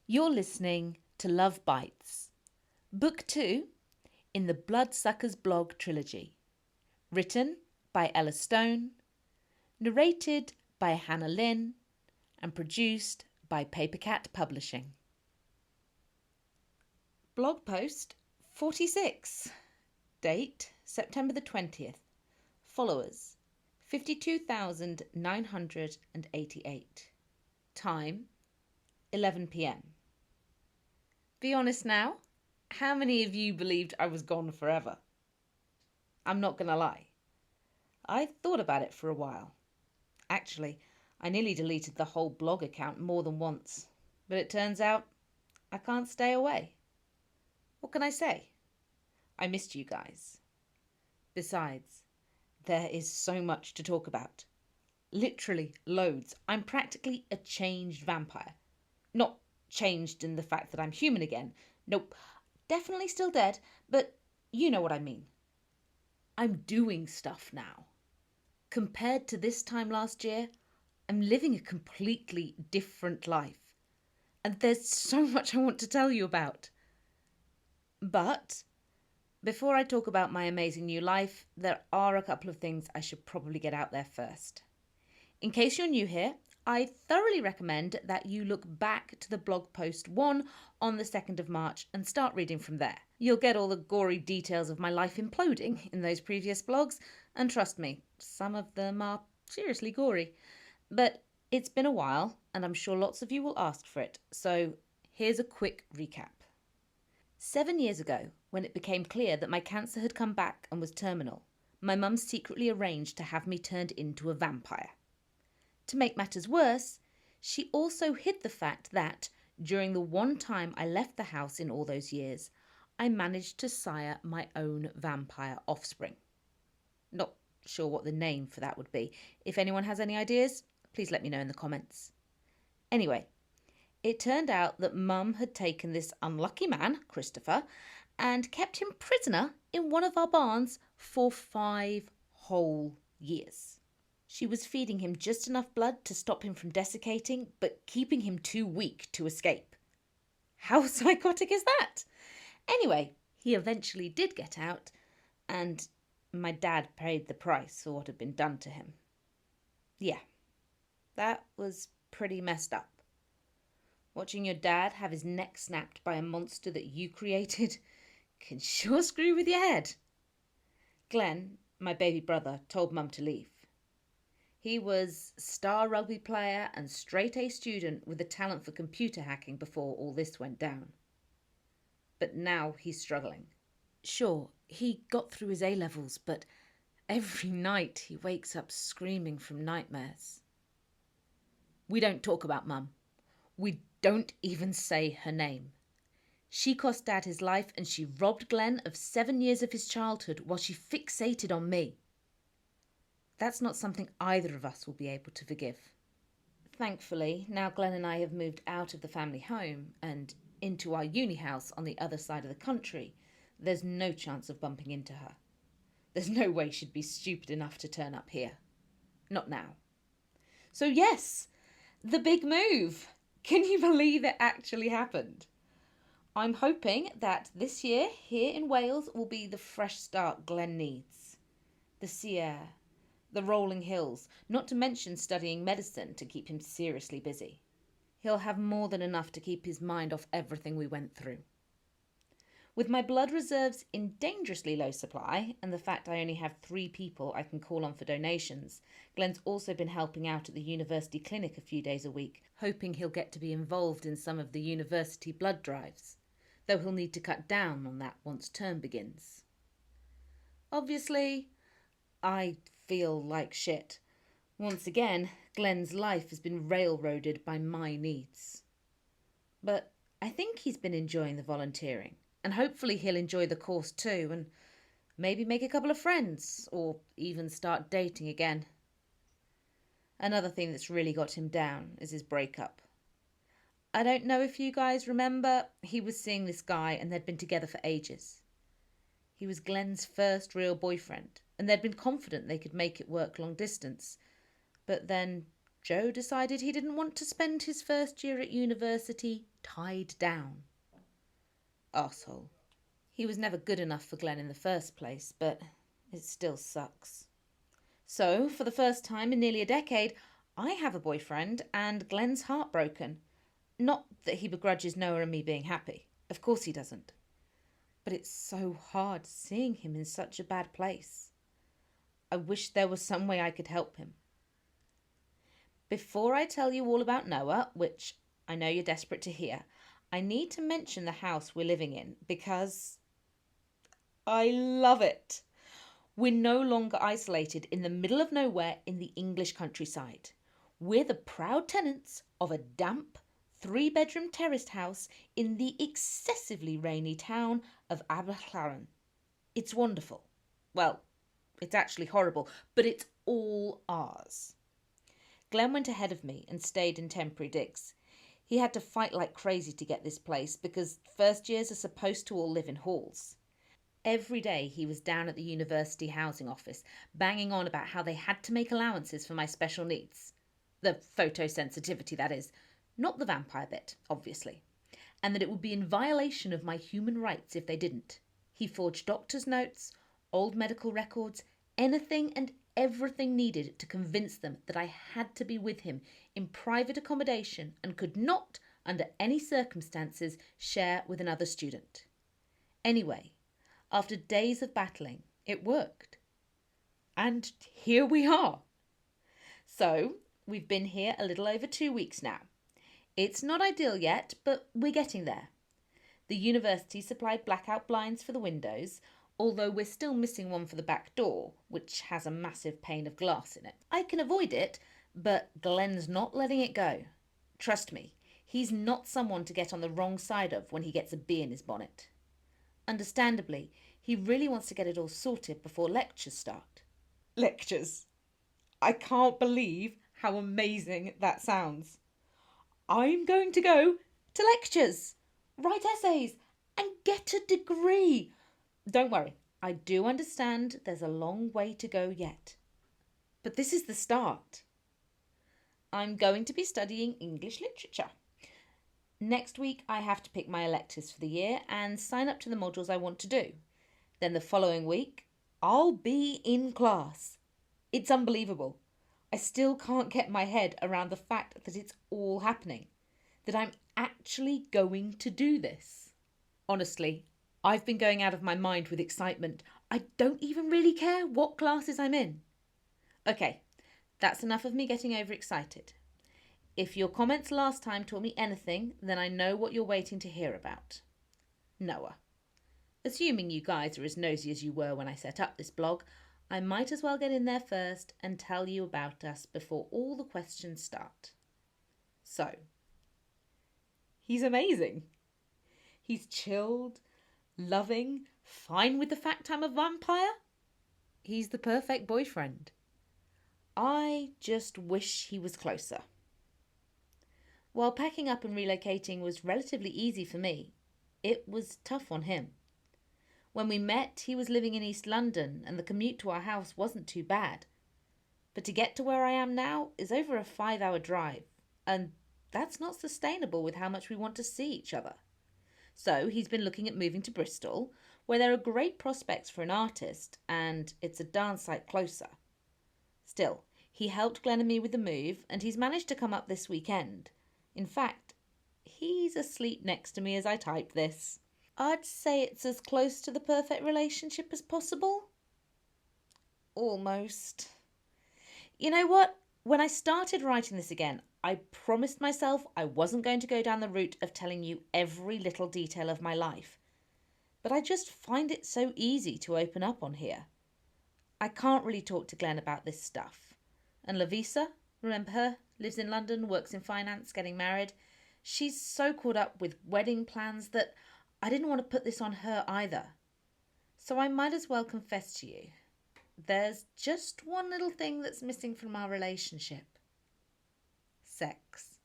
You're listening to Love Bites, Book 2 in the Bloodsucker's blog trilogy. Written by Ella Stone, narrated by Hannah Lynn, and produced by Papercat Publishing. Blog post 46. Date September the 20th. Followers 52,988. Time 11 p.m. Be honest now, how many of you believed I was gone forever? I'm not going to lie. I thought about it for a while. Actually, I nearly deleted the whole blog account more than once. But it turns out I can't stay away. What can I say? I missed you guys. Besides, there is so much to talk about. Literally loads. I'm practically a changed vampire. Not changed in the fact that I'm human again. Nope, definitely still dead, but you know what I mean. I'm doing stuff now. Compared to this time last year, I'm living a completely different life. And there's so much I want to tell you about. But before I talk about my amazing new life, there are a couple of things I should probably get out there first. In case you're new here, I thoroughly recommend that you look back to the blog post 1 on the 2nd of March and start reading from there. You'll get all the gory details of my life imploding in those previous blogs, and trust me, some of them are seriously gory. But it's been a while, and I'm sure lots of you will ask for it, so here's a quick recap. 7 years ago, when it became clear that my cancer had come back and was terminal, my mum secretly arranged to have me turned into a vampire. To make matters worse, she also hid the fact that, during the one time I left the house in all those years, I managed to sire my own vampire offspring. Not sure what the name for that would be. If anyone has any ideas, please let me know in the comments. Anyway, it turned out that Mum had taken this unlucky man, Christopher, and kept him prisoner in one of our barns for 5 whole years. She was feeding him just enough blood to stop him from desiccating, but keeping him too weak to escape. How psychotic is that? Anyway, he eventually did get out, and my dad paid the price for what had been done to him. Yeah, that was pretty messed up. Watching your dad have his neck snapped by a monster that you created can sure screw with your head. Glen, my baby brother, told Mum to leave. He was star rugby player and straight-A student with a talent for computer hacking before all this went down. But now he's struggling. Sure, he got through his A-levels, but every night he wakes up screaming from nightmares. We don't talk about Mum. We don't even say her name. She cost Dad his life, and she robbed Glen of 7 years of his childhood while she fixated on me. That's not something either of us will be able to forgive. Thankfully, now Glen and I have moved out of the family home and into our uni house on the other side of the country, there's no chance of bumping into her. There's no way she'd be stupid enough to turn up here. Not now. So yes, the big move. Can you believe it actually happened? I'm hoping that this year here in Wales will be the fresh start Glen needs. The sea air, the rolling hills, not to mention studying medicine to keep him seriously busy. He'll have more than enough to keep his mind off everything we went through. With my blood reserves in dangerously low supply, and the fact I only have 3 people I can call on for donations, Glen's also been helping out at the university clinic a few days a week, hoping he'll get to be involved in some of the university blood drives, though he'll need to cut down on that once term begins. Obviously, I feel like shit. Once again, Glen's life has been railroaded by my needs. But I think he's been enjoying the volunteering, and hopefully he'll enjoy the course too, and maybe make a couple of friends, or even start dating again. Another thing that's really got him down is his breakup. I don't know if you guys remember, he was seeing this guy and they'd been together for ages. He was Glen's first real boyfriend, and they'd been confident they could make it work long distance. But then Joe decided he didn't want to spend his first year at university tied down. Arsehole. He was never good enough for Glen in the first place, but it still sucks. So, for the first time in nearly a decade, I have a boyfriend and Glen's heartbroken. Not that he begrudges Noah and me being happy. Of course he doesn't. But it's so hard seeing him in such a bad place. I wish there was some way I could help him. Before I tell you all about Noah, which I know you're desperate to hear, I need to mention the house we're living in because I love it. We're no longer isolated in the middle of nowhere in the English countryside. We're the proud tenants of a damp, 3-bedroom terraced house in the excessively rainy town of Aberllaron. It's wonderful. Well, it's actually horrible, but it's all ours. Glen went ahead of me and stayed in temporary digs. He had to fight like crazy to get this place because first years are supposed to all live in halls. Every day he was down at the university housing office, banging on about how they had to make allowances for my special needs. The photosensitivity, that is. Not the vampire bit, obviously. And that it would be in violation of my human rights if they didn't. He forged doctor's notes, old medical records, anything and everything needed to convince them that I had to be with him in private accommodation and could not, under any circumstances, share with another student. Anyway, after days of battling, it worked. And here we are. So, we've been here a little over 2 weeks now. It's not ideal yet, but we're getting there. The university supplied blackout blinds for the windows, although we're still missing one for the back door, which has a massive pane of glass in it. I can avoid it, but Glen's not letting it go. Trust me, he's not someone to get on the wrong side of when he gets a bee in his bonnet. Understandably, he really wants to get it all sorted before lectures start. Lectures? I can't believe how amazing that sounds. I'm going to go to lectures, write essays, and get a degree. Don't worry, I do understand there's a long way to go yet. But this is the start. I'm going to be studying English literature. Next week, I have to pick my electives for the year and sign up to the modules I want to do. Then the following week, I'll be in class. It's unbelievable. I still can't get my head around the fact that it's all happening, that I'm actually going to do this. Honestly, I've been going out of my mind with excitement. I don't even really care what classes I'm in. Okay, that's enough of me getting overexcited. If your comments last time taught me anything, then I know what you're waiting to hear about. Noah. Assuming you guys are as nosy as you were when I set up this blog, I might as well get in there first and tell you about us before all the questions start. So, he's amazing. He's chilled, loving, fine with the fact I'm a vampire. He's the perfect boyfriend. I just wish he was closer. While packing up and relocating was relatively easy for me, it was tough on him. When we met, he was living in East London and the commute to our house wasn't too bad. But to get to where I am now is over a 5-hour drive, and that's not sustainable with how much we want to see each other. So he's been looking at moving to Bristol, where there are great prospects for an artist, and it's a darn sight closer. Still, he helped Glen and me with the move, and he's managed to come up this weekend. In fact, he's asleep next to me as I type this. I'd say it's as close to the perfect relationship as possible. Almost. You know what? When I started writing this again, I promised myself I wasn't going to go down the route of telling you every little detail of my life. But I just find it so easy to open up on here. I can't really talk to Glen about this stuff. And Lavisa, remember her? Lives in London, works in finance, getting married. She's so caught up with wedding plans that I didn't want to put this on her either. So I might as well confess to you. There's just one little thing that's missing from our relationship. Sex.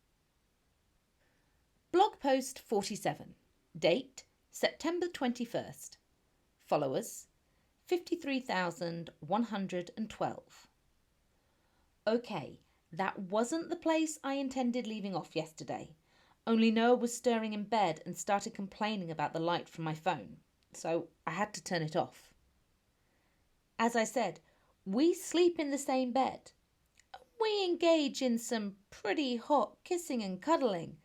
Blog post 47. Date, September 21st. Followers, 53,112. Okay, That wasn't the place I intended leaving off yesterday. Only Noah was stirring in bed and started complaining about the light from my phone, so I had to turn it off. As I said, we sleep in the same bed. We engage in some pretty hot kissing and cuddling,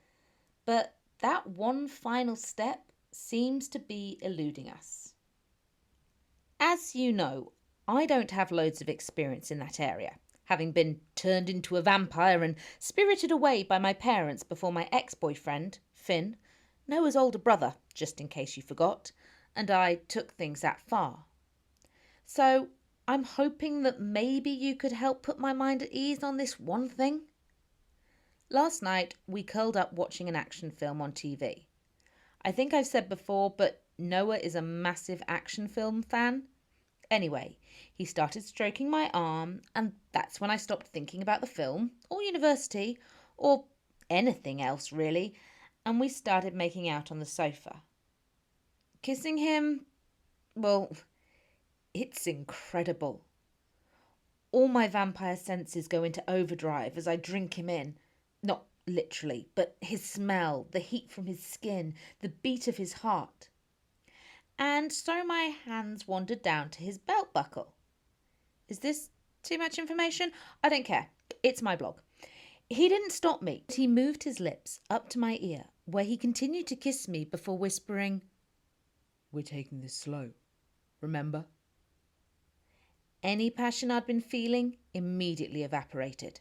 but that one final step seems to be eluding us. As you know, I don't have loads of experience in that area, having been turned into a vampire and spirited away by my parents before my ex-boyfriend, Finn, Noah's older brother, just in case you forgot, and I took things that far. So I'm hoping that maybe you could help put my mind at ease on this one thing. Last night, we curled up watching an action film on TV. I think I've said before, but Noah is a massive action film fan. Anyway, he started stroking my arm, and that's when I stopped thinking about the film, or university, or anything else really, and we started making out on the sofa. Kissing him, well, it's incredible. All my vampire senses go into overdrive as I drink him in. Not literally, but his smell, the heat from his skin, the beat of his heart. And so my hands wandered down to his belt buckle. Is this too much information? I don't care. It's my blog. He didn't stop me. He moved his lips up to my ear, where he continued to kiss me before whispering, "We're taking this slow, remember?" Any passion I'd been feeling immediately evaporated.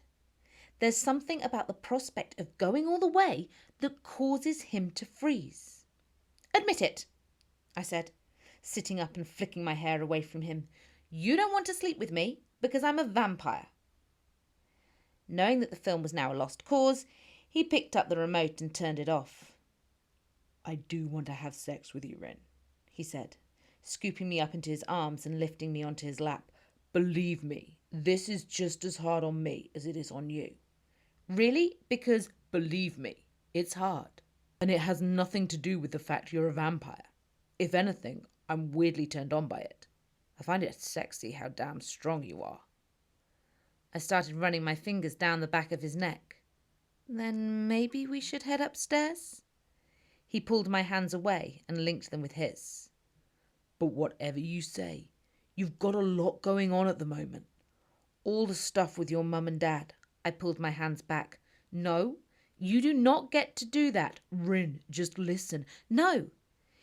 There's something about the prospect of going all the way that causes him to freeze. "Admit it," I said, sitting up and flicking my hair away from him. "You don't want to sleep with me because I'm a vampire." Knowing that the film was now a lost cause, he picked up the remote and turned it off. "I do want to have sex with you, Ren," he said, scooping me up into his arms and lifting me onto his lap. "Believe me, this is just as hard on me as it is on you." "Really? Because, believe me, it's hard. And it has nothing to do with the fact you're a vampire. If anything, I'm weirdly turned on by it. I find it sexy how damn strong you are." I started running my fingers down the back of his neck. "Then maybe we should head upstairs?" He pulled my hands away and linked them with his. "But whatever you say, you've got a lot going on at the moment. All the stuff with your mum and dad." I pulled my hands back. "No, you do not get to do that. Rin, just listen." "No,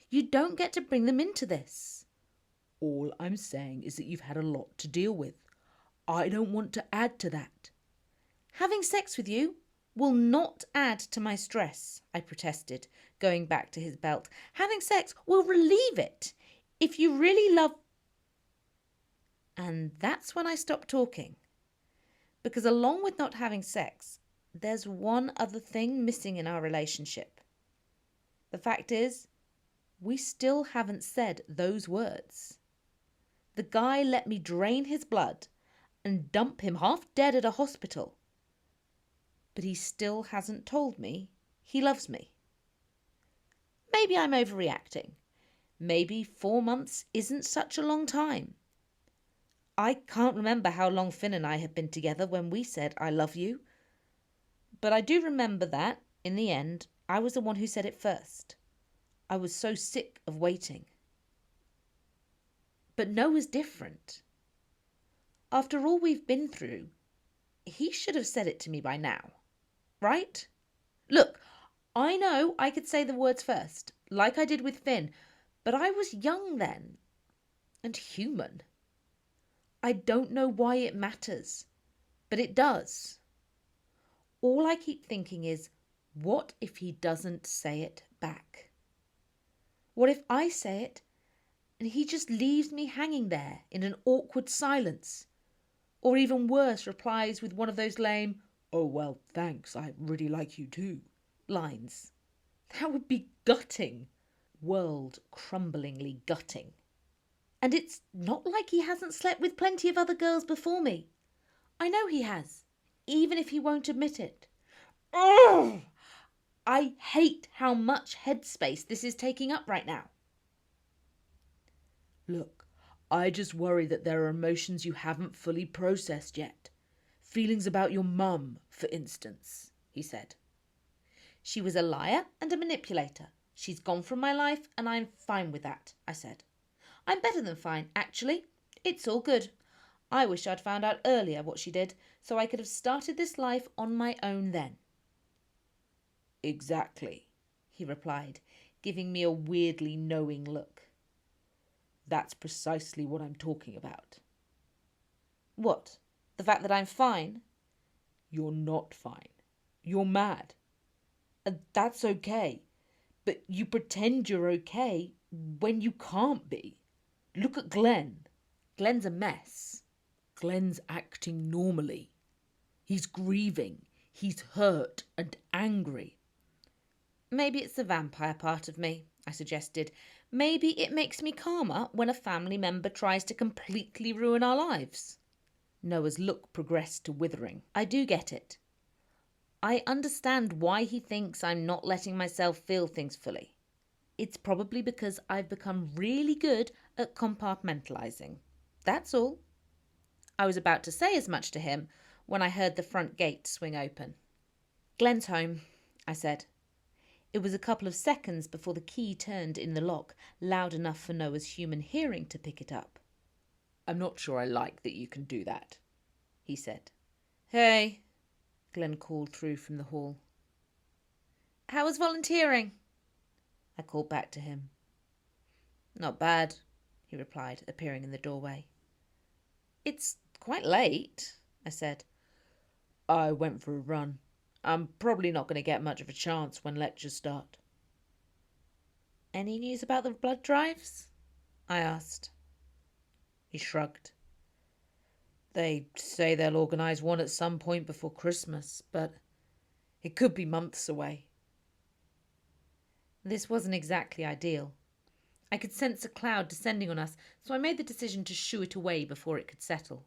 you don't get to bring them into this." "All I'm saying is that you've had a lot to deal with. I don't want to add to that." "Having sex with you will not add to my stress," I protested, going back to his belt. "Having sex will relieve it. If you really love..." And that's when I stopped talking. Because along with not having sex, there's one other thing missing in our relationship. The fact is, we still haven't said those words. The guy let me drain his blood and dump him half dead at a hospital. But he still hasn't told me he loves me. Maybe I'm overreacting. Maybe 4 months isn't such a long time. I can't remember how long Finn and I had been together when we said "I love you." But I do remember that, in the end, I was the one who said it first. I was so sick of waiting. But Noah's different. After all we've been through, he should have said it to me by now. Right? Look, I know I could say the words first, like I did with Finn, but I was young then. And human. I don't know why it matters, but it does. All I keep thinking is, what if he doesn't say it back? What if I say it and he just leaves me hanging there in an awkward silence? Or even worse, replies with one of those lame, "Oh, well, thanks, I really like you too" lines. That would be gutting. World-crumblingly gutting. And it's not like he hasn't slept with plenty of other girls before me. I know he has, even if he won't admit it. Ugh! I hate how much headspace this is taking up right now. "Look, I just worry that there are emotions you haven't fully processed yet. Feelings about your mum, for instance, he said. She was a liar and a manipulator. She's gone from my life and I'm fine with that, I said. I'm better than fine, actually. It's all good. I wish I'd found out earlier what she did, so I could have started this life on my own then. Exactly, he replied, giving me a weirdly knowing look. That's precisely what I'm talking about. What? The fact that I'm fine? You're not fine. You're mad. And that's okay. But you pretend you're okay when you can't be. Look at Glen. Glen's a mess. Glen's acting normally. He's grieving. He's hurt and angry. Maybe it's the vampire part of me, I suggested. Maybe it makes me calmer when a family member tries to completely ruin our lives. Noah's look progressed to withering. I do get it. I understand why he thinks I'm not letting myself feel things fully. It's probably because I've become really good at compartmentalizing. That's all. I was about to say as much to him when I heard the front gate swing open. Glen's home, I said. It was a couple of seconds before the key turned in the lock, loud enough for Noah's human hearing to pick it up. I'm not sure I like that you can do that, he said. Hey, Glen called through from the hall. How was volunteering? I called back to him. Not bad, he replied, appearing in the doorway. It's quite late, I said. I went for a run. I'm probably not going to get much of a chance when lectures start. Any news about the blood drives? I asked. He shrugged. They say they'll organise one at some point before Christmas, but it could be months away. This wasn't exactly ideal. I could sense a cloud descending on us, so I made the decision to shoo it away before it could settle.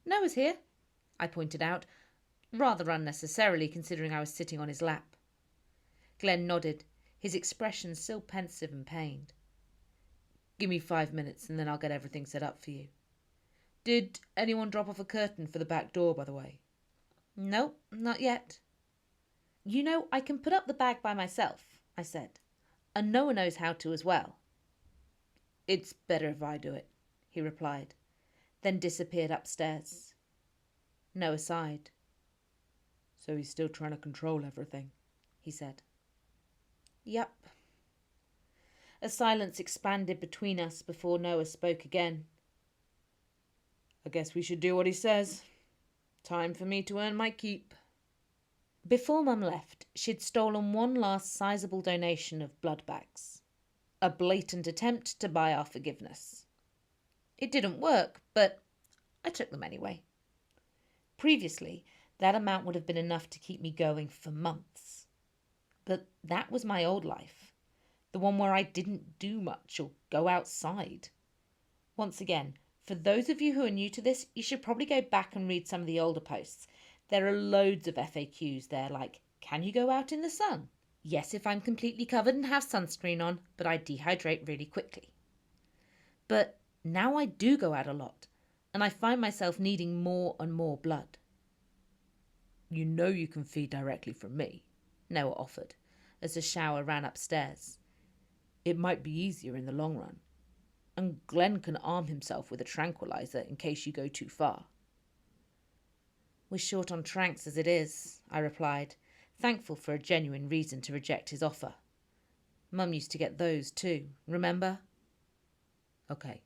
Noah's here, I pointed out, rather unnecessarily considering I was sitting on his lap. Glen nodded, his expression still pensive and pained. Give me 5 minutes and then I'll get everything set up for you. Did anyone drop off a curtain for the back door, by the way? No, not yet. You know, I can put up the bag by myself, I said, and Noah knows how to as well. It's better if I do it, he replied, then disappeared upstairs. Noah sighed. So he's still trying to control everything, he said. Yep. A silence expanded between us before Noah spoke again. I guess we should do what he says. Time for me to earn my keep. Before Mum left, she'd stolen one last sizable donation of blood bags. A blatant attempt to buy our forgiveness. It didn't work, but I took them anyway. Previously, that amount would have been enough to keep me going for months. But that was my old life, the one where I didn't do much or go outside. Once again, for those of you who are new to this, you should probably go back and read some of the older posts. There are loads of FAQs there like, can you go out in the sun? Yes, if I'm completely covered and have sunscreen on, but I dehydrate really quickly. But now I do go out a lot, and I find myself needing more and more blood. You know you can feed directly from me, Noah offered, as the shower ran upstairs. It might be easier in the long run. And Glen can arm himself with a tranquilizer in case you go too far. We're short on tranks as it is, I replied, thankful for a genuine reason to reject his offer. Mum used to get those too, remember? Okay,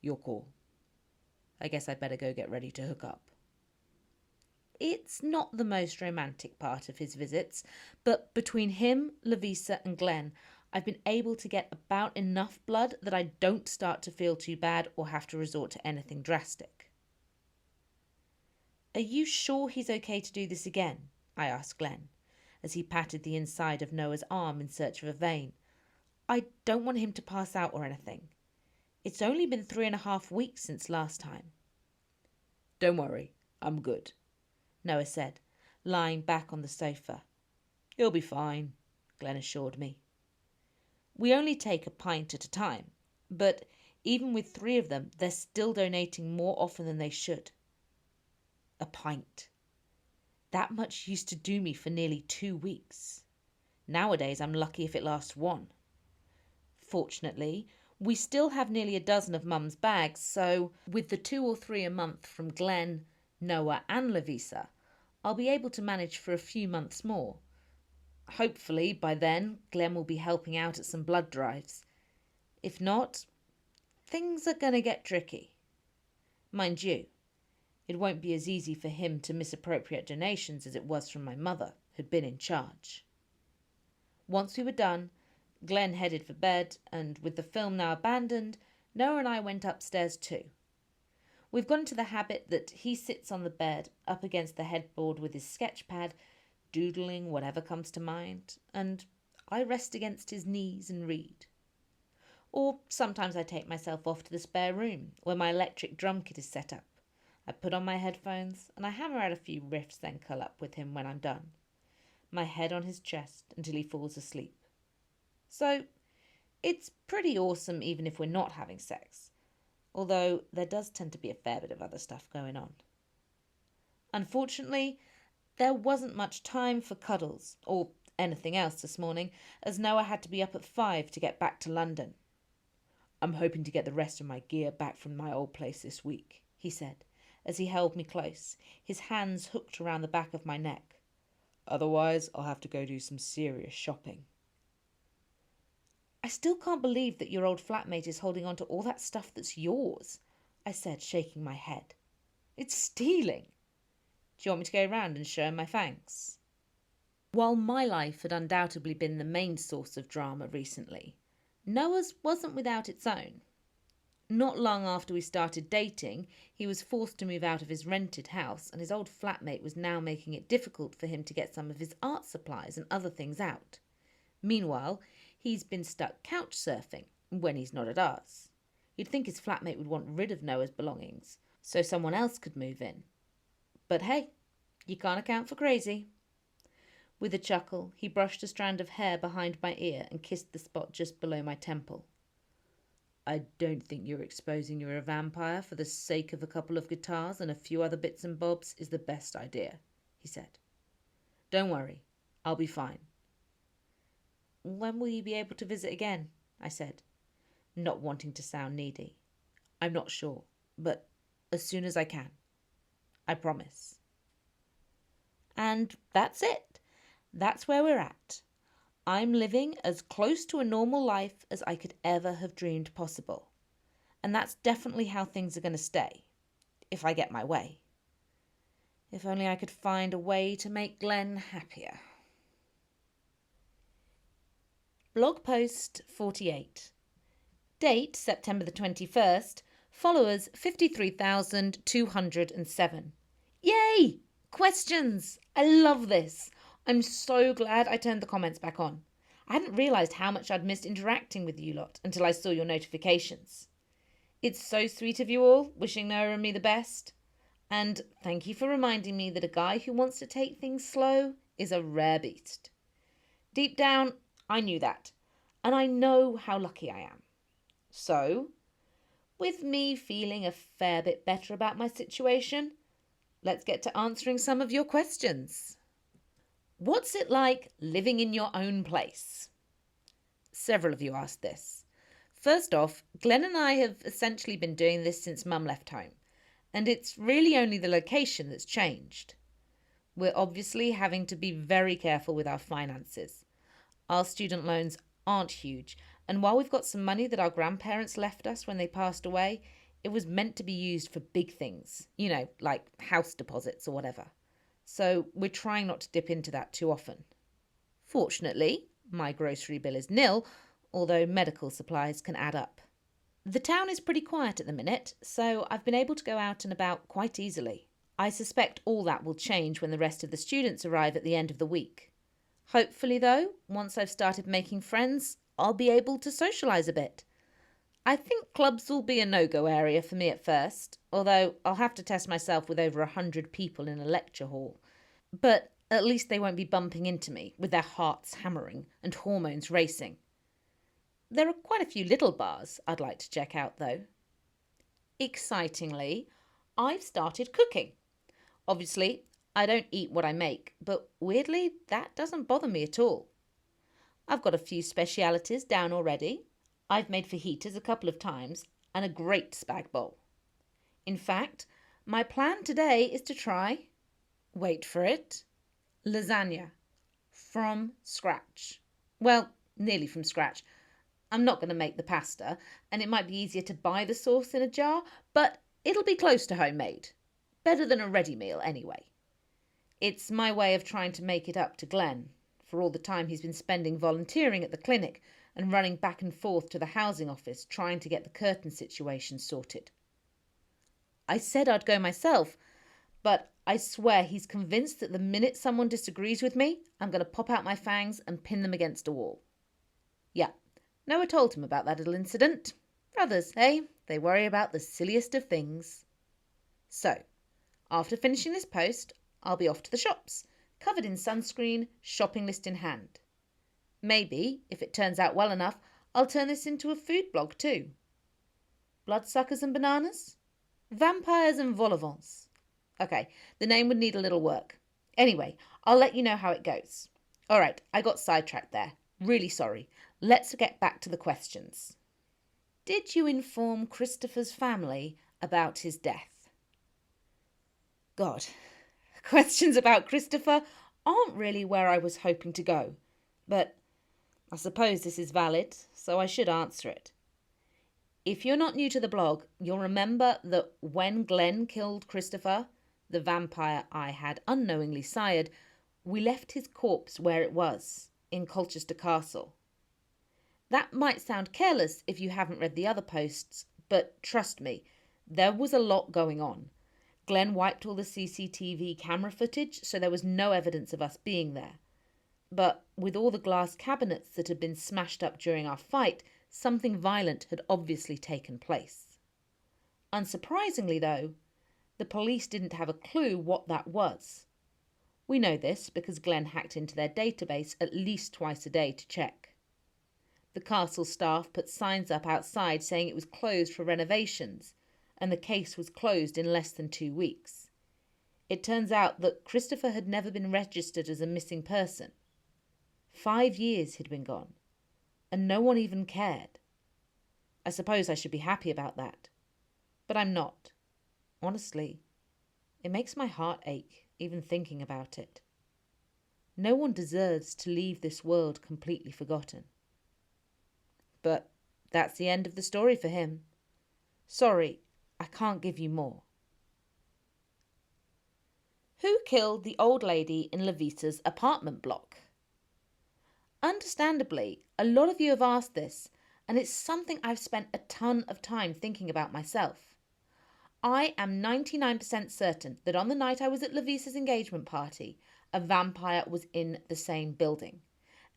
your call. I guess I'd better go get ready to hook up. It's not the most romantic part of his visits, but between him, Lavisa and Glen, I've been able to get about enough blood that I don't start to feel too bad or have to resort to anything drastic. Are you sure he's okay to do this again? I asked Glen, as he patted the inside of Noah's arm in search of a vein. I don't want him to pass out or anything. It's only been 3.5 weeks since last time. Don't worry, I'm good, Noah said, lying back on the sofa. He'll be fine, Glen assured me. We only take a pint at a time, but even with 3 of them, they're still donating more often than they should. a pint. That much used to do me for nearly 2 weeks. Nowadays I'm lucky if it lasts one. Fortunately, we still have nearly a dozen of Mum's bags, so with the 2 or 3 a month from Glen, Noah and Lavisa, I'll be able to manage for a few months more. Hopefully, by then, Glen will be helping out at some blood drives. If not, things are going to get tricky. Mind you, it won't be as easy for him to misappropriate donations as it was from my mother, who'd been in charge. Once we were done, Glen headed for bed, and with the film now abandoned, Noah and I went upstairs too. We've got into the habit that he sits on the bed up against the headboard with his sketch pad, doodling whatever comes to mind, and I rest against his knees and read. Or sometimes I take myself off to the spare room where my electric drum kit is set up. I put on my headphones and I hammer out a few riffs, then curl up with him when I'm done, my head on his chest until he falls asleep. So it's pretty awesome even if we're not having sex, although there does tend to be a fair bit of other stuff going on. Unfortunately, there wasn't much time for cuddles or anything else this morning, as Noah had to be up at 5 to get back to London. I'm hoping to get the rest of my gear back from my old place this week, he said, as he held me close, his hands hooked around the back of my neck. Otherwise, I'll have to go do some serious shopping. I still can't believe that your old flatmate is holding on to all that stuff that's yours, I said, shaking my head. It's stealing. Do you want me to go round and show him my thanks? While my life had undoubtedly been the main source of drama recently, Noah's wasn't without its own. Not long after we started dating, he was forced to move out of his rented house, and his old flatmate was now making it difficult for him to get some of his art supplies and other things out. Meanwhile, he's been stuck couch surfing when he's not at ours. You'd think his flatmate would want rid of Noah's belongings so someone else could move in. But hey, you can't account for crazy. With a chuckle, he brushed a strand of hair behind my ear and kissed the spot just below my temple. I don't think you're exposing you're a vampire for the sake of a couple of guitars and a few other bits and bobs is the best idea, he said. Don't worry, I'll be fine. When will you be able to visit again? I said, not wanting to sound needy. I'm not sure, but as soon as I can. I promise. And that's it. That's where we're at. I'm living as close to a normal life as I could ever have dreamed possible. And that's definitely how things are going to stay, if I get my way. If only I could find a way to make Glen happier. Blog post 48. Date September the 21st. Followers 53,207. Yay! Questions! I love this. I'm so glad I turned the comments back on. I hadn't realised how much I'd missed interacting with you lot until I saw your notifications. It's so sweet of you all, wishing Noah and me the best. And thank you for reminding me that a guy who wants to take things slow is a rare beast. Deep down, I knew that, and I know how lucky I am. So, with me feeling a fair bit better about my situation, let's get to answering some of your questions. What's it like living in your own place? Several of you asked this. First off, Glen and I have essentially been doing this since Mum left home, and it's really only the location that's changed. We're obviously having to be very careful with our finances. Our student loans aren't huge, and while we've got some money that our grandparents left us when they passed away, it was meant to be used for big things, like house deposits or whatever. So we're trying not to dip into that too often. Fortunately, my grocery bill is nil, although medical supplies can add up. The town is pretty quiet at the minute, so I've been able to go out and about quite easily. I suspect all that will change when the rest of the students arrive at the end of the week. Hopefully, though, once I've started making friends, I'll be able to socialise a bit. I think clubs will be a no-go area for me at first, although I'll have to test myself with over 100 people in a lecture hall. But at least they won't be bumping into me with their hearts hammering and hormones racing. There are quite a few little bars I'd like to check out, though. Excitingly, I've started cooking. Obviously, I don't eat what I make, but weirdly, that doesn't bother me at all. I've got a few specialities down already. I've made fajitas a couple of times and a great spag bowl. In fact, my plan today is to try, wait for it, lasagna from scratch. Well, nearly from scratch. I'm not going to make the pasta, and it might be easier to buy the sauce in a jar, but it'll be close to homemade. Better than a ready meal, anyway. It's my way of trying to make it up to Glen for all the time he's been spending volunteering at the clinic and running back and forth to the housing office trying to get the curtain situation sorted. I said I'd go myself, but I swear he's convinced that the minute someone disagrees with me, I'm going to pop out my fangs and pin them against a wall. Yeah, Noah told him about that little incident. Brothers, eh? They worry about the silliest of things. So, after finishing this post, I'll be off to the shops, covered in sunscreen, shopping list in hand. Maybe, if it turns out well enough, I'll turn this into a food blog too. Bloodsuckers and bananas? Vampires and vol au vents. Okay, the name would need a little work. Anyway, I'll let you know how it goes. All right, I got sidetracked there. Really sorry. Let's get back to the questions. Did you inform Christopher's family about his death? God, questions about Christopher aren't really where I was hoping to go, but I suppose this is valid, so I should answer it. If you're not new to the blog, you'll remember that when Glen killed Christopher, the vampire I had unknowingly sired, we left his corpse where it was, in Colchester Castle. That might sound careless if you haven't read the other posts, but trust me, there was a lot going on. Glen wiped all the CCTV camera footage, so there was no evidence of us being there. But with all the glass cabinets that had been smashed up during our fight, something violent had obviously taken place. Unsurprisingly, though, the police didn't have a clue what that was. We know this because Glen hacked into their database at least twice a day to check. The castle staff put signs up outside saying it was closed for renovations, and the case was closed in less than 2 weeks. It turns out that Christopher had never been registered as a missing person. 5 years he'd been gone, and no one even cared. I suppose I should be happy about that, but I'm not. Honestly, it makes my heart ache even thinking about it. No one deserves to leave this world completely forgotten. But that's the end of the story for him. Sorry, I can't give you more. Who killed the old lady in Levisa's apartment block? Understandably, a lot of you have asked this, and it's something I've spent a ton of time thinking about myself. I am 99% certain that on the night I was at Levisa's engagement party, a vampire was in the same building.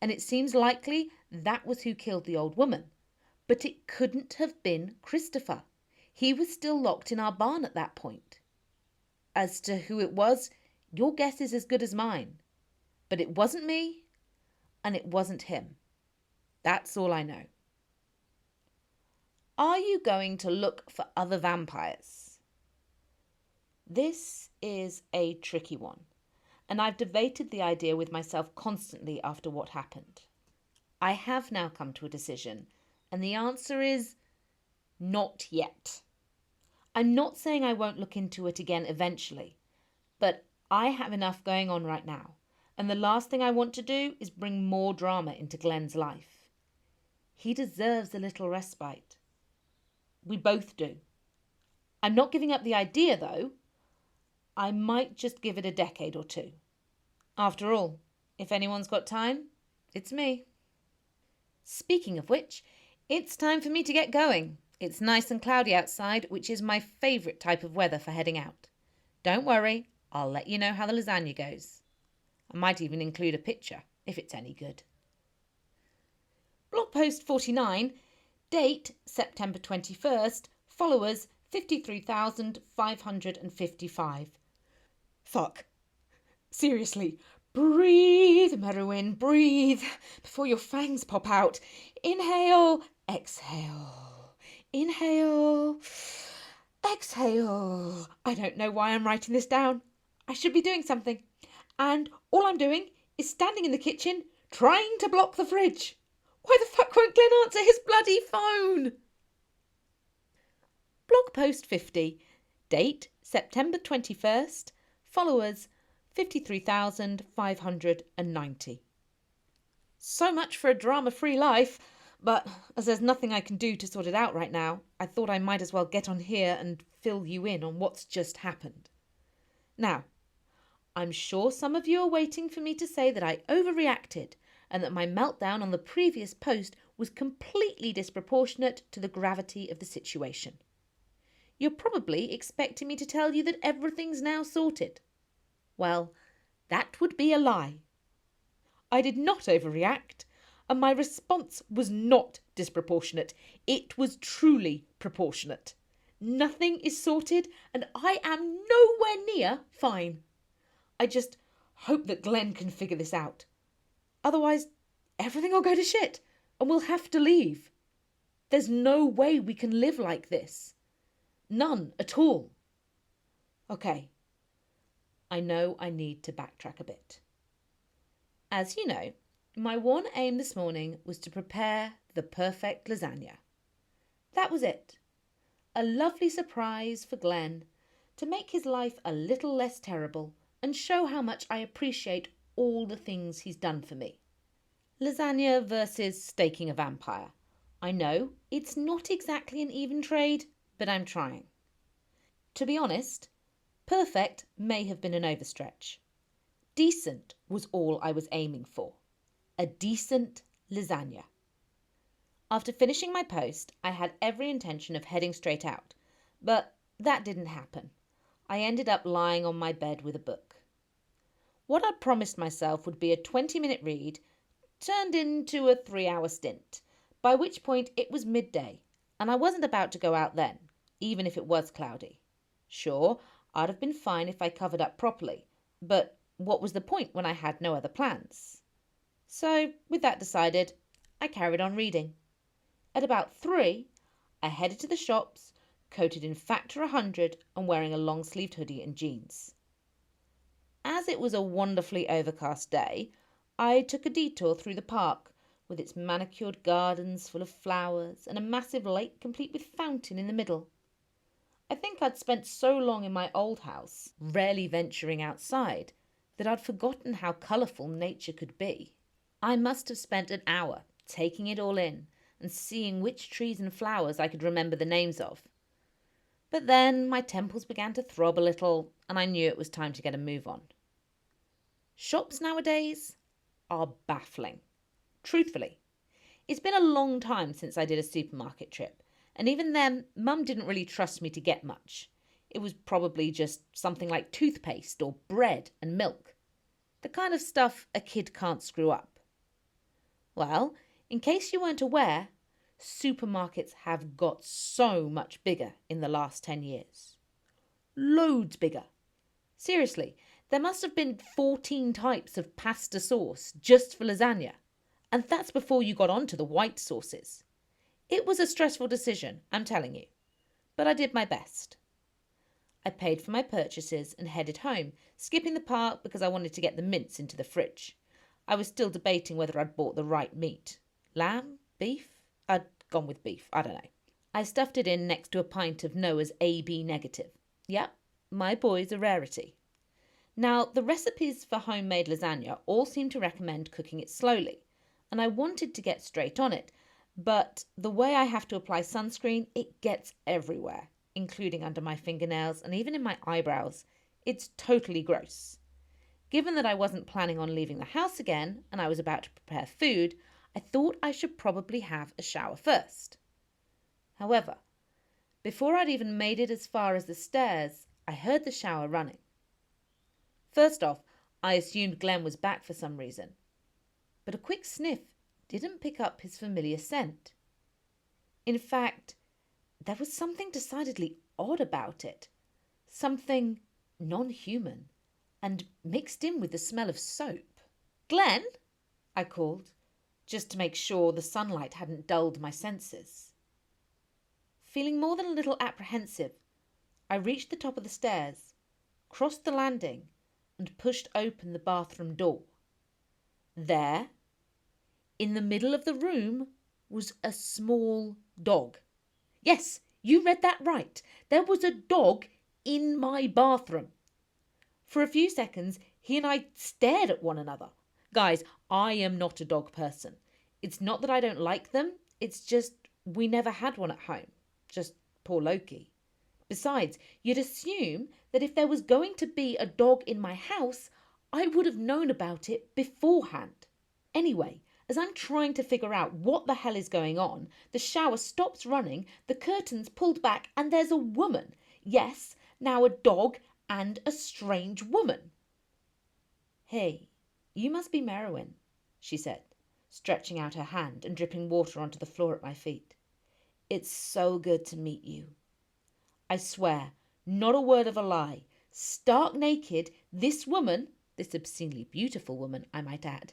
And it seems likely that was who killed the old woman. But it couldn't have been Christopher. He was still locked in our barn at that point. As to who it was, your guess is as good as mine. But it wasn't me, and it wasn't him. That's all I know. Are you going to look for other vampires? This is a tricky one, and I've debated the idea with myself constantly after what happened. I have now come to a decision, and the answer is not yet. I'm not saying I won't look into it again eventually, but I have enough going on right now, and the last thing I want to do is bring more drama into Glen's life. He deserves a little respite. We both do. I'm not giving up the idea, though. I might just give it a decade or two. After all, if anyone's got time, it's me. Speaking of which, it's time for me to get going. It's nice and cloudy outside, which is my favourite type of weather for heading out. Don't worry, I'll let you know how the lasagna goes. I might even include a picture, if it's any good. Blog post 49, date September 21st, followers 53,555. Fuck. Seriously, breathe, Merrewyn, breathe, before your fangs pop out. Inhale, exhale. Inhale, exhale. I don't know why I'm writing this down. I should be doing something. And all I'm doing is standing in the kitchen trying to block the fridge. Why the fuck won't Glen answer his bloody phone? Blog post 50. Date September 21st. Followers 53,590. So much for a drama-free life. But as there's nothing I can do to sort it out right now, I thought I might as well get on here and fill you in on what's just happened. Now, I'm sure some of you are waiting for me to say that I overreacted and that my meltdown on the previous post was completely disproportionate to the gravity of the situation. You're probably expecting me to tell you that everything's now sorted. Well, that would be a lie. I did not overreact, and my response was not disproportionate. It was truly proportionate. Nothing is sorted, and I am nowhere near fine. I just hope that Glen can figure this out. Otherwise, everything will go to shit, and we'll have to leave. There's no way we can live like this. None at all. Okay, I know I need to backtrack a bit. As you know, my one aim this morning was to prepare the perfect lasagna. That was it. A lovely surprise for Glen to make his life a little less terrible and show how much I appreciate all the things he's done for me. Lasagna versus staking a vampire. I know it's not exactly an even trade, but I'm trying. To be honest, perfect may have been an overstretch. Decent was all I was aiming for. A decent lasagna. After finishing my post, I had every intention of heading straight out, but that didn't happen. I ended up lying on my bed with a book. What I'd promised myself would be a 20-minute read turned into a 3-hour stint, by which point it was midday, and I wasn't about to go out then, even if it was cloudy. Sure, I'd have been fine if I covered up properly, but what was the point when I had no other plans? So, with that decided, I carried on reading. At about 3, I headed to the shops, coated in Factor 100 and wearing a long-sleeved hoodie and jeans. As it was a wonderfully overcast day, I took a detour through the park, with its manicured gardens full of flowers and a massive lake complete with fountain in the middle. I think I'd spent so long in my old house, rarely venturing outside, that I'd forgotten how colourful nature could be. I must have spent an hour taking it all in and seeing which trees and flowers I could remember the names of. But then my temples began to throb a little, and I knew it was time to get a move on. Shops nowadays are baffling. Truthfully, it's been a long time since I did a supermarket trip, and even then, Mum didn't really trust me to get much. It was probably just something like toothpaste or bread and milk. The kind of stuff a kid can't screw up. Well, in case you weren't aware, supermarkets have got so much bigger in the last 10 years. Loads bigger. Seriously, there must have been 14 types of pasta sauce just for lasagna. And that's before you got onto the white sauces. It was a stressful decision, I'm telling you. But I did my best. I paid for my purchases and headed home, skipping the park because I wanted to get the mince into the fridge. I was still debating whether I'd bought the right meat. Lamb? Beef? I'd gone with beef, I don't know. I stuffed it in next to a pint of Noah's AB negative. Yep, my boy's a rarity. Now, the recipes for homemade lasagna all seem to recommend cooking it slowly, and I wanted to get straight on it, but the way I have to apply sunscreen, it gets everywhere, including under my fingernails and even in my eyebrows. It's totally gross. Given that I wasn't planning on leaving the house again and I was about to prepare food, I thought I should probably have a shower first. However, before I'd even made it as far as the stairs, I heard the shower running. First off, I assumed Glen was back for some reason, but a quick sniff didn't pick up his familiar scent. In fact, there was something decidedly odd about it, something non-human, and mixed in with the smell of soap. "Glen?" I called, just to make sure the sunlight hadn't dulled my senses. Feeling more than a little apprehensive, I reached the top of the stairs, crossed the landing, and pushed open the bathroom door. There, in the middle of the room, was a small dog. Yes, you read that right. There was a dog in my bathroom. For a few seconds, he and I stared at one another. Guys, I am not a dog person. It's not that I don't like them, it's just we never had one at home. Just poor Loki. Besides, you'd assume that if there was going to be a dog in my house, I would have known about it beforehand. Anyway, as I'm trying to figure out what the hell is going on, the shower stops running, the curtains pulled back, and there's a woman. Yes, now a dog and a strange woman. Hey, you must be Merrewyn, she said, stretching out her hand and dripping water onto the floor at my feet. It's so good to meet you. I swear, not a word of a lie. Stark naked, this woman, this obscenely beautiful woman, I might add,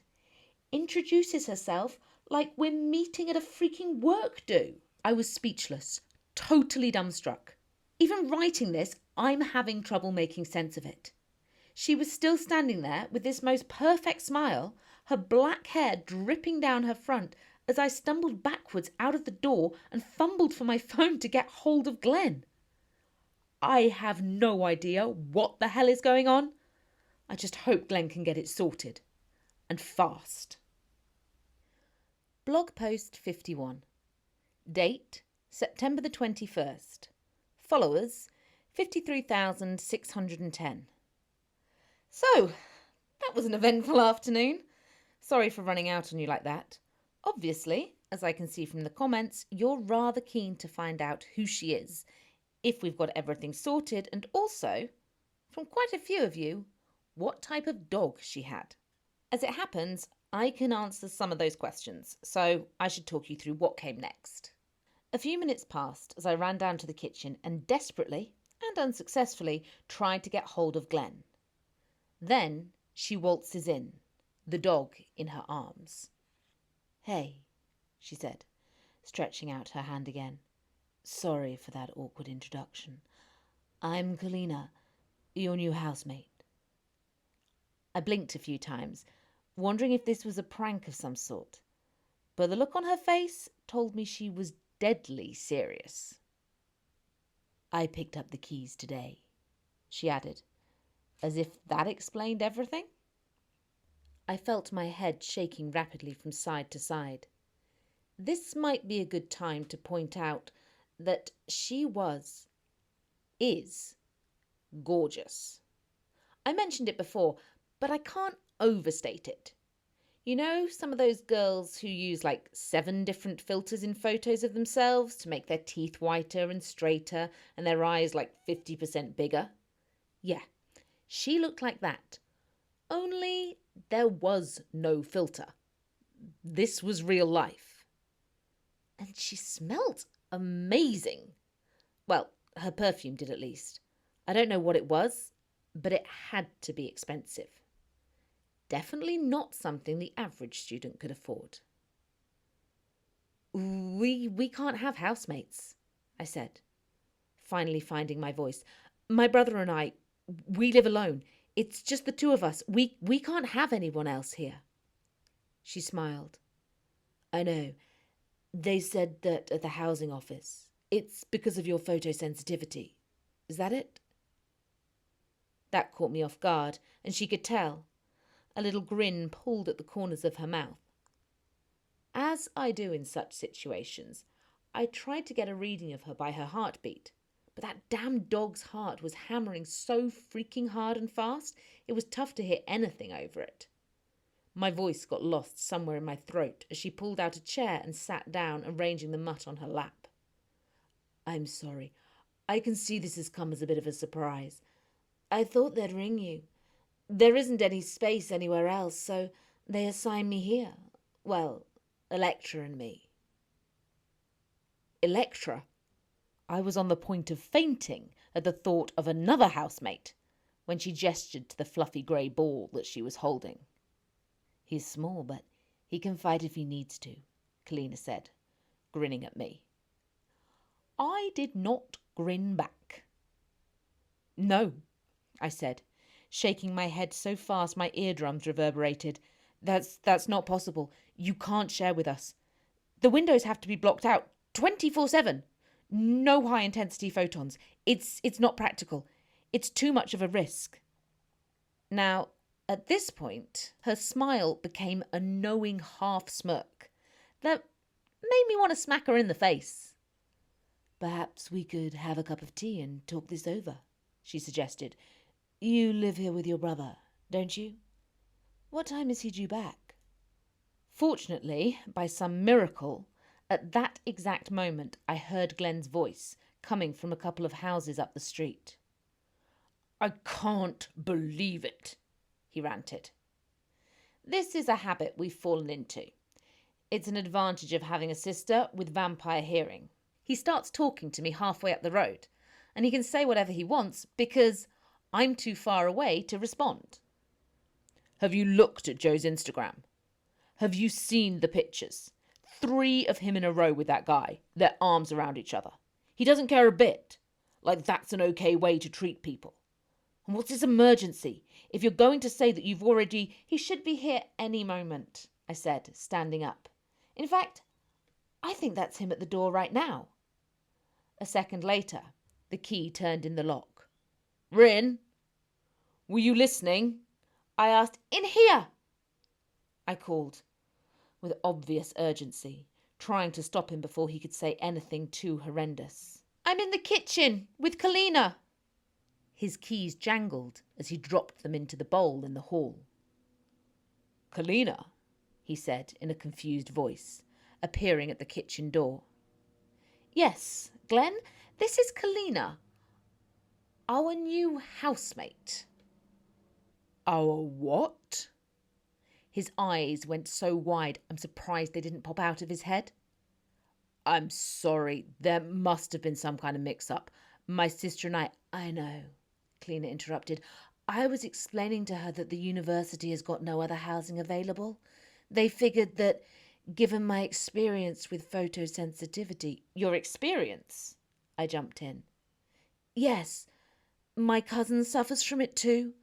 introduces herself like we're meeting at a freaking work do. I was speechless, totally dumbstruck. Even writing this, I'm having trouble making sense of it. She was still standing there with this most perfect smile, her black hair dripping down her front as I stumbled backwards out of the door and fumbled for my phone to get hold of Glen. I have no idea what the hell is going on. I just hope Glen can get it sorted. And fast. Blog post 51. Date, September the 21st. Followers, 53,610. So, that was an eventful afternoon. Sorry for running out on you like that. Obviously, as I can see from the comments, you're rather keen to find out who she is, if we've got everything sorted, and also, from quite a few of you, what type of dog she had. As it happens, I can answer some of those questions, so I should talk you through what came next. A few minutes passed as I ran down to the kitchen and desperately, and unsuccessfully, tried to get hold of Glen. Then she waltzes in, the dog in her arms. Hey, she said, stretching out her hand again. Sorry for that awkward introduction. I'm Kalina, your new housemate. I blinked a few times, wondering if this was a prank of some sort, but the look on her face told me she was deadly serious. I picked up the keys today, she added, as if that explained everything. I felt my head shaking rapidly from side to side. This might be a good time to point out that she is gorgeous. I mentioned it before, but I can't overstate it. You know, some of those girls who use like 7 different filters in photos of themselves to make their teeth whiter and straighter and their eyes like 50% bigger? Yeah, she looked like that. Only there was no filter. This was real life. And she smelled amazing. Well, her perfume did at least. I don't know what it was, but it had to be expensive. Definitely not something the average student could afford. We can't have housemates, I said, finally finding my voice. My brother and I, we live alone. It's just the 2 of us. We can't have anyone else here. She smiled. I know. They said that at the housing office. It's because of your photosensitivity. Is that it? That caught me off guard, and she could tell. A little grin pulled at the corners of her mouth. As I do in such situations, I tried to get a reading of her by her heartbeat, but that damn dog's heart was hammering so freaking hard and fast, it was tough to hear anything over it. My voice got lost somewhere in my throat as she pulled out a chair and sat down, arranging the mutt on her lap. I'm sorry. I can see this has come as a bit of a surprise. I thought they'd ring you. There isn't any space anywhere else, so they assigned me here. Well, Electra and me. Electra? I was on the point of fainting at the thought of another housemate when she gestured to the fluffy grey ball that she was holding. He's small, but he can fight if he needs to, Kalina said, grinning at me. I did not grin back. No, I said. shaking my head so fast my eardrums reverberated. That's not possible. You can't share with us. The windows have to be blocked out 24/7. No high-intensity photons. It's not practical. It's too much of a risk. Now, at this point, her smile became a knowing half smirk that made me want to smack her in the face. Perhaps we could have a cup of tea and talk this over, she suggested. You live here with your brother, don't you? What time is he due back? Fortunately, by some miracle, at that exact moment I heard Glen's voice coming from a couple of houses up the street. I can't believe it, he ranted. This is a habit we've fallen into. It's an advantage of having a sister with vampire hearing. He starts talking to me halfway up the road, and he can say whatever he wants because I'm too far away to respond. Have you looked at Joe's Instagram? Have you seen the pictures? 3 of him in a row with that guy, their arms around each other. He doesn't care a bit. Like that's an okay way to treat people. And what's his emergency? If you're going to say that you've already... He should be here any moment, I said, standing up. In fact, I think that's him at the door right now. A second later, the key turned in the lock. Rin? Were you listening? I asked. In here! I called, with obvious urgency, trying to stop him before he could say anything too horrendous. I'm in the kitchen with Kalina. His keys jangled as he dropped them into the bowl in the hall. Kalina, he said in a confused voice, appearing at the kitchen door. Yes, Glen, this is Kalina, our new housemate. Our what? His eyes went so wide I'm surprised they didn't pop out of his head. I'm sorry, there must have been some kind of mix-up. My sister and I know, Kalina interrupted. I was explaining to her that the university has got no other housing available. They figured that, given my experience with photosensitivity... Your experience? I jumped in. Yes, my cousin suffers from it too.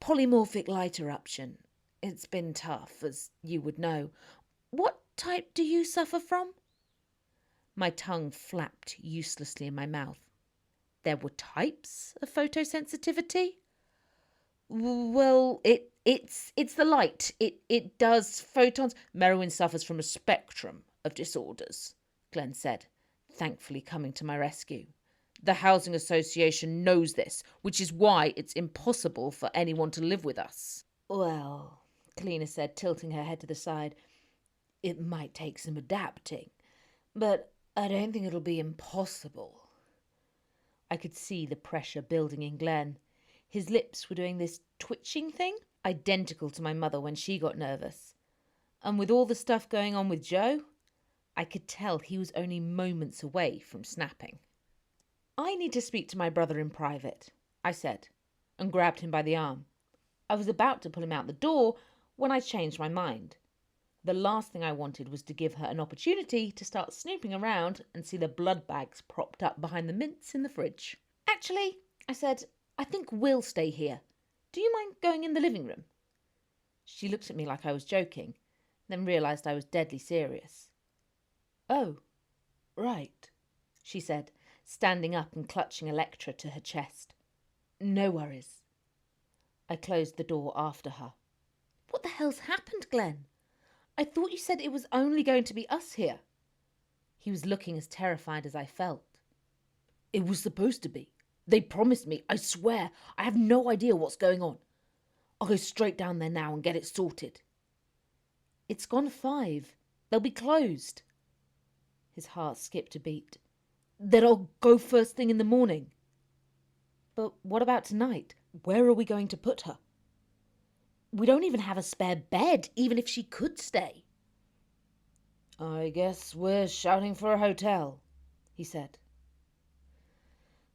Polymorphic light eruption. It's been tough, as you would know. What type do you suffer from? My tongue flapped uselessly in my mouth. There were types of photosensitivity? Well, it's the light. It does photons. Merrewyn suffers from a spectrum of disorders, Glen said, thankfully coming to my rescue. The Housing Association knows this, which is why it's impossible for anyone to live with us. Well, Kalina said, tilting her head to the side, it might take some adapting, but I don't think it'll be impossible. I could see the pressure building in Glen. His lips were doing this twitching thing, identical to my mother when she got nervous. And with all the stuff going on with Joe, I could tell he was only moments away from snapping. I need to speak to my brother in private, I said, and grabbed him by the arm. I was about to pull him out the door when I changed my mind. The last thing I wanted was to give her an opportunity to start snooping around and see the blood bags propped up behind the mints in the fridge. Actually, I said, I think we'll stay here. Do you mind going in the living room? She looked at me like I was joking, then realised I was deadly serious. Oh, right, she said, standing up and clutching Electra to her chest. No worries. I closed the door after her. What the hell's happened, Glen? I thought you said it was only going to be us here. He was looking as terrified as I felt. It was supposed to be. They promised me, I swear. I have no idea what's going on. I'll go straight down there now and get it sorted. It's gone 5. They'll be closed. His heart skipped a beat. Then I'll go first thing in the morning. But what about tonight? Where are we going to put her? We don't even have a spare bed, even if she could stay. I guess we're shouting for a hotel, he said.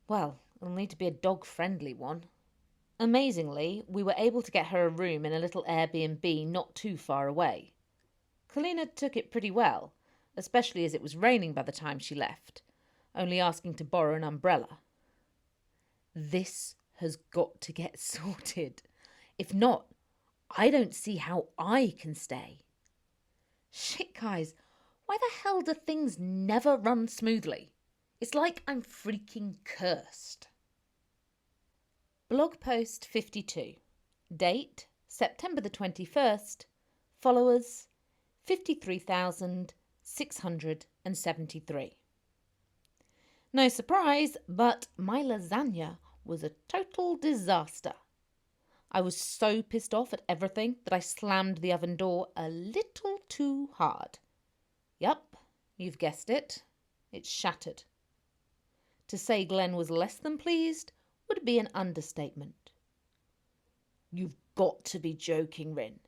Well, it'll need to be a dog-friendly one. Amazingly, we were able to get her a room in a little Airbnb not too far away. Kalina took it pretty well, especially as it was raining by the time she left, only asking to borrow an umbrella. This has got to get sorted, If not, I don't see how I can stay. Shit, guys, why the hell do things never run smoothly? It's like I'm freaking cursed. Blog post 52. Date, September the 21st. Followers, 53,673. No surprise, but my lasagna was a total disaster. I was so pissed off at everything that I slammed the oven door a little too hard. Yup, you've guessed it. It's shattered. To say Glen was less than pleased would be an understatement. "You've got to be joking, Rin,"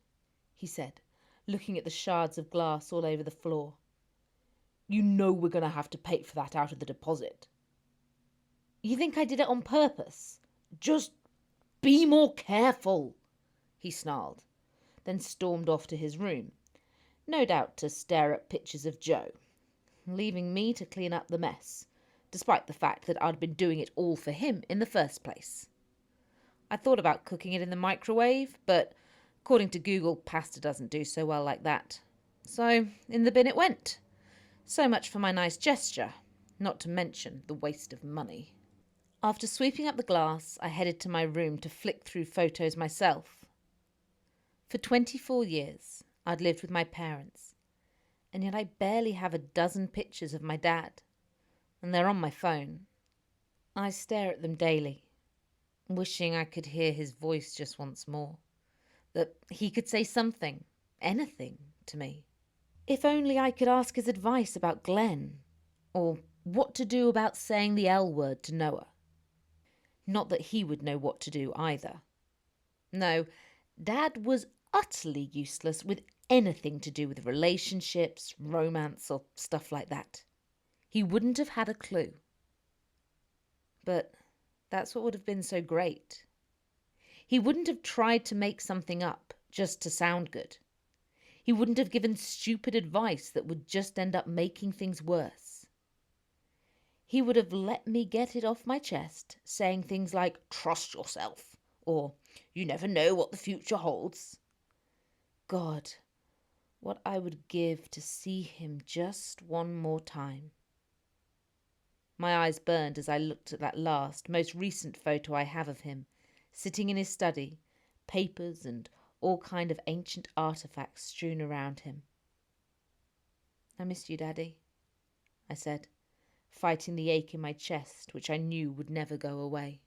he said, looking at the shards of glass all over the floor. "You know we're going to have to pay for that out of the deposit." "You think I did it on purpose?" "Just be more careful," he snarled, then stormed off to his room, no doubt to stare at pictures of Joe, leaving me to clean up the mess, despite the fact that I'd been doing it all for him in the first place. I thought about cooking it in the microwave, but according to Google, pasta doesn't do so well like that. So in the bin it went. So much for my nice gesture, not to mention the waste of money. After sweeping up the glass, I headed to my room to flick through photos myself. For 24 years, I'd lived with my parents, and yet I barely have a dozen pictures of my dad, and they're on my phone. I stare at them daily, wishing I could hear his voice just once more, that he could say something, anything, to me. If only I could ask his advice about Glen, or what to do about saying the L word to Noah. Not that he would know what to do either. No, Dad was utterly useless with anything to do with relationships, romance, or stuff like that. He wouldn't have had a clue. But that's what would have been so great. He wouldn't have tried to make something up just to sound good. He wouldn't have given stupid advice that would just end up making things worse. He would have let me get it off my chest, saying things like, "Trust yourself," or "You never know what the future holds." God, what I would give to see him just one more time. My eyes burned as I looked at that last, most recent photo I have of him, sitting in his study, papers and all kind of ancient artifacts strewn around him. "I miss you, Daddy," I said, fighting the ache in my chest, which I knew would never go away.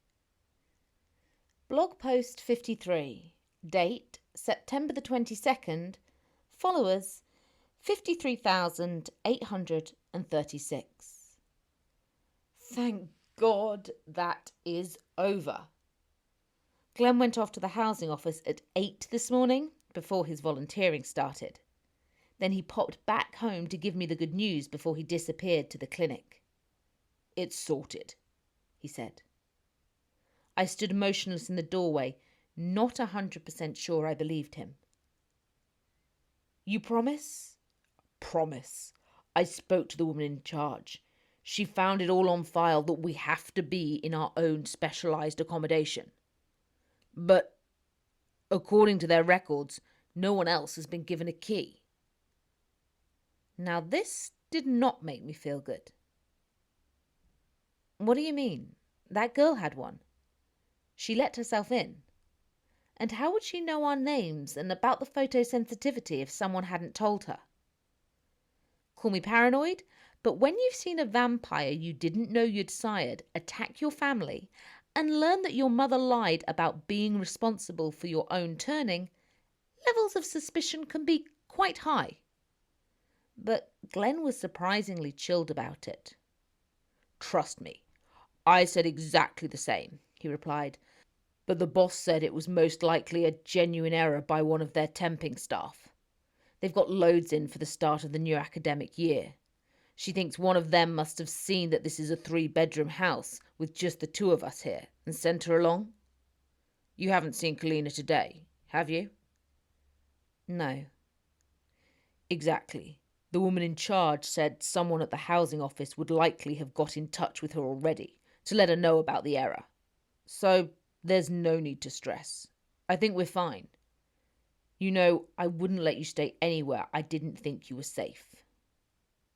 Blog post 53. Date, September the 22nd. Followers, 53,836. Thank God that is over. Glen went off to the housing office at 8 this morning, before his volunteering started. Then he popped back home to give me the good news before he disappeared to the clinic. "It's sorted," he said. I stood motionless in the doorway, not 100% sure I believed him. "You promise?" "Promise. I spoke to the woman in charge. She found it all on file that we have to be in our own specialised accommodation. But, according to their records, no one else has been given a key." Now this did not make me feel good. "What do you mean? That girl had one. She let herself in. And how would she know our names and about the photosensitivity if someone hadn't told her? Call me paranoid, but when you've seen a vampire you didn't know you'd sired attack your family and learn that your mother lied about being responsible for your own turning, levels of suspicion can be quite high." But Glen was surprisingly chilled about it. "Trust me, I said exactly the same," he replied, "but the boss said it was most likely a genuine error by one of their temping staff. They've got loads in for the start of the new academic year. She thinks one of them must have seen that this is a 3-bedroom house with just the 2 of us here and sent her along. You haven't seen Kalina today, have you?" "No." "Exactly. The woman in charge said someone at the housing office would likely have got in touch with her already to let her know about the error. So there's no need to stress. I think we're fine. You know, I wouldn't let you stay anywhere I didn't think you were safe.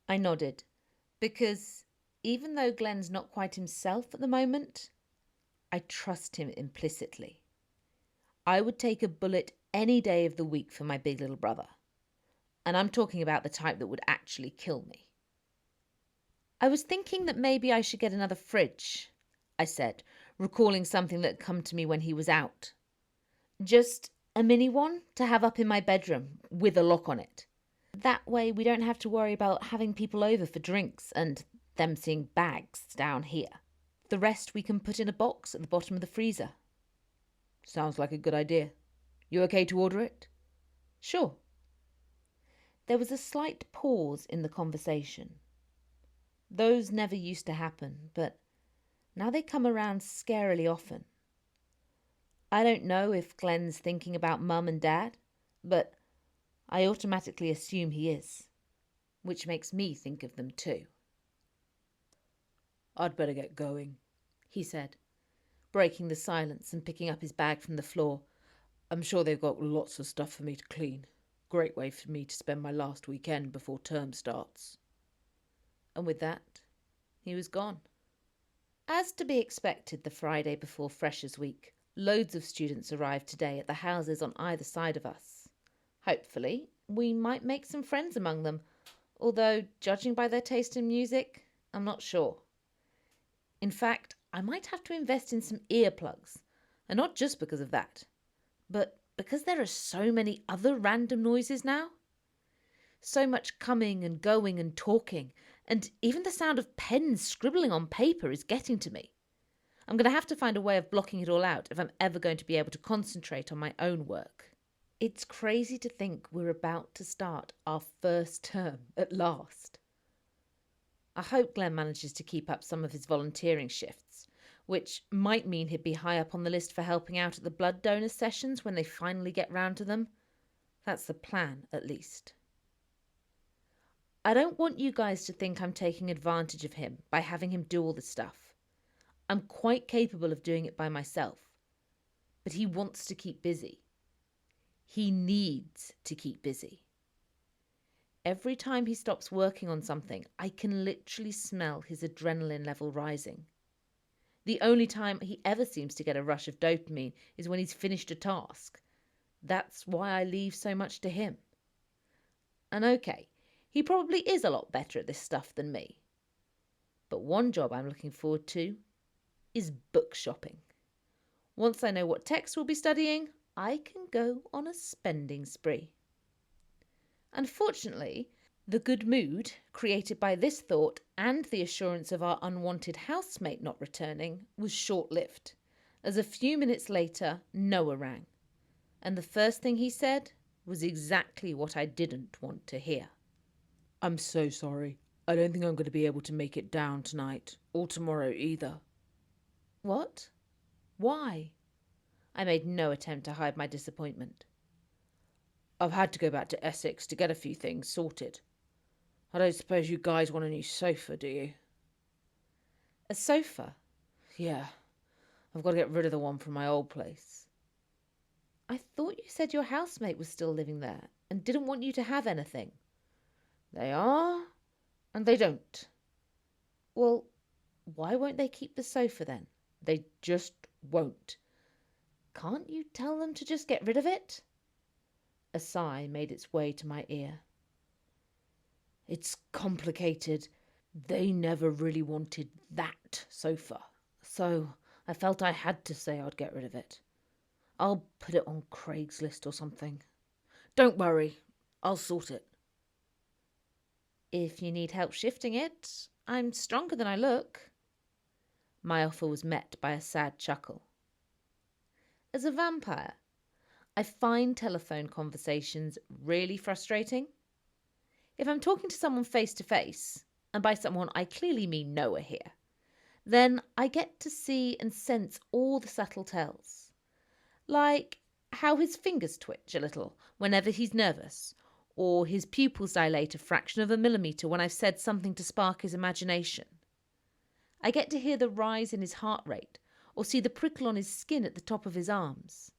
I nodded, because even though Glen's not quite himself at the moment, I trust him implicitly. I would take a bullet any day of the week for my big little brother. And I'm talking about the type that would actually kill me. I was thinking that maybe I should get another fridge, I said, recalling something that had come to me when he was out. Just a mini one to have up in my bedroom with a lock on it. That way we don't have to worry about having people over for drinks and them seeing bags down here. The rest we can put in a box at the bottom of the freezer. Sounds like a good idea. You okay to order it? Sure. There was a slight pause in the conversation. Those never used to happen, but now they come around scarily often. I don't know if Glen's thinking about Mum and Dad, but I automatically assume he is, which makes me think of them too. I'd better get going, he said, breaking the silence and picking up his bag from the floor. I'm sure they've got lots of stuff for me to clean. Great way for me to spend my last weekend before term starts. And with that, he was gone. As to be expected the Friday before Freshers' Week, loads of students arrived today at the houses on either side of us. Hopefully, we might make some friends among them, although, judging by their taste in music, I'm not sure. In fact, I might have to invest in some earplugs, and not just because of that, but because there are so many other random noises now. So much coming and going and talking, and even the sound of pens scribbling on paper is getting to me. I'm going to have to find a way of blocking it all out if I'm ever going to be able to concentrate on my own work. It's crazy to think we're about to start our first term at last. I hope Glen manages to keep up some of his volunteering shifts, which might mean he'd be high up on the list for helping out at the blood donor sessions when they finally get round to them. That's the plan, at least. I don't want you guys to think I'm taking advantage of him by having him do all the stuff. I'm quite capable of doing it by myself. But he wants to keep busy. He needs to keep busy. Every time he stops working on something, I can literally smell his adrenaline level rising. The only time he ever seems to get a rush of dopamine is when he's finished a task. That's why I leave so much to him. And okay, he probably is a lot better at this stuff than me. But one job I'm looking forward to is book shopping. Once I know what text we'll be studying, I can go on a spending spree. Unfortunately, the good mood created by this thought and the assurance of our unwanted housemate not returning was short-lived, as a few minutes later Noah rang, and the first thing he said was exactly what I didn't want to hear. I'm so sorry. I don't think I'm going to be able to make it down tonight, or tomorrow either. What? Why? I made no attempt to hide my disappointment. I've had to go back to Essex to get a few things sorted. I don't suppose you guys want a new sofa, do you? A sofa? Yeah. I've got to get rid of the one from my old place. I thought you said your housemate was still living there and didn't want you to have anything. They are, and they don't. Well, why won't they keep the sofa then? They just won't. Can't you tell them to just get rid of it? A sigh made its way to my ear. It's complicated. They never really wanted that sofa, so I felt I had to say I'd get rid of it. I'll put it on Craigslist or something. Don't worry, I'll sort it. If you need help shifting it, I'm stronger than I look. My offer was met by a sad chuckle. As a vampire, I find telephone conversations really frustrating. If I'm talking to someone face to face, and by someone I clearly mean Noah here, then I get to see and sense all the subtle tells. Like how his fingers twitch a little whenever he's nervous, or his pupils dilate a fraction of a millimetre when I've said something to spark his imagination. I get to hear the rise in his heart rate, or see the prickle on his skin at the top of his arms.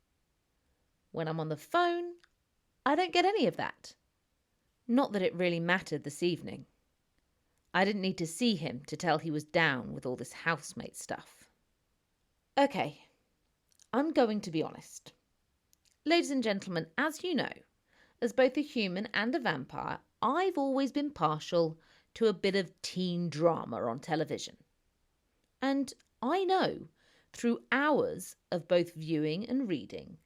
when I'm on the phone, I don't get any of that. Not that it really mattered this evening. I didn't need to see him to tell he was down with all this housemate stuff. Okay, I'm going to be honest. Ladies and gentlemen, as you know, as both a human and a vampire, I've always been partial to a bit of teen drama on television. And I know, through hours of both viewing and reading,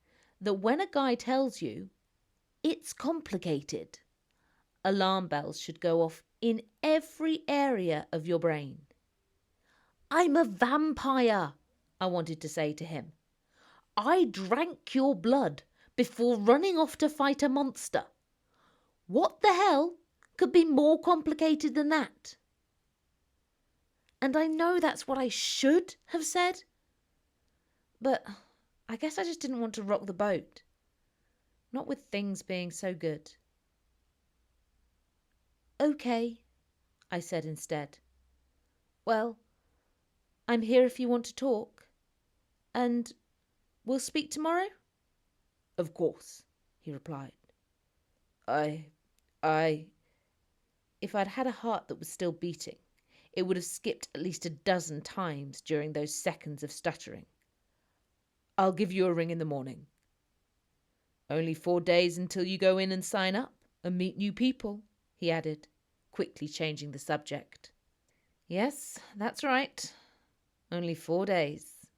that when a guy tells you, it's complicated, alarm bells should go off in every area of your brain. I'm a vampire, I wanted to say to him. I drank your blood before running off to fight a monster. What the hell could be more complicated than that? And I know that's what I should have said, but I guess I just didn't want to rock the boat. Not with things being so good. Okay, I said instead. Well, I'm here if you want to talk. And we'll speak tomorrow? Of course, he replied. If I'd had a heart that was still beating, it would have skipped at least a dozen times during those seconds of stuttering. I'll give you a ring in the morning. Only 4 days until you go in and sign up and meet new people, he added, quickly changing the subject. Yes, that's right. Only 4 days.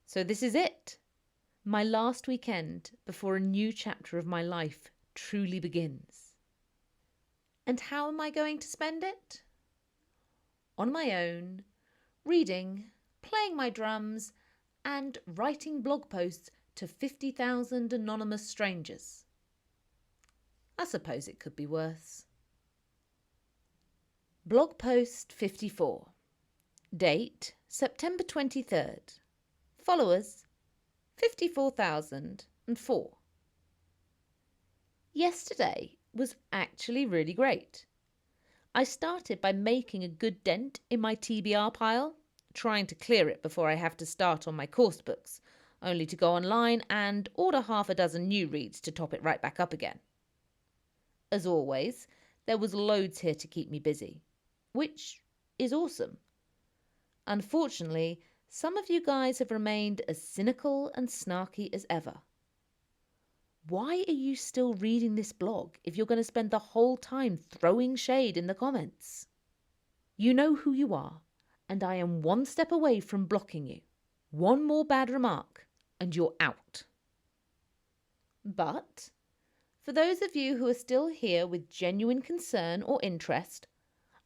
So this is it. My last weekend before a new chapter of my life truly begins. And how am I going to spend it? On my own, reading, playing my drums, and writing blog posts to 50,000 anonymous strangers. I suppose it could be worse. Blog post 54. Date, September 23rd. Followers, 54,004. Yesterday was actually really great. I started by making a good dent in my TBR pile, trying to clear it before I have to start on my course books, only to go online and order half a dozen new reads to top it right back up again. As always, there was loads here to keep me busy, which is awesome. Unfortunately, some of you guys have remained as cynical and snarky as ever. Why are you still reading this blog if you're going to spend the whole time throwing shade in the comments? You know who you are, and I am one step away from blocking you. One more bad remark, and you're out. But for those of you who are still here with genuine concern or interest,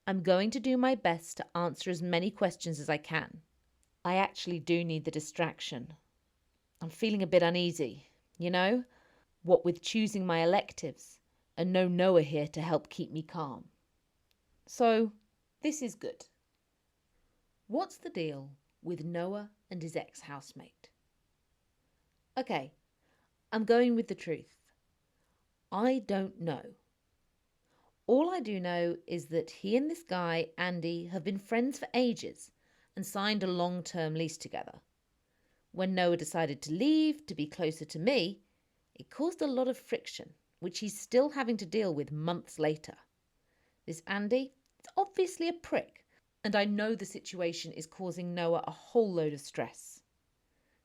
I'm going to do my best to answer as many questions as I can. I actually do need the distraction. I'm feeling a bit uneasy, you know? What with choosing my electives and no Noah here to help keep me calm. So, this is good. What's the deal with Noah and his ex-housemate? Okay, I'm going with the truth. I don't know. All I do know is that he and this guy, Andy, have been friends for ages and signed a long-term lease together. When Noah decided to leave to be closer to me, it caused a lot of friction, which he's still having to deal with months later. This Andy is obviously a prick, and I know the situation is causing Noah a whole load of stress.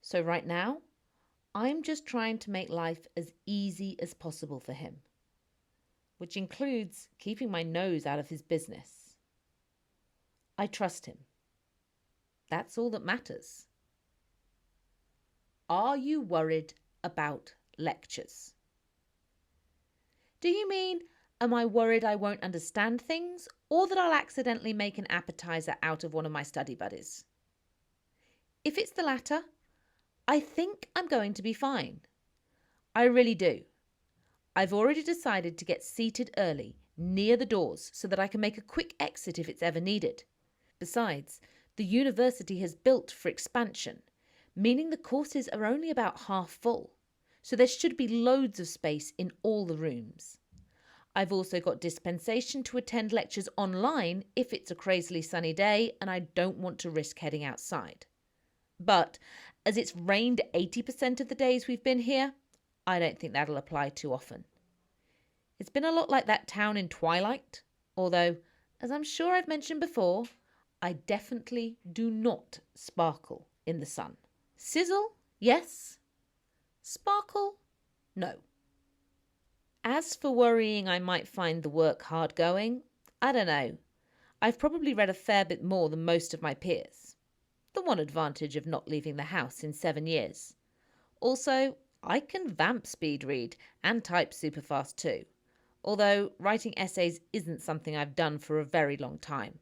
So right now, I'm just trying to make life as easy as possible for him, which includes keeping my nose out of his business. I trust him. That's all that matters. Are you worried about lectures? Do you mean, am I worried I won't understand things, or that I'll accidentally make an appetizer out of one of my study buddies? If it's the latter, I think I'm going to be fine. I really do. I've already decided to get seated early, near the doors, so that I can make a quick exit if it's ever needed. Besides, the university has built for expansion, meaning the courses are only about half full, so there should be loads of space in all the rooms. I've also got dispensation to attend lectures online if it's a crazily sunny day and I don't want to risk heading outside. But As it's rained 80% of the days we've been here, I don't think that'll apply too often. It's been a lot like that town in Twilight, although, as I'm sure I've mentioned before, I definitely do not sparkle in the sun. Sizzle, yes. Sparkle, no. As for worrying I might find the work hard going, I don't know. I've probably read a fair bit more than most of my peers. The one advantage of not leaving the house in 7 years. Also, I can vamp speed read and type super fast too, although writing essays isn't something I've done for a very long time.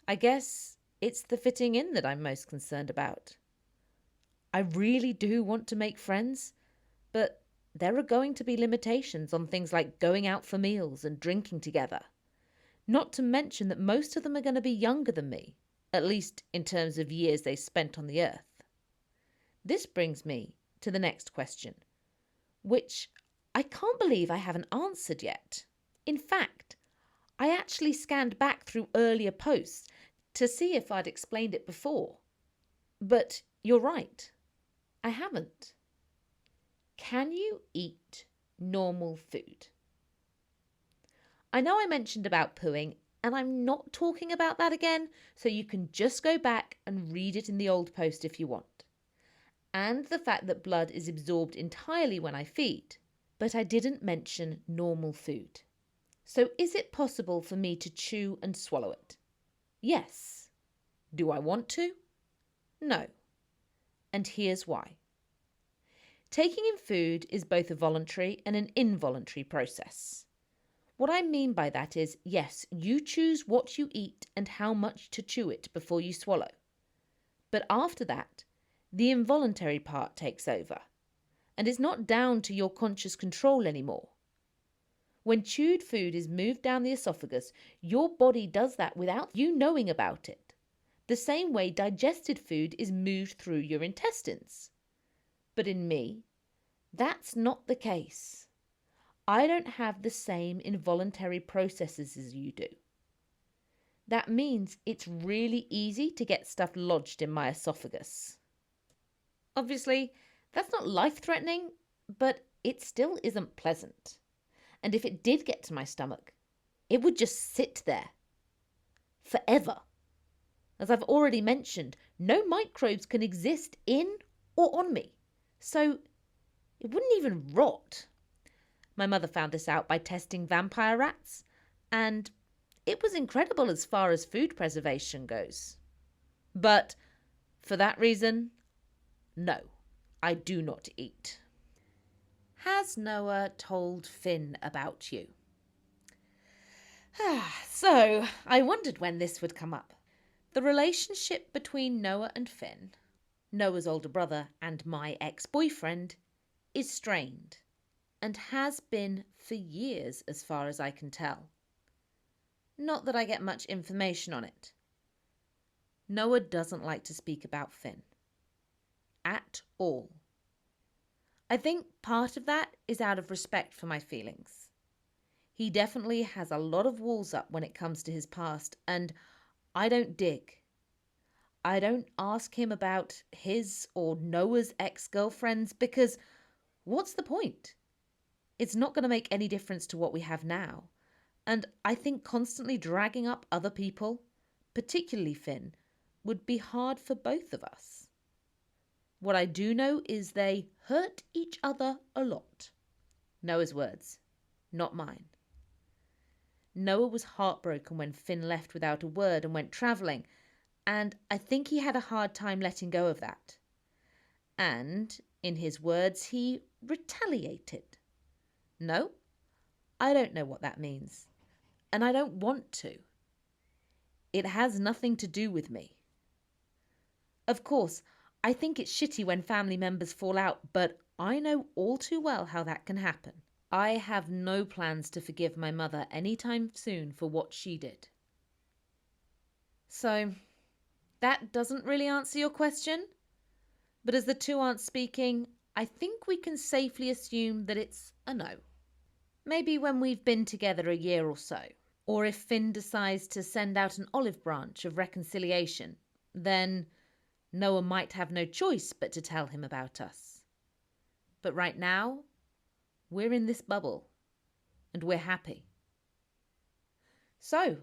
I guess it's the fitting in that I'm most concerned about. I really do want to make friends, but there are going to be limitations on things like going out for meals and drinking together. Not to mention that most of them are going to be younger than me, at least in terms of years they spent on the earth. This brings me to the next question, which I can't believe I haven't answered yet. In fact, I actually scanned back through earlier posts to see if I'd explained it before. But you're right, I haven't. Can you eat normal food? I know I mentioned about pooing, and I'm not talking about that again, so you can just go back and read it in the old post if you want. And the fact that blood is absorbed entirely when I feed, but I didn't mention normal food. So is it possible for me to chew and swallow it? Yes. Do I want to? No. And here's why. Taking in food is both a voluntary and an involuntary process. What I mean by that is, yes, you choose what you eat and how much to chew it before you swallow. But after that, the involuntary part takes over, and it's not down to your conscious control anymore. When chewed food is moved down the esophagus, your body does that without you knowing about it, the same way digested food is moved through your intestines. But in me, that's not the case. I don't have the same involuntary processes as you do. That means it's really easy to get stuff lodged in my esophagus. Obviously, that's not life-threatening, but it still isn't pleasant. And if it did get to my stomach, it would just sit there. Forever. As I've already mentioned, no microbes can exist in or on me. So it wouldn't even rot. My mother found this out by testing vampire rats, and it was incredible as far as food preservation goes. But for that reason, no, I do not eat. Has Noah told Finn about you? So, I wondered when this would come up. The relationship between Noah and Finn, Noah's older brother and my ex-boyfriend, is strained. And has been for years as far as I can tell. Not that I get much information on it. Noah doesn't like to speak about Finn. At all. I think part of that is out of respect for my feelings. He definitely has a lot of walls up when it comes to his past, and I don't dig. I don't ask him about his or Noah's ex-girlfriends because what's the point? It's not going to make any difference to what we have now. And I think constantly dragging up other people, particularly Finn, would be hard for both of us. What I do know is they hurt each other a lot. Noah's words, not mine. Noah was heartbroken when Finn left without a word and went travelling, and I think he had a hard time letting go of that. And, in his words, he retaliated. No, I don't know what that means, and I don't want to. It has nothing to do with me. Of course, I think it's shitty when family members fall out, but I know all too well how that can happen. I have no plans to forgive my mother anytime soon for what she did. So, that doesn't really answer your question, but as the two aren't speaking, I think we can safely assume that it's a no. Maybe when we've been together a year or so, or if Finn decides to send out an olive branch of reconciliation, then Noah might have no choice but to tell him about us. But right now, we're in this bubble, and we're happy. So,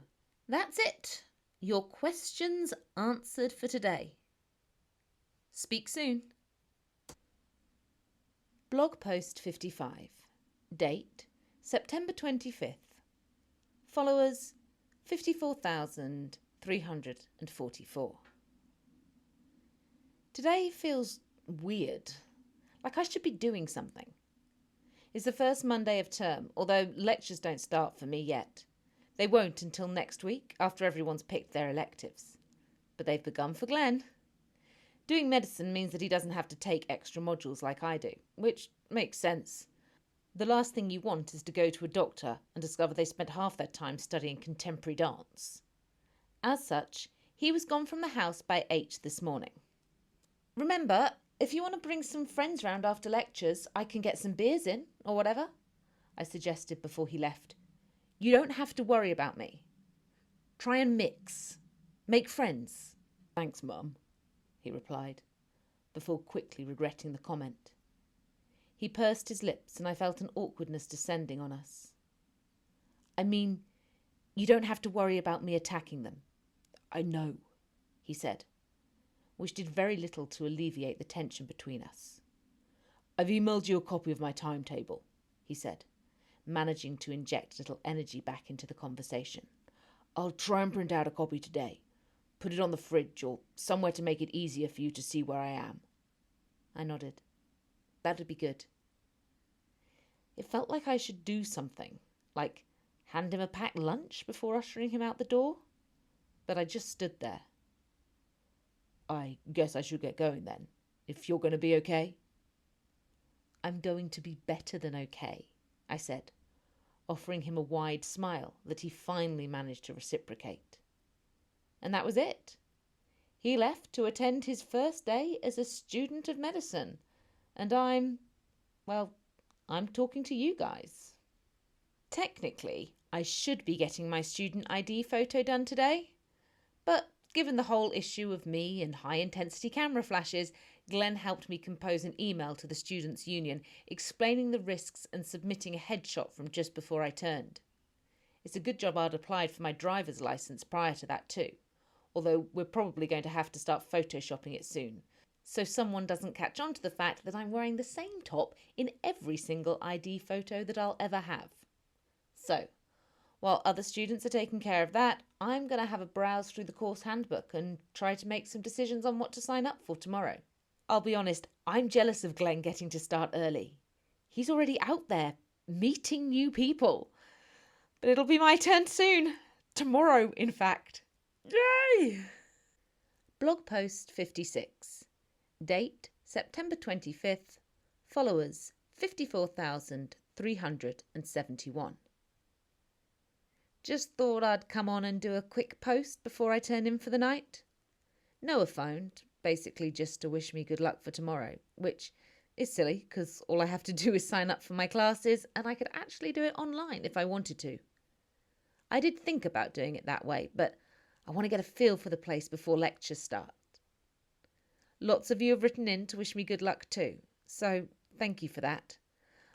that's it. Your questions answered for today. Speak soon. Blog post 55. Date, September 25th. Followers, 54,344. Today feels weird, like I should be doing something. It's the first Monday of term, although lectures don't start for me yet. They won't until next week, after everyone's picked their electives. But they've begun for Glen. Doing medicine means that he doesn't have to take extra modules like I do, which makes sense. The last thing you want is to go to a doctor and discover they spent half their time studying contemporary dance. As such, he was gone from the house by 8 this morning. Remember, if you want to bring some friends round after lectures, I can get some beers in, or whatever, I suggested before he left. You don't have to worry about me. Try and mix. Make friends. Thanks, Mum, he replied, before quickly regretting the comment. He pursed his lips and I felt an awkwardness descending on us. I mean, you don't have to worry about me attacking them. I know, he said, which did very little to alleviate the tension between us. I've emailed you a copy of my timetable, he said, managing to inject a little energy back into the conversation. I'll try and print out a copy today. Put it on the fridge or somewhere to make it easier for you to see where I am. I nodded. That'd be good. It felt like I should do something, like hand him a packed lunch before ushering him out the door. But I just stood there. I guess I should get going then, if you're going to be okay. I'm going to be better than okay, I said, offering him a wide smile that he finally managed to reciprocate. And that was it. He left to attend his first day as a student of medicine, and I'm talking to you guys. Technically, I should be getting my student ID photo done today, but given the whole issue of me and high-intensity camera flashes, Glen helped me compose an email to the Students' Union explaining the risks and submitting a headshot from just before I turned. It's a good job I'd applied for my driver's licence prior to that too, although we're probably going to have to start photoshopping it soon, so someone doesn't catch on to the fact that I'm wearing the same top in every single ID photo that I'll ever have. So, while other students are taking care of that, I'm going to have a browse through the course handbook and try to make some decisions on what to sign up for tomorrow. I'll be honest, I'm jealous of Glen getting to start early. He's already out there, meeting new people. But it'll be my turn soon. Tomorrow, in fact. Yay! Blog post 56. Date, September 25th. Followers, 54,371. Just thought I'd come on and do a quick post before I turn in for the night. Noah phoned, basically just to wish me good luck for tomorrow, which is silly because all I have to do is sign up for my classes and I could actually do it online if I wanted to. I did think about doing it that way, but I want to get a feel for the place before lectures start. Lots of you have written in to wish me good luck too, so thank you for that.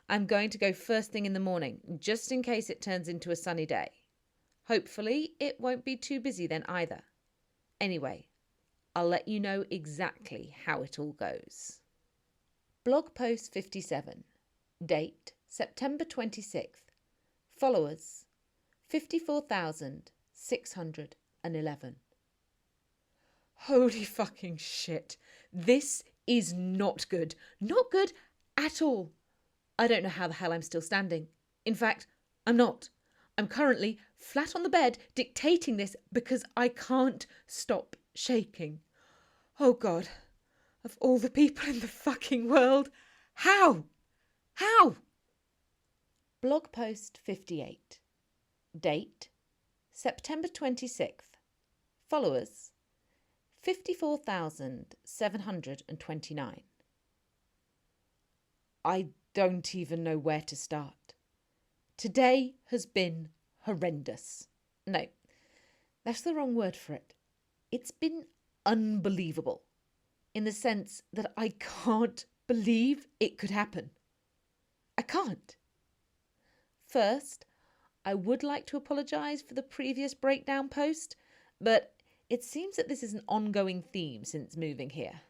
I'm going to go first thing in the morning, just in case it turns into a sunny day. Hopefully, it won't be too busy then either. Anyway, I'll let you know exactly how it all goes. Blog post 57. Date, September 26th. Followers, 54,611. Holy fucking shit. This is not good. Not good at all. I don't know how the hell I'm still standing. In fact, I'm not. I'm currently flat on the bed dictating this because I can't stop shaking. Oh God, of all the people in the fucking world, how? How? Blog post 58. Date, September 26th. Followers, 54,729. I don't even know where to start. Today has been horrendous. No, that's the wrong word for it. It's been unbelievable. in the sense that I can't believe it could happen. I can't. First, I would like to apologise for the previous breakdown post, but it seems that this is an ongoing theme since moving here.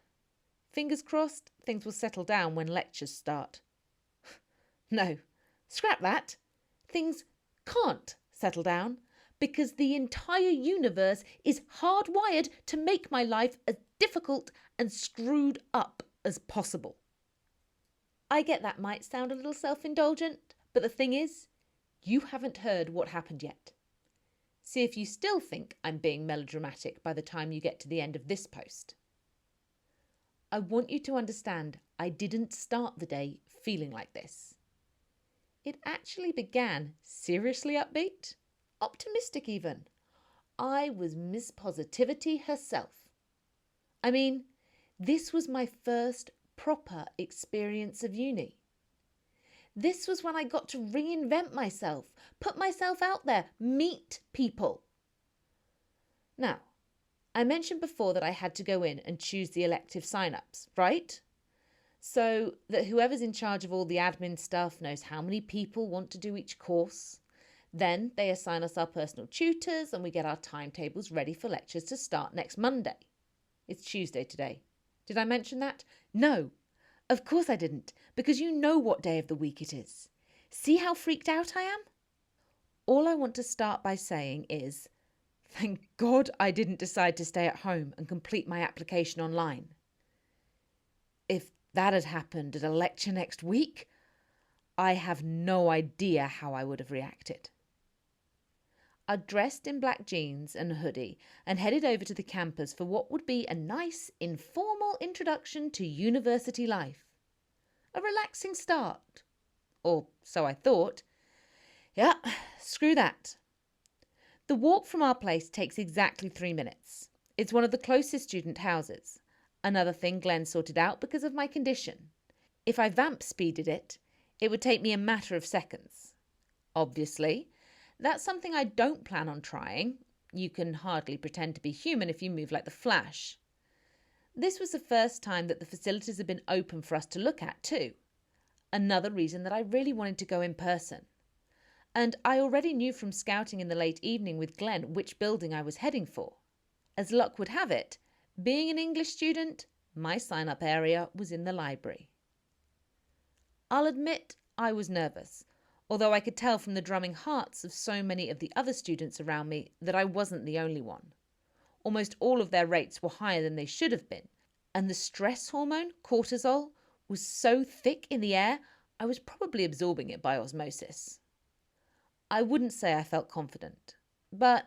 Fingers crossed, things will settle down when lectures start. No, scrap that. Things can't settle down because the entire universe is hardwired to make my life as difficult and screwed up as possible. I get that might sound a little self-indulgent, but the thing is, you haven't heard what happened yet. See if you still think I'm being melodramatic by the time you get to the end of this post. I want you to understand I didn't start the day feeling like this. It actually began seriously upbeat, optimistic even. I was Miss Positivity herself. I mean, this was my first proper experience of uni. This was when I got to reinvent myself, put myself out there, meet people. Now, I mentioned before that I had to go in and choose the elective sign-ups, right? So that whoever's in charge of all the admin stuff knows how many people want to do each course. Then they assign us our personal tutors and we get our timetables ready for lectures to start next Monday. It's Tuesday today. Did I mention that? No, of course I didn't, because you know what day of the week it is. See how freaked out I am? All I want to start by saying is, thank God I didn't decide to stay at home and complete my application online. If that had happened at a lecture next week, I have no idea how I would have reacted. I dressed in black jeans and a hoodie and headed over to the campus for what would be a nice, informal introduction to university life. A relaxing start. Or so I thought. Yeah, screw that. The walk from our place takes exactly 3 minutes. It's one of the closest student houses. Another thing Glen sorted out because of my condition. If I vamp speeded it, it would take me a matter of seconds. Obviously, that's something I don't plan on trying. You can hardly pretend to be human if you move like the Flash. This was the first time that the facilities had been open for us to look at too. Another reason that I really wanted to go in person. And I already knew from scouting in the late evening with Glen which building I was heading for. As luck would have it, being an English student, my sign-up area was in the library. I'll admit I was nervous, although I could tell from the drumming hearts of so many of the other students around me that I wasn't the only one. Almost all of their rates were higher than they should have been, and the stress hormone, cortisol, was so thick in the air I was probably absorbing it by osmosis. I wouldn't say I felt confident, but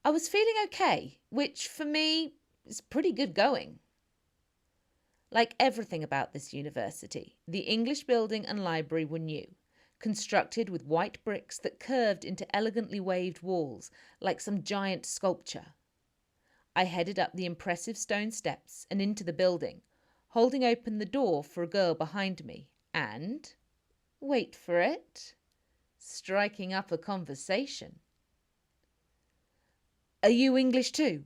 I was feeling okay, which for me is pretty good going. Like everything about this university, the English building and library were new, constructed with white bricks that curved into elegantly waved walls like some giant sculpture. I headed up the impressive stone steps and into the building, holding open the door for a girl behind me and, wait for it, striking up a conversation. "Are you English too?"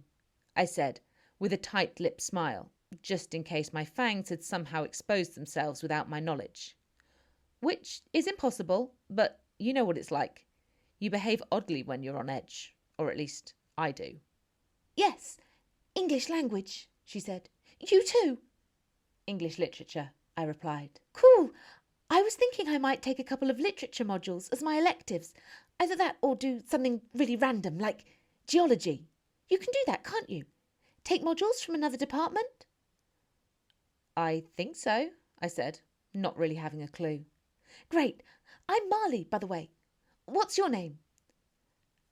I said, with a tight-lipped smile, just in case my fangs had somehow exposed themselves without my knowledge. Which is impossible, but you know what it's like. You behave oddly when you're on edge, or at least I do. "Yes, English language," she said. "You too?" "English literature," I replied. "Cool. I was thinking I might take a couple of literature modules as my electives. Either that or do something really random, like geology. You can do that, can't you? Take modules from another department?" "I think so," I said, not really having a clue. "Great. I'm Marley, by the way. What's your name?"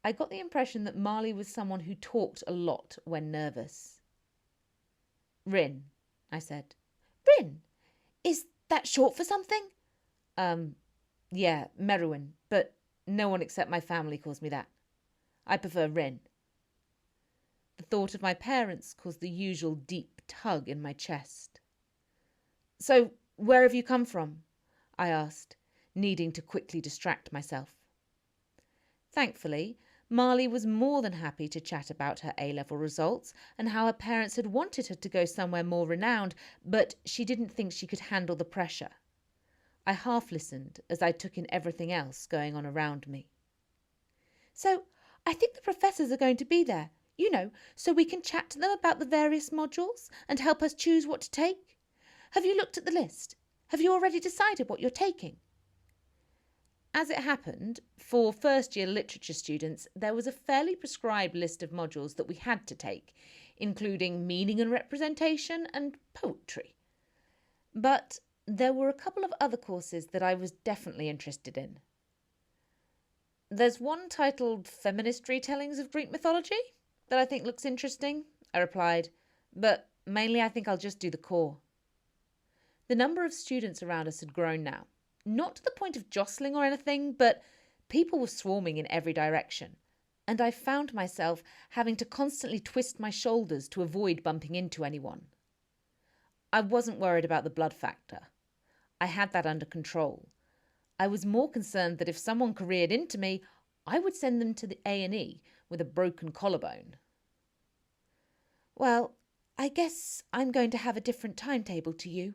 I got the impression that Marley was someone who talked a lot when nervous. "Rin," I said. "Rin? Is that short for something?" Yeah, Merrewyn, but no one except my family calls me that. I prefer Rin." The thought of my parents caused the usual deep tug in my chest. "So, where have you come from?" I asked, needing to quickly distract myself. Thankfully, Marley was more than happy to chat about her A-level results and how her parents had wanted her to go somewhere more renowned, but she didn't think she could handle the pressure. I half listened as I took in everything else going on around me. So, I think the professors are going to be there, so we can chat to them about the various modules and help us choose what to take. Have you looked at the list? Have you already decided what you're taking? As it happened, for first-year literature students, there was a fairly prescribed list of modules that we had to take, including meaning and representation and poetry. But there were a couple of other courses that I was definitely interested in. There's one titled Feminist Retellings of Greek Mythology that I think looks interesting, I replied, but mainly I think I'll just do the core. The number of students around us had grown now. Not to the point of jostling or anything, but people were swarming in every direction, and I found myself having to constantly twist my shoulders to avoid bumping into anyone. I wasn't worried about the blood factor. I had that under control. I was more concerned that if someone careered into me, I would send them to the A&E with a broken collarbone. Well, I guess I'm going to have a different timetable to you,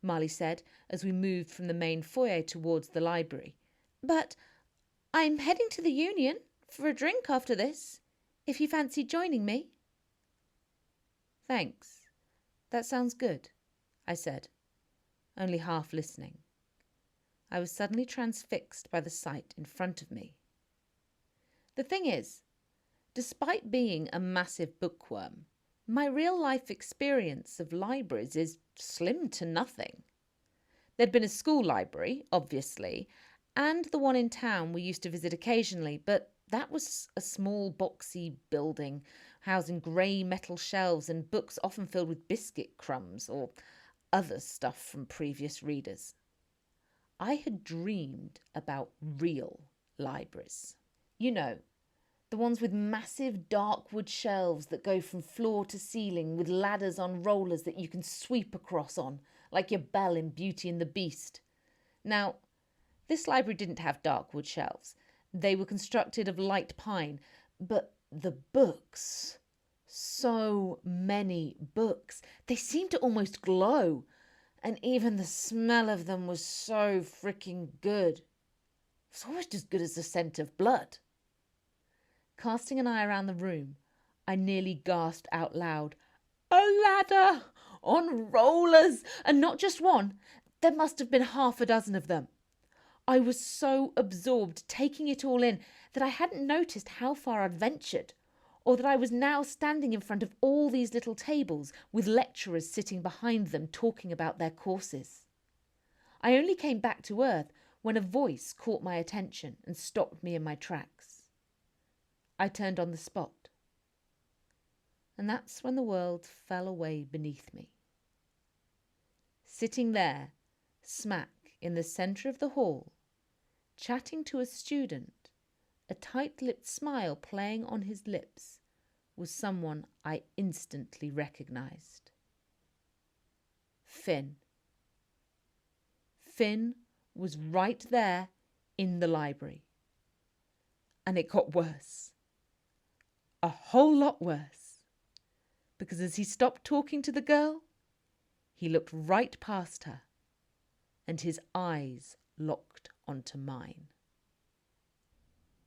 Marley said as we moved from the main foyer towards the library. But I'm heading to the Union for a drink after this, if you fancy joining me. Thanks. That sounds good, I said, only half listening. I was suddenly transfixed by the sight in front of me. The thing is, despite being a massive bookworm, my real-life experience of libraries is slim to nothing. There'd been a school library, obviously, and the one in town we used to visit occasionally, but that was a small boxy building housing grey metal shelves and books often filled with biscuit crumbs or other stuff from previous readers. I had dreamed about real libraries. The ones with massive dark wood shelves that go from floor to ceiling with ladders on rollers that you can sweep across on, like your Belle in Beauty and the Beast. Now, this library didn't have dark wood shelves. They were constructed of light pine, but the books, so many books, they seemed to almost glow, and even the smell of them was so freaking good. It was almost as good as the scent of blood. Casting an eye around the room, I nearly gasped out loud, "A ladder! On rollers! And not just one. There must have been half a dozen of them." I was so absorbed taking it all in that I hadn't noticed how far I'd ventured, or that I was now standing in front of all these little tables with lecturers sitting behind them talking about their courses. I only came back to earth when a voice caught my attention and stopped me in my tracks. I turned on the spot. And that's when the world fell away beneath me. Sitting there, smack in the centre of the hall, chatting to a student, a tight-lipped smile playing on his lips, was someone I instantly recognised. Finn. Finn was right there in the library. And it got worse. A whole lot worse. Because as he stopped talking to the girl, he looked right past her, and his eyes locked onto mine.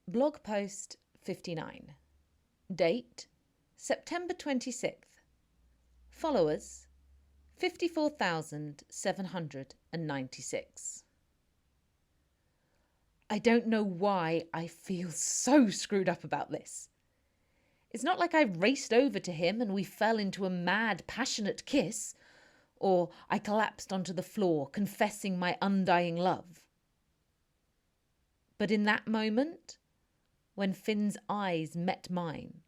Blog post 59. Date, September 26th. Followers, 54,796. I don't know why I feel so screwed up about this. It's not like I raced over to him and we fell into a mad, passionate kiss, or I collapsed onto the floor, confessing my undying love. But in that moment, when Finn's eyes met mine,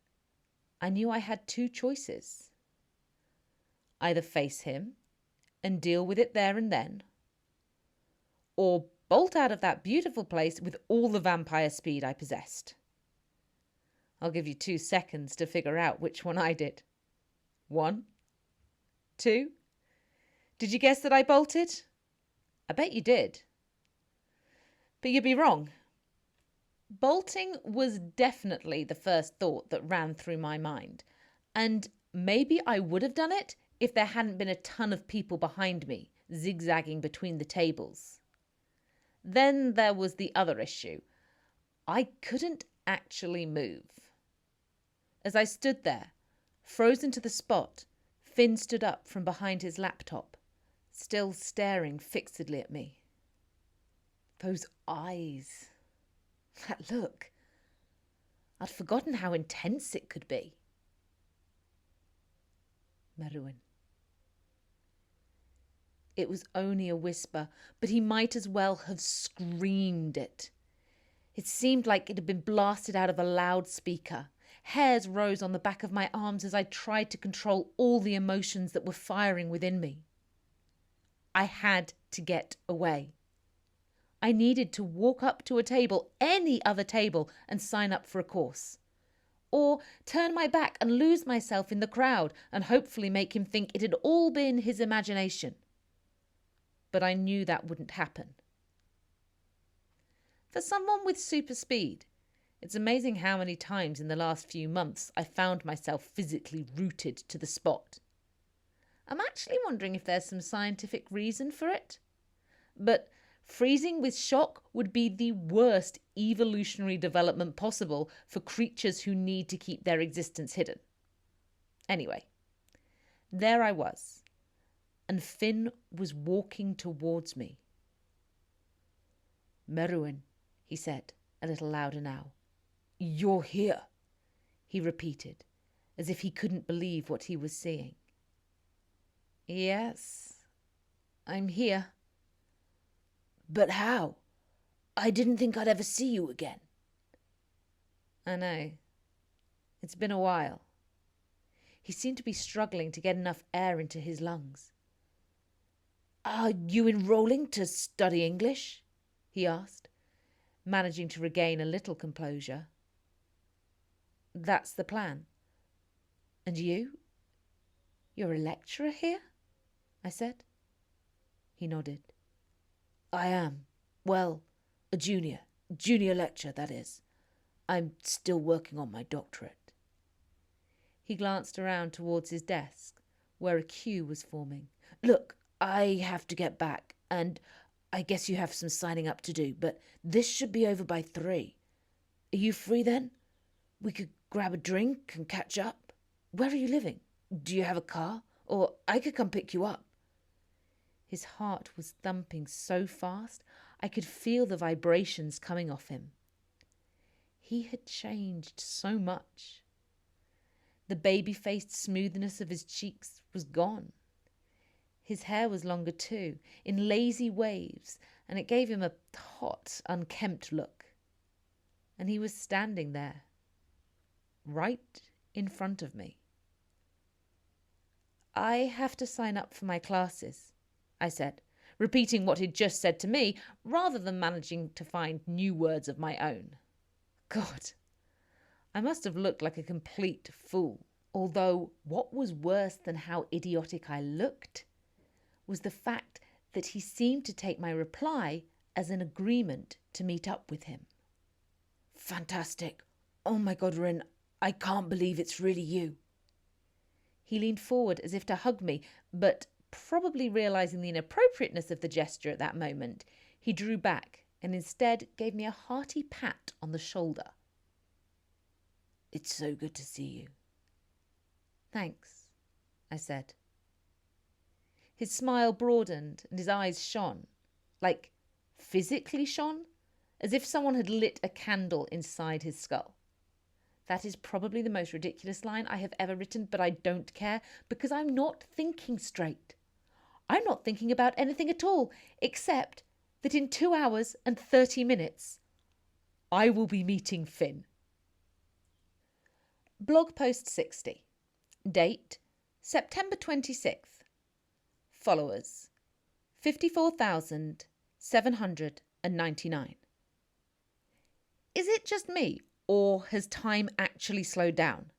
I knew I had two choices. Either face him and deal with it there and then, or bolt out of that beautiful place with all the vampire speed I possessed. I'll give you 2 seconds to figure out which one I did. 1, 2. Did you guess that I bolted? I bet you did. But you'd be wrong. Bolting was definitely the first thought that ran through my mind. And maybe I would have done it if there hadn't been a ton of people behind me, zigzagging between the tables. Then there was the other issue. I couldn't actually move. As I stood there, frozen to the spot, Finn stood up from behind his laptop, still staring fixedly at me. Those eyes. That look. I'd forgotten how intense it could be. Merrewyn. It was only a whisper, but he might as well have screamed it. It seemed like it had been blasted out of a loudspeaker. Hairs rose on the back of my arms as I tried to control all the emotions that were firing within me. I had to get away. I needed to walk up to a table, any other table, and sign up for a course. Or turn my back and lose myself in the crowd and hopefully make him think it had all been his imagination. But I knew that wouldn't happen. For someone with super speed, it's amazing how many times in the last few months I found myself physically rooted to the spot. I'm actually wondering if there's some scientific reason for it. But freezing with shock would be the worst evolutionary development possible for creatures who need to keep their existence hidden. Anyway, there I was, and Finn was walking towards me. "Merrewyn," he said, a little louder now. "You're here," he repeated, as if he couldn't believe what he was seeing. "Yes, I'm here." "But how? I didn't think I'd ever see you again." "I know. It's been a while." He seemed to be struggling to get enough air into his lungs. "Are you enrolling to study English?" he asked, managing to regain a little composure. "That's the plan." "And you? You're a lecturer here?" I said. He nodded. "I am. Well, a junior lecturer, that is. I'm still working on my doctorate." He glanced around towards his desk, where a queue was forming. "Look, I have to get back, and I guess you have some signing up to do, but this should be over by 3. Are you free then? We could grab a drink and catch up. Where are you living? Do you have a car? Or I could come pick you up." His heart was thumping so fast I could feel the vibrations coming off him. He had changed so much. The baby-faced smoothness of his cheeks was gone. His hair was longer too, in lazy waves, and it gave him a hot, unkempt look. And he was standing there, right in front of me. "I have to sign up for my classes," I said, repeating what he'd just said to me, rather than managing to find new words of my own. God, I must have looked like a complete fool. Although what was worse than how idiotic I looked was the fact that he seemed to take my reply as an agreement to meet up with him. "Fantastic. Oh my God, Rin, I can't believe it's really you." He leaned forward as if to hug me, but probably realizing the inappropriateness of the gesture at that moment, he drew back and instead gave me a hearty pat on the shoulder. "It's so good to see you." "Thanks," I said. His smile broadened and his eyes shone, like physically shone, as if someone had lit a candle inside his skull. That is probably the most ridiculous line I have ever written, but I don't care because I'm not thinking straight. I'm not thinking about anything at all, except that in 2 hours and 30 minutes, I will be meeting Finn. Blog post 60. Date, September 26th. Followers, 54,799. Is it just me, or has time actually slowed down?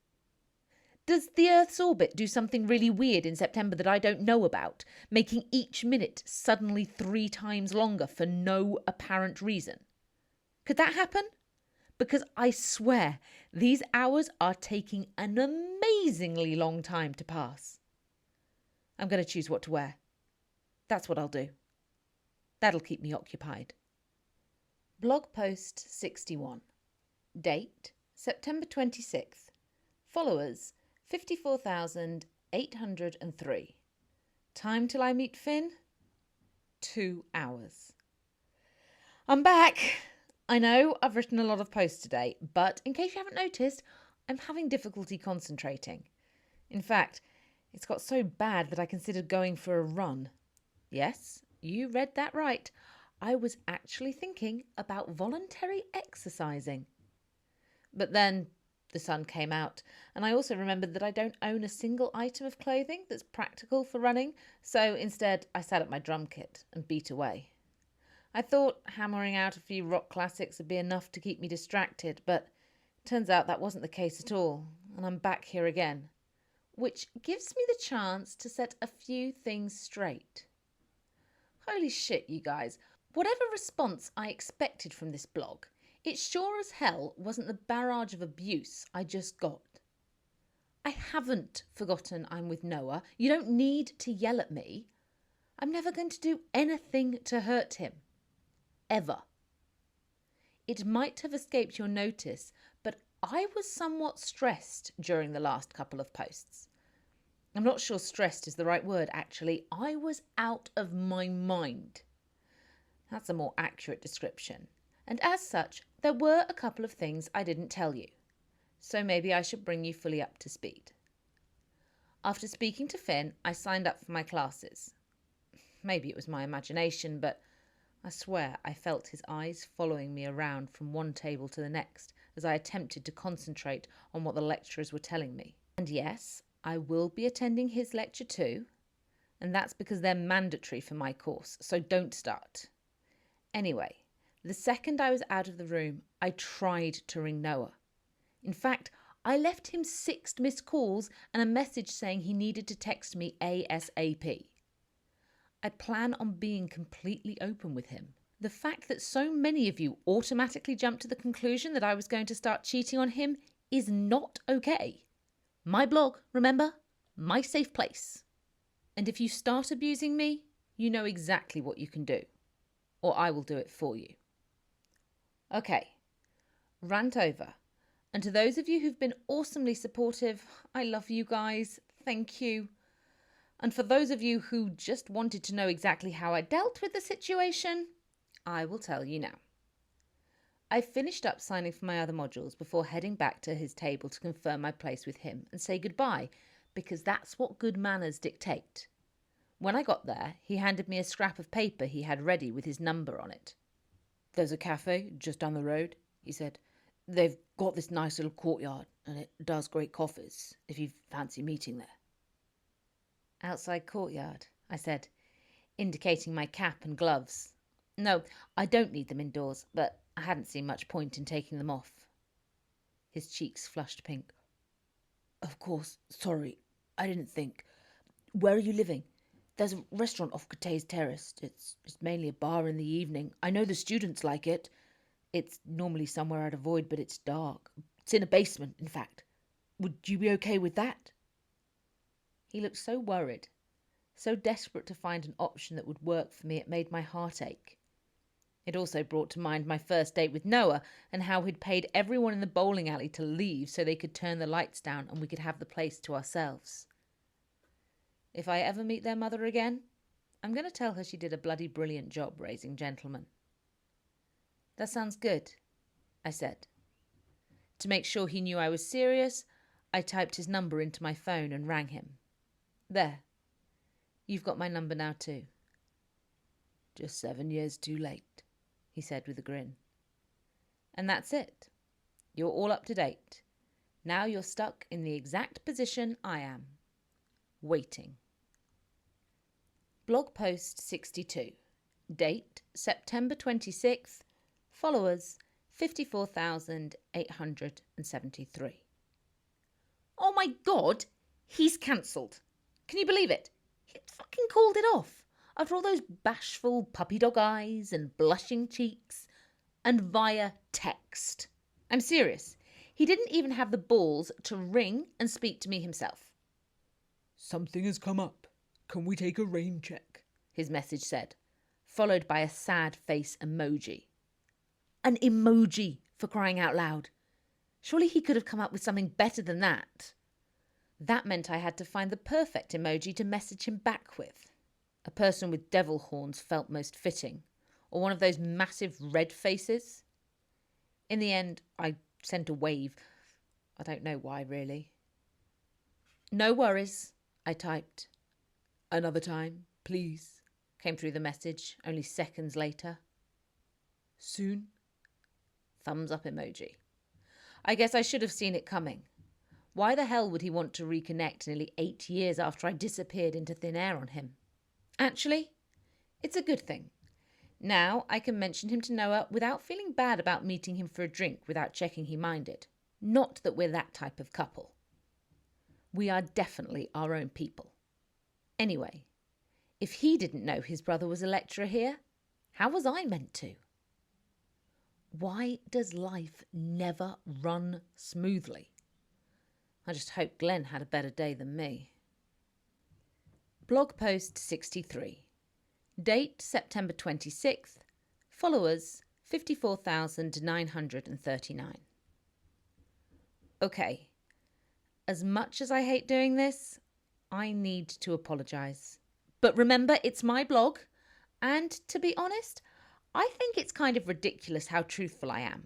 Does the Earth's orbit do something really weird in September that I don't know about, making each minute suddenly 3 times longer for no apparent reason? Could that happen? because I swear these hours are taking an amazingly long time to pass. I'm going to choose what to wear. That's what I'll do. That'll keep me occupied. Blog post 61. Date, September 26th. Followers, 54,803. Time till I meet Finn? 2 hours. I'm back! I know I've written a lot of posts today, but in case you haven't noticed, I'm having difficulty concentrating. In fact, it's got so bad that I considered going for a run. Yes, you read that right. I was actually thinking about voluntary exercising. But then the sun came out, and I also remembered that I don't own a single item of clothing that's practical for running, so instead I sat at my drum kit and beat away. I thought hammering out a few rock classics would be enough to keep me distracted, but turns out that wasn't the case at all, and I'm back here again, which gives me the chance to set a few things straight. Holy shit, you guys. Whatever response I expected from this blog, it sure as hell wasn't the barrage of abuse I just got. I haven't forgotten I'm with Noah. You don't need to yell at me. I'm never going to do anything to hurt him. Ever. It might have escaped your notice, but I was somewhat stressed during the last couple of posts. I'm not sure stressed is the right word, actually. I was out of my mind. That's a more accurate description. And as such, there were a couple of things I didn't tell you. So maybe I should bring you fully up to speed. After speaking to Finn, I signed up for my classes. Maybe it was my imagination, but I swear I felt his eyes following me around from one table to the next as I attempted to concentrate on what the lecturers were telling me. And yes, I will be attending his lecture too, and that's because they're mandatory for my course, so don't start. Anyway, the second I was out of the room, I tried to ring Noah. In fact, I left him 6 missed calls and a message saying he needed to text me ASAP. I plan on being completely open with him. The fact that so many of you automatically jumped to the conclusion that I was going to start cheating on him is not okay. My blog, remember? My safe place. And if you start abusing me, you know exactly what you can do. Or I will do it for you. Okay, rant over. And to those of you who've been awesomely supportive, I love you guys. Thank you. And for those of you who just wanted to know exactly how I dealt with the situation, I will tell you now. I finished up signing for my other modules before heading back to his table to confirm my place with him and say goodbye, because that's what good manners dictate. When I got there, he handed me a scrap of paper he had ready with his number on it. "There's a cafe just down the road," he said. "They've got this nice little courtyard, and it does great coffees, if you fancy meeting there." "Outside courtyard," I said, indicating my cap and gloves. No, I don't need them indoors, but I hadn't seen much point in taking them off. His cheeks flushed pink. "Of course, sorry, I didn't think. Where are you living? There's a restaurant off Catay's Terrace. It's mainly a bar in the evening. I know the students like it. It's normally somewhere I'd avoid, but it's dark. It's in a basement, in fact. Would you be okay with that?" He looked so worried, so desperate to find an option that would work for me it made my heart ache. It also brought to mind my first date with Noah and how he'd paid everyone in the bowling alley to leave so they could turn the lights down and we could have the place to ourselves. If I ever meet their mother again, I'm going to tell her she did a bloody brilliant job raising gentlemen. "That sounds good," I said. To make sure he knew I was serious, I typed his number into my phone and rang him. "There. You've got my number now too." "Just 7 years too late," he said with a grin. And that's it. You're all up to date. Now you're stuck in the exact position I am. Waiting. Blog post 62. Date, September 26th. Followers, 54,873. Oh my God, he's cancelled. Can you believe it? He fucking called it off. After all those bashful puppy dog eyes and blushing cheeks, and via text. I'm serious. He didn't even have the balls to ring and speak to me himself. Something has come up. Can we take a rain check? His message said, followed by a sad face emoji. An emoji, for crying out loud. Surely he could have come up with something better than that. That meant I had to find the perfect emoji to message him back with. A person with devil horns felt most fitting, or one of those massive red faces. In the end, I sent a wave. I don't know why, really. No worries, I typed. Another time, please, came through the message only seconds later. Soon? Thumbs up emoji. I guess I should have seen it coming. Why the hell would he want to reconnect nearly 8 years after I disappeared into thin air on him? Actually, it's a good thing. Now I can mention him to Noah without feeling bad about meeting him for a drink without checking he minded. Not that we're that type of couple. We are definitely our own people. Anyway, if he didn't know his brother was a lecturer here, how was I meant to? Why does life never run smoothly? I just hope Glen had a better day than me. Blog post 63. Date September 26th. Followers 54,939. Okay, as much as I hate doing this, I need to apologise. But remember, it's my blog, and to be honest, I think it's kind of ridiculous how truthful I am.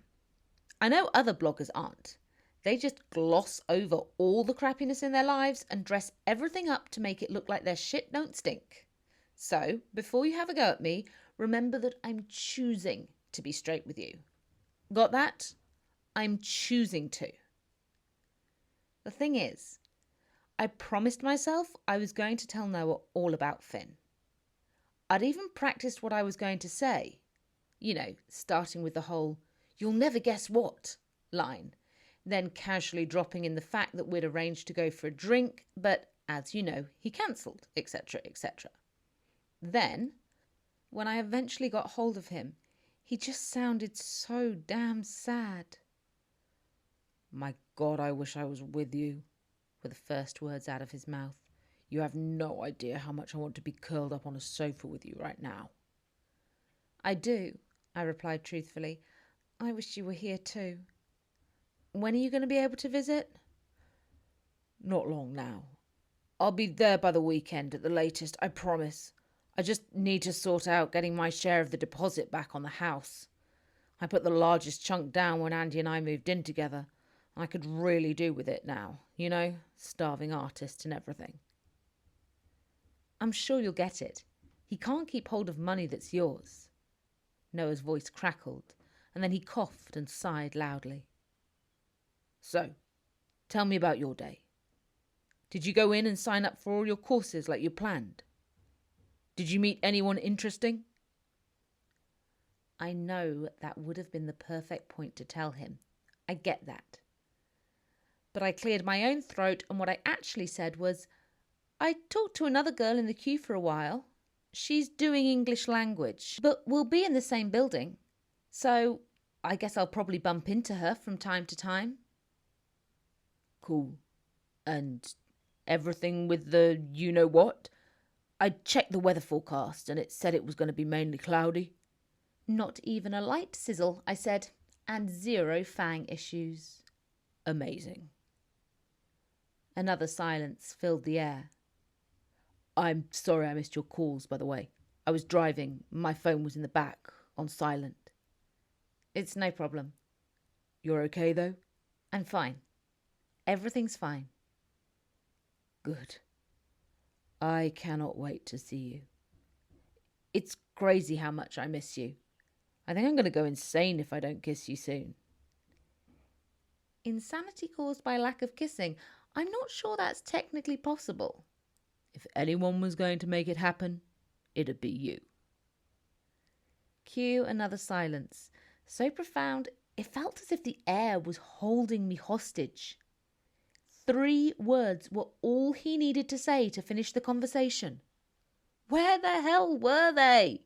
I know other bloggers aren't. They just gloss over all the crappiness in their lives and dress everything up to make it look like their shit don't stink. So, before you have a go at me, remember that I'm choosing to be straight with you. Got that? I'm choosing to. The thing is, I promised myself I was going to tell Noah all about Finn. I'd even practiced what I was going to say. You know, starting with the whole, "You'll never guess what" line, then casually dropping in the fact that we'd arranged to go for a drink, but as you know, he cancelled, etc., etc. Then, when I eventually got hold of him, he just sounded so damn sad. My God, I wish I was with you, were the first words out of his mouth. You have no idea how much I want to be curled up on a sofa with you right now. I do, I replied truthfully. I wish you were here too. When are you going to be able to visit? Not long now. I'll be there by the weekend at the latest, I promise. I just need to sort out getting my share of the deposit back on the house. I put the largest chunk down when Andy and I moved in together. I could really do with it now, you know, starving artist and everything. I'm sure you'll get it. He can't keep hold of money that's yours. Noah's voice crackled, and then he coughed and sighed loudly. So, tell me about your day. Did you go in and sign up for all your courses like you planned? Did you meet anyone interesting? I know that would have been the perfect point to tell him. I get that. But I cleared my own throat, and what I actually said was, I talked to another girl in the queue for a while. She's doing English language, but we'll be in the same building. So I guess I'll probably bump into her from time to time. Cool. And everything with the you-know-what? I checked the weather forecast and it said it was going to be mainly cloudy. Not even a light sizzle, I said, and 0 fang issues. Amazing. Another silence filled the air. I'm sorry I missed your calls, by the way. I was driving. My phone was in the back, on silent. It's no problem. You're okay, though? I'm fine. Everything's fine. Good. I cannot wait to see you. It's crazy how much I miss you. I think I'm going to go insane if I don't kiss you soon. Insanity caused by lack of kissing? I'm not sure that's technically possible. If anyone was going to make it happen, it'd be you. Cue another silence, so profound it felt as if the air was holding me hostage. 3 words were all he needed to say to finish the conversation. Where the hell were they?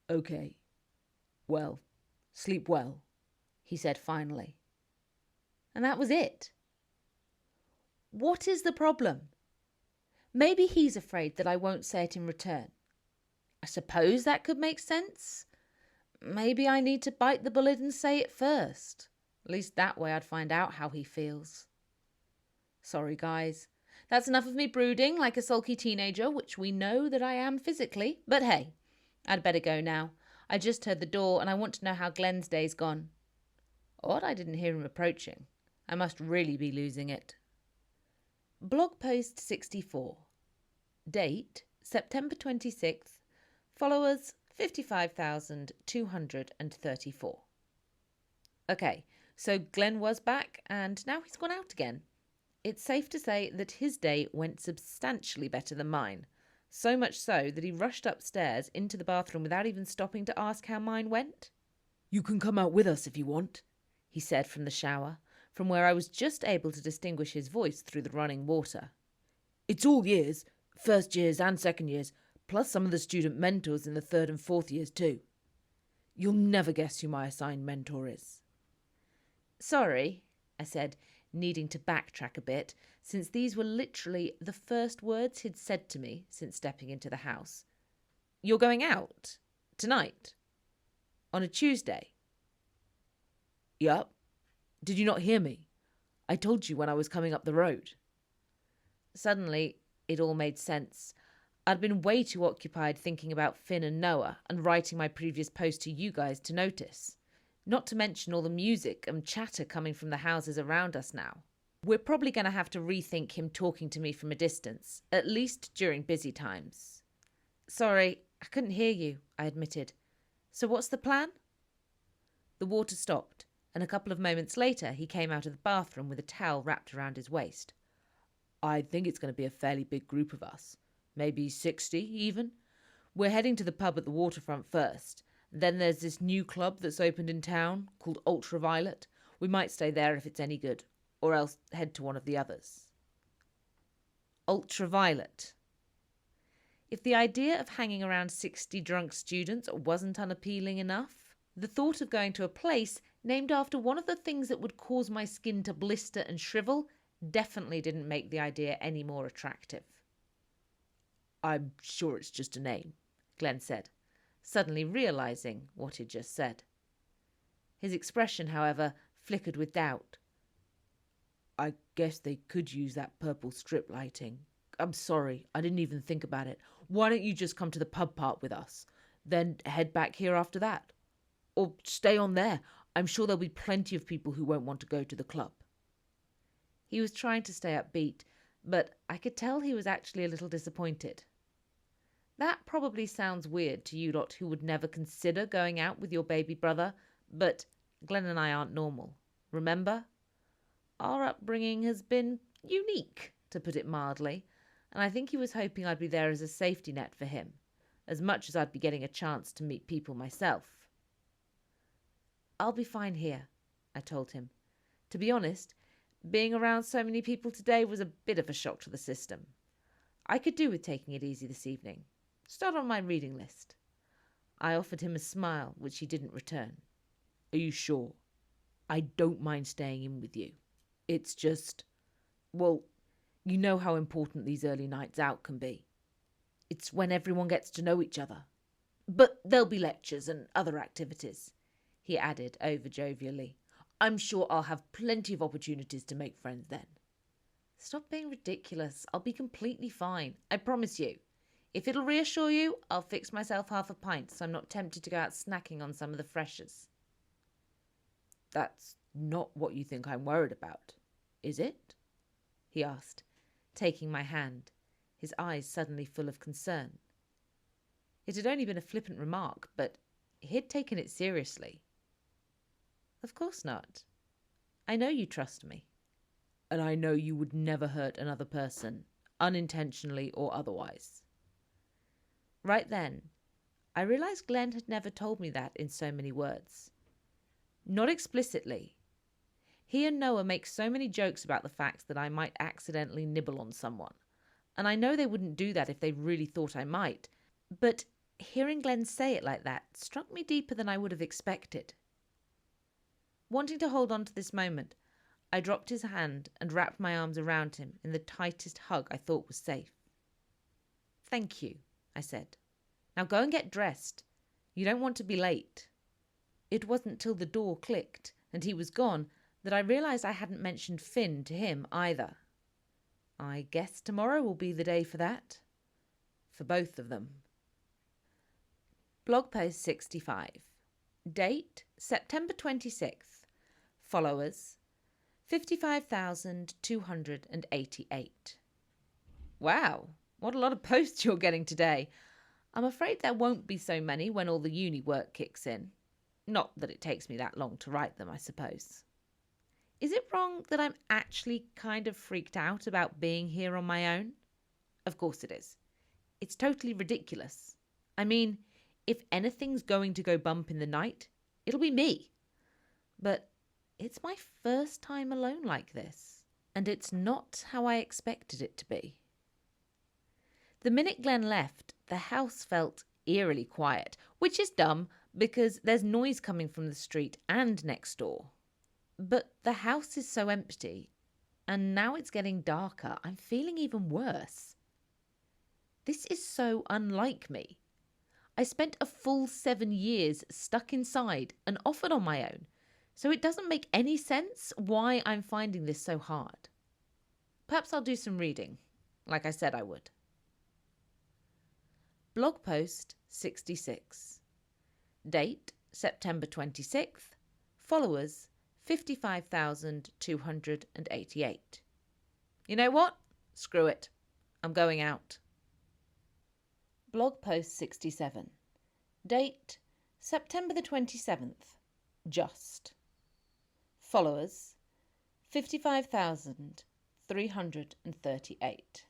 Okay. Well, sleep well. he said finally. And that was it. What is the problem? Maybe he's afraid that I won't say it in return. I suppose that could make sense. Maybe I need to bite the bullet and say it first. At least that way I'd find out how he feels. Sorry, guys. That's enough of me brooding like a sulky teenager, which we know that I am physically. But hey, I'd better go now. I just heard the door and I want to know how Glen's day's gone. Odd I didn't hear him approaching. I must really be losing it. Blog post 64. Date, September 26th. Followers, 55,234. Okay, so Glen was back and now he's gone out again. It's safe to say that his day went substantially better than mine. So much so that he rushed upstairs into the bathroom without even stopping to ask how mine went. "You can come out with us if you want," he said from the shower, from where I was just able to distinguish his voice through the running water. "It's all years, first years and second years, plus some of the student mentors in the third and fourth years too. You'll never guess who my assigned mentor is." "Sorry," I said, needing to backtrack a bit, since these were literally the first words he'd said to me since stepping into the house. "You're going out? Tonight? On a Tuesday?" "Yup. Did you not hear me? I told you when I was coming up the road." Suddenly, it all made sense. I'd been way too occupied thinking about Finn and Noah and writing my previous post to you guys to notice. Not to mention all the music and chatter coming from the houses around us now. We're probably going to have to rethink him talking to me from a distance, at least during busy times. "Sorry, I couldn't hear you," I admitted. "So what's the plan?" The water stopped, and a couple of moments later he came out of the bathroom with a towel wrapped around his waist. "I think it's going to be a fairly big group of us. Maybe 60 even. We're heading to the pub at the waterfront first. Then there's this new club that's opened in town called Ultraviolet. We might stay there if it's any good, or else head to one of the others." Ultraviolet. If the idea of hanging around 60 drunk students wasn't unappealing enough, the thought of going to a place named after one of the things that would cause my skin to blister and shrivel definitely didn't make the idea any more attractive. "I'm sure it's just a name," Glen said, suddenly realising what he'd just said. His expression, however, flickered with doubt. "I guess they could use that purple strip lighting. I'm sorry, I didn't even think about it. Why don't you just come to the pub part with us, then head back here after that? Or stay on there. I'm sure there'll be plenty of people who won't want to go to the club." He was trying to stay upbeat, but I could tell he was actually a little disappointed. That probably sounds weird to you lot who would never consider going out with your baby brother, but Glen and I aren't normal. Remember? Our upbringing has been unique, to put it mildly, and I think he was hoping I'd be there as a safety net for him, as much as I'd be getting a chance to meet people myself. "I'll be fine here," I told him. To be honest, being around so many people today was a bit of a shock to the system. I could do with taking it easy this evening. Start on my reading list. I offered him a smile, which he didn't return. "Are you sure? I don't mind staying in with you. It's just, well, you know how important these early nights out can be. It's when everyone gets to know each other. But there'll be lectures and other activities," he added over-jovially. "I'm sure I'll have plenty of opportunities to make friends then." "Stop being ridiculous. I'll be completely fine. I promise you. If it'll reassure you, I'll fix myself half a pint so I'm not tempted to go out snacking on some of the freshers." "That's not what you think I'm worried about, is it?" he asked, taking my hand, his eyes suddenly full of concern. It had only been a flippant remark, but he'd taken it seriously. "Of course not. I know you trust me." "And I know you would never hurt another person, unintentionally or otherwise." Right then, I realised Glen had never told me that in so many words. Not explicitly. He and Noah make so many jokes about the fact that I might accidentally nibble on someone, and I know they wouldn't do that if they really thought I might, but hearing Glen say it like that struck me deeper than I would have expected. Wanting to hold on to this moment, I dropped his hand and wrapped my arms around him in the tightest hug I thought was safe. "Thank you," I said. "Now go and get dressed. You don't want to be late." It wasn't till the door clicked and he was gone that I realised I hadn't mentioned Finn to him either. I guess tomorrow will be the day for that. For both of them. Blog post 65. Date, September 26th. Followers, 55,288. Wow, what a lot of posts you're getting today. I'm afraid there won't be so many when all the uni work kicks in. Not that it takes me that long to write them, I suppose. Is it wrong that I'm actually kind of freaked out about being here on my own? Of course it is. It's totally ridiculous. I mean, if anything's going to go bump in the night, it'll be me. But it's my first time alone like this, and it's not how I expected it to be. The minute Glen left, the house felt eerily quiet, which is dumb because there's noise coming from the street and next door. But the house is so empty, and now it's getting darker, I'm feeling even worse. This is so unlike me. I spent a full 7 years stuck inside and often on my own, so it doesn't make any sense why I'm finding this so hard. Perhaps I'll do some reading, like I said I would. Blog post 66. Date, September 26th. Followers, 55,288. You know what? Screw it. I'm going out. Blog post 67. Date, September the 27th. Just. Followers, 55,338.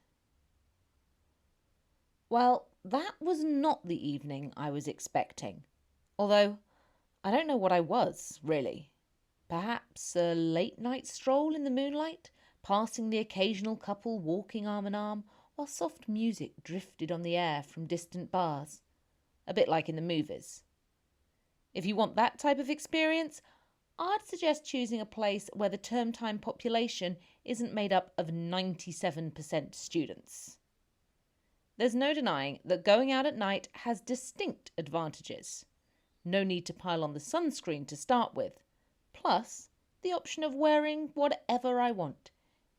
Well, that was not the evening I was expecting. Although, I don't know what I was, really. Perhaps a late-night stroll in the moonlight, passing the occasional couple walking arm in arm, while soft music drifted on the air from distant bars. A bit like in the movies. If you want that type of experience, I'd suggest choosing a place where the term time population isn't made up of 97% students. There's no denying that going out at night has distinct advantages. No need to pile on the sunscreen to start with. Plus, the option of wearing whatever I want,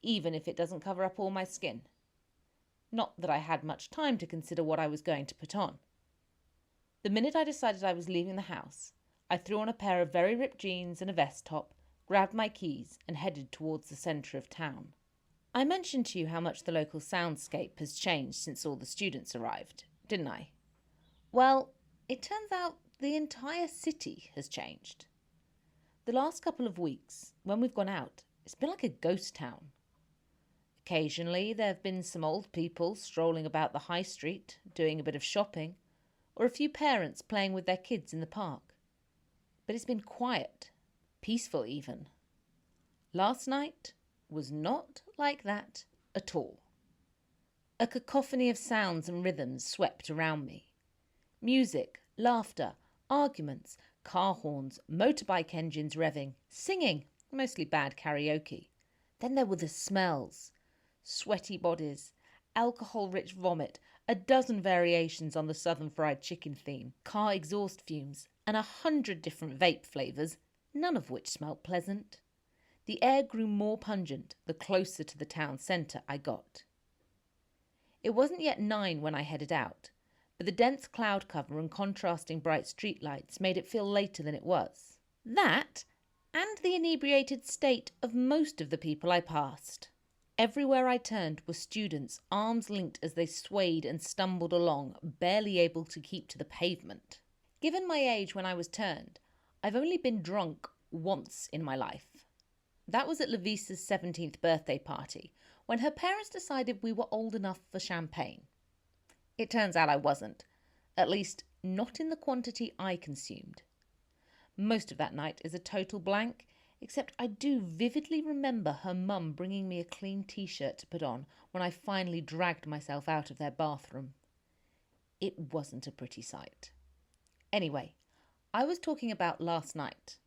even if it doesn't cover up all my skin. Not that I had much time to consider what I was going to put on. The minute I decided I was leaving the house, I threw on a pair of very ripped jeans and a vest top, grabbed my keys and headed towards the centre of town. I mentioned to you how much the local soundscape has changed since all the students arrived, didn't I? Well, it turns out the entire city has changed. The last couple of weeks, when we've gone out, it's been like a ghost town. Occasionally, there have been some old people strolling about the high street, doing a bit of shopping, or a few parents playing with their kids in the park. But it's been quiet, peaceful even. Last night was not like that at all. A cacophony of sounds and rhythms swept around me. Music, laughter, arguments, car horns, motorbike engines revving, singing, mostly bad karaoke. Then there were the smells. Sweaty bodies, alcohol-rich vomit, a dozen variations on the southern fried chicken theme, car exhaust fumes, and 100 different vape flavours, none of which smelt pleasant. The air grew more pungent the closer to the town centre I got. It wasn't yet 9 when I headed out, but the dense cloud cover and contrasting bright streetlights made it feel later than it was. That, and the inebriated state of most of the people I passed. Everywhere I turned were students, arms linked as they swayed and stumbled along, barely able to keep to the pavement. Given my age when I was turned, I've only been drunk once in my life. That was at Levisa's 17th birthday party, when her parents decided we were old enough for champagne. It turns out I wasn't, at least not in the quantity I consumed. Most of that night is a total blank, except I do vividly remember her mum bringing me a clean t-shirt to put on when I finally dragged myself out of their bathroom. It wasn't a pretty sight. Anyway, I was talking about last night.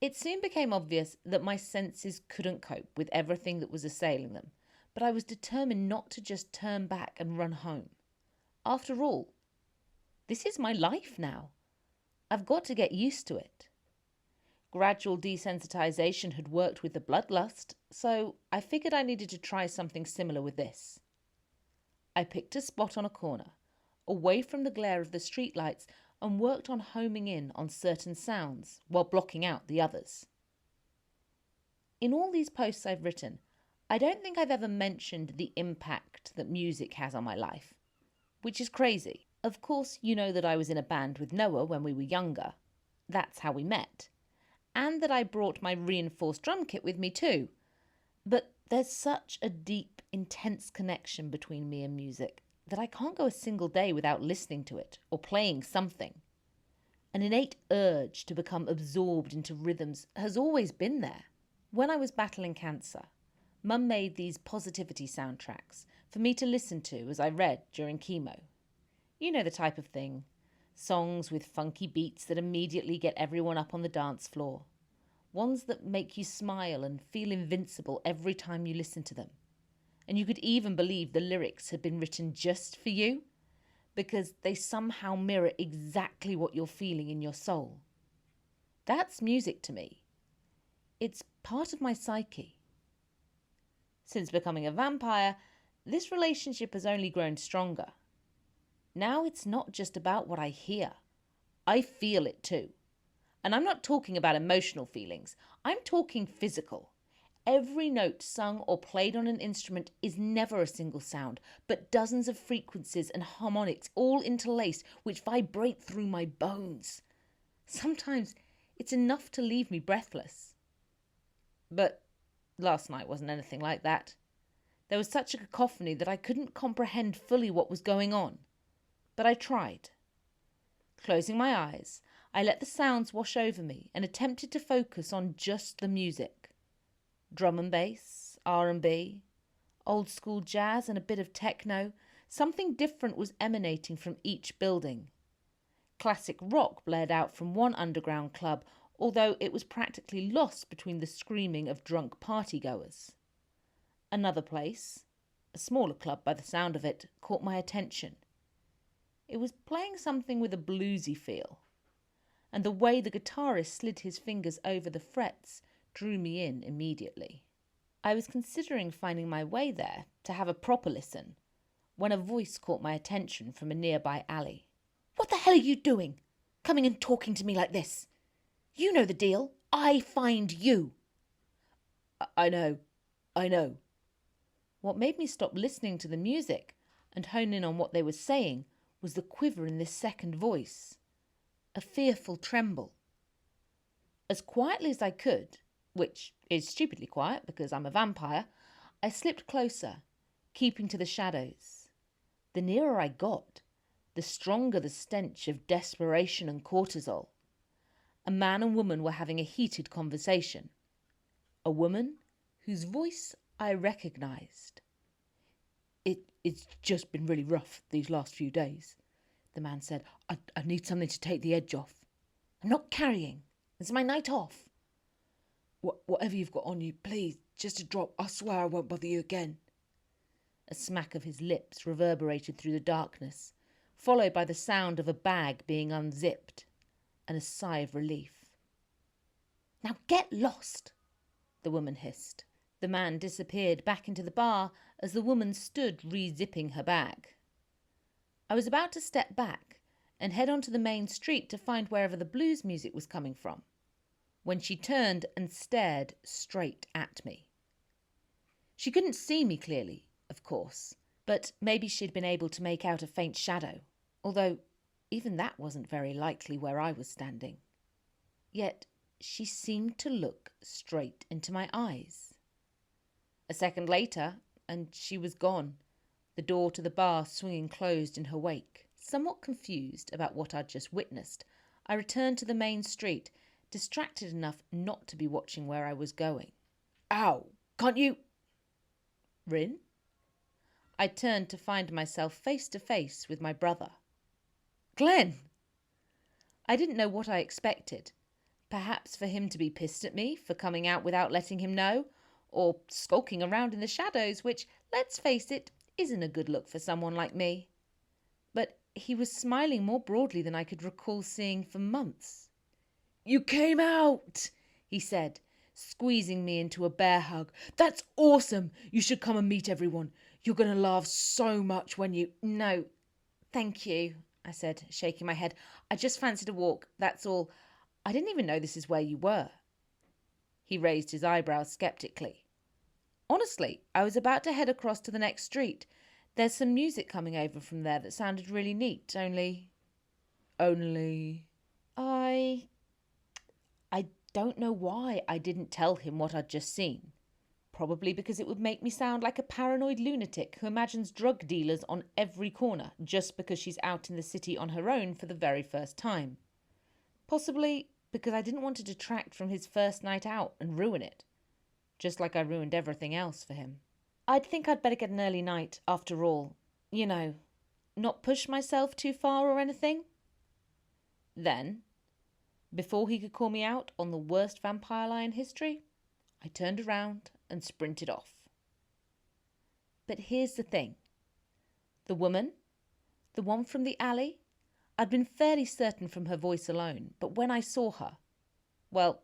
It soon became obvious that my senses couldn't cope with everything that was assailing them, but I was determined not to just turn back and run home. After all, this is my life now. I've got to get used to it. Gradual desensitization had worked with the bloodlust, so I figured I needed to try something similar with this. I picked a spot on a corner, away from the glare of the streetlights, and worked on homing in on certain sounds while blocking out the others. In all these posts I've written, I don't think I've ever mentioned the impact that music has on my life, which is crazy. Of course, you know that I was in a band with Noah when we were younger. That's how we met. And that I brought my reinforced drum kit with me too. But there's such a deep, intense connection between me and music that I can't go a single day without listening to it or playing something. An innate urge to become absorbed into rhythms has always been there. When I was battling cancer, Mum made these positivity soundtracks for me to listen to as I read during chemo. You know the type of thing. Songs with funky beats that immediately get everyone up on the dance floor. Ones that make you smile and feel invincible every time you listen to them. And you could even believe the lyrics had been written just for you, because they somehow mirror exactly what you're feeling in your soul. That's music to me. It's part of my psyche. Since becoming a vampire, this relationship has only grown stronger. Now it's not just about what I hear. I feel it too. And I'm not talking about emotional feelings. I'm talking physical. Every note sung or played on an instrument is never a single sound, but dozens of frequencies and harmonics all interlaced which vibrate through my bones. Sometimes it's enough to leave me breathless. But last night wasn't anything like that. There was such a cacophony that I couldn't comprehend fully what was going on. But I tried. Closing my eyes, I let the sounds wash over me and attempted to focus on just the music. Drum and bass, R&B, old school jazz and a bit of techno. Something different was emanating from each building. Classic rock blared out from one underground club, although it was practically lost between the screaming of drunk partygoers. Another place, a smaller club by the sound of it, caught my attention. It was playing something with a bluesy feel, and the way the guitarist slid his fingers over the frets drew me in immediately. I was considering finding my way there to have a proper listen when a voice caught my attention from a nearby alley. "What the hell are you doing? Coming and talking to me like this? You know the deal. I find you." I know. What made me stop listening to the music and hone in on what they were saying was the quiver in this second voice. A fearful tremble. As quietly as I could, which is stupidly quiet because I'm a vampire, I slipped closer, keeping to the shadows. The nearer I got, the stronger the stench of desperation and cortisol. A man and woman were having a heated conversation. A woman whose voice I recognised. It's just been really rough these last few days, the man said. I need something to take the edge off. I'm not carrying. It's my night off. Whatever you've got on you, please, just a drop. I swear I won't bother you again. A smack of his lips reverberated through the darkness, followed by the sound of a bag being unzipped, and a sigh of relief. "Now get lost," the woman hissed. The man disappeared back into the bar as the woman stood re-zipping her bag. I was about to step back and head onto the main street to find wherever the blues music was coming from, when she turned and stared straight at me. She couldn't see me clearly, of course, but maybe she'd been able to make out a faint shadow, although even that wasn't very likely where I was standing. Yet she seemed to look straight into my eyes. A second later, and she was gone, the door to the bar swinging closed in her wake. Somewhat confused about what I'd just witnessed, I returned to the main street, distracted enough not to be watching where I was going. "Ow! Can't you—" "Rin?" I turned to find myself face to face with my brother. "Glen!" I didn't know what I expected, Perhaps for him to be pissed at me for coming out without letting him know, or skulking around in the shadows, which, let's face it, isn't a good look for someone like me. But he was smiling more broadly than I could recall seeing for months. "You came out," he said, squeezing me into a bear hug. "That's awesome. You should come and meet everyone. You're going to laugh so much when you—" "No, thank you," I said, shaking my head. "I just fancied a walk, that's all. I didn't even know this is where you were." He raised his eyebrows skeptically. "Honestly, I was about to head across to the next street. There's some music coming over from there that sounded really neat, only... I don't know why I didn't tell him what I'd just seen. Probably because it would make me sound like a paranoid lunatic who imagines drug dealers on every corner just because she's out in the city on her own for the very first time. Possibly because I didn't want to detract from his first night out and ruin it, just like I ruined everything else for him. I'd think I'd better get an early night, after all. You know, not push myself too far or anything. Then, before he could call me out on the worst vampire lie in history, I turned around and sprinted off. But here's the thing. The woman, the one from the alley, I'd been fairly certain from her voice alone, but when I saw her, well,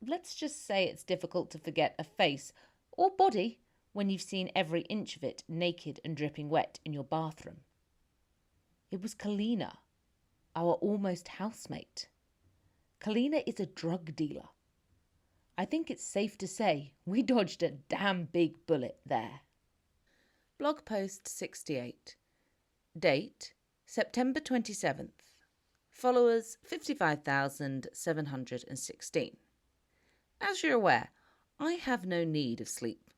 let's just say it's difficult to forget a face or body when you've seen every inch of it naked and dripping wet in your bathroom. It was Kalina, our almost housemate. Kalina is a drug dealer. I think it's safe to say we dodged a damn big bullet there. Blog post 68. Date, September 27th. Followers, 55,716. As you're aware, I have no need of sleep.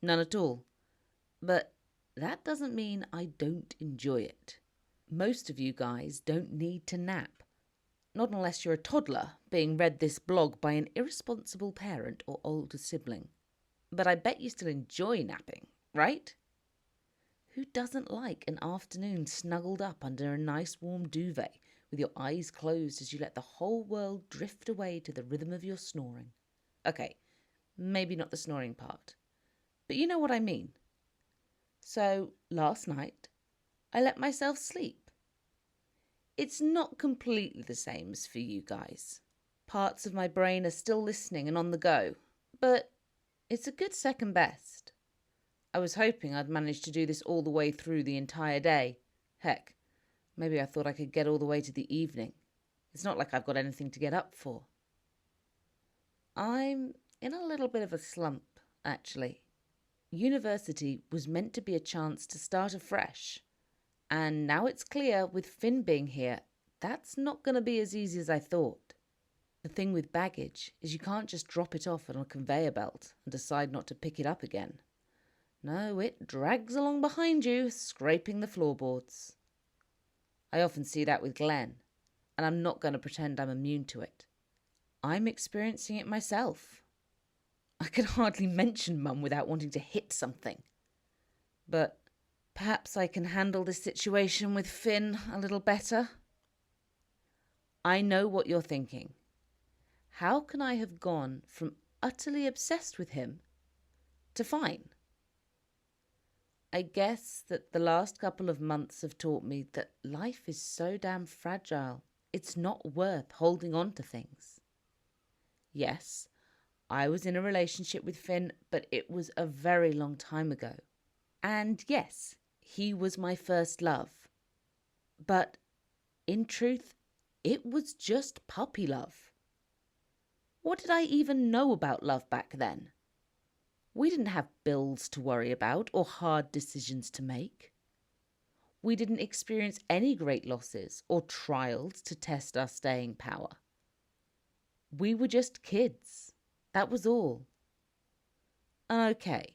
None at all. But that doesn't mean I don't enjoy it. Most of you guys don't need to nap. Not unless you're a toddler being read this blog by an irresponsible parent or older sibling. But I bet you still enjoy napping, right? Who doesn't like an afternoon snuggled up under a nice warm duvet with your eyes closed as you let the whole world drift away to the rhythm of your snoring? Okay, maybe not the snoring part, but you know what I mean. So last night, I let myself sleep. It's not completely the same as for you guys. Parts of my brain are still listening and on the go, but it's a good second best. I was hoping I'd manage to do this all the way through the entire day. Heck, maybe I thought I could get all the way to the evening. It's not like I've got anything to get up for. I'm in a little bit of a slump, actually. University was meant to be a chance to start afresh. And now it's clear, with Finn being here, that's not going to be as easy as I thought. The thing with baggage is you can't just drop it off on a conveyor belt and decide not to pick it up again. No, it drags along behind you, scraping the floorboards. I often see that with Glen, and I'm not going to pretend I'm immune to it. I'm experiencing it myself. I can hardly mention Mum without wanting to hit something. But perhaps I can handle this situation with Finn a little better. I know what you're thinking. How can I have gone from utterly obsessed with him to fine? I guess that the last couple of months have taught me that life is so damn fragile, it's not worth holding on to things. Yes, I was in a relationship with Finn, but it was a very long time ago. And yes, he was my first love. But in truth, it was just puppy love. What did I even know about love back then? We didn't have bills to worry about or hard decisions to make. We didn't experience any great losses or trials to test our staying power. We were just kids. That was all. Okay,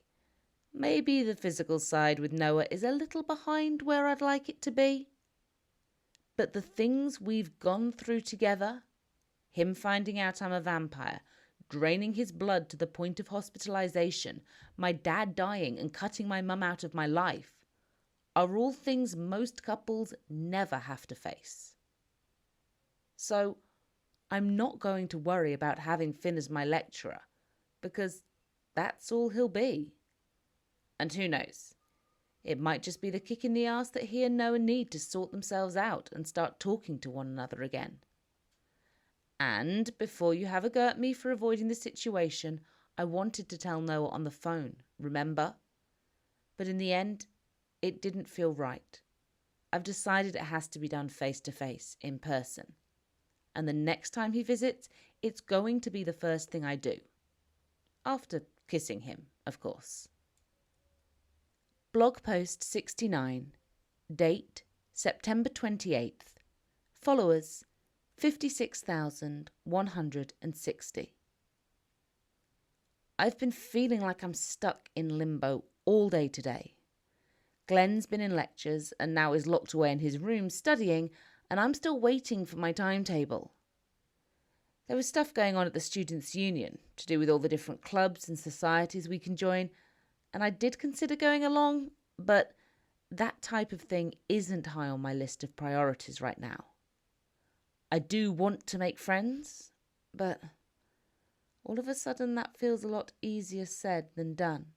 maybe the physical side with Noah is a little behind where I'd like it to be. But the things we've gone through together, him finding out I'm a vampire, draining his blood to the point of hospitalization, my dad dying and cutting my mum out of my life, are all things most couples never have to face. So, I'm not going to worry about having Finn as my lecturer, because that's all he'll be. And who knows? It might just be the kick in the arse that he and Noah need to sort themselves out and start talking to one another again. And before you have a go at me for avoiding the situation, I wanted to tell Noah on the phone, remember? But in the end, it didn't feel right. I've decided it has to be done face to face, in person. And the next time he visits, it's going to be the first thing I do. After kissing him, of course. Blog post 69. Date September 28th. Followers 56,160. I've been feeling like I'm stuck in limbo all day today. Glen's been in lectures and now is locked away in his room studying, and I'm still waiting for my timetable. There was stuff going on at the Students' Union to do with all the different clubs and societies we can join, and I did consider going along, but that type of thing isn't high on my list of priorities right now. I do want to make friends, but all of a sudden that feels a lot easier said than done.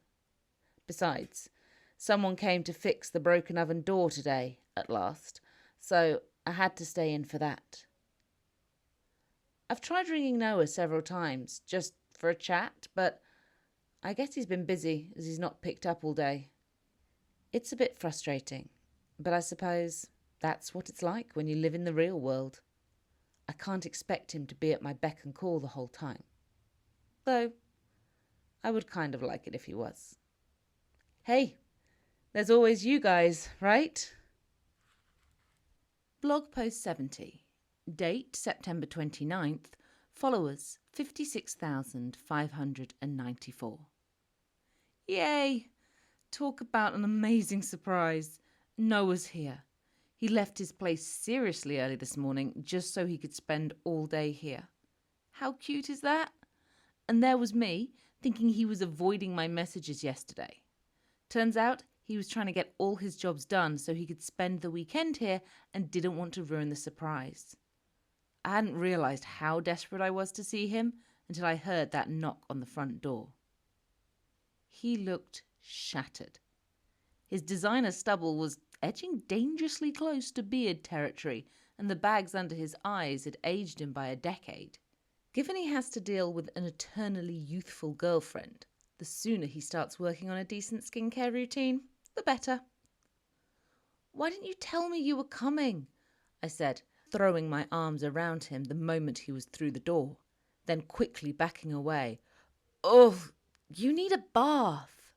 Besides, someone came to fix the broken oven door today, at last, so I had to stay in for that. I've tried ringing Noah several times, just for a chat, but I guess he's been busy as he's not picked up all day. It's a bit frustrating, but I suppose that's what it's like when you live in the real world. I can't expect him to be at my beck and call the whole time. Though, I would kind of like it if he was. Hey, there's always you guys, right? Blog post 70. Date September 29th. Followers 56,594. Yay! Talk about an amazing surprise. Noah's here. He left his place seriously early this morning just so he could spend all day here. How cute is that? And there was me, thinking he was avoiding my messages yesterday. Turns out he was trying to get all his jobs done so he could spend the weekend here and didn't want to ruin the surprise. I hadn't realised how desperate I was to see him until I heard that knock on the front door. He looked shattered. His designer stubble was edging dangerously close to beard territory, and the bags under his eyes had aged him by a decade. Given he has to deal with an eternally youthful girlfriend, the sooner he starts working on a decent skincare routine, the better. "Why didn't you tell me you were coming?" I said, throwing my arms around him the moment he was through the door, then quickly backing away. "Oh, you need a bath."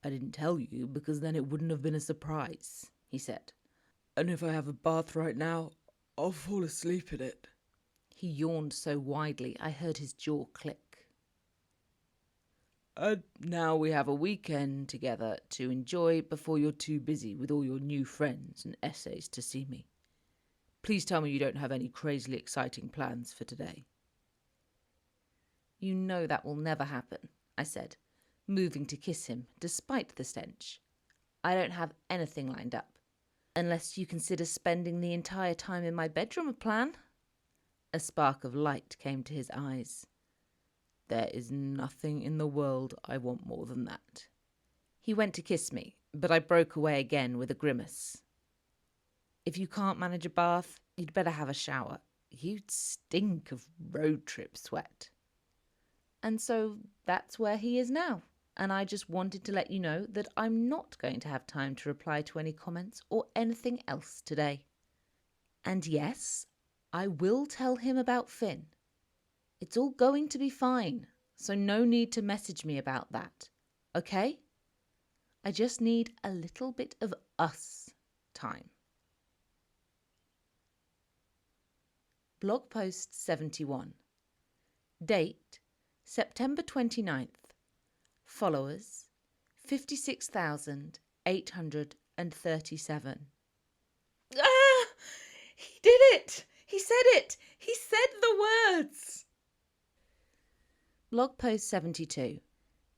"I didn't tell you because then it wouldn't have been a surprise," he said. "And if I have a bath right now, I'll fall asleep in it." He yawned so widely I heard his jaw click. "And now we have a weekend together to enjoy before you're too busy with all your new friends and essays to see me. Please tell me you don't have any crazily exciting plans for today." "You know that will never happen," I said, moving to kiss him despite the stench. "I don't have anything lined up. Unless you consider spending the entire time in my bedroom a plan." A spark of light came to his eyes. "There is nothing in the world I want more than that." He went to kiss me, but I broke away again with a grimace. "If you can't manage a bath, you'd better have a shower. You'd stink of road trip sweat." And so that's where he is now. And I just wanted to let you know that I'm not going to have time to reply to any comments or anything else today. And yes, I will tell him about Finn. It's all going to be fine, so no need to message me about that. Okay? I just need a little bit of us time. Blog post 71. Date September 29th. Followers 56,837. Ah! He did it! He said it! He said the words! Blog post 72.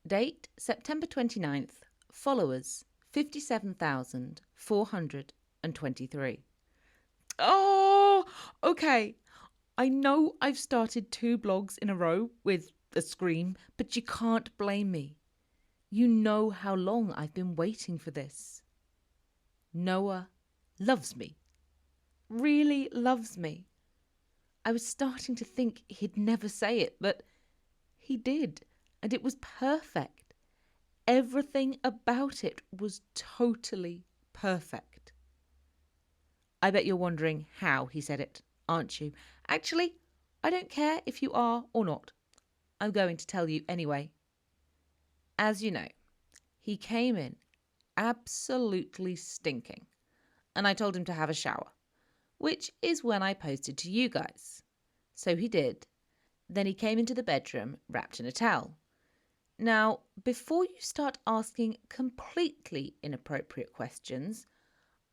Date September 29th. Followers 57,423. Oh, okay. I know I've started 2 blogs in a row with a scream, but you can't blame me. You know how long I've been waiting for this. Noah loves me. Really loves me. I was starting to think he'd never say it, but he did, and it was perfect. Everything about it was totally perfect. I bet you're wondering how he said it, aren't you? Actually, I don't care if you are or not. I'm going to tell you anyway. As you know, he came in absolutely stinking, and I told him to have a shower, which is when I posted to you guys. So he did. Then he came into the bedroom wrapped in a towel. Now, before you start asking completely inappropriate questions,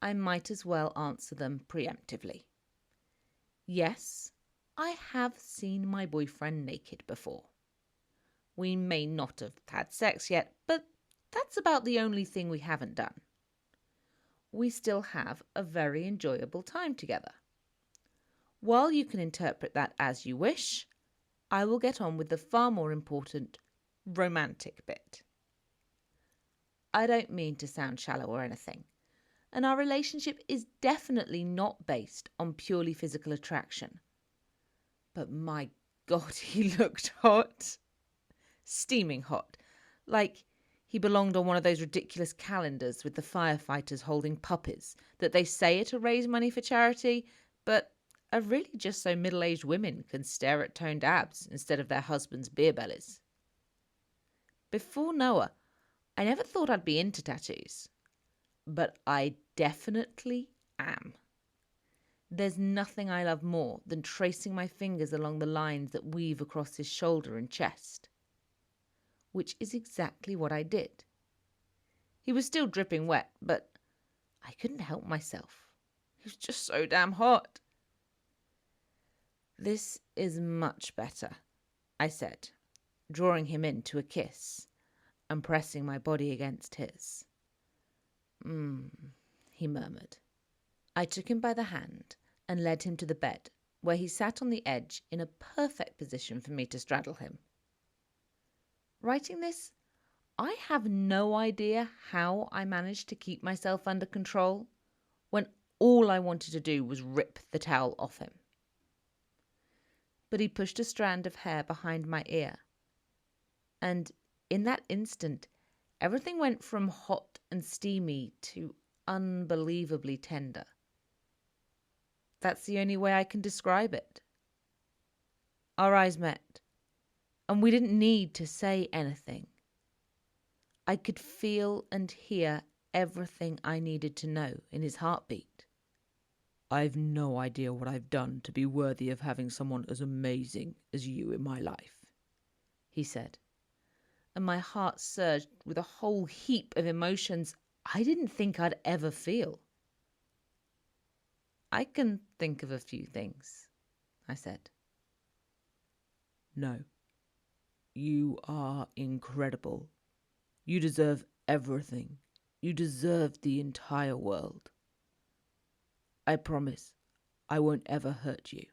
I might as well answer them preemptively. Yes, I have seen my boyfriend naked before. We may not have had sex yet, but that's about the only thing we haven't done. We still have a very enjoyable time together. While you can interpret that as you wish, I will get on with the far more important romantic bit. I don't mean to sound shallow or anything, and our relationship is definitely not based on purely physical attraction. But my God, he looked hot. Steaming hot. Like he belonged on one of those ridiculous calendars with the firefighters holding puppies that they say are to raise money for charity, but are really just so middle-aged women can stare at toned abs instead of their husbands' beer bellies. Before Noah, I never thought I'd be into tattoos, but I definitely am. There's nothing I love more than tracing my fingers along the lines that weave across his shoulder and chest. Which is exactly what I did. He was still dripping wet, but I couldn't help myself. He was just so damn hot. This is much better, I said, drawing him into a kiss and pressing my body against his. He murmured. I took him by the hand and led him to the bed, where he sat on the edge in a perfect position for me to straddle him. Writing this, I have no idea how I managed to keep myself under control when all I wanted to do was rip the towel off him. But he pushed a strand of hair behind my ear, and in that instant, everything went from hot and steamy to unbelievably tender. That's the only way I can describe it. Our eyes met, and we didn't need to say anything. I could feel and hear everything I needed to know in his heartbeat. I've no idea what I've done to be worthy of having someone as amazing as you in my life, he said, and my heart surged with a whole heap of emotions I didn't think I'd ever feel. I can think of a few things, I said. No, you are incredible. You deserve everything. You deserve the entire world. I promise I won't ever hurt you.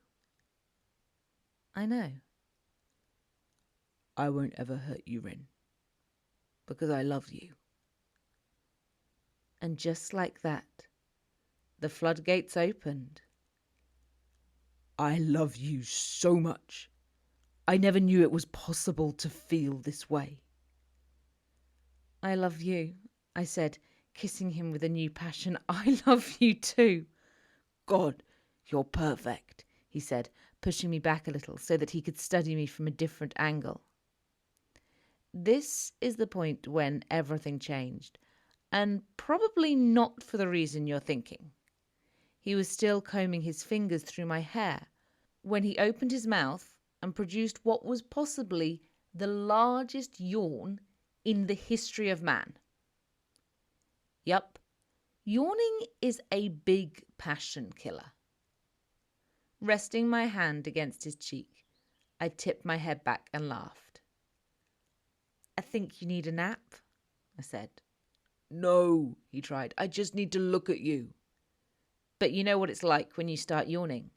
I know. I won't ever hurt you, Rin, because I love you. And just like that, the floodgates opened. I love you so much. I never knew it was possible to feel this way. I love you, I said, kissing him with a new passion. I love you too. God, you're perfect, he said, pushing me back a little so that he could study me from a different angle. This is the point when everything changed, and probably not for the reason you're thinking. He was still combing his fingers through my hair when he opened his mouth and produced what was possibly the largest yawn in the history of man. Yup, yawning is a big passion killer. Resting my hand against his cheek, I tipped my head back and laughed. I think you need a nap, I said. No, he tried. I just need to look at you. But you know what it's like when you start yawning.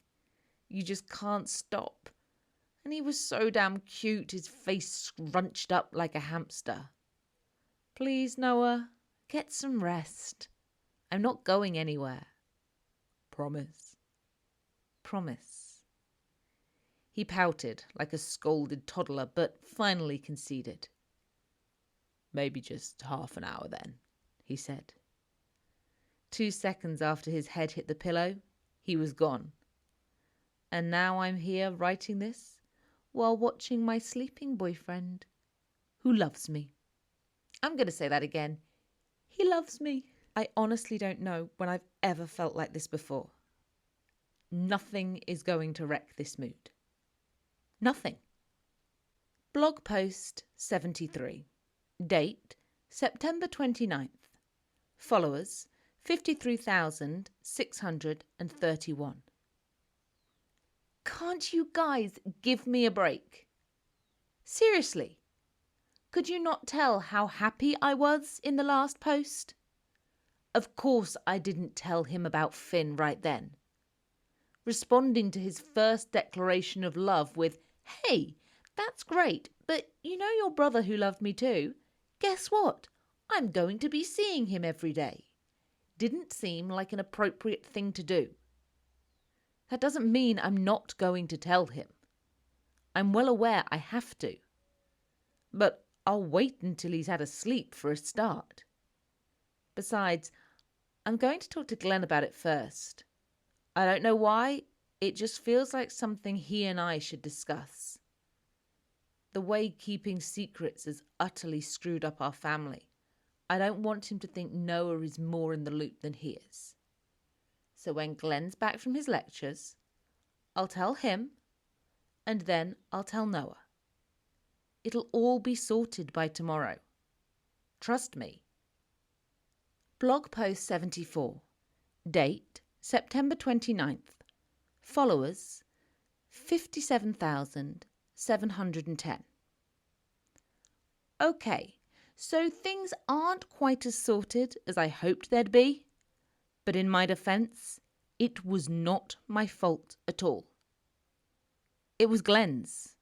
You just can't stop. And he was so damn cute, his face scrunched up like a hamster. Please, Noah, get some rest. I'm not going anywhere. Promise. Promise. He pouted like a scolded toddler, but finally conceded. Maybe just half an hour then, he said. 2 seconds after his head hit the pillow, he was gone. And now I'm here writing this while watching my sleeping boyfriend, who loves me. I'm going to say that again. He loves me. I honestly don't know when I've ever felt like this before. Nothing is going to wreck this mood. Nothing. Blog post 73. Date, September 29th. Followers, 53,631. Can't you guys give me a break? Seriously, could you not tell how happy I was in the last post? Of course I didn't tell him about Finn right then. Responding to his first declaration of love with, "Hey, that's great, but you know your brother who loved me too? Guess what? I'm going to be seeing him every day," didn't seem like an appropriate thing to do. That doesn't mean I'm not going to tell him. I'm well aware I have to. But I'll wait until he's had a sleep for a start. Besides, I'm going to talk to Glen about it first. I don't know why, it just feels like something he and I should discuss. The way keeping secrets has utterly screwed up our family. I don't want him to think Noah is more in the loop than he is. So when Glen's back from his lectures, I'll tell him, and then I'll tell Noah. It'll all be sorted by tomorrow. Trust me. Blog post 74. Date, September 29th. Followers, 57,710. Okay, so things aren't quite as sorted as I hoped they'd be. But in my defence, it was not my fault at all. It was Glen's.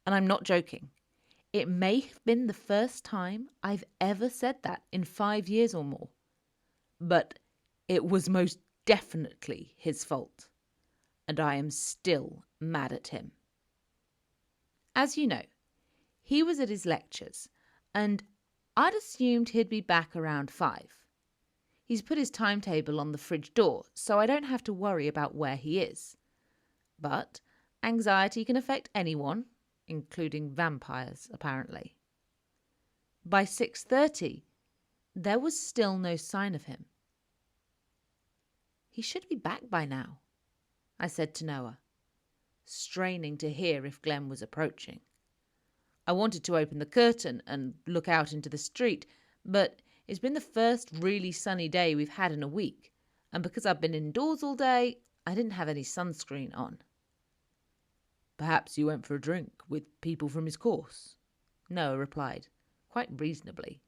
And I'm not joking. It may have been the first time I've ever said that in 5 years or more. But it was most definitely his fault. And I am still mad at him. As you know, he was at his lectures, and I'd assumed he'd be back around 5. He's put his timetable on the fridge door, so I don't have to worry about where he is. But anxiety can affect anyone, including vampires, apparently. By 6:30, there was still no sign of him. He should be back by now, I said to Noah, straining to hear if Glen was approaching. I wanted to open the curtain and look out into the street, but it's been the first really sunny day we've had in a week, and because I've been indoors all day, I didn't have any sunscreen on. Perhaps you went for a drink with people from his course, Noah replied, quite reasonably.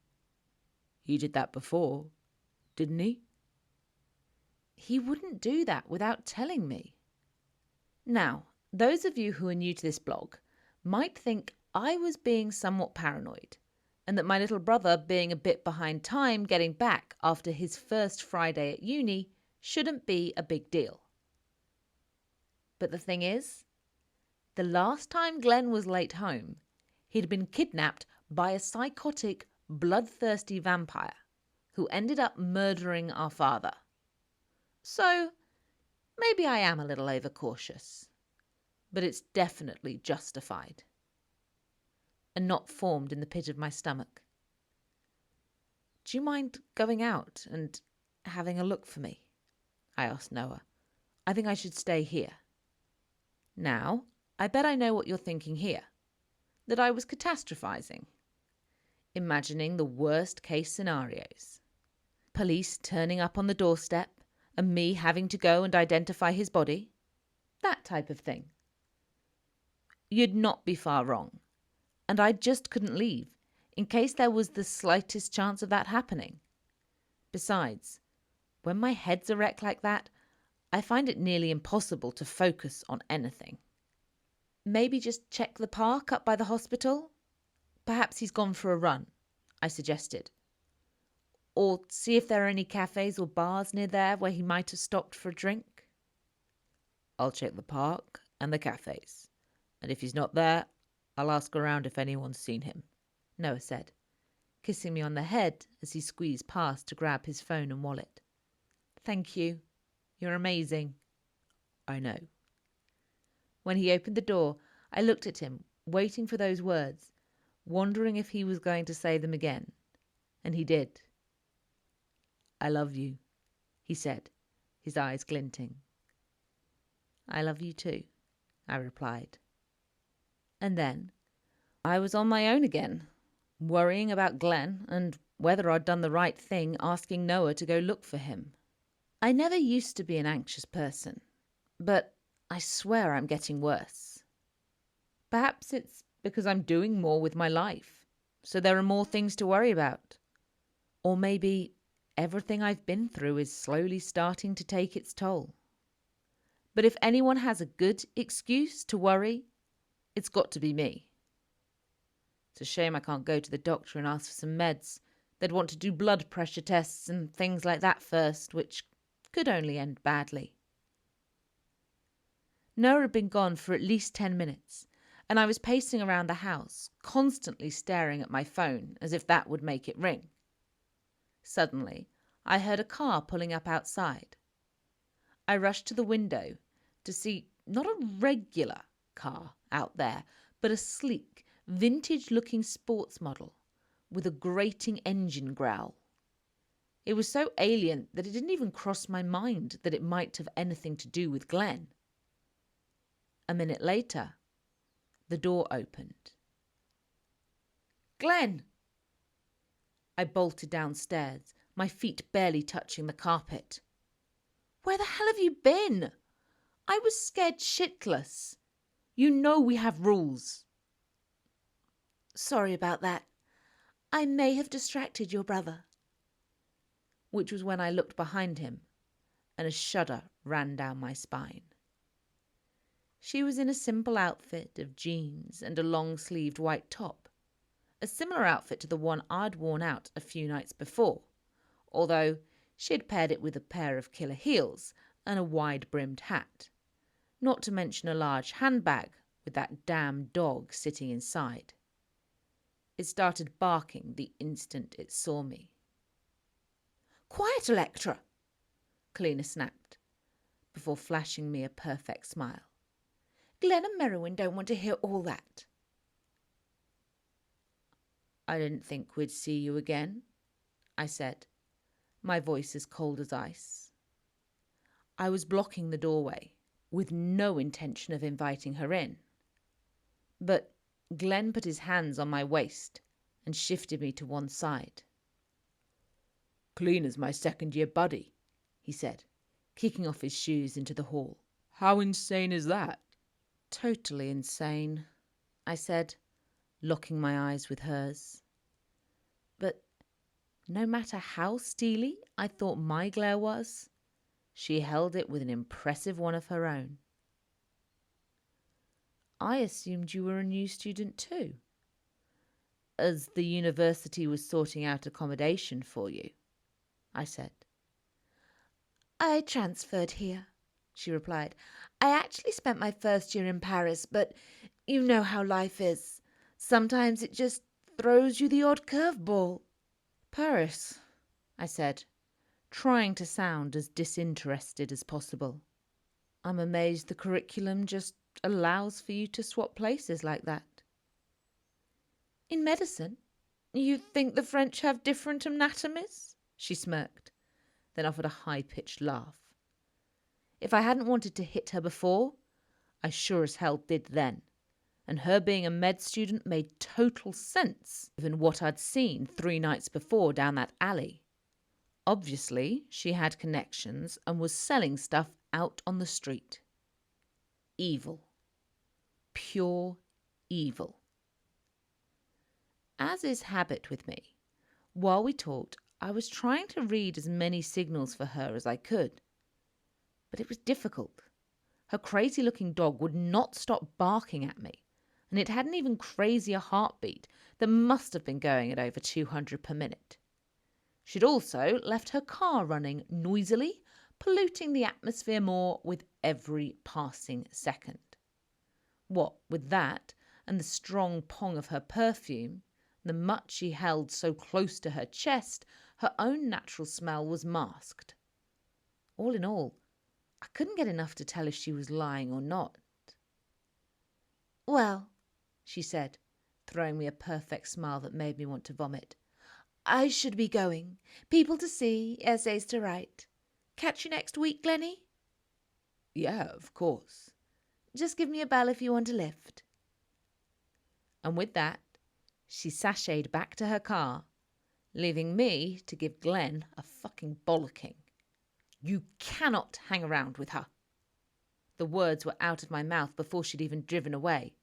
He did that before, didn't he? He wouldn't do that without telling me. Now, those of you who are new to this blog might think I was being somewhat paranoid, and that my little brother being a bit behind time getting back after his first Friday at uni shouldn't be a big deal. But the thing is, the last time Glen was late home, he'd been kidnapped by a psychotic, bloodthirsty vampire who ended up murdering our father. So, maybe I am a little overcautious, but it's definitely justified. A knot formed in the pit of my stomach. Do you mind going out and having a look for me? I asked Noah. I think I should stay here. Now, I bet I know what you're thinking here. That I was catastrophizing. Imagining the worst case scenarios. Police turning up on the doorstep and me having to go and identify his body. That type of thing. You'd not be far wrong. And I just couldn't leave, in case there was the slightest chance of that happening. Besides, when my head's a wreck like that, I find it nearly impossible to focus on anything. Maybe just check the park up by the hospital? Perhaps he's gone for a run, I suggested. Or see if there are any cafes or bars near there where he might have stopped for a drink. I'll check the park and the cafes, and if he's not there, I'll ask around if anyone's seen him, Noah said, kissing me on the head as he squeezed past to grab his phone and wallet. Thank you. You're amazing. I know. When he opened the door, I looked at him, waiting for those words, wondering if he was going to say them again. And he did. I love you, he said, his eyes glinting. I love you too, I replied. And then I was on my own again, worrying about Glen and whether I'd done the right thing asking Noah to go look for him. I never used to be an anxious person, but I swear I'm getting worse. Perhaps it's because I'm doing more with my life, so there are more things to worry about. Or maybe everything I've been through is slowly starting to take its toll. But if anyone has a good excuse to worry, it's got to be me. It's a shame I can't go to the doctor and ask for some meds. They'd want to do blood pressure tests and things like that first, which could only end badly. Noah had been gone for at least 10 minutes, and I was pacing around the house, constantly staring at my phone as if that would make it ring. Suddenly, I heard a car pulling up outside. I rushed to the window to see not a regular car out there, but a sleek, vintage-looking sports model with a grating engine growl. It was so alien that it didn't even cross my mind that it might have anything to do with Glen. A minute later, the door opened. Glen! I bolted downstairs, my feet barely touching the carpet. Where the hell have you been? I was scared shitless. You know we have rules. Sorry about that. I may have distracted your brother. Which was when I looked behind him, and a shudder ran down my spine. She was in a simple outfit of jeans and a long-sleeved white top, a similar outfit to the one I'd worn out a few nights before, although she had paired it with a pair of killer heels and a wide-brimmed hat, not to mention a large handbag with that damn dog sitting inside. It started barking the instant it saw me. Quiet, Electra, Kalina snapped, before flashing me a perfect smile. Glen and Merrewyn don't want to hear all that. I didn't think we'd see you again, I said, my voice as cold as ice. I was blocking the doorway, with no intention of inviting her in. But Glen put his hands on my waist and shifted me to one side. Kalina's my second-year buddy, he said, kicking off his shoes into the hall. How insane is that? Totally insane, I said, locking my eyes with hers. But no matter how steely I thought my glare was, she held it with an impressive one of her own. I assumed you were a new student too, as the university was sorting out accommodation for you, I said. I transferred here, she replied. I actually spent my first year in Paris, but you know how life is. Sometimes it just throws you the odd curveball. Paris, I said, trying to sound as disinterested as possible. I'm amazed the curriculum just allows for you to swap places like that. In medicine, you think the French have different anatomies? She smirked, then offered a high-pitched laugh. If I hadn't wanted to hit her before, I sure as hell did then. And her being a med student made total sense, given what I'd seen 3 nights before down that alley. Obviously, she had connections and was selling stuff out on the street. Evil. Pure evil. As is habit with me, while we talked, I was trying to read as many signals for her as I could. But it was difficult. Her crazy-looking dog would not stop barking at me, and it had an even crazier heartbeat that must have been going at over 200 per minute. She'd also left her car running noisily, polluting the atmosphere more with every passing second. What with that and the strong pong of her perfume, the much she held so close to her chest, her own natural smell was masked. All in all, I couldn't get enough to tell if she was lying or not. "Well," she said, throwing me a perfect smile that made me want to vomit, "I should be going. People to see, essays to write. Catch you next week, Glenny?" "Yeah, of course." "Just give me a bell if you want a lift." And with that, she sashayed back to her car, leaving me to give Glen a fucking bollocking. "You cannot hang around with her." The words were out of my mouth before she'd even driven away.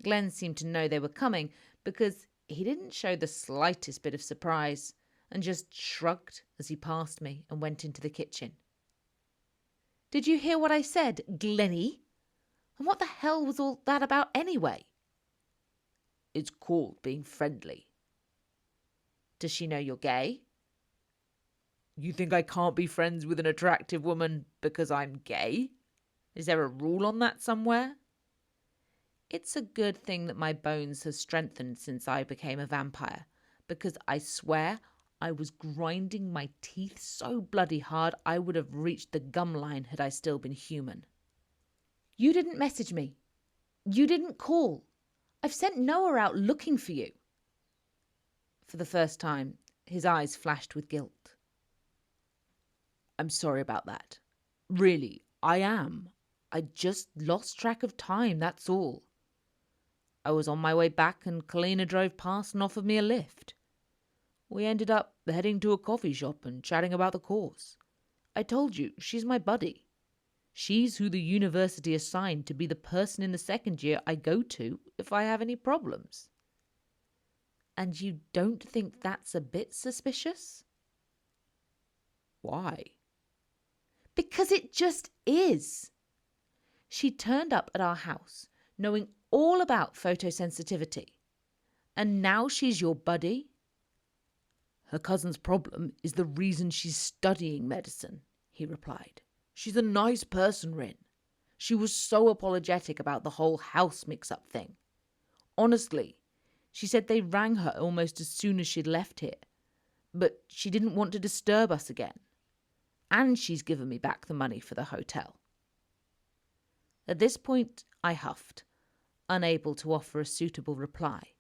Glen seemed to know they were coming because he didn't show the slightest bit of surprise and just shrugged as he passed me and went into the kitchen. "Did you hear what I said, Glenny? And what the hell was all that about anyway?" "It's called being friendly." "Does she know you're gay?" "You think I can't be friends with an attractive woman because I'm gay? Is there a rule on that somewhere?" It's a good thing that my bones have strengthened since I became a vampire, because I swear I was grinding my teeth so bloody hard I would have reached the gum line had I still been human. "You didn't message me. You didn't call. I've sent Noah out looking for you." For the first time, his eyes flashed with guilt. "I'm sorry about that. Really, I am. I just lost track of time, that's all. I was on my way back and Kalina drove past and offered me a lift. We ended up heading to a coffee shop and chatting about the course. I told you, she's my buddy. She's who the university assigned to be the person in the second year I go to if I have any problems." "And you don't think that's a bit suspicious?" "Why?" "Because it just is. She turned up at our house knowing all about photosensitivity. And now she's your buddy?" "Her cousin's problem is the reason she's studying medicine," he replied. "She's a nice person, Rin. She was so apologetic about the whole house mix-up thing. Honestly, she said they rang her almost as soon as she'd left here. But she didn't want to disturb us again. And she's given me back the money for the hotel." At this point, I huffed, unable to offer a suitable reply.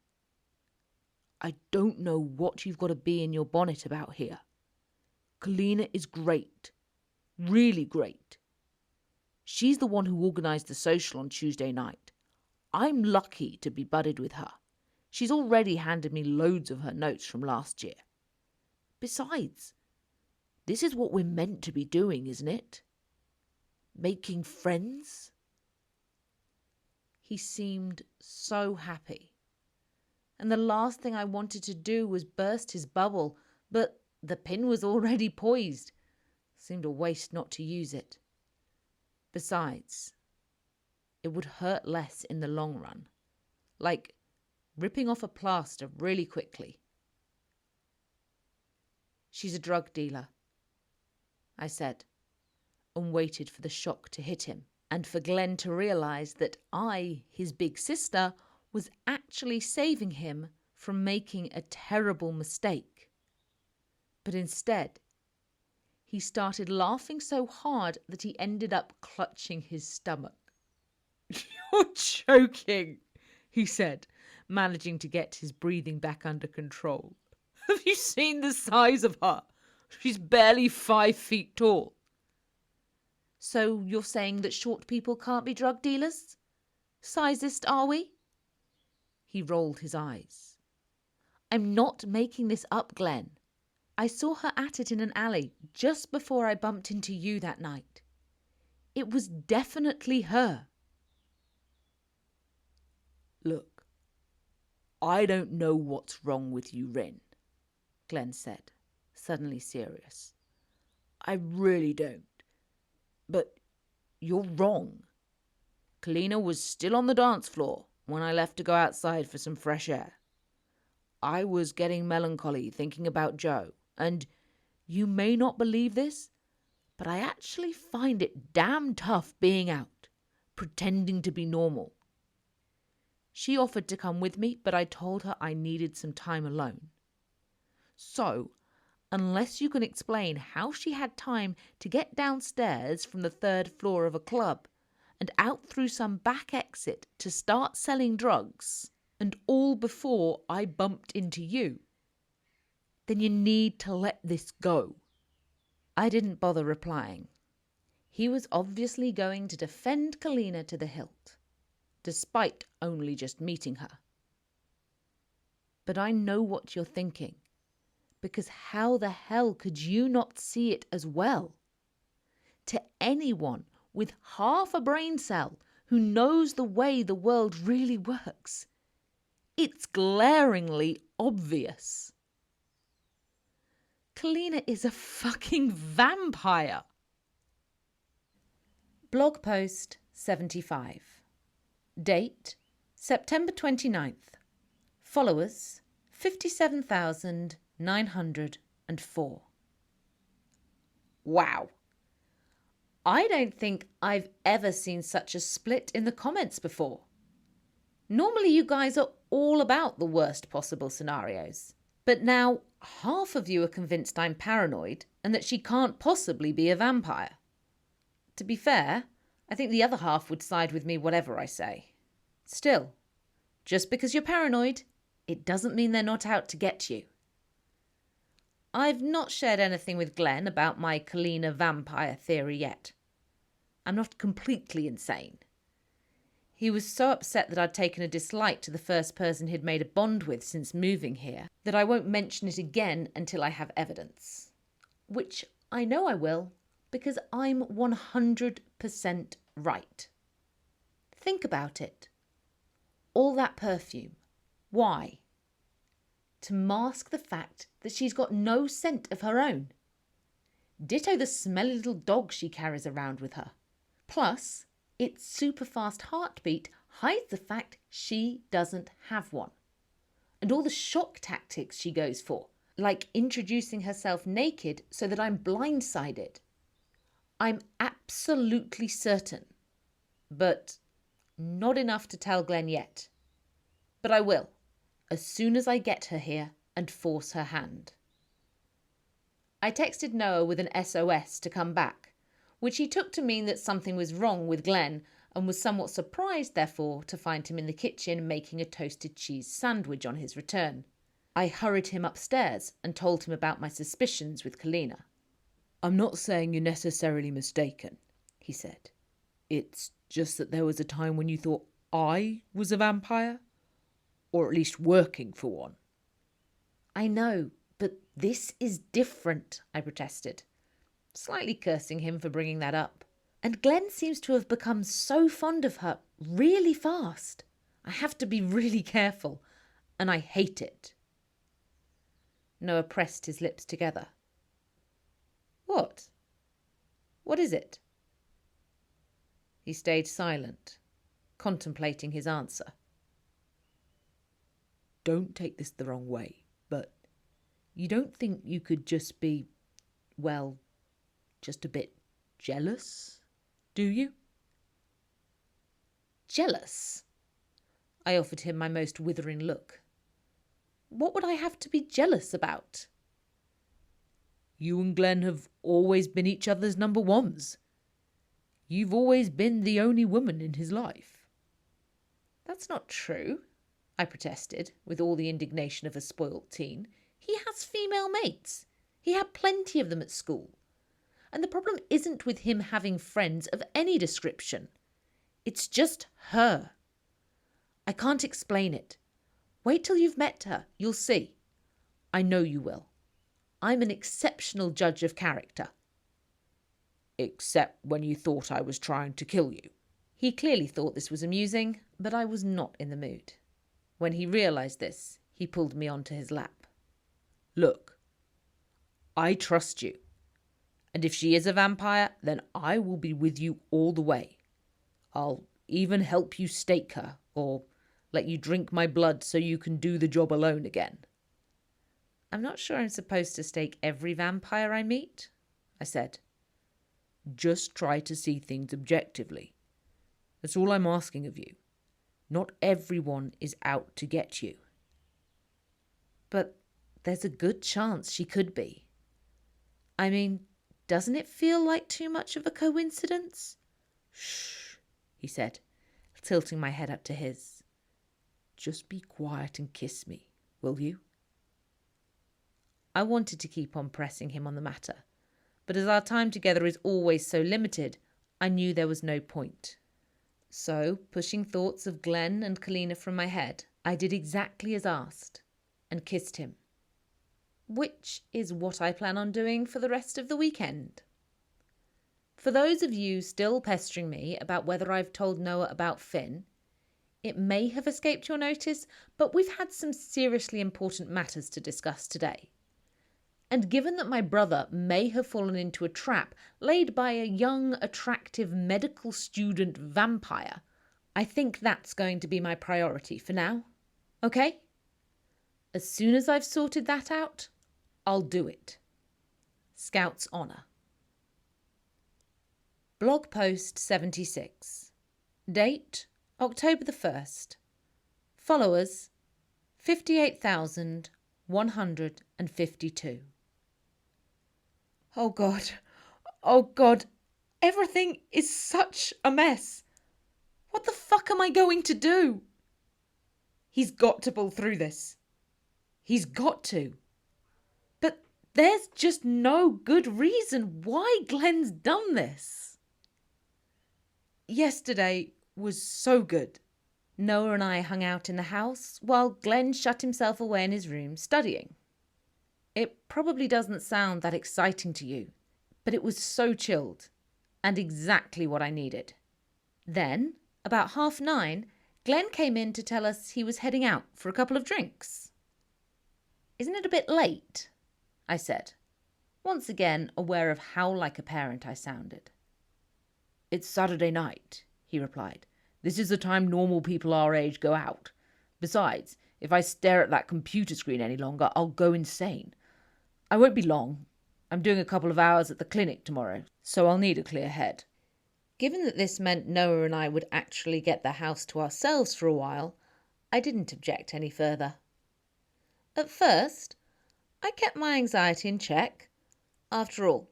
"I don't know what you've got to be in your bonnet about here. Kalina is great. Really great. She's the one who organised the social on Tuesday night. I'm lucky to be budded with her. She's already handed me loads of her notes from last year. Besides, this is what we're meant to be doing, isn't it? Making friends?" He seemed so happy. And the last thing I wanted to do was burst his bubble, but the pin was already poised. Seemed a waste not to use it. Besides, it would hurt less in the long run. Like ripping off a plaster really quickly. "She's a drug dealer," I said, and waited for the shock to hit him, and for Glen to realise that I, his big sister, was actually saving him from making a terrible mistake. But instead, he started laughing so hard that he ended up clutching his stomach. "You're joking," he said, managing to get his breathing back under control. "Have you seen the size of her? She's barely 5 feet tall." "So you're saying that short people can't be drug dealers? Sizist, are we?" He rolled his eyes. "I'm not making this up, Glen. I saw her at it in an alley just before I bumped into you that night. It was definitely her." "Look, I don't know what's wrong with you, Rin," Glen said, suddenly serious. "I really don't. But You're wrong. Kalina was still on the dance floor when I left to go outside for some fresh air. I was getting melancholy thinking about Joe, and you may not believe this, but I actually find it damn tough being out, pretending to be normal. She offered to come with me, but I told her I needed some time alone. So, unless you can explain how she had time to get downstairs from the 3rd floor of a club and out through some back exit to start selling drugs, and all before I bumped into you, then you need to let this go. I didn't bother replying. He was obviously going to defend Kalina to the hilt, despite only just meeting her. But I know what you're thinking, because how the hell could you not see it as well? To anyone with half a brain cell who knows the way the world really works, it's glaringly obvious. Kalina is a fucking vampire. Blog post 75. Date September 29th. Followers 57,904. Wow. I don't think I've ever seen such a split in the comments before. Normally you guys are all about the worst possible scenarios. But now half of you are convinced I'm paranoid and that she can't possibly be a vampire. To be fair, I think the other half would side with me whatever I say. Still, just because you're paranoid, it doesn't mean they're not out to get you. I've not shared anything with Glen about my Kalina vampire theory yet. I'm not completely insane. He was so upset that I'd taken a dislike to the first person he'd made a bond with since moving here that I won't mention it again until I have evidence. Which I know I will, because I'm 100% right. Think about it. All that perfume. Why? To mask the fact that she's got no scent of her own. Ditto the smelly little dog she carries around with her. Plus, its super fast heartbeat hides the fact she doesn't have one. And all the shock tactics she goes for, like introducing herself naked so that I'm blindsided. I'm absolutely certain, but not enough to tell Glen yet. But I will, as soon as I get her here and force her hand. I texted Noah with an SOS to come back, which he took to mean that something was wrong with Glen and was somewhat surprised, therefore, to find him in the kitchen making a toasted cheese sandwich on his return. I hurried him upstairs and told him about my suspicions with Kalina. "I'm not saying you're necessarily mistaken," he said. "It's just that there was a time when you thought I was a vampire, or at least working for one." "I know, but this is different," I protested, slightly cursing him for bringing that up. "And Glen seems to have become so fond of her really fast. I have to be really careful, and I hate it." Noah pressed his lips together. "What? What is it?" He stayed silent, contemplating his answer. "Don't take this the wrong way, but you don't think you could just be, well, just a bit jealous, do you?" "Jealous?" I offered him my most withering look. "What would I have to be jealous about?" "You and Glen have always been each other's number ones. You've always been the only woman in his life." "That's not true," I protested, with all the indignation of a spoilt teen. "He has female mates. He had plenty of them at school. And the problem isn't with him having friends of any description. It's just her. I can't explain it. Wait till you've met her. You'll see. I know you will. I'm an exceptional judge of character." "Except when you thought I was trying to kill you." He clearly thought this was amusing, but I was not in the mood. When he realised this, he pulled me onto his lap. "Look, I trust you. And if she is a vampire, then I will be with you all the way. I'll even help you stake her, or let you drink my blood so you can do the job alone again." "I'm not sure I'm supposed to stake every vampire I meet," I said. "Just try to see things objectively. That's all I'm asking of you. Not everyone is out to get you." "But there's a good chance she could be. I mean, doesn't it feel like too much of a coincidence?" "Shh," he said, tilting my head up to his. "Just be quiet and kiss me, will you?" I wanted to keep on pressing him on the matter, but as our time together is always so limited, I knew there was no point. So, pushing thoughts of Glen and Kalina from my head, I did exactly as asked and kissed him, which is what I plan on doing for the rest of the weekend. For those of you still pestering me about whether I've told Noah about Finn, it may have escaped your notice, but we've had some seriously important matters to discuss today. And given that my brother may have fallen into a trap laid by a young, attractive medical student vampire, I think that's going to be my priority for now. Okay? As soon as I've sorted that out, I'll do it. Scout's Honour. Blog post 76. Date, October the 1st. Followers, 58,152. Oh God, everything is such a mess. What the fuck am I going to do? He's got to pull through this. He's got to. But there's just no good reason why Glen's done this. Yesterday was so good. Noah and I hung out in the house while Glen shut himself away in his room studying. It probably doesn't sound that exciting to you, but it was so chilled and exactly what I needed. Then, about 9:30, Glen came in to tell us he was heading out for a couple of drinks. "Isn't it a bit late?" I said, once again aware of how like a parent I sounded. "It's Saturday night," he replied. "This is the time normal people our age go out. Besides, if I stare at that computer screen any longer, I'll go insane. I won't be long. I'm doing a couple of hours at the clinic tomorrow, so I'll need a clear head." Given that this meant Noah and I would actually get the house to ourselves for a while, I didn't object any further. At first, I kept my anxiety in check. After all,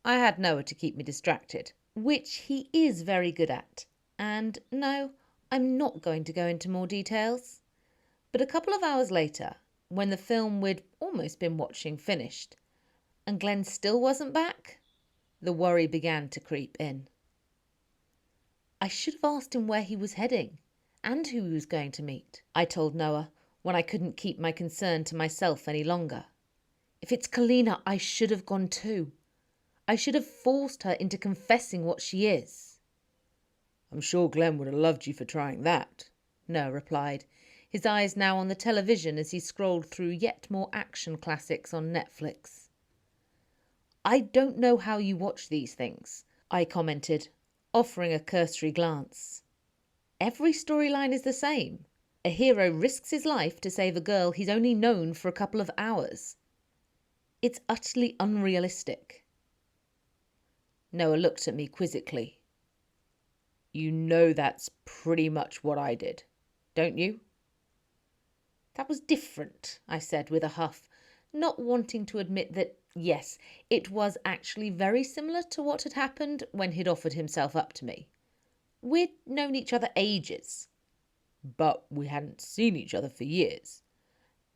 I had Noah to keep me distracted, which he is very good at. And no, I'm not going to go into more details. But a couple of hours later, when the film we'd almost been watching finished, and Glen still wasn't back, the worry began to creep in. I should have asked him where he was heading and who he was going to meet, I told Noah when I couldn't keep my concern to myself any longer. If it's Kalina, I should have gone too. I should have forced her into confessing what she is. "I'm sure Glen would have loved you for trying that," Noah replied, his eyes now on the television as he scrolled through yet more action classics on Netflix. "I don't know how you watch these things," I commented, offering a cursory glance. "Every storyline is the same. A hero risks his life to save a girl he's only known for a couple of hours. It's utterly unrealistic." Noah looked at me quizzically. "You know that's pretty much what I did, don't you?" "That was different," I said with a huff, not wanting to admit that, yes, it was actually very similar to what had happened when he'd offered himself up to me. We'd known each other ages. But we hadn't seen each other for years,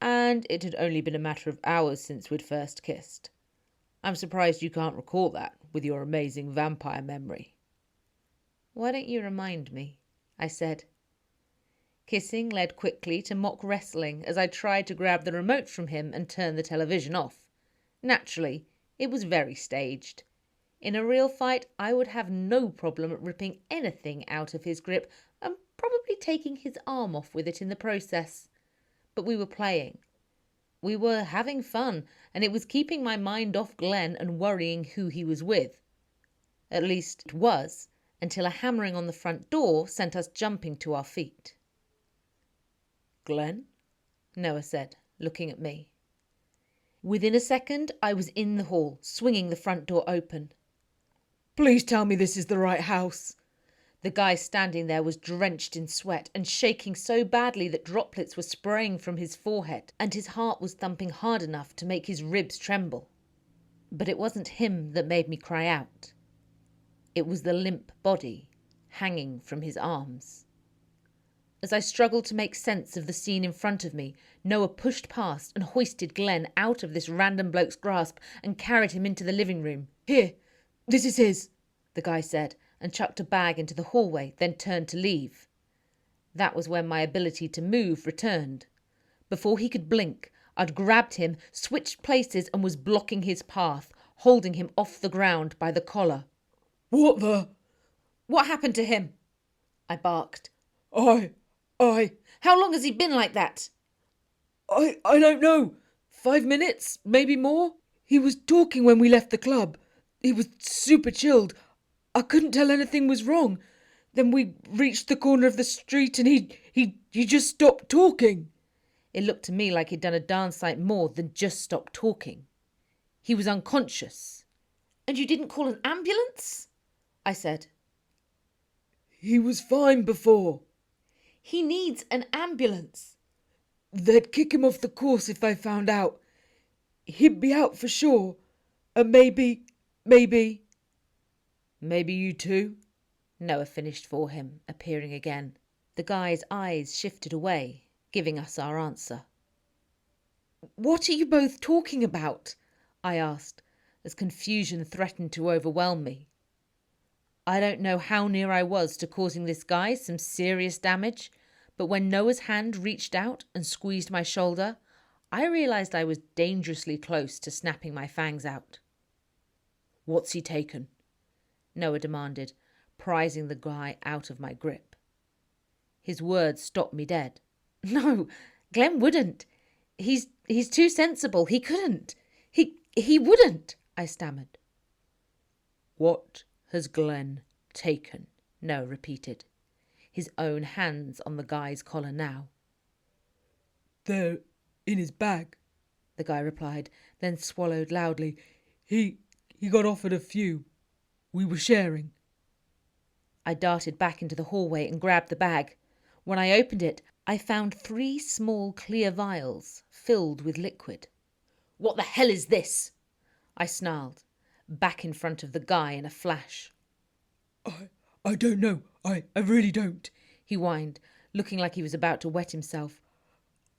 and it had only been a matter of hours since we'd first kissed. I'm surprised you can't recall that with your amazing vampire memory." "Why don't you remind me?" I said. Kissing led quickly to mock wrestling as I tried to grab the remote from him and turn the television off. Naturally, it was very staged. In a real fight, I would have no problem at ripping anything out of his grip and probably taking his arm off with it in the process. But we were playing. We were having fun, and it was keeping my mind off Glen and worrying who he was with. At least it was, until a hammering on the front door sent us jumping to our feet. "Glen?" Noah said, looking at me. Within a second, I was in the hall, swinging the front door open. "Please tell me this is the right house." The guy standing there was drenched in sweat and shaking so badly that droplets were spraying from his forehead, and his heart was thumping hard enough to make his ribs tremble. But it wasn't him that made me cry out. It was the limp body hanging from his arms. As I struggled to make sense of the scene in front of me, Noah pushed past and hoisted Glen out of this random bloke's grasp and carried him into the living room. "Here, this is his," the guy said, and chucked a bag into the hallway, then turned to leave. That was when my ability to move returned. Before he could blink, I'd grabbed him, switched places, and was blocking his path, holding him off the ground by the collar. "What the—" "What happened to him?" I barked. I... How long has he been like that?" I don't know. 5 minutes, maybe more. He was talking when we left the club. He was super chilled. I couldn't tell anything was wrong. Then we reached the corner of the street and he just stopped talking." It looked to me like he'd done a darn sight more than just stop talking. He was unconscious. "And you didn't call an ambulance?" I said. "He was fine before." "He needs an ambulance." "They'd kick him off the course if they found out. He'd be out for sure. And maybe... Maybe you too?" Noah finished for him, appearing again. The guy's eyes shifted away, giving us our answer. "What are you both talking about?" I asked, as confusion threatened to overwhelm me. I don't know how near I was to causing this guy some serious damage, but when Noah's hand reached out and squeezed my shoulder, I realised I was dangerously close to snapping my fangs out. "What's he taken?" Noah demanded, prizing the guy out of my grip. His words stopped me dead. "No, Glen wouldn't. He's too sensible. He couldn't. He wouldn't," I stammered. "What has Glen taken?" Noah repeated, his own hands on the guy's collar now. "They're in his bag," the guy replied, then swallowed loudly. He got offered a few. We were sharing." I darted back into the hallway and grabbed the bag. When I opened it, I found 3 small clear vials filled with liquid. "What the hell is this?" I snarled, back in front of the guy in a flash. I don't know. I really don't," he whined, looking like he was about to wet himself.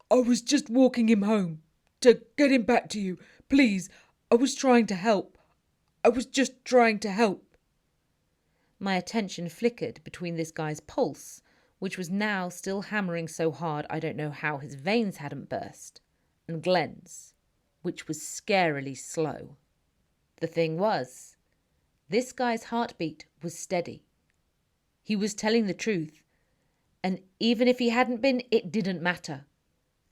"I was just walking him home. To get him back to you. Please, I was trying to help. I was just trying to help." My attention flickered between this guy's pulse, which was now still hammering so hard I don't know how his veins hadn't burst, and Glen's, which was scarily slow. The thing was, this guy's heartbeat was steady. He was telling the truth, and even if he hadn't been, it didn't matter.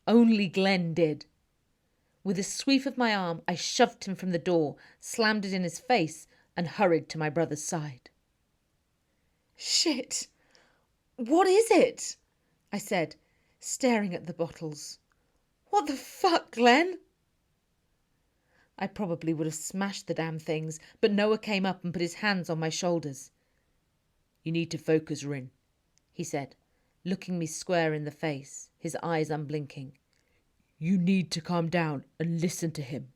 Only Glen did. With a sweep of my arm, I shoved him from the door, slammed it in his face, and hurried to my brother's side. "Shit! What is it?" I said, staring at the bottles. "What the fuck, Glen?" I probably would have smashed the damn things, but Noah came up and put his hands on my shoulders. "You need to focus, Rin," he said, looking me square in the face, his eyes unblinking. "You need to calm down and listen to him.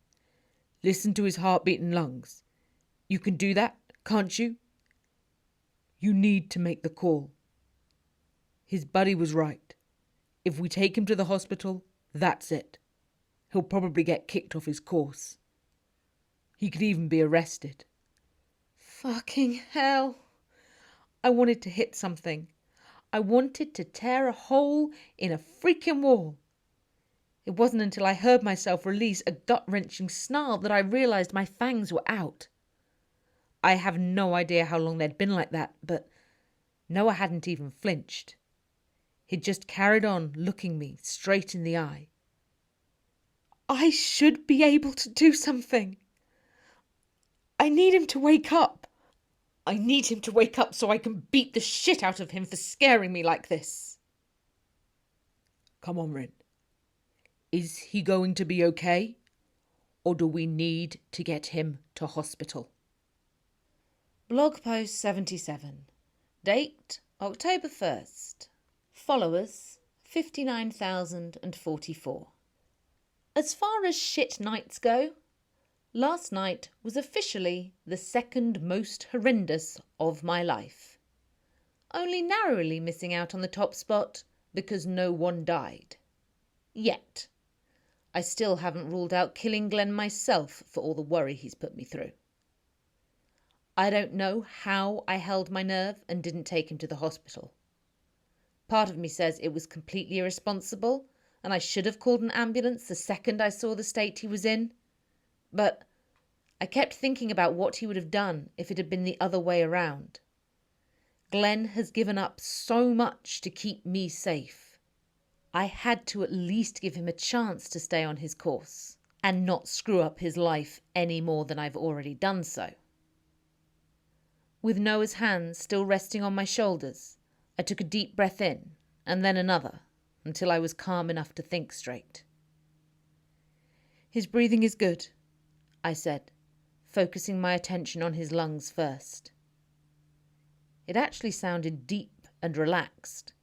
Listen to his heartbeat and lungs. You can do that, can't you? You need to make the call. His buddy was right. If we take him to the hospital, that's it. He'll probably get kicked off his course. He could even be arrested." Fucking hell. I wanted to hit something. I wanted to tear a hole in a freaking wall. It wasn't until I heard myself release a gut-wrenching snarl that I realised my fangs were out. I have no idea how long they'd been like that, but Noah hadn't even flinched. He'd just carried on looking me straight in the eye. I should be able to do something. I need him to wake up. I need him to wake up so I can beat the shit out of him for scaring me like this. Come on, Rin. Is he going to be okay? Or do we need to get him to hospital? Blog post 77. Date October 1st. Followers 59,044. As far as shit nights go, last night was officially the second most horrendous of my life. Only narrowly missing out on the top spot because no one died. Yet. I still haven't ruled out killing Glen myself for all the worry he's put me through. I don't know how I held my nerve and didn't take him to the hospital. Part of me says it was completely irresponsible and I should have called an ambulance the second I saw the state he was in. But I kept thinking about what he would have done if it had been the other way around. Glen has given up so much to keep me safe. I had to at least give him a chance to stay on his course and not screw up his life any more than I've already done so. With Noah's hands still resting on my shoulders, I took a deep breath in and then another until I was calm enough to think straight. His breathing is good, I said, focusing my attention on his lungs first. It actually sounded deep and relaxed.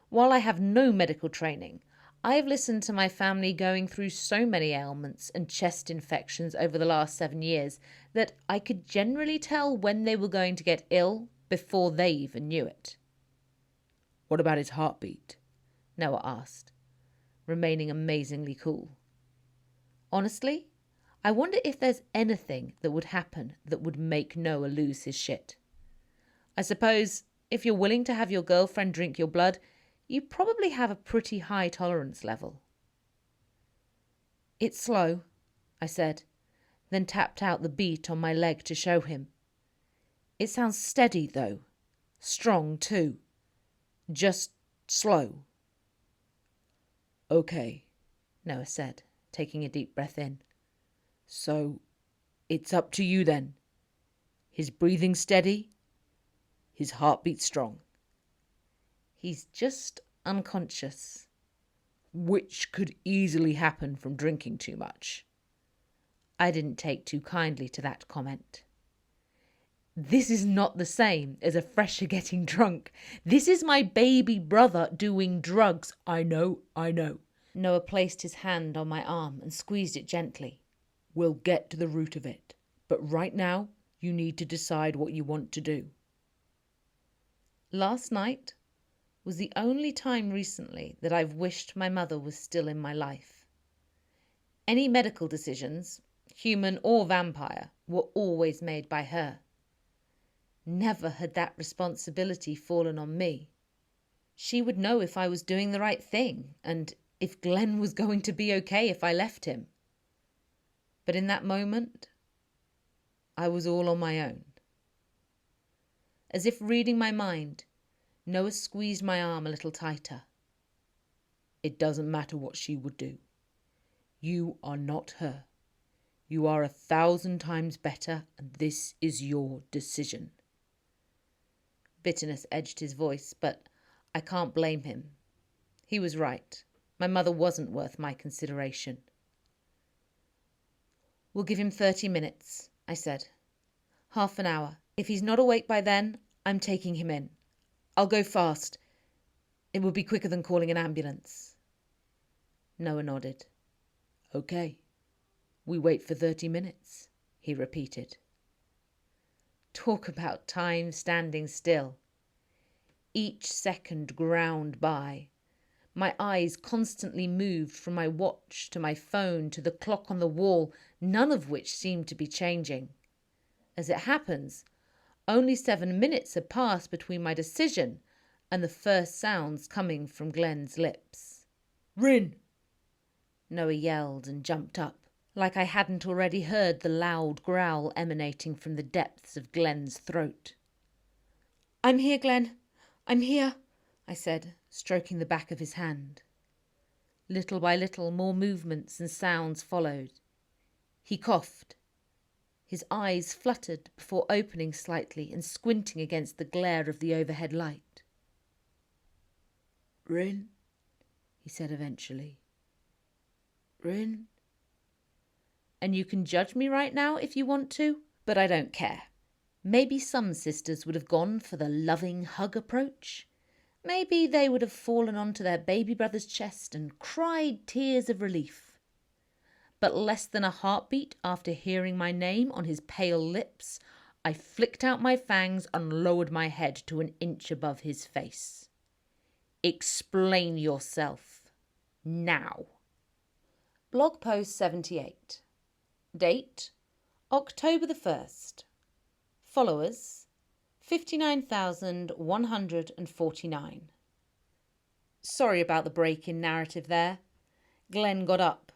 While I have no medical training, I have listened to my family going through so many ailments and chest infections over the last 7 years that I could generally tell when they were going to get ill before they even knew it. What about his heartbeat? Noah asked, remaining amazingly cool. Honestly, I wonder if there's anything that would happen that would make Noah lose his shit. I suppose if you're willing to have your girlfriend drink your blood, you probably have a pretty high tolerance level. It's slow, I said, then tapped out the beat on my leg to show him. It sounds steady, though. Strong, too. Just slow. Okay, Noah said, taking a deep breath in. So, it's up to you then. His breathing steady, his heartbeat strong. He's just unconscious. Which could easily happen from drinking too much. I didn't take too kindly to that comment. This is not the same as Afresher getting drunk. This is my baby brother doing drugs. I know. Noah placed his hand on my arm and squeezed it gently. We'll get to the root of it. But right now, you need to decide what you want to do. Last night was the only time recently that I've wished my mother was still in my life. Any medical decisions, human or vampire, were always made by her. Never had that responsibility fallen on me. She would know if I was doing the right thing and if Glen was going to be okay if I left him. But in that moment, I was all on my own. As if reading my mind, Noah squeezed my arm a little tighter. It doesn't matter what she would do. You are not her. You are 1,000 times better, and this is your decision. Bitterness edged his voice, but I can't blame him. He was right. My mother wasn't worth my consideration. We'll give him 30 minutes, I said. Half an hour. If he's not awake by then, I'm taking him in. I'll go fast. It will be quicker than calling an ambulance. Noah nodded. Okay. We wait for 30 minutes, he repeated. Talk about time standing still. Each second ground by. My eyes constantly moved from my watch to my phone to the clock on the wall, none of which seemed to be changing. As it happens, only 7 minutes had passed between my decision and the first sounds coming from Glen's lips. Rin! Noah yelled and jumped up, like I hadn't already heard the loud growl emanating from the depths of Glen's throat. I'm here, Glen. I'm here, I said, stroking the back of his hand. Little by little, more movements and sounds followed. He coughed. His eyes fluttered before opening slightly and squinting against the glare of the overhead light. "Rin," he said eventually. "Rin." And you can judge me right now if you want to, but I don't care. Maybe some sisters would have gone for the loving hug approach. Maybe they would have fallen onto their baby brother's chest and cried tears of relief. But less than a heartbeat after hearing my name on his pale lips, I flicked out my fangs and lowered my head to an inch above his face. "Explain yourself. Now." Blog post 78. Date, October the 1st. Followers, 59,149. Sorry about the break in narrative there. Glen got up.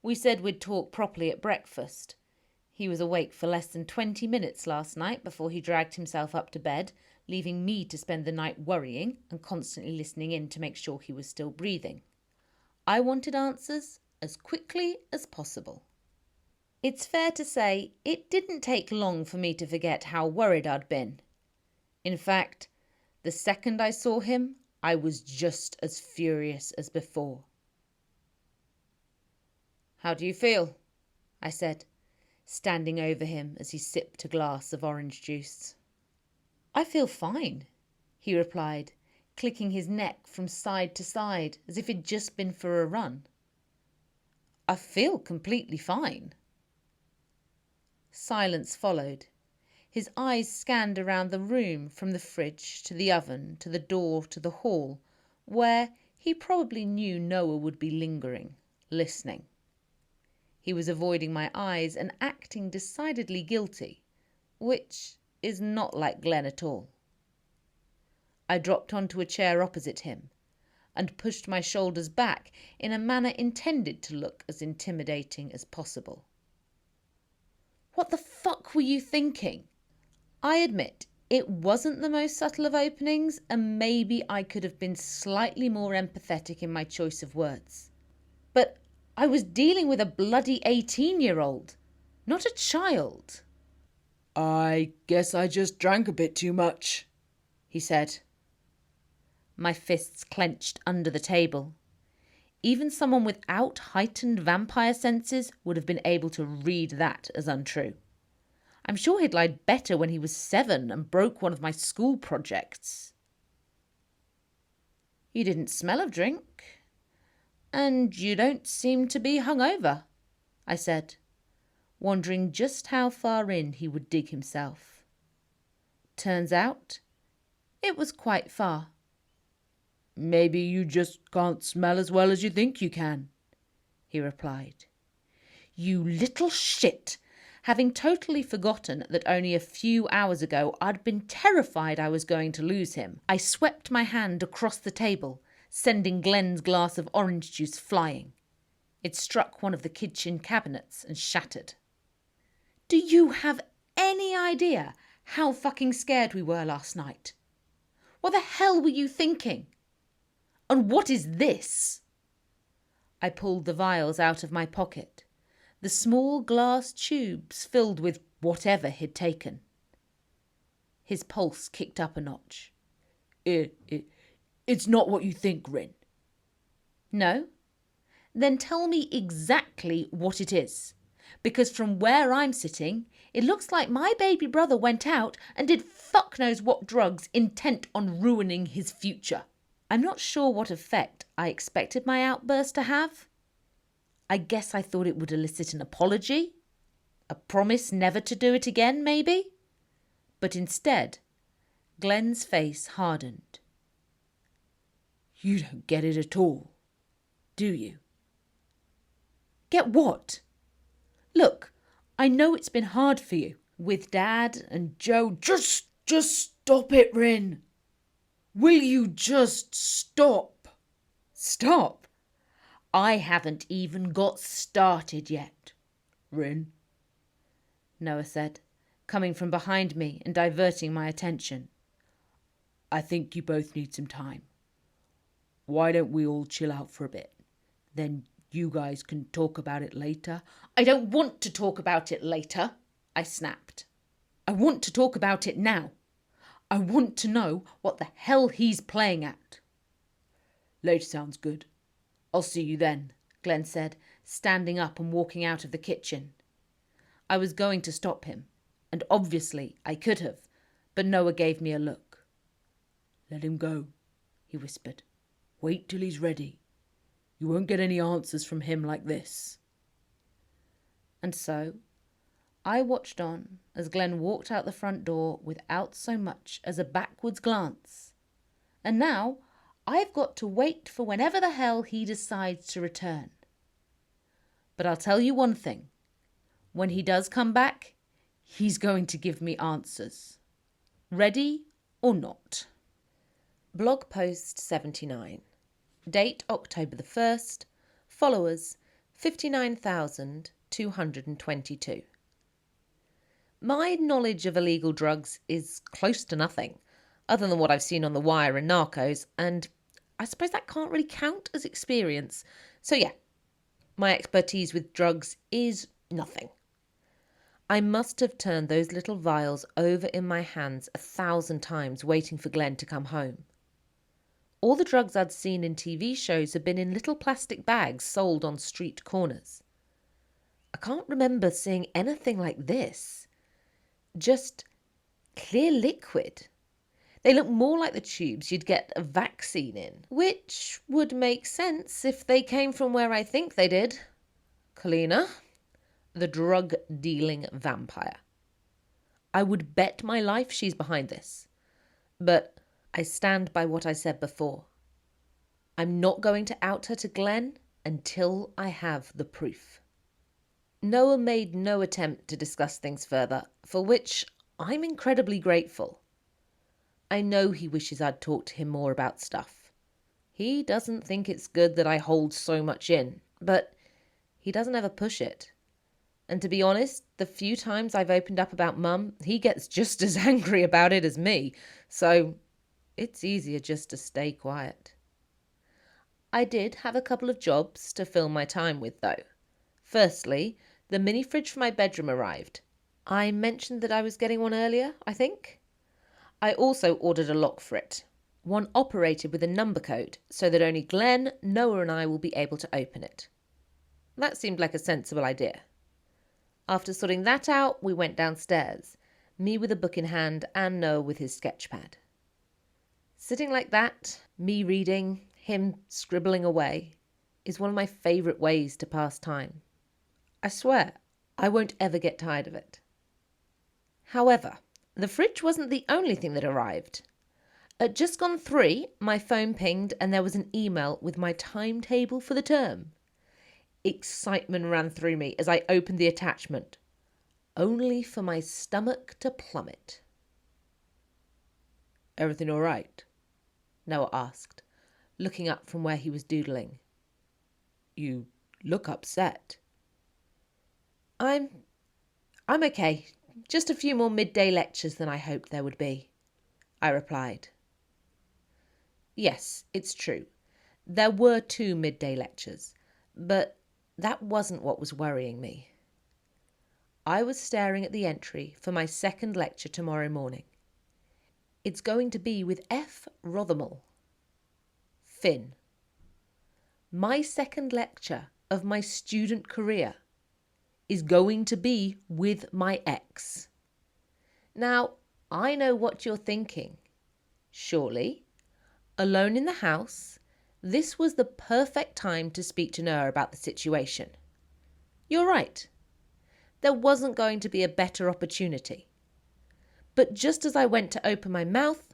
We said we'd talk properly at breakfast. He was awake for less than 20 minutes last night before he dragged himself up to bed, leaving me to spend the night worrying and constantly listening in to make sure he was still breathing. I wanted answers as quickly as possible. It's fair to say it didn't take long for me to forget how worried I'd been. In fact, the second I saw him, I was just as furious as before. "How do you feel?" I said, standing over him as he sipped a glass of orange juice. "I feel fine," he replied, clicking his neck from side to side as if he'd just been for a run. "I feel completely fine." Silence followed. His eyes scanned around the room, from the fridge to the oven to the door to the hall, where he probably knew Noah would be lingering, listening. He was avoiding my eyes and acting decidedly guilty, which is not like Glen at all. I dropped onto a chair opposite him and pushed my shoulders back in a manner intended to look as intimidating as possible. "What the fuck were you thinking?" I admit it wasn't the most subtle of openings, and maybe I could have been slightly more empathetic in my choice of words. But I was dealing with a bloody 18-year-old, not a child. "I guess I just drank a bit too much," he said. My fists clenched under the table. Even someone without heightened vampire senses would have been able to read that as untrue. I'm sure he'd lied better when he was 7 and broke one of my school projects. "You didn't smell of drink, and you don't seem to be hungover," I said, wondering just how far in he would dig himself. Turns out, it was quite far. "Maybe you just can't smell as well as you think you can," he replied. "You little shit!" Having totally forgotten that only a few hours ago I'd been terrified I was going to lose him, I swept my hand across the table, sending Glen's glass of orange juice flying. It struck one of the kitchen cabinets and shattered. "Do you have any idea how fucking scared we were last night? What the hell were you thinking? And what is this?" I pulled the vials out of my pocket, the small glass tubes filled with whatever he'd taken. His pulse kicked up a notch. It's not what you think, Rin." "No? Then tell me exactly what it is. Because from where I'm sitting, it looks like my baby brother went out and did fuck knows what drugs intent on ruining his future." I'm not sure what effect I expected my outburst to have. I guess I thought it would elicit an apology, a promise never to do it again, maybe. But instead, Glen's face hardened. "You don't get it at all, do you?" "Get what? Look, I know it's been hard for you, with Dad and Joe." Just stop it, Rin. Will you just stop?" "Stop? I haven't even got started yet." "Rin," Noah said, coming from behind me and diverting my attention. "I think you both need some time. Why don't we all chill out for a bit? Then you guys can talk about it later. I don't want to talk about it later, I snapped. I want to talk about it now. I want to know what the hell he's playing at. Later sounds good. I'll see you then, Glen said, standing up and walking out of the kitchen. I was going to stop him, and obviously I could have, but Noah gave me a look. Let him go, he whispered. Wait till he's ready. You won't get any answers from him like this. And so I watched on as Glen walked out the front door without so much as a backwards glance. And now I've got to wait for whenever the hell he decides to return. But I'll tell you one thing. When he does come back, he's going to give me answers. Ready or not. Blog post 79. Date October the 1st. Followers 59,222. My knowledge of illegal drugs is close to nothing, other than what I've seen on The Wire and Narcos, and I suppose that can't really count as experience. So yeah, my expertise with drugs is nothing. I must have turned those little vials over in my hands 1,000 times waiting for Glen to come home. All the drugs I'd seen in TV shows had been in little plastic bags sold on street corners. I can't remember seeing anything like this. Just clear liquid. They look more like the tubes you'd get a vaccine in, which would make sense if they came from where I think they did. Kalina, the drug-dealing vampire. I would bet my life she's behind this. But I stand by what I said before. I'm not going to out her to Glen until I have the proof. Noah made no attempt to discuss things further, for which I'm incredibly grateful. I know he wishes I'd talked to him more about stuff. He doesn't think it's good that I hold so much in, but he doesn't ever push it. And to be honest, the few times I've opened up about Mum, he gets just as angry about it as me, so it's easier just to stay quiet. I did have a couple of jobs to fill my time with, though. Firstly, the mini fridge for my bedroom arrived. I mentioned that I was getting one earlier, I think. I also ordered a lock for it, one operated with a number code, so that only Glen, Noah and I will be able to open it. That seemed like a sensible idea. After sorting that out, we went downstairs, me with a book in hand and Noah with his sketchpad. Sitting like that, me reading, him scribbling away, is one of my favourite ways to pass time. I swear, I won't ever get tired of it. However, the fridge wasn't the only thing that arrived. At just gone 3, my phone pinged and there was an email with my timetable for the term. Excitement ran through me as I opened the attachment, only for my stomach to plummet. Everything all right? Noah asked, looking up from where he was doodling. You look upset. I'm okay. Just a few more midday lectures than I hoped there would be, I replied. Yes, it's true. There were 2 midday lectures, but that wasn't what was worrying me. I was staring at the entry for my second lecture tomorrow morning. It's going to be with F. Rothermel. Finn. My second lecture of my student career is going to be with my ex. Now, I know what you're thinking. Surely, alone in the house, this was the perfect time to speak to Noah about the situation. You're right. There wasn't going to be a better opportunity. But just as I went to open my mouth,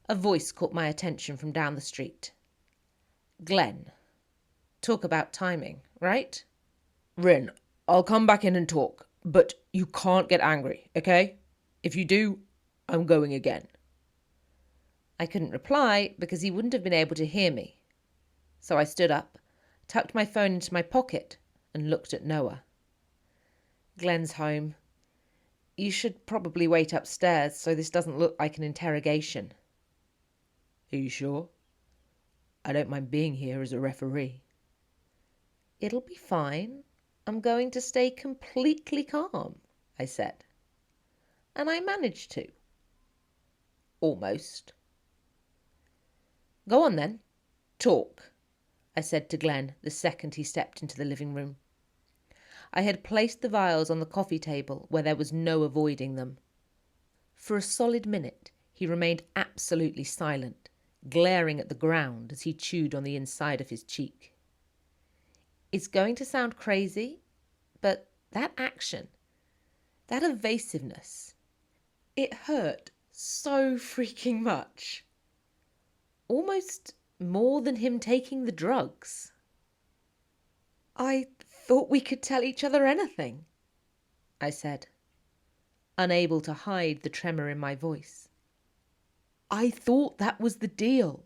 a voice caught my attention from down the street. Glen. Talk about timing, right? Rin, I'll come back in and talk, but you can't get angry, okay? If you do, I'm going again. I couldn't reply because he wouldn't have been able to hear me. So I stood up, tucked my phone into my pocket, and looked at Noah. Glen's home. You should probably wait upstairs so this doesn't look like an interrogation. Are you sure? I don't mind being here as a referee. It'll be fine. I'm going to stay completely calm, I said. And I managed to. Almost. Go on then. Talk, I said to Glen the second he stepped into the living room. I had placed the vials on the coffee table where there was no avoiding them. For a solid minute he remained absolutely silent, glaring at the ground as he chewed on the inside of his cheek. It's going to sound crazy, but that action, that evasiveness, it hurt so freaking much. Almost more than him taking the drugs. I thought we could tell each other anything, I said, unable to hide the tremor in my voice. I thought that was the deal.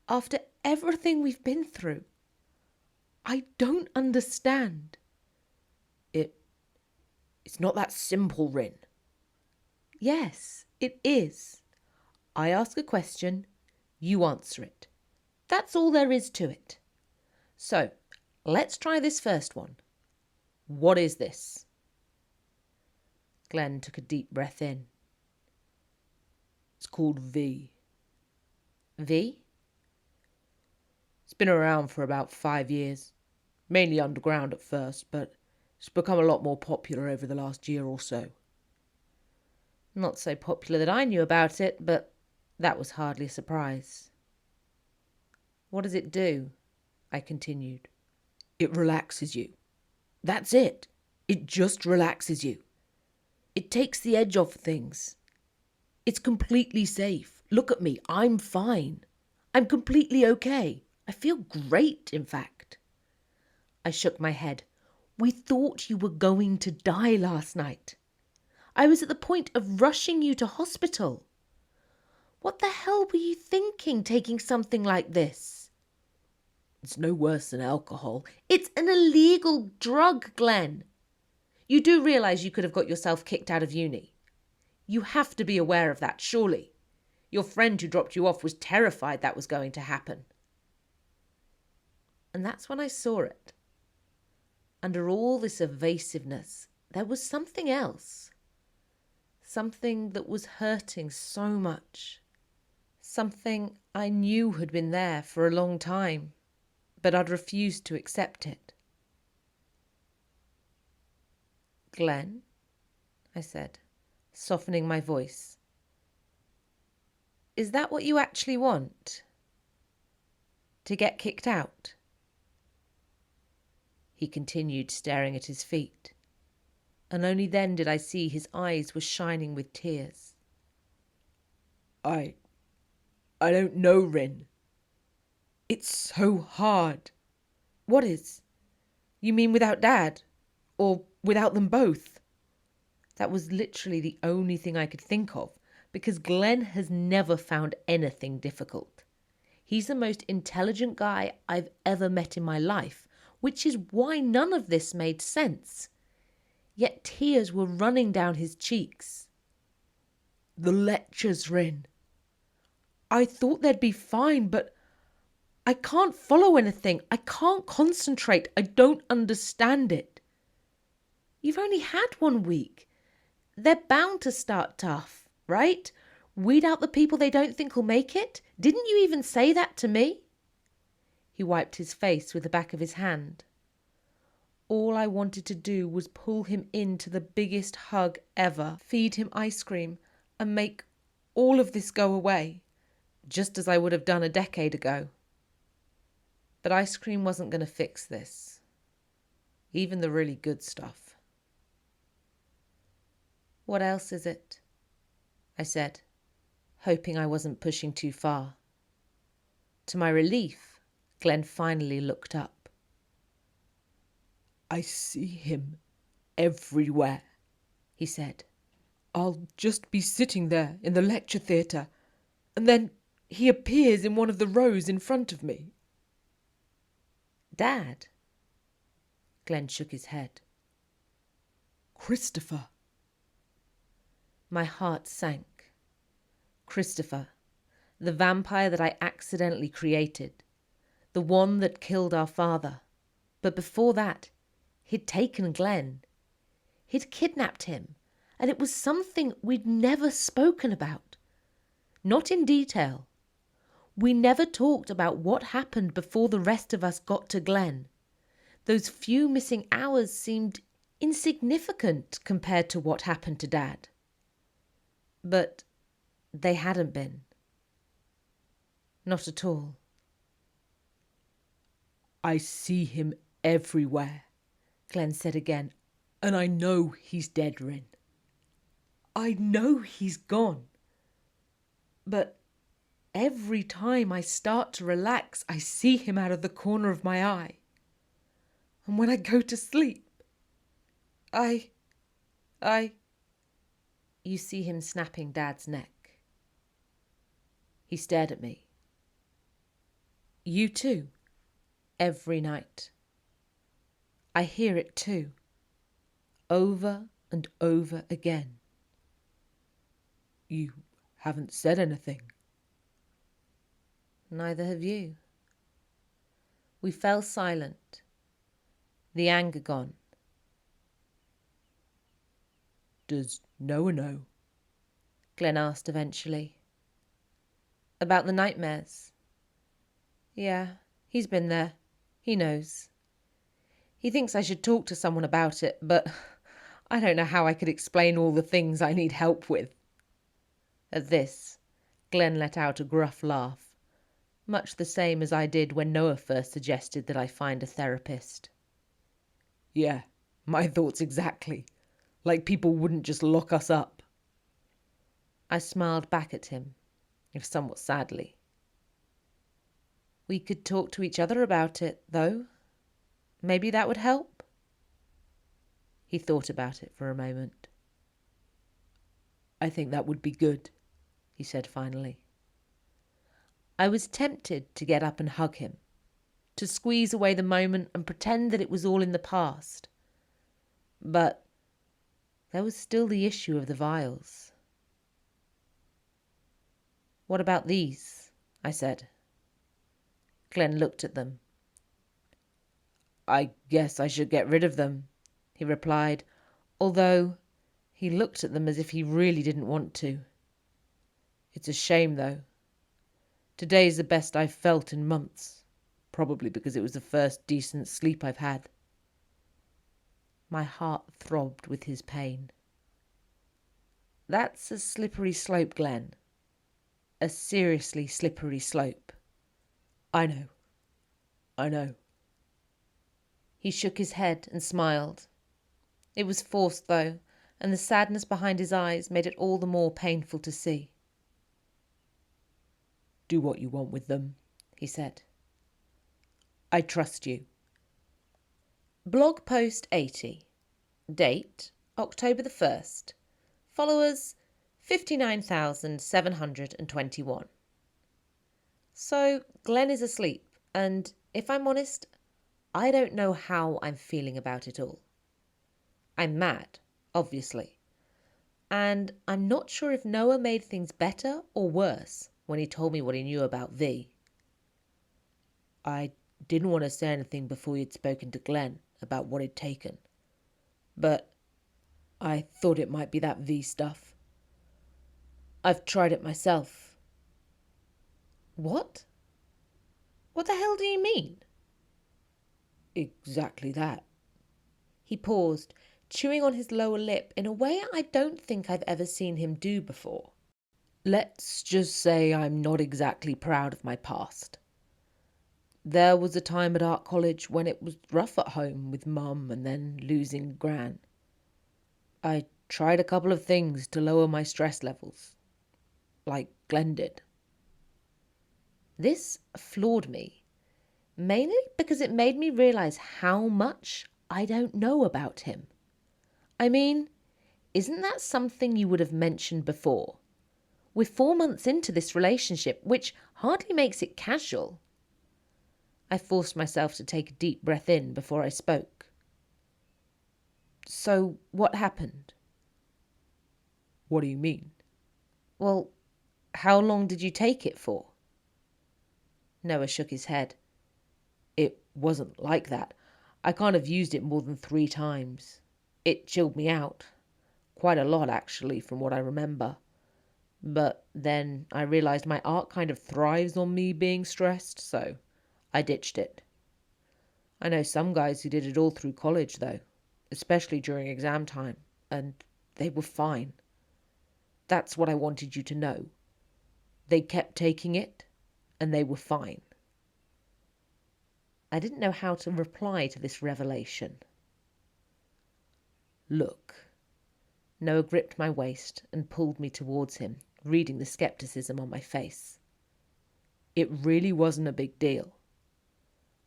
After everything we've been through, I don't understand. It's not that simple, Rin. Yes, it is. I ask a question, you answer it. That's all there is to it. So, let's try this first one. What is this? Glen took a deep breath in. It's called V. V? It's been around for about 5 years. Mainly underground at first, but it's become a lot more popular over the last year or so. Not so popular that I knew about it, but that was hardly a surprise. What does it do? I continued. It relaxes you. That's it. It just relaxes you. It takes the edge off things. It's completely safe. Look at me. I'm fine. I'm completely okay. I feel great, in fact. I shook my head. We thought you were going to die last night. I was at the point of rushing you to hospital. What the hell were you thinking, taking something like this? It's no worse than alcohol. It's an illegal drug, Glen. You do realise you could have got yourself kicked out of uni. You have to be aware of that, surely. Your friend who dropped you off was terrified that was going to happen. And that's when I saw it. Under all this evasiveness, there was something else. Something that was hurting so much. Something I knew had been there for a long time, but I'd refused to accept it. Glen, I said, softening my voice. Is that what you actually want? To get kicked out? He continued staring at his feet, and only then did I see his eyes were shining with tears. I don't know, Rin. It's so hard. What is? You mean without Dad? Or without them both? That was literally the only thing I could think of, because Glen has never found anything difficult. He's the most intelligent guy I've ever met in my life, which is why none of this made sense. Yet tears were running down his cheeks. The lectures, Rin. I thought they'd be fine, but I can't follow anything. I can't concentrate. I don't understand it. You've only had 1 week. They're bound to start tough, right? Weed out the people they don't think will make it? Didn't you even say that to me? He wiped his face with the back of his hand. All I wanted to do was pull him into the biggest hug ever, feed him ice cream, and make all of this go away, just as I would have done a decade ago. But ice cream wasn't going to fix this. Even the really good stuff. What else is it? I said, hoping I wasn't pushing too far. To my relief, Glen finally looked up. I see him everywhere, he said. I'll just be sitting there in the lecture theatre, and then he appears in one of the rows in front of me. Dad? Glen shook his head. Christopher. My heart sank. Christopher, the vampire that I accidentally created, the one that killed our father. But before that, he'd taken Glen. He'd kidnapped him, and it was something we'd never spoken about. Not in detail. We never talked about what happened before the rest of us got to Glen. Those few missing hours seemed insignificant compared to what happened to Dad. But they hadn't been. Not at all. I see him everywhere, Glen said again, and I know he's dead, Rin. I know he's gone. But every time I start to relax, I see him out of the corner of my eye. And when I go to sleep, I... You see him snapping Dad's neck. He stared at me. You too, every night. I hear it too, over and over again. You haven't said anything. Neither have you. We fell silent, the anger gone. Does Noah know? Glen asked eventually. About the nightmares? Yeah, he's been there. He knows. He thinks I should talk to someone about it, but I don't know how I could explain all the things I need help with. At this, Glen let out a gruff laugh, much the same as I did when Noah first suggested that I find a therapist. Yeah, my thoughts exactly. Like people wouldn't just lock us up. I smiled back at him, if somewhat sadly. We could talk to each other about it, though. Maybe that would help. He thought about it for a moment. I think that would be good, he said finally. I was tempted to get up and hug him, to squeeze away the moment and pretend that it was all in the past. But there was still the issue of the vials. What about these? I said. Glen looked at them. I guess I should get rid of them, he replied, although he looked at them as if he really didn't want to. It's a shame, though. Today's the best I've felt in months, probably because it was the first decent sleep I've had. My heart throbbed with his pain. That's a slippery slope, Glen. A seriously slippery slope. I know. He shook his head and smiled. It was forced, though, and the sadness behind his eyes made it all the more painful to see. Do what you want with them, he said. I trust you. Blog post 80. Date, October the 1st. Followers, 59,721. So, Glen is asleep, and if I'm honest, I don't know how I'm feeling about it all. I'm mad, obviously. And I'm not sure if Noah made things better or worse when he told me what he knew about V. I didn't want to say anything before you'd spoken to Glen about what he'd taken. But I thought it might be that V stuff. I've tried it myself. What? What the hell do you mean? Exactly that. He paused, chewing on his lower lip in a way I don't think I've ever seen him do before. Let's just say I'm not exactly proud of my past. There was a time at art college when it was rough at home with Mum and then losing Gran. I tried a couple of things to lower my stress levels, like Glen did. This floored me, mainly because it made me realise how much I don't know about him. I mean, isn't that something you would have mentioned before? We're 4 months into this relationship, which hardly makes it casual. I forced myself to take a deep breath in before I spoke. So, what happened? What do you mean? Well, how long did you take it for? Noah shook his head. It wasn't like that. I can't have used it more than 3 times. It chilled me out. Quite a lot, actually, from what I remember. But then I realised my art kind of thrives on me being stressed, so I ditched it. I know some guys who did it all through college, though, especially during exam time, and they were fine. That's what I wanted you to know. They kept taking it, and they were fine. I didn't know how to reply to this revelation. Look. Noah gripped my waist and pulled me towards him, reading the skepticism on my face. It really wasn't a big deal.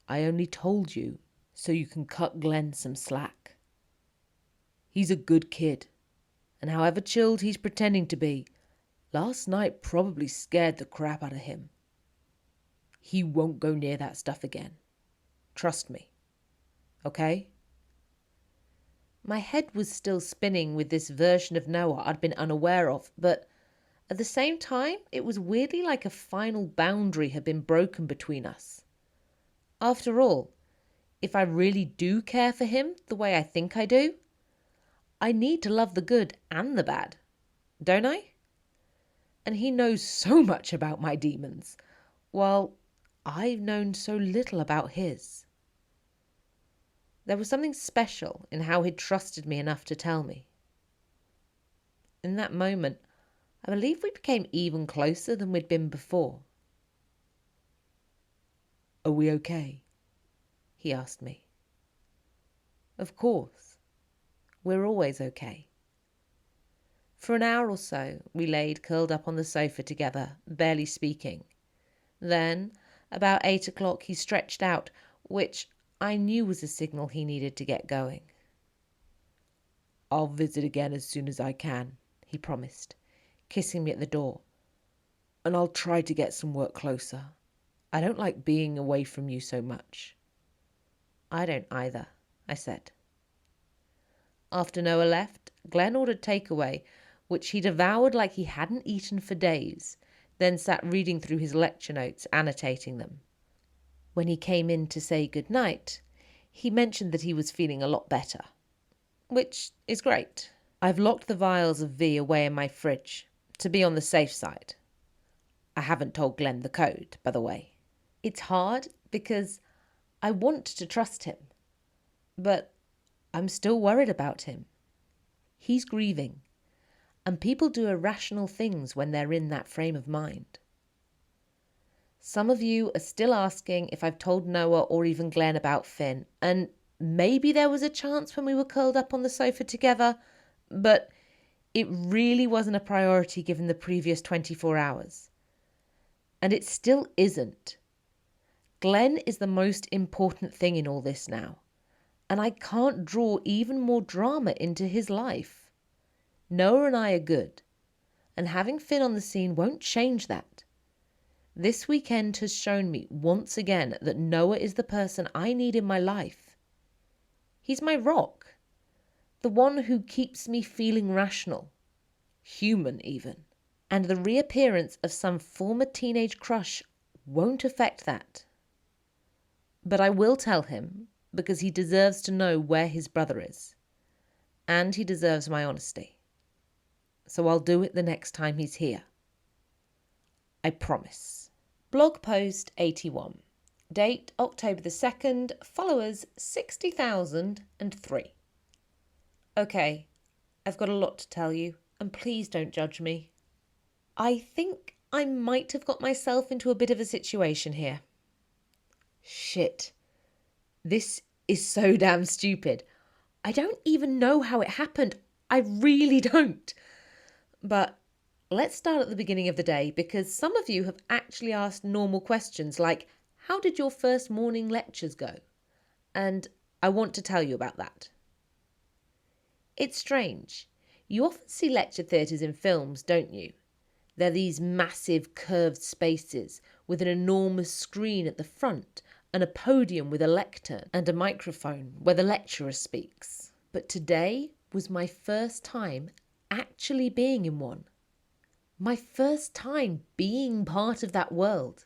I only told you so you can cut Glen some slack. He's a good kid, and however chilled he's pretending to be, last night probably scared the crap out of him. He won't go near that stuff again. Trust me. Okay? My head was still spinning with this version of Noah I'd been unaware of, but at the same time, it was weirdly like a final boundary had been broken between us. After all, if I really do care for him the way I think I do, I need to love the good and the bad, don't I? And he knows so much about my demons, while I've known so little about his. There was something special in how he'd trusted me enough to tell me. In that moment, I believe we became even closer than we'd been before. Are we okay? He asked me. Of course. We're always okay. For an hour or so, we laid curled up on the sofa together, barely speaking. Then, about 8 o'clock, he stretched out, which I knew was a signal he needed to get going. I'll visit again as soon as I can, he promised, kissing me at the door. And I'll try to get some work closer. I don't like being away from you so much. I don't either, I said. After Noah left, Glen ordered takeaway, which he devoured like he hadn't eaten for days, then sat reading through his lecture notes, annotating them. When he came in to say goodnight, he mentioned that he was feeling a lot better, which is great. I've locked the vials of V away in my fridge, to be on the safe side. I haven't told Glen the code, by the way. It's hard because I want to trust him, but I'm still worried about him. He's grieving, and people do irrational things when they're in that frame of mind. Some of you are still asking if I've told Noah or even Glen about Finn, and maybe there was a chance when we were curled up on the sofa together, but it really wasn't a priority given the previous 24 hours. And it still isn't. Glen is the most important thing in all this now, and I can't draw even more drama into his life. Noah and I are good, and having Finn on the scene won't change that. This weekend has shown me once again that Noah is the person I need in my life. He's my rock, the one who keeps me feeling rational, human even. And the reappearance of some former teenage crush won't affect that. But I will tell him because he deserves to know where his brother is. And he deserves my honesty. So I'll do it the next time he's here. I promise. Blog post 81. Date October the 2nd. Followers 60,003. Okay, I've got a lot to tell you, and please don't judge me. I think I might have got myself into a bit of a situation here. Shit. This is so damn stupid. I don't even know how it happened. I really don't. But let's start at the beginning of the day, because some of you have actually asked normal questions like, how did your first morning lectures go? And I want to tell you about that. It's strange. You often see lecture theatres in films, don't you? They're these massive curved spaces with an enormous screen at the front and a podium with a lectern and a microphone where the lecturer speaks. But today was my first time actually being in one. My first time being part of that world.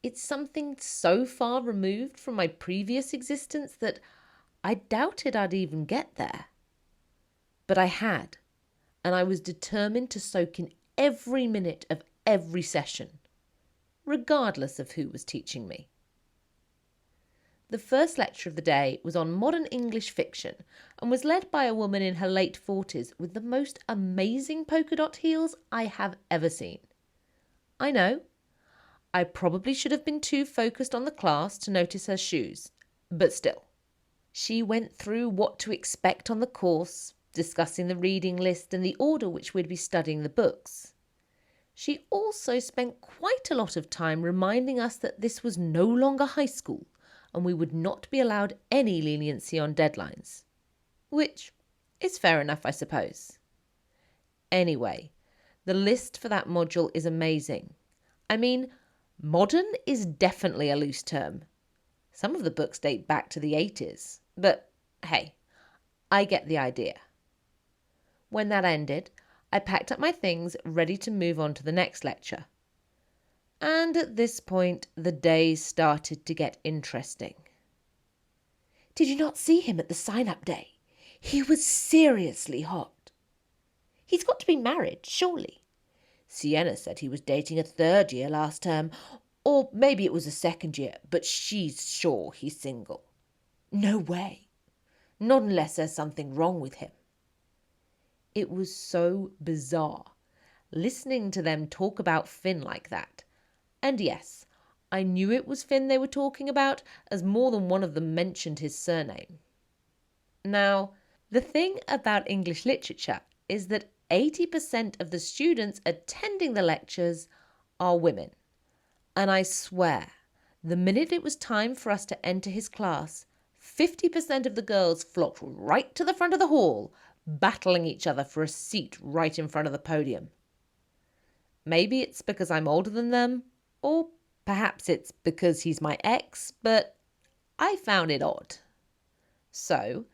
it's something so far removed from my previous existence that I doubted I'd even get there. But I had, and I was determined to soak in every minute of every session, regardless of who was teaching me. The first lecture of the day was on modern English fiction and was led by a woman in her late 40s with the most amazing polka dot heels I have ever seen. I know, I probably should have been too focused on the class to notice her shoes, but still. She went through what to expect on the course, discussing the reading list and the order which we'd be studying the books. She also spent quite a lot of time reminding us that this was no longer high school and we would not be allowed any leniency on deadlines. Which is fair enough, I suppose. Anyway, the list for that module is amazing. I mean, modern is definitely a loose term. Some of the books date back to the 80s, but hey, I get the idea. When that ended, I packed up my things ready to move on to the next lecture. And at this point, the days started to get interesting. Did you not see him at the sign-up day? He was seriously hot. He's got to be married, surely. Sienna said he was dating a third year last term, or maybe it was a second year, but she's sure he's single. No way. Not unless there's something wrong with him. It was so bizarre, listening to them talk about Finn like that. And yes, I knew it was Finn they were talking about, as more than one of them mentioned his surname. Now, the thing about English literature is that 80% of the students attending the lectures are women. And I swear, the minute it was time for us to enter his class, 50% of the girls flocked right to the front of the hall, battling each other for a seat right in front of the podium. Maybe it's because I'm older than them, or perhaps it's because he's my ex, but I found it odd. So,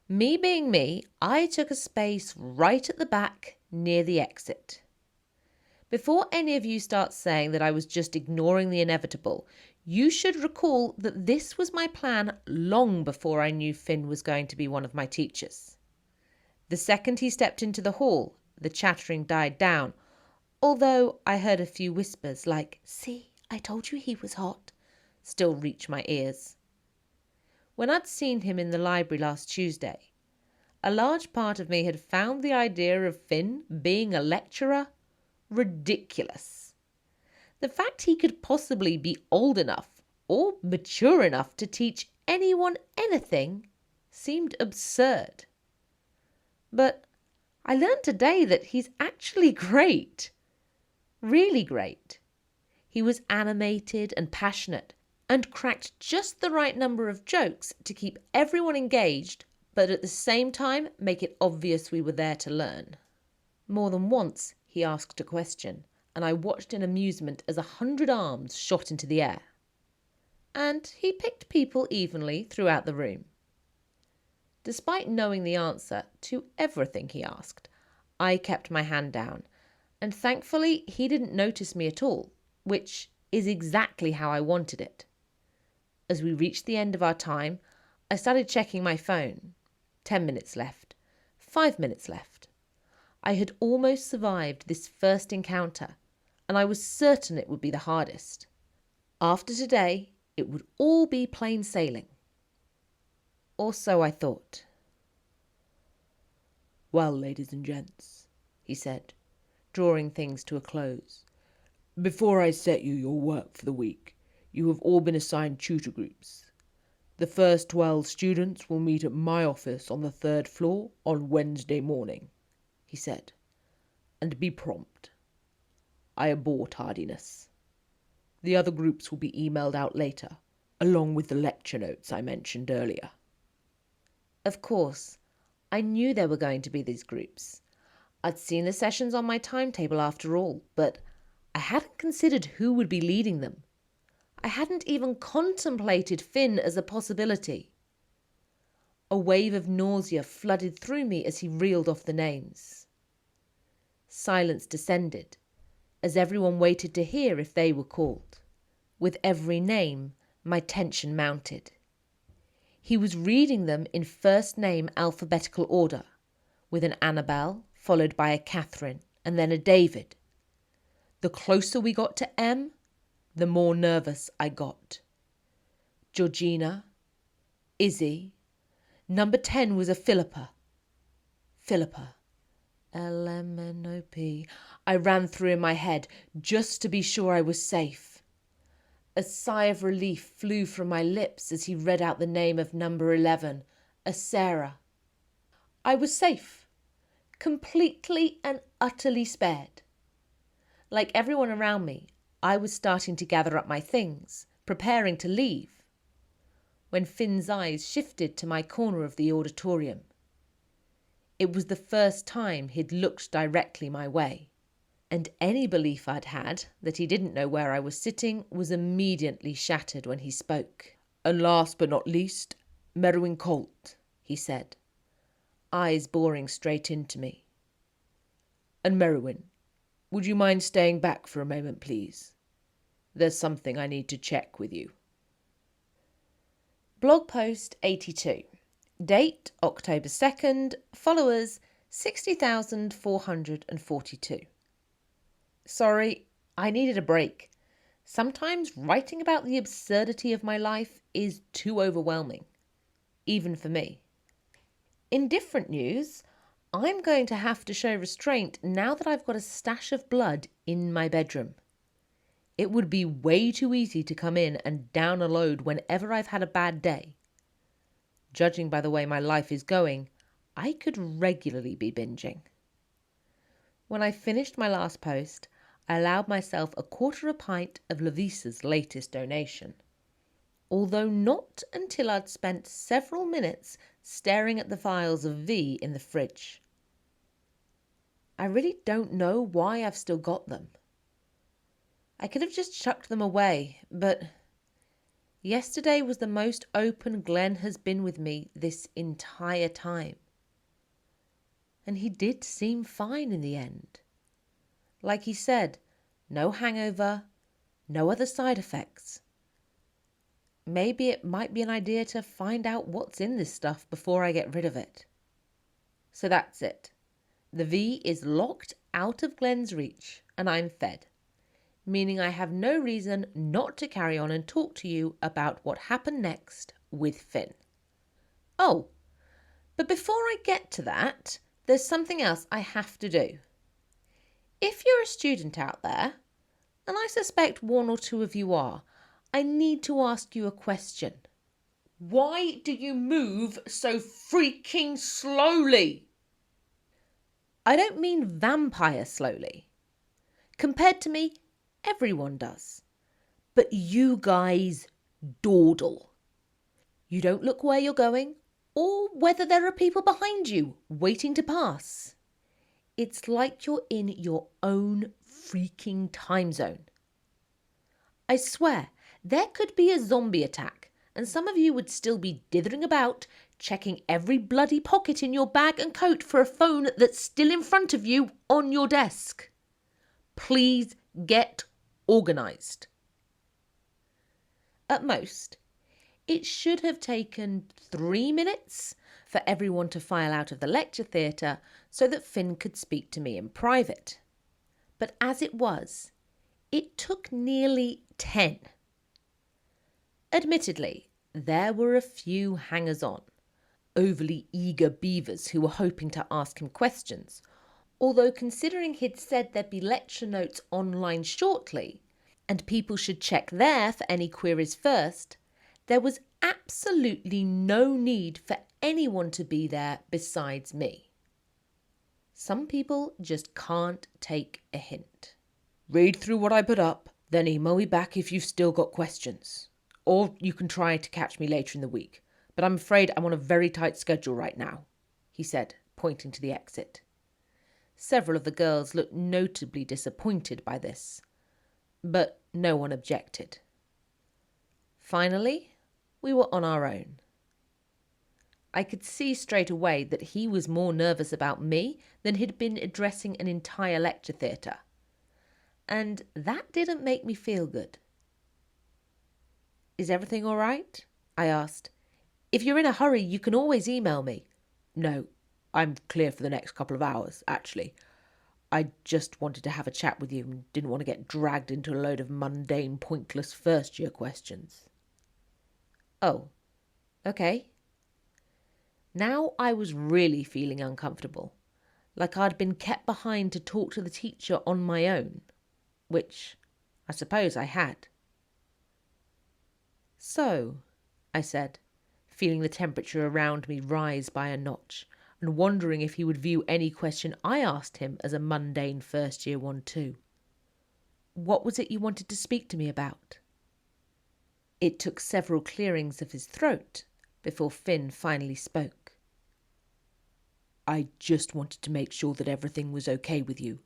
me being me, I took a space right at the back near the exit. Before any of you start saying that I was just ignoring the inevitable, you should recall that this was my plan long before I knew Finn was going to be one of my teachers. The second he stepped into the hall, the chattering died down, although I heard a few whispers like, "See, I told you he was hot," still reach my ears. When I'd seen him in the library last Tuesday, a large part of me had found the idea of Finn being a lecturer ridiculous. The fact he could possibly be old enough or mature enough to teach anyone anything seemed absurd. But I learned today that he's actually great. Really great. He was animated and passionate and cracked just the right number of jokes to keep everyone engaged, but at the same time make it obvious we were there to learn. More than once he asked a question, and I watched in amusement as 100 arms shot into the air. And he picked people evenly throughout the room. Despite knowing the answer to everything he asked, I kept my hand down, and thankfully he didn't notice me at all, which is exactly how I wanted it. As we reached the end of our time, I started checking my phone. 10 minutes left. 5 minutes left. I had almost survived this first encounter, and I was certain it would be the hardest. After today, it would all be plain sailing. Or so I thought. "Well, ladies and gents," he said, drawing things to a close, "before I set you your work for the week, you have all been assigned tutor groups. The first 12 students will meet at my office on the 3rd floor on Wednesday morning," he said, "and be prompt. I abhor tardiness. The other groups will be emailed out later, along with the lecture notes I mentioned earlier." Of course, I knew there were going to be these groups. I'd seen the sessions on my timetable after all, but I hadn't considered who would be leading them. I hadn't even contemplated Finn as a possibility. A wave of nausea flooded through me as he reeled off the names. Silence descended, as everyone waited to hear if they were called. With every name, my tension mounted. He was reading them in first name alphabetical order, with an Annabelle, followed by a Catherine, and then a David. The closer we got to M, the more nervous I got. Georgina, Izzy, number 10 was a Philippa. Philippa, LMNOP. I ran through in my head, just to be sure I was safe. A sigh of relief flew from my lips as he read out the name of number 11, a Sarah. I was safe, completely and utterly spared. Like everyone around me, I was starting to gather up my things, preparing to leave, when Finn's eyes shifted to my corner of the auditorium. It was the first time he'd looked directly my way, and any belief I'd had that he didn't know where I was sitting was immediately shattered when he spoke. "And last but not least, Merrewyn Colt," he said, eyes boring straight into me. "And Merrewyn, would you mind staying back for a moment, please? There's something I need to check with you." Blog post 82. Date October 2nd. Followers 60,442. Sorry, I needed a break. Sometimes writing about the absurdity of my life is too overwhelming, even for me. In different news, I'm going to have to show restraint now that I've got a stash of blood in my bedroom. It would be way too easy to come in and down a load whenever I've had a bad day. Judging by the way my life is going, I could regularly be binging. When I finished my last post, I allowed myself a quarter a pint of Lovisa's latest donation, although not until I'd spent several minutes staring at the vials of V in the fridge. I really don't know why I've still got them. I could have just chucked them away, but yesterday was the most open Glen has been with me this entire time. And he did seem fine in the end. Like he said, no hangover, no other side effects. Maybe it might be an idea to find out what's in this stuff before I get rid of it. So that's it. The V is locked out of Glen's reach, and I'm fed, meaning I have no reason not to carry on and talk to you about what happened next with Finn. Oh, but before I get to that, there's something else I have to do. If you're a student out there, and I suspect one or two of you are, I need to ask you a question. Why do you move so freaking slowly? I don't mean vampire slowly. Compared to me, everyone does. But you guys dawdle. You don't look where you're going or whether there are people behind you waiting to pass. It's like you're in your own freaking time zone. I swear, there could be a zombie attack and some of you would still be dithering about, checking every bloody pocket in your bag and coat for a phone that's still in front of you on your desk. Please get organised. At most, it should have taken 3 minutes for everyone to file out of the lecture theatre so that Finn could speak to me in private. But as it was, it took nearly 10. Admittedly, there were a few hangers-on, overly eager beavers who were hoping to ask him questions, although considering he'd said there'd be lecture notes online shortly, and people should check there for any queries first, there was absolutely no need for anyone to be there besides me. Some people just can't take a hint. Read through what I put up, then email me back if you've still got questions. Or you can try to catch me later in the week. But I'm afraid I'm on a very tight schedule right now, he said, pointing to the exit. Several of the girls looked notably disappointed by this, but no one objected. Finally, we were on our own. I could see straight away that he was more nervous about me than he'd been addressing an entire lecture theatre. And that didn't make me feel good. Is everything all right? I asked. If you're in a hurry, you can always email me. No, I'm clear for the next couple of hours, actually. I just wanted to have a chat with you and didn't want to get dragged into a load of mundane, pointless first-year questions. Oh, okay. Now I was really feeling uncomfortable, like I'd been kept behind to talk to the teacher on my own, which I suppose I had. So, I said, feeling the temperature around me rise by a notch, and wondering if he would view any question I asked him as a mundane first-year one too. What was it you wanted to speak to me about? It took several clearings of his throat before Finn finally spoke. I just wanted to make sure that everything was okay with you.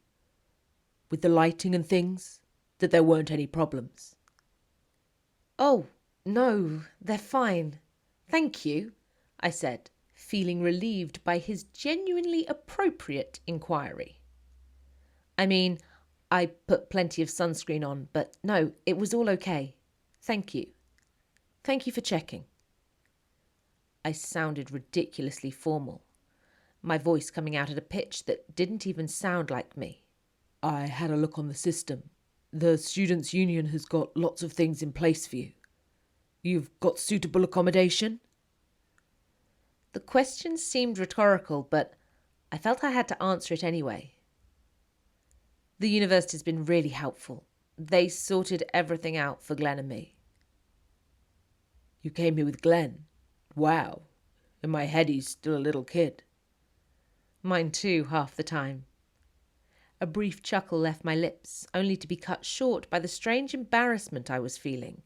With the lighting and things, that there weren't any problems. Oh, no, they're fine. Thank you, I said, feeling relieved by his genuinely appropriate inquiry. I mean, I put plenty of sunscreen on, but no, it was all okay. Thank you. Thank you for checking. I sounded ridiculously formal, my voice coming out at a pitch that didn't even sound like me. I had a look on the system. The Students' Union has got lots of things in place for you. You've got suitable accommodation? The question seemed rhetorical, but I felt I had to answer it anyway. The university's been really helpful. They sorted everything out for Glen and me. You came here with Glen? Wow. In my head, he's still a little kid. Mine too, half the time. A brief chuckle left my lips, only to be cut short by the strange embarrassment I was feeling.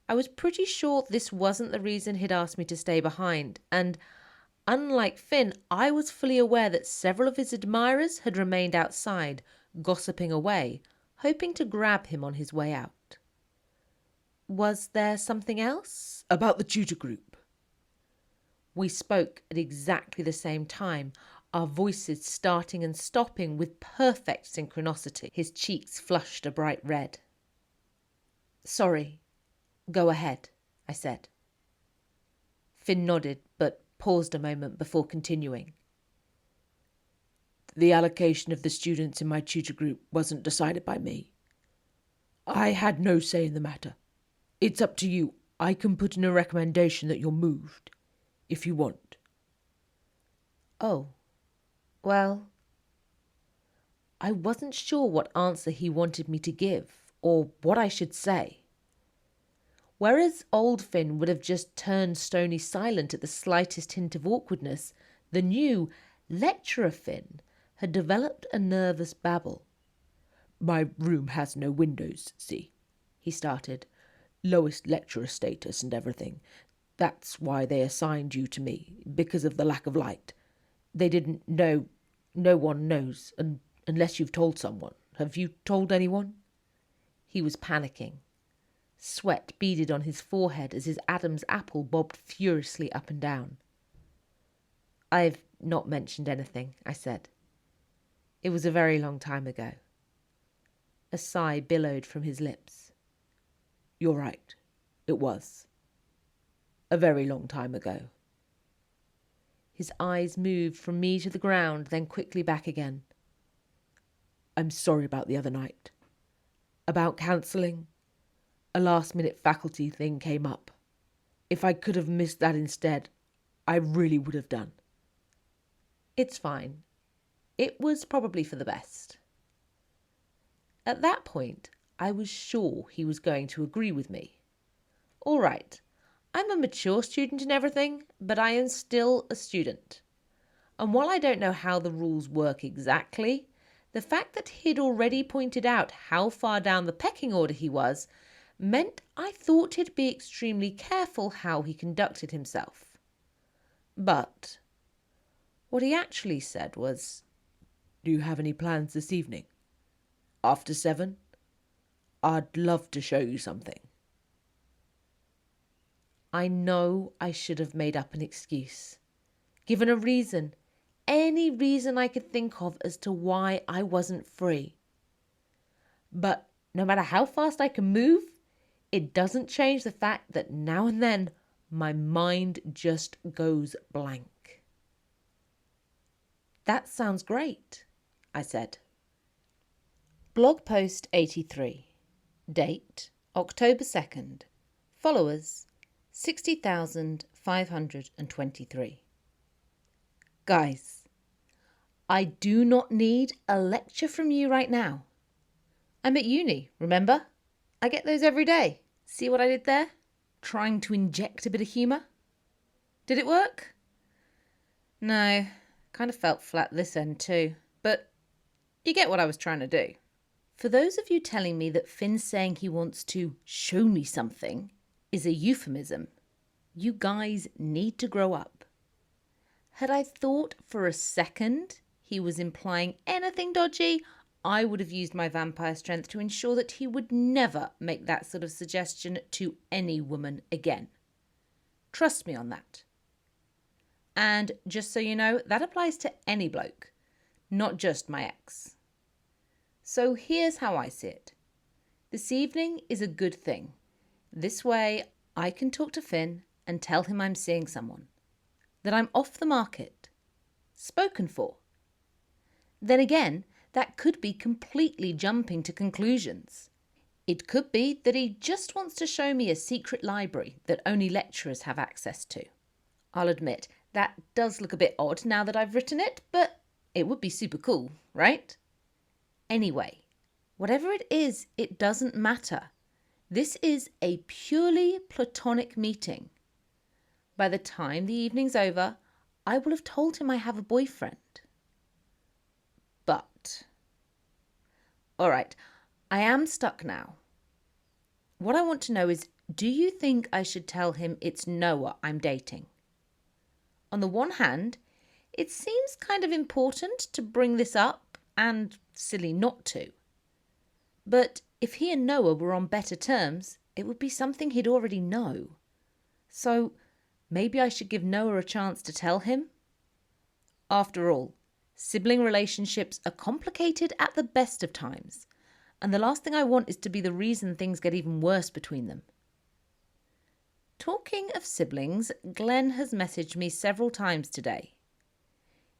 I was pretty sure this wasn't the reason he'd asked me to stay behind, and, unlike Finn, I was fully aware that several of his admirers had remained outside, gossiping away, hoping to grab him on his way out. Was there something else? About the tutor group. We spoke at exactly the same time, our voices starting and stopping with perfect synchronicity. His cheeks flushed a bright red. Sorry. Go ahead, I said. Finn nodded, but paused a moment before continuing. The allocation of the students in my tutor group wasn't decided by me. I had no say in the matter. It's up to you. I can put in a recommendation that you're moved, if you want. Oh, well, I wasn't sure what answer he wanted me to give, or what I should say. Whereas old Finn would have just turned stony silent at the slightest hint of awkwardness, the new lecturer Finn had developed a nervous babble. My room has no windows, see, he started. Lowest lecturer status and everything. That's why they assigned you to me, because of the lack of light. They didn't know. No one knows, unless you've told someone. Have you told anyone? He was panicking. Sweat beaded on his forehead as his Adam's apple bobbed furiously up and down. I've not mentioned anything, I said. It was a very long time ago. A sigh billowed from his lips. You're right. It was. A very long time ago. His eyes moved from me to the ground, then quickly back again. I'm sorry about the other night. About cancelling. A last-minute faculty thing came up. If I could have missed that instead, I really would have done. It's fine. It was probably for the best. At that point, I was sure he was going to agree with me. All right, I'm a mature student and everything, but I am still a student. And while I don't know how the rules work exactly, the fact that he'd already pointed out how far down the pecking order he was meant I thought he'd be extremely careful how he conducted himself. But what he actually said was, Do you have any plans this evening? After 7? I'd love to show you something. I know I should have made up an excuse, given a reason, any reason I could think of as to why I wasn't free. But no matter how fast I can move, it doesn't change the fact that now and then my mind just goes blank. That sounds great, I said. Blog post 83. Date October 2nd. Followers 60,523. Guys, I do not need a lecture from you right now. I'm at uni, remember? I get those every day. See what I did there? Trying to inject a bit of humour? Did it work? No, kind of felt flat this end too, but you get what I was trying to do. For those of you telling me that Finn's saying he wants to show me something is a euphemism, you guys need to grow up. Had I thought for a second he was implying anything dodgy, I would have used my vampire strength to ensure that he would never make that sort of suggestion to any woman again. Trust me on that. And just so you know, that applies to any bloke, not just my ex. So here's how I see it. This evening is a good thing. This way I can talk to Finn and tell him I'm seeing someone, that I'm off the market, spoken for. Then again, that could be completely jumping to conclusions. It could be that he just wants to show me a secret library that only lecturers have access to. I'll admit, that does look a bit odd now that I've written it, but it would be super cool, right? Anyway, whatever it is, it doesn't matter. This is a purely platonic meeting. By the time the evening's over, I will have told him I have a boyfriend. But, all right, I am stuck now. What I want to know is, do you think I should tell him it's Noah I'm dating? On the one hand, it seems kind of important to bring this up and silly not to. But if he and Noah were on better terms, it would be something he'd already know. So maybe I should give Noah a chance to tell him? After all, sibling relationships are complicated at the best of times, and the last thing I want is to be the reason things get even worse between them. Talking of siblings, Glen has messaged me several times today.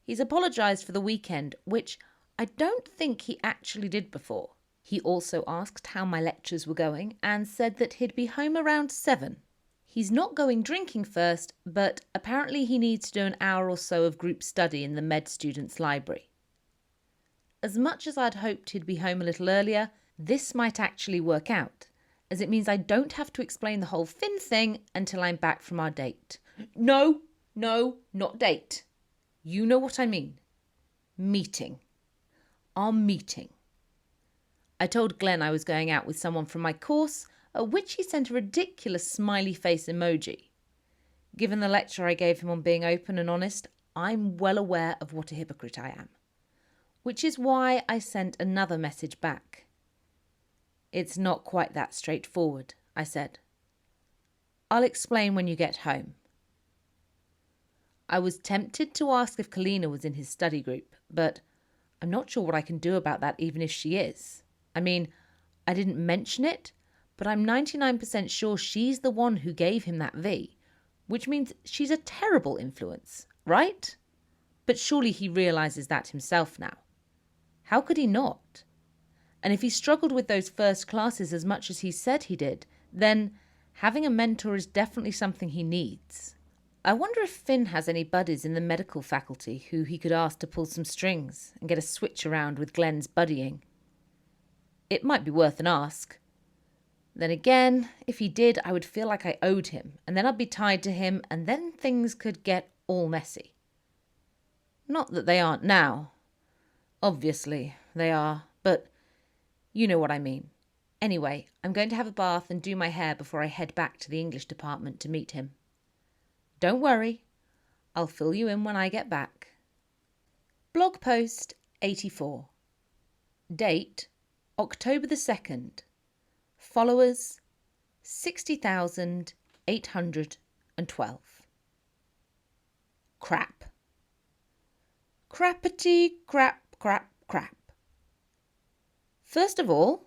He's apologised for the weekend, which I don't think he actually did before. He also asked how my lectures were going and said that he'd be home around 7. He's not going drinking first, but apparently he needs to do an hour or so of group study in the med students' library. As much as I'd hoped he'd be home a little earlier, this might actually work out, as it means I don't have to explain the whole Finn thing until I'm back from our date. No, not date. You know what I mean. Meeting. Our meeting. I told Glen I was going out with someone from my course, at which he sent a ridiculous smiley face emoji. Given the lecture I gave him on being open and honest, I'm well aware of what a hypocrite I am. Which is why I sent another message back. It's not quite that straightforward, I said. I'll explain when you get home. I was tempted to ask if Kalina was in his study group, but I'm not sure what I can do about that even if she is. I mean, I didn't mention it, but I'm 99% sure she's the one who gave him that V, which means she's a terrible influence, right? But surely he realises that himself now. How could he not? And if he struggled with those first classes as much as he said he did, then having a mentor is definitely something he needs. I wonder if Finn has any buddies in the medical faculty who he could ask to pull some strings and get a switch around with Glen's buddying. It might be worth an ask. Then again, if he did, I would feel like I owed him, and then I'd be tied to him, and then things could get all messy. Not that they aren't now. Obviously, they are, but you know what I mean. Anyway, I'm going to have a bath and do my hair before I head back to the English department to meet him. Don't worry, I'll fill you in when I get back. Blog post 84. Date October the 2nd. Followers 60,812. Crap. Crappity crap crap crap. First of all,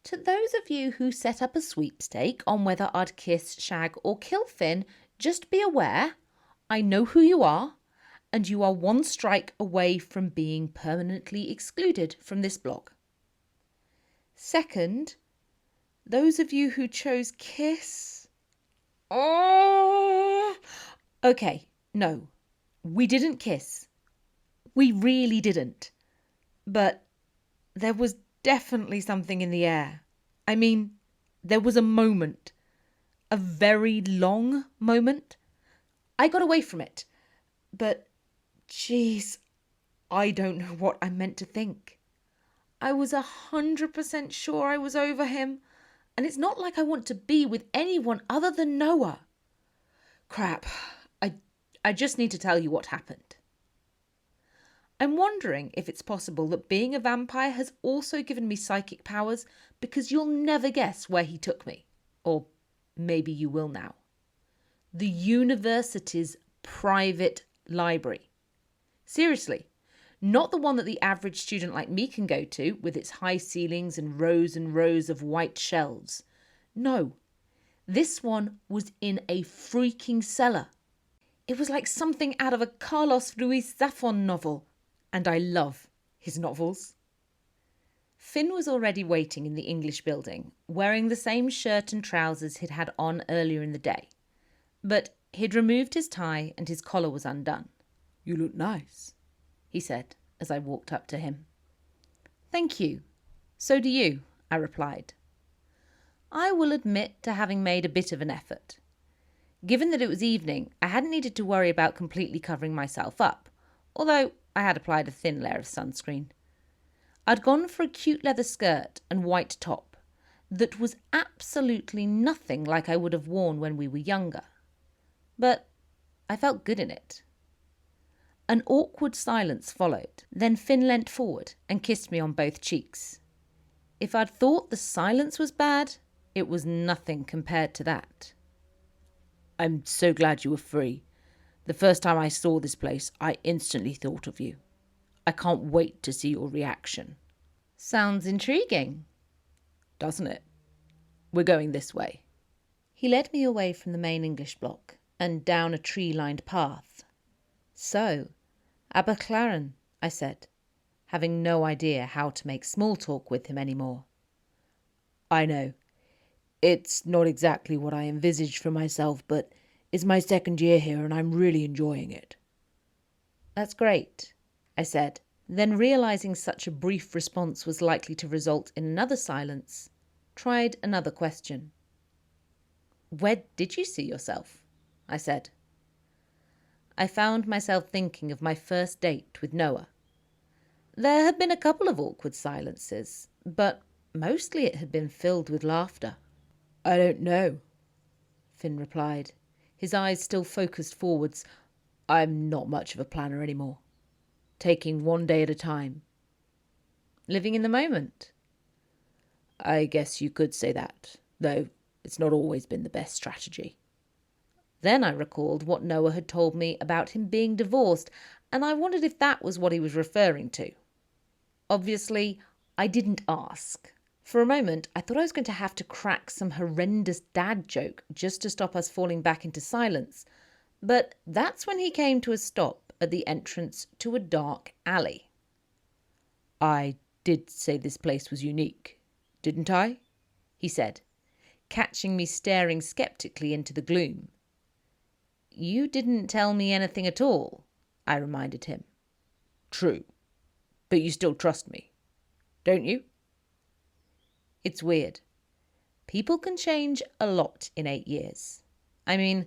To those of you who set up a sweepstake on whether I'd kiss, shag or kill Finn, just be aware, I know who you are, and you are one strike away from being permanently excluded from this blog. Second, those of you who chose kiss... Oh! Okay, no, we didn't kiss. We really didn't. But there was definitely something in the air. I mean, there was a moment. A very long moment. I got away from it. But, geez, I don't know what I meant to think. I was 100% sure I was over him. And it's not like I want to be with anyone other than Noah. Crap. I just need to tell you what happened. I'm wondering if it's possible that being a vampire has also given me psychic powers, because you'll never guess where he took me. Or maybe you will now. The university's private library. Seriously, not the one that the average student like me can go to with its high ceilings and rows of white shelves. No, this one was in a freaking cellar. It was like something out of a Carlos Ruiz Zafón novel. And I love his novels. Finn was already waiting in the English building, wearing the same shirt and trousers he'd had on earlier in the day. But he'd removed his tie and his collar was undone. You look nice, he said as I walked up to him. Thank you. So do you, I replied. I will admit to having made a bit of an effort. Given that it was evening, I hadn't needed to worry about completely covering myself up, although I had applied a thin layer of sunscreen. I'd gone for a cute leather skirt and white top that was absolutely nothing like I would have worn when we were younger. But I felt good in it. An awkward silence followed. Then Finn leant forward and kissed me on both cheeks. If I'd thought the silence was bad, it was nothing compared to that. I'm so glad you were free. The first time I saw this place, I instantly thought of you. I can't wait to see your reaction. Sounds intriguing. Doesn't it? We're going this way. He led me away from the main English block and down a tree-lined path. So, Aberclaren, I said, having no idea how to make small talk with him anymore. I know. It's not exactly what I envisaged for myself, but it's my second year here and I'm really enjoying it. That's great, I said, then realising such a brief response was likely to result in another silence, tried another question. Where did you see yourself? I said. I found myself thinking of my first date with Noah. There had been a couple of awkward silences, but mostly it had been filled with laughter. I don't know, Finn replied, his eyes still focused forwards. I'm not much of a planner anymore. Taking one day at a time. Living in the moment. I guess you could say that, though it's not always been the best strategy. Then I recalled what Noah had told me about him being divorced, and I wondered if that was what he was referring to. Obviously, I didn't ask. For a moment, I thought I was going to have to crack some horrendous dad joke just to stop us falling back into silence. But that's when he came to a stop at the entrance to a dark alley. I did say this place was unique, didn't I? He said, catching me staring sceptically into the gloom. You didn't tell me anything at all, I reminded him. True, but you still trust me, don't you? It's weird. People can change a lot in 8 years. I mean,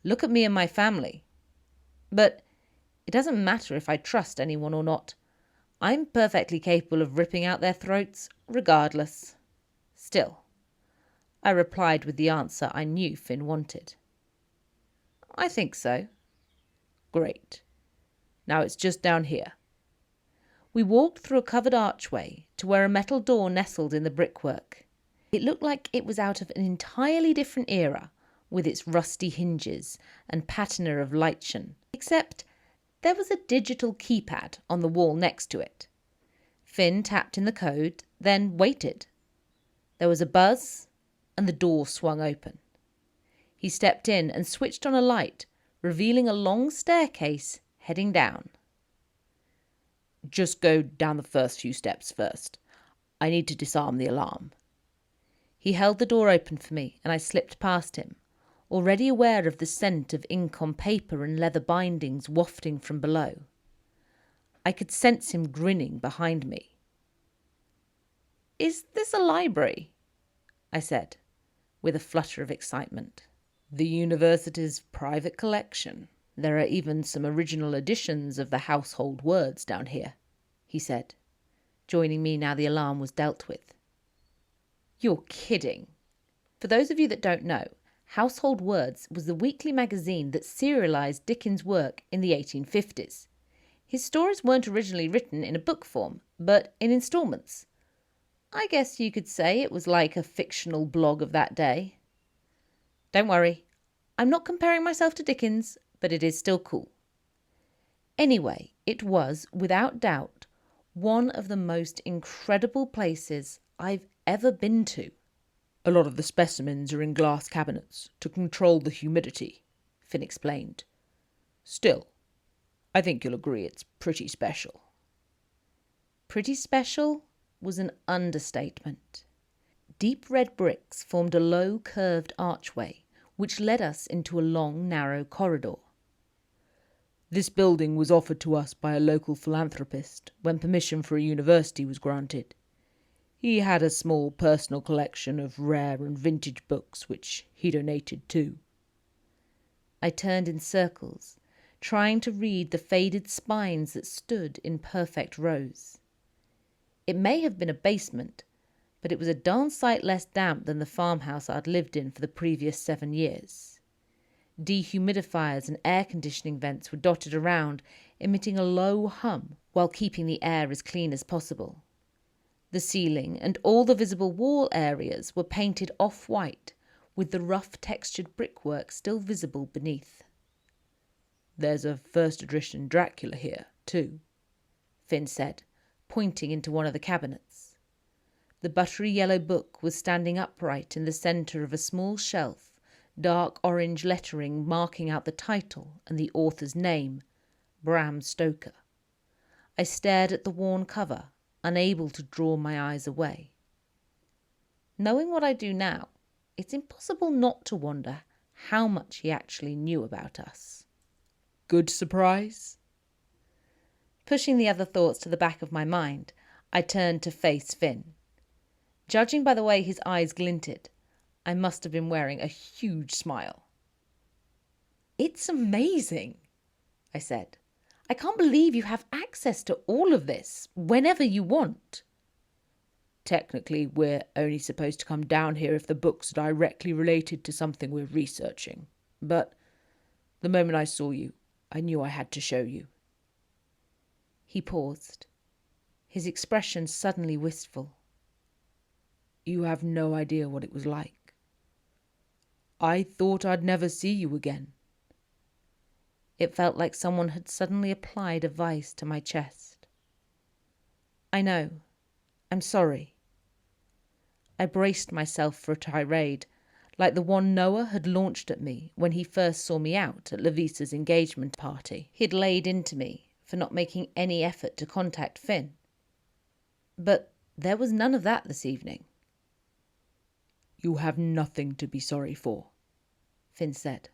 look at me and my family. But it doesn't matter if I trust anyone or not. I'm perfectly capable of ripping out their throats, regardless. Still, I replied with the answer I knew Finn wanted. I think so. Great. Now it's just down here. We walked through a covered archway to where a metal door nestled in the brickwork. It looked like it was out of an entirely different era, with its rusty hinges and patina of lichen, except there was a digital keypad on the wall next to it. Finn tapped in the code, then waited. There was a buzz, and the door swung open. He stepped in and switched on a light, revealing a long staircase heading down. Just go down the first few steps first. I need to disarm the alarm. He held the door open for me, and I slipped past him, already aware of the scent of ink on paper and leather bindings wafting from below. I could sense him grinning behind me. "Is this a library?" I said, with a flutter of excitement. "The university's private collection. There are even some original editions of the household words down here," he said, joining me now the alarm was dealt with. "You're kidding." For those of you that don't know, Household Words was the weekly magazine that serialised Dickens' work in the 1850s. His stories weren't originally written in a book form, but in instalments. I guess you could say it was like a fictional blog of that day. Don't worry, I'm not comparing myself to Dickens, but it is still cool. Anyway, it was, without doubt, one of the most incredible places I've ever been to. "A lot of the specimens are in glass cabinets to control the humidity," Finn explained. "Still, I think you'll agree it's pretty special." Pretty special was an understatement. Deep red bricks formed a low curved archway which led us into a long narrow corridor. "This building was offered to us by a local philanthropist when permission for a university was granted. He had a small personal collection of rare and vintage books which he donated too." I turned in circles, trying to read the faded spines that stood in perfect rows. It may have been a basement, but it was a darn sight less damp than the farmhouse I'd lived in for the previous 7 years. Dehumidifiers and air conditioning vents were dotted around, emitting a low hum while keeping the air as clean as possible. The ceiling and all the visible wall areas were painted off-white, with the rough textured brickwork still visible beneath. "There's a first edition Dracula here, too," Finn said, pointing into one of the cabinets. The buttery yellow book was standing upright in the centre of a small shelf, dark orange lettering marking out the title and the author's name, Bram Stoker. I stared at the worn cover, unable to draw my eyes away. Knowing what I do now, it's impossible not to wonder how much he actually knew about us. "Good surprise?" Pushing the other thoughts to the back of my mind, I turned to face Finn. Judging by the way his eyes glinted, I must have been wearing a huge smile. "It's amazing," I said. "I can't believe you have access to all of this, whenever you want." "Technically, we're only supposed to come down here if the book's directly related to something we're researching. But the moment I saw you, I knew I had to show you." He paused, his expression suddenly wistful. "You have no idea what it was like. I thought I'd never see you again." It felt like someone had suddenly applied a vice to my chest. "I know. I'm sorry." I braced myself for a tirade, like the one Noah had launched at me when he first saw me out at Levisa's engagement party. He'd laid into me for not making any effort to contact Finn. But there was none of that this evening. "You have nothing to be sorry for," Finn said.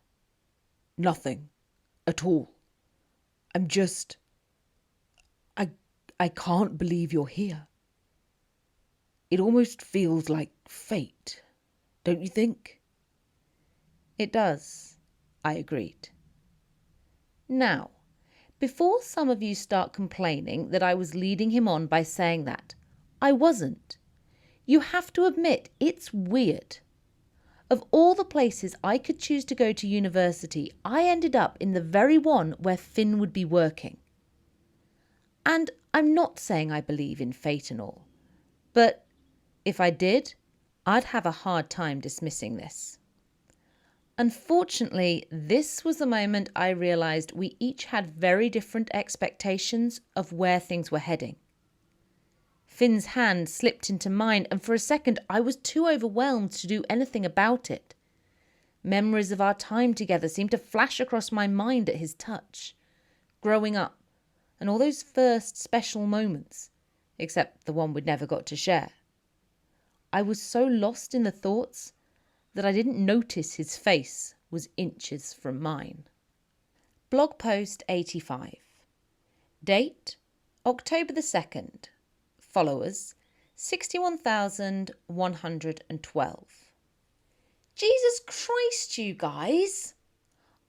"Nothing. At all. I'm just... I can't believe you're here. It almost feels like fate, don't you think?" "It does," I agreed. Now, before some of you start complaining that I was leading him on by saying that, I wasn't. You have to admit it's weird. Of all the places I could choose to go to university, I ended up in the very one where Finn would be working. And I'm not saying I believe in fate and all, but if I did, I'd have a hard time dismissing this. Unfortunately, this was the moment I realised we each had very different expectations of where things were heading. Finn's hand slipped into mine, and for a second I was too overwhelmed to do anything about it. Memories of our time together seemed to flash across my mind at his touch. Growing up, and all those first special moments, except the one we'd never got to share. I was so lost in the thoughts that I didn't notice his face was inches from mine. Blog post 85. Date, October the 2nd. Followers, 61,112. Jesus Christ, you guys!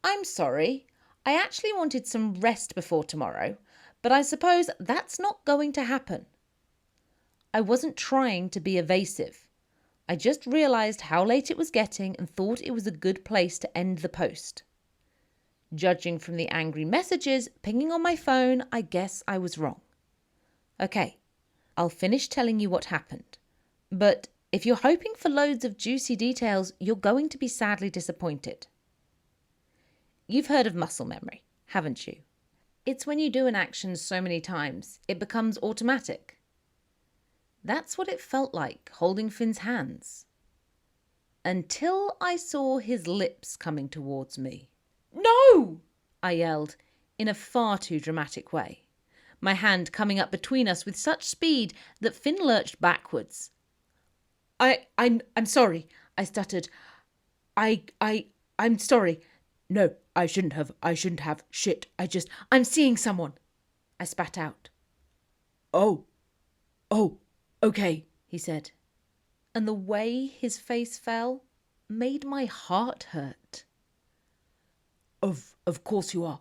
I'm sorry. I actually wanted some rest before tomorrow, but I suppose that's not going to happen. I wasn't trying to be evasive. I just realised how late it was getting and thought it was a good place to end the post. Judging from the angry messages pinging on my phone, I guess I was wrong. Okay, I'll finish telling you what happened. But if you're hoping for loads of juicy details, you're going to be sadly disappointed. You've heard of muscle memory, haven't you? It's when you do an action so many times, it becomes automatic. That's what it felt like holding Finn's hands. Until I saw his lips coming towards me. No! I yelled, in a far too dramatic way, my hand coming up between us with such speed that Finn lurched backwards. I'm sorry, I stuttered. I'm sorry. No, I shouldn't have. Shit, I'm seeing someone. I spat out. Oh, okay, he said. And the way his face fell made my heart hurt. Of course you are.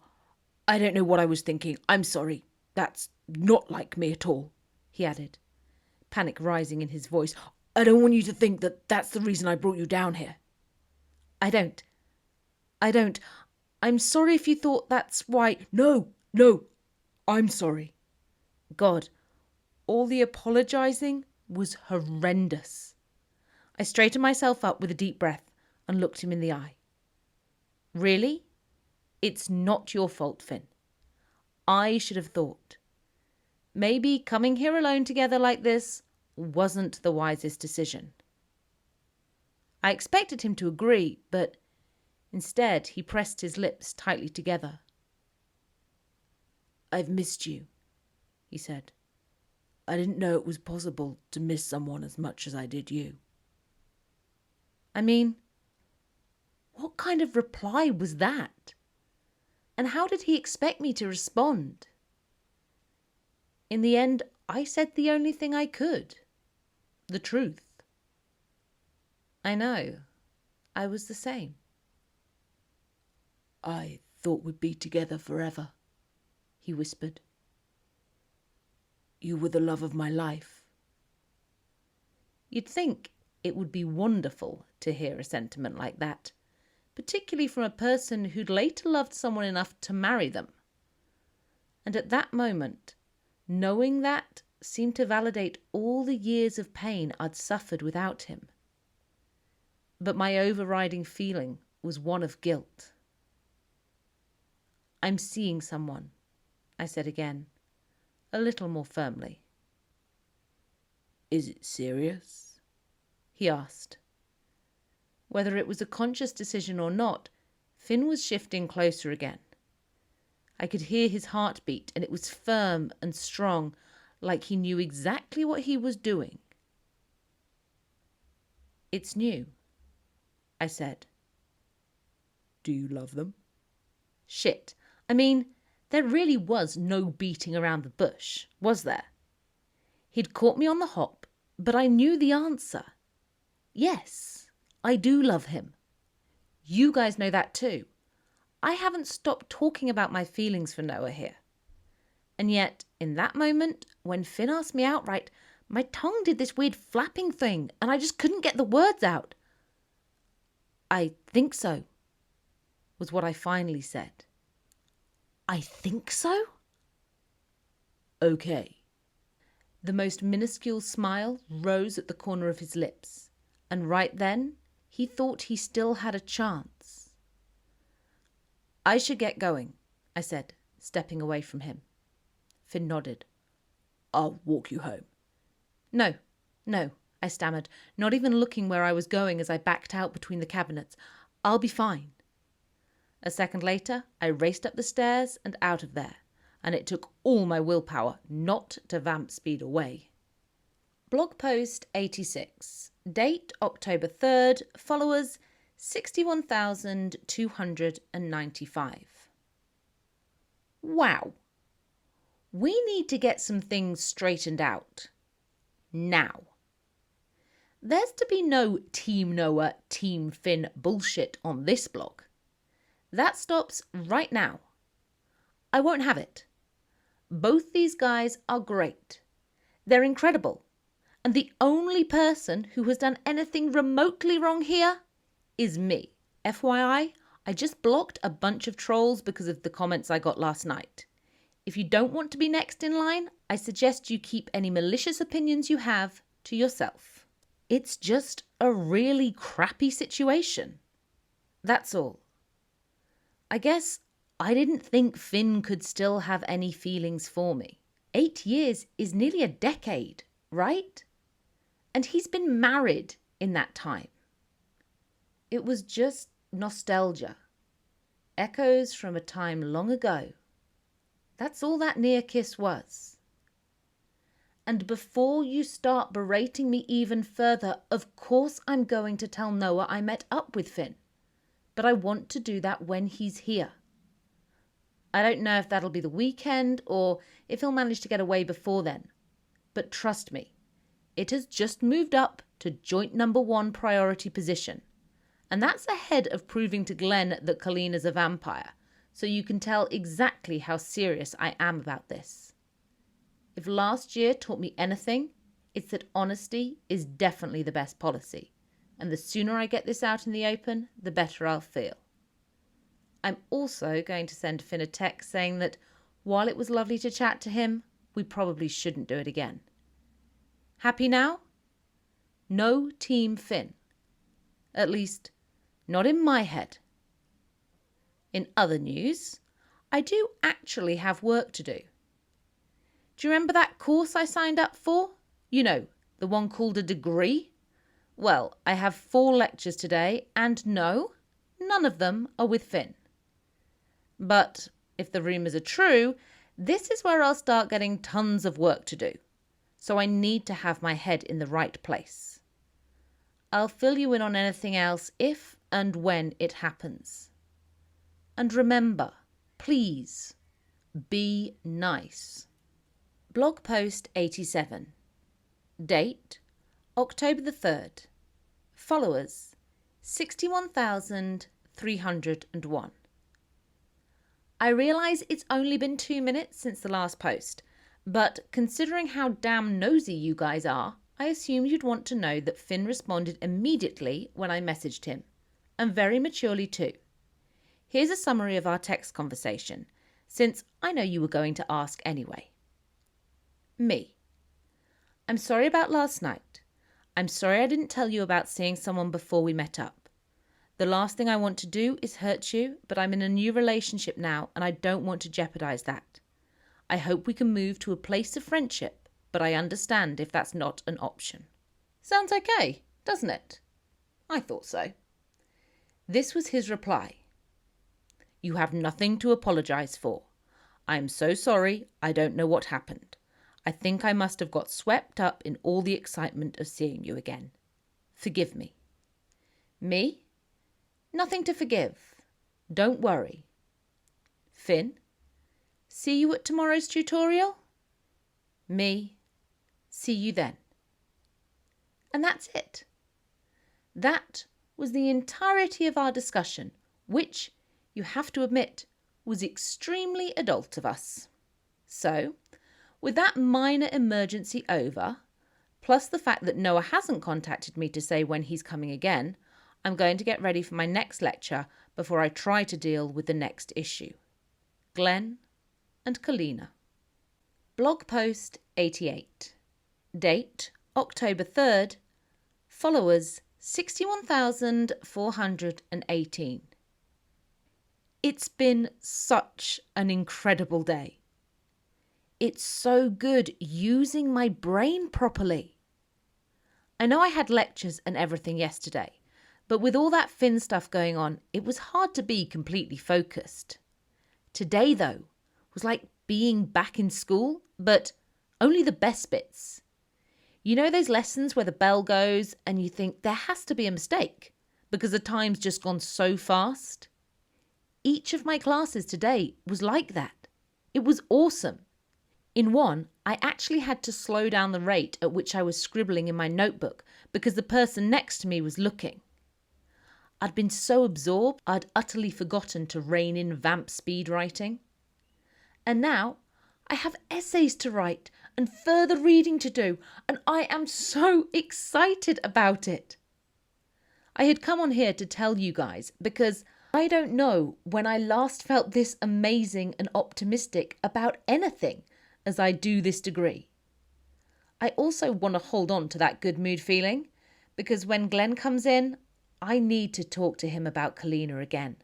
I don't know what I was thinking. I'm sorry. That's not like me at all, he added, panic rising in his voice. I don't want you to think that that's the reason I brought you down here. I don't. I'm sorry if you thought that's why. No, I'm sorry. God, all the apologising was horrendous. I straightened myself up with a deep breath and looked him in the eye. Really? It's not your fault, Finn. I should have thought. Maybe coming here alone together like this wasn't the wisest decision. I expected him to agree, but instead he pressed his lips tightly together. I've missed you, he said. I didn't know it was possible to miss someone as much as I did you. I mean, what kind of reply was that? And how did he expect me to respond? In the end, I said the only thing I could. The truth. I know. I was the same. I thought we'd be together forever, he whispered. You were the love of my life. You'd think it would be wonderful to hear a sentiment like that, particularly from a person who'd later loved someone enough to marry them. And at that moment, knowing that seemed to validate all the years of pain I'd suffered without him. But my overriding feeling was one of guilt. I'm seeing someone, I said again, a little more firmly. Is it serious? He asked. Whether it was a conscious decision or not, Finn was shifting closer again. I could hear his heartbeat, and it was firm and strong, like he knew exactly what he was doing. It's new, I said. Do you love them? Shit. I mean, there really was no beating around the bush, was there? He'd caught me on the hop, but I knew the answer. Yes, I do love him. You guys know that too. I haven't stopped talking about my feelings for Noah here. And yet, in that moment, when Finn asked me outright, my tongue did this weird flapping thing, and I just couldn't get the words out. I think so, was what I finally said. I think so? Okay. The most minuscule smile rose at the corner of his lips, and right then, he thought he still had a chance. I should get going, I said, stepping away from him. Finn nodded. I'll walk you home. No, I stammered, not even looking where I was going as I backed out between the cabinets. I'll be fine. A second later, I raced up the stairs and out of there, and it took all my willpower not to vamp speed away. Blog post 86. Date October 3rd. Followers 61,295. Wow. We need to get some things straightened out. Now. There's to be no Team Noah, Team Finn bullshit on this blog. That stops right now. I won't have it. Both these guys are great. They're incredible. And the only person who has done anything remotely wrong here is me. FYI, I just blocked a bunch of trolls because of the comments I got last night. If you don't want to be next in line, I suggest you keep any malicious opinions you have to yourself. It's just a really crappy situation. That's all. I guess I didn't think Finn could still have any feelings for me. 8 years is nearly a decade, right? And he's been married in that time. It was just nostalgia. Echoes from a time long ago. That's all that near kiss was. And before you start berating me even further, of course I'm going to tell Noah I met up with Finn. But I want to do that when he's here. I don't know if that'll be the weekend or if he'll manage to get away before then. But trust me, it has just moved up to joint number 1 priority position. And that's ahead of proving to Glen that Kalina's a vampire, so you can tell exactly how serious I am about this. If last year taught me anything, it's that honesty is definitely the best policy. And the sooner I get this out in the open, the better I'll feel. I'm also going to send Finn a text saying that while it was lovely to chat to him, we probably shouldn't do it again. Happy now? No Team Finn. At least, not in my head. In other news, I do actually have work to do. Do you remember that course I signed up for? You know, the one called a degree? Well, I have 4 lectures today, and no, none of them are with Finn. But if the rumours are true, this is where I'll start getting tons of work to do. So I need to have my head in the right place. I'll fill you in on anything else if and when it happens. And remember, please, be nice. Blog post 87. Date October the 3rd. Followers 61,301. I realise it's only been 2 minutes since the last post, but considering how damn nosy you guys are, I assumed you'd want to know that Finn responded immediately when I messaged him, and very maturely too. Here's a summary of our text conversation, since I know you were going to ask anyway. Me. I'm sorry about last night. I'm sorry I didn't tell you about seeing someone before we met up. The last thing I want to do is hurt you, but I'm in a new relationship now and I don't want to jeopardize that. I hope we can move to a place of friendship, but I understand if that's not an option. Sounds okay, doesn't it? I thought so. This was his reply. You have nothing to apologize for. I am so sorry, I don't know what happened. I think I must have got swept up in all the excitement of seeing you again. Forgive me. Me? Nothing to forgive. Don't worry. Finn? See you at tomorrow's tutorial? Me? See you then. And that's it. That was the entirety of our discussion, which, you have to admit, was extremely adult of us. So, with that minor emergency over, plus the fact that Noah hasn't contacted me to say when he's coming again, I'm going to get ready for my next lecture before I try to deal with the next issue. Glen and Kalina. Blog post 88. Date October 3rd. Followers 61,418. It's been such an incredible day. It's so good using my brain properly. I know I had lectures and everything yesterday, but with all that Finn stuff going on, it was hard to be completely focused. Today, though, was like being back in school, but only the best bits. You know those lessons where the bell goes and you think there has to be a mistake because the time's just gone so fast? Each of my classes today was like that. It was awesome. In one, I actually had to slow down the rate at which I was scribbling in my notebook because the person next to me was looking. I'd been so absorbed, I'd utterly forgotten to rein in vamp speed writing. And now I have essays to write and further reading to do, and I am so excited about it. I had come on here to tell you guys because I don't know when I last felt this amazing and optimistic about anything as I do this degree. I also want to hold on to that good mood feeling because when Glen comes in, I need to talk to him about Kalina again.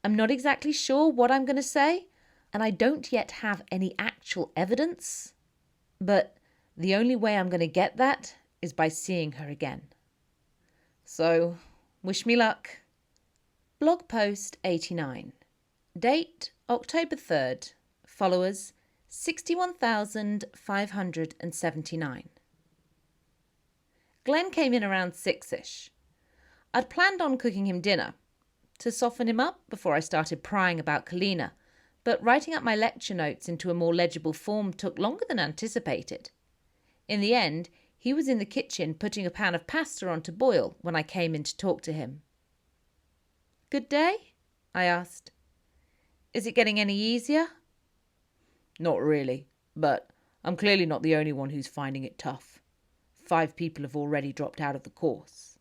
I'm not exactly sure what I'm going to say, and I don't yet have any actual evidence, but the only way I'm going to get that is by seeing her again. So, wish me luck. Blog post 89. Date October 3rd. Followers 61,579. Glen came in around 6ish. I'd planned on cooking him dinner to soften him up before I started prying about Kalina, but writing up my lecture notes into a more legible form took longer than anticipated. In the end, he was in the kitchen putting a pan of pasta on to boil when I came in to talk to him. "Good day?" I asked. "Is it getting any easier?" Not really, but I'm clearly not the only one who's finding it tough. 5 people have already dropped out of the course.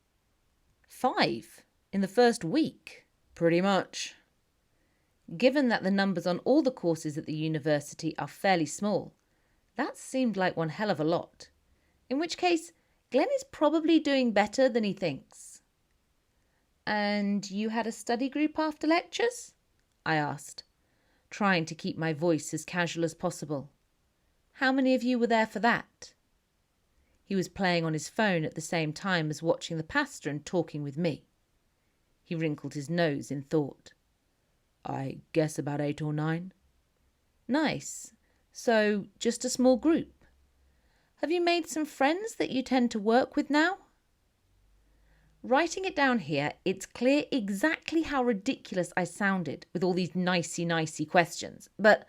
5? In the first week? Pretty much. Given that the numbers on all the courses at the university are fairly small, that seemed like one hell of a lot. In which case, Glen is probably doing better than he thinks. "And you had a study group after lectures?" I asked, trying to keep my voice as casual as possible. "How many of you were there for that?" He was playing on his phone at the same time as watching the pasta and talking with me. He wrinkled his nose in thought. "I guess about 8 or 9. "Nice. So, just a small group. Have you made some friends that you tend to work with now?" Writing it down here, it's clear exactly how ridiculous I sounded with all these nicey questions, but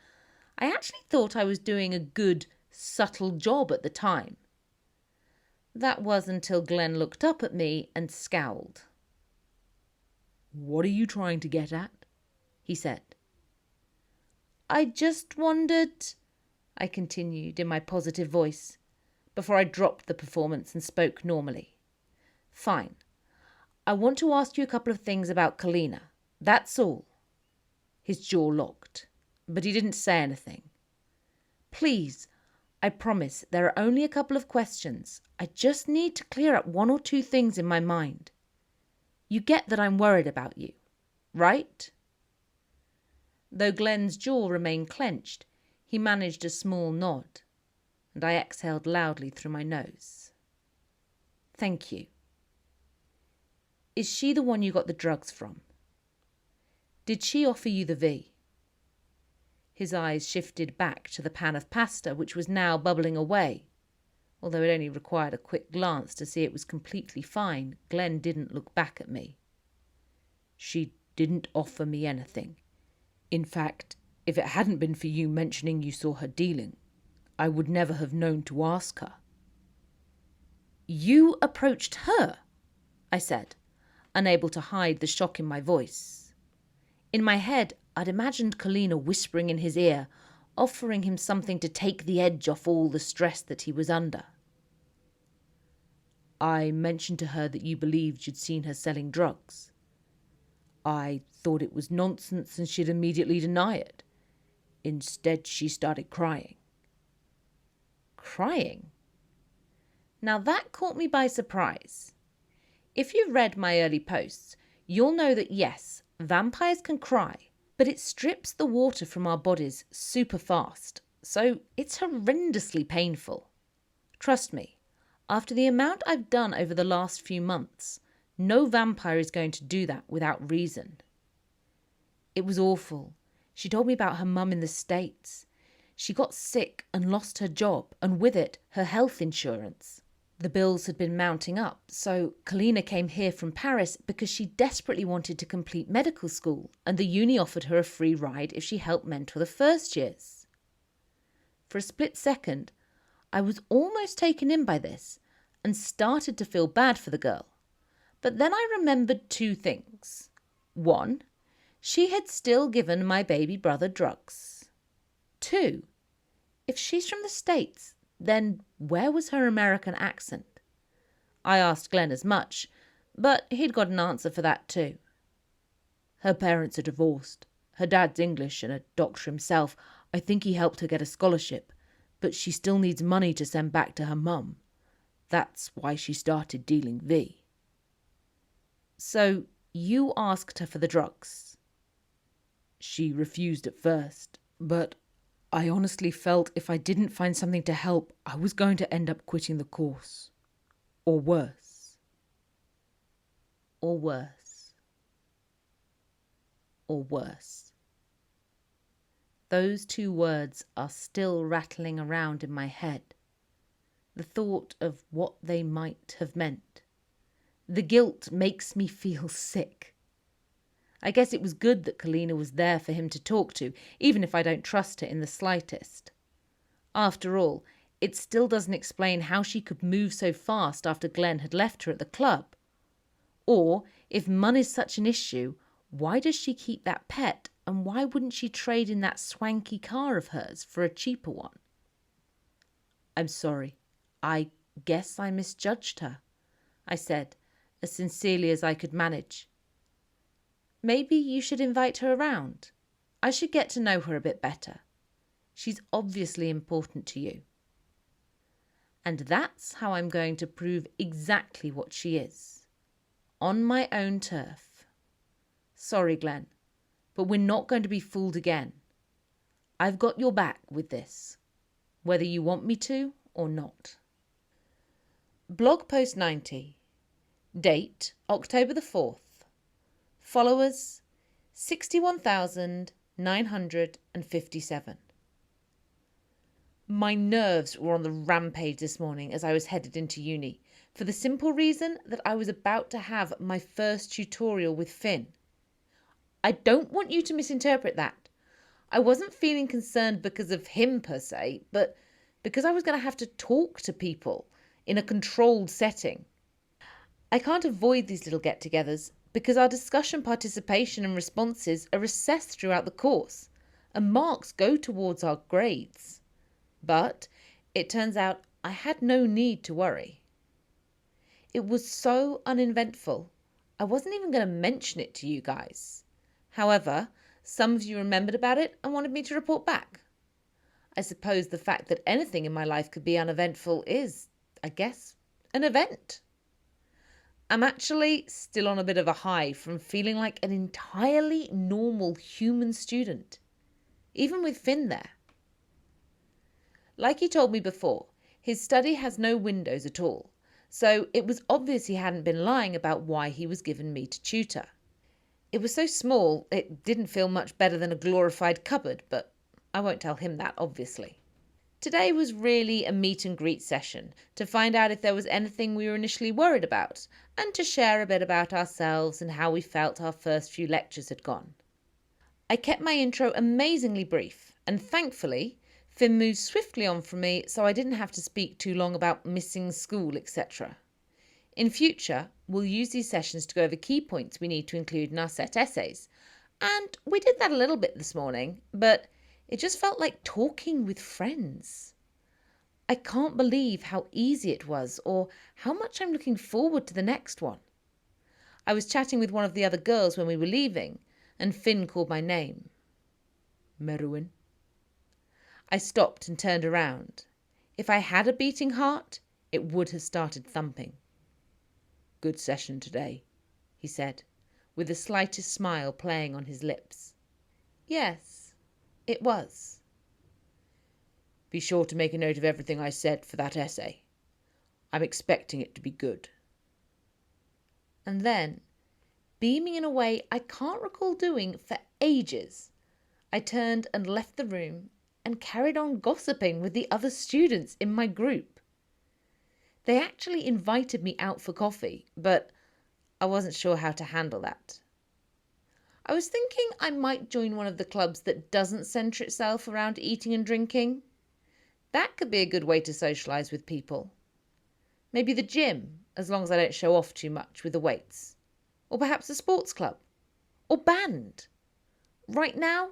I actually thought I was doing a good, subtle job at the time. That was until Glen looked up at me and scowled. "What are you trying to get at?" he said. "I just wondered," I continued in my positive voice, before I dropped the performance and spoke normally. "Fine. I want to ask you a couple of things about Kalina. That's all." His jaw locked, but he didn't say anything. "Please, I promise there are only a couple of questions. I just need to clear up 1 or 2 things in my mind. You get that I'm worried about you, right?" Though Glen's jaw remained clenched, he managed a small nod, and I exhaled loudly through my nose. "Thank you. Is she the one you got the drugs from? Did she offer you the V?" His eyes shifted back to the pan of pasta, which was now bubbling away. Although it only required a quick glance to see it was completely fine, Glen didn't look back at me. "She didn't offer me anything. In fact, if it hadn't been for you mentioning you saw her dealing, I would never have known to ask her." "You approached her?" I said, unable to hide the shock in my voice. In my head, I'd imagined Kalina whispering in his ear, offering him something to take the edge off all the stress that he was under. "I mentioned to her that you believed you'd seen her selling drugs. I thought it was nonsense and she'd immediately deny it. Instead, she started crying." Crying? Now that caught me by surprise. If you've read my early posts, you'll know that yes, vampires can cry, but it strips the water from our bodies super fast, so it's horrendously painful. Trust me, After the amount I've done over the last few months, no vampire is going to do that without reason. It was awful. She told me about her mum in the States. She got sick and lost her job, and with it, her health insurance. The bills had been mounting up, so Kalina came here from Paris because she desperately wanted to complete medical school, and the uni offered her a free ride if she helped mentor the first years. For a split second, I was almost taken in by this and started to feel bad for the girl. But then I remembered two things. One, she had still given my baby brother drugs. Two, if she's from the States, then where was her American accent? I asked Glen as much, but he'd got an answer for that too. Her parents are divorced. Her dad's English and a doctor himself. I think he helped her get a scholarship, but she still needs money to send back to her mum. That's why she started dealing V. So you asked her for the drugs? She refused at first, but I honestly felt if I didn't find something to help, I was going to end up quitting the course. Or worse. Or worse. Or worse. Those two words are still rattling around in my head. The thought of what they might have meant. The guilt makes me feel sick. I guess it was good that Kalina was there for him to talk to, even if I don't trust her in the slightest. After all, it still doesn't explain how she could move so fast after Glen had left her at the club. Or, if money's such an issue, why does she keep that pet, and why wouldn't she trade in that swanky car of hers for a cheaper one? I'm sorry. I guess I misjudged her, I said, as sincerely as I could manage. Maybe you should invite her around. I should get to know her a bit better. She's obviously important to you. And that's how I'm going to prove exactly what she is. On my own turf. Sorry, Glen, but we're not going to be fooled again. I've got your back with this, whether you want me to or not. Blog post 90. Date, October the 4th. Followers, 61,957. My nerves were on the rampage this morning as I was headed into uni, for the simple reason that I was about to have my first tutorial with Finn. I don't want you to misinterpret that. I wasn't feeling concerned because of him per se, but because I was going to have to talk to people in a controlled setting. I can't avoid these little get-togethers because our discussion participation and responses are assessed throughout the course, and marks go towards our grades. But it turns out I had no need to worry. It was so uneventful, I wasn't even going to mention it to you guys. However, some of you remembered about it and wanted me to report back. I suppose the fact that anything in my life could be uneventful is, I guess, an event. I'm actually still on a bit of a high from feeling like an entirely normal human student, even with Finn there. Like he told me before, his study has no windows at all, so it was obvious he hadn't been lying about why he was given me to tutor. It was so small, it didn't feel much better than a glorified cupboard, but I won't tell him that, obviously. Today was really a meet and greet session to find out if there was anything we were initially worried about and to share a bit about ourselves and how we felt our first few lectures had gone. I kept my intro amazingly brief and thankfully Finn moved swiftly on from me so I didn't have to speak too long about missing school, etc. In future, we'll use these sessions to go over key points we need to include in our set essays. And we did that a little bit this morning, but it just felt like talking with friends. I can't believe how easy it was or how much I'm looking forward to the next one. I was chatting with one of the other girls when we were leaving, and Finn called my name. Merrewyn. I stopped and turned around. If I had a beating heart, it would have started thumping. Good session today, he said, with the slightest smile playing on his lips. Yes. It was. Be sure to make a note of everything I said for that essay. I'm expecting it to be good. And then, beaming in a way I can't recall doing for ages, I turned and left the room and carried on gossiping with the other students in my group. They actually invited me out for coffee, but I wasn't sure how to handle that. I was thinking I might join one of the clubs that doesn't centre itself around eating and drinking. That could be a good way to socialise with people. Maybe the gym, as long as I don't show off too much with the weights. Or perhaps a sports club. Or band. Right now,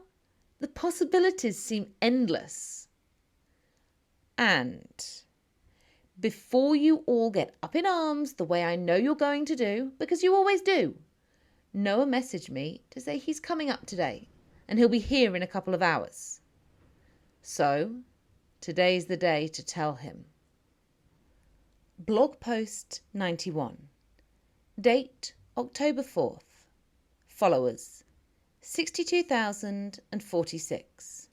the possibilities seem endless. And before you all get up in arms the way I know you're going to do, because you always do, Noah messaged me to say he's coming up today and he'll be here in a couple of hours. So, today's the day to tell him. Blog post 91. Date October 4th. Followers 62,046.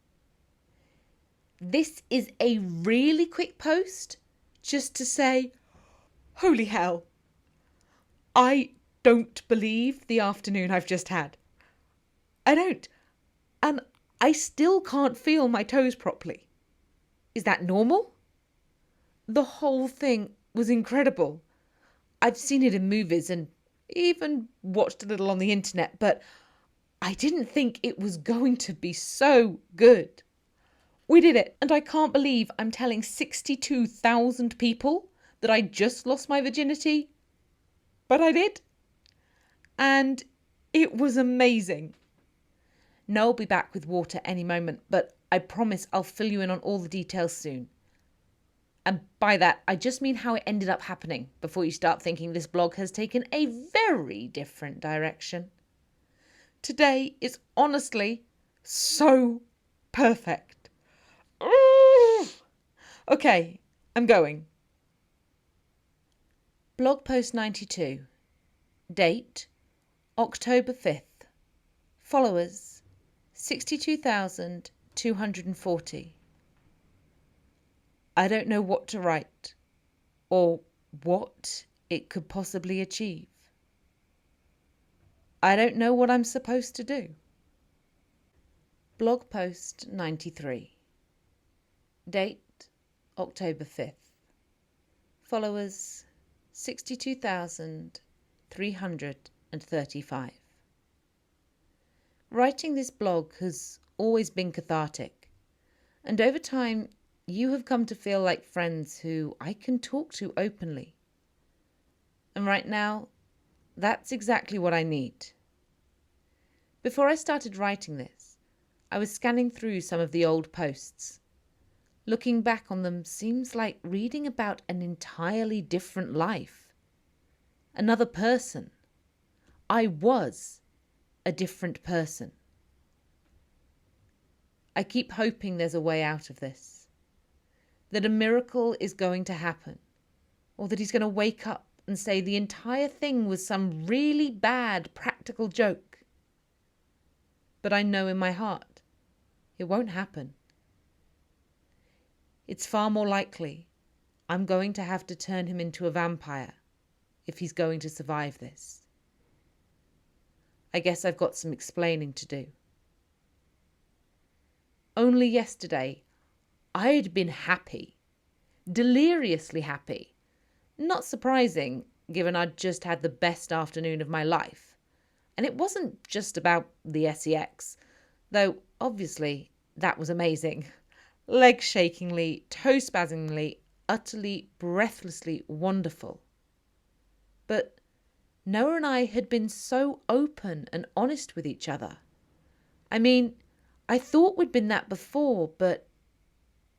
This is a really quick post just to say, holy hell, I don't believe the afternoon I've just had. I don't. And I still can't feel my toes properly. Is that normal? The whole thing was incredible. I've seen it in movies and even watched a little on the internet, but I didn't think it was going to be so good. We did it, and I can't believe I'm telling 62,000 people that I just lost my virginity. But I did. And it was amazing. Noel will be back with water any moment, but I promise I'll fill you in on all the details soon. And by that, I just mean how it ended up happening before you start thinking this blog has taken a very different direction. Today is honestly so perfect. Ooh! Okay, I'm going. Blog post 92. Date October 5th. Followers 62,240. I don't know what to write or what it could possibly achieve. I don't know what I'm supposed to do. Blog post 93. Date October 5th. Followers 62,335. Writing this blog has always been cathartic, and over time you have come to feel like friends who I can talk to openly. And right now, that's exactly what I need. Before I started writing this, I was scanning through some of the old posts. Looking back on them seems like reading about an entirely different life. Another person. I was a different person. I keep hoping there's a way out of this. That a miracle is going to happen. Or that he's going to wake up and say the entire thing was some really bad practical joke. But I know in my heart it won't happen. It's far more likely I'm going to have to turn him into a vampire if he's going to survive this. I guess I've got some explaining to do. Only yesterday, I had been happy, deliriously happy. Not surprising, given I'd just had the best afternoon of my life. And it wasn't just about the sex, though obviously that was amazing. Leg-shakingly, toe-spasmingly, utterly, breathlessly wonderful. But Noah and I had been so open and honest with each other. I mean, I thought we'd been that before, but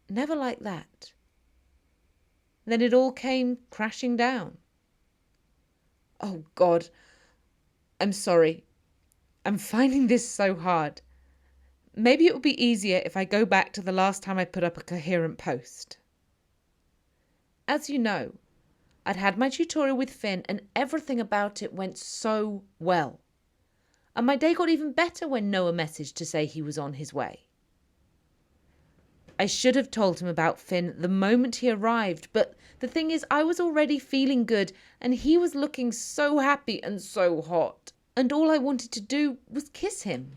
never like that. Then it all came crashing down. Oh, God. I'm sorry. I'm finding this so hard. Maybe it would be easier if I go back to the last time I put up a coherent post. As you know, I'd had my tutorial with Finn and everything about it went so well. And my day got even better when Noah messaged to say he was on his way. I should have told him about Finn the moment he arrived, but the thing is, I was already feeling good and he was looking so happy and so hot, and all I wanted to do was kiss him.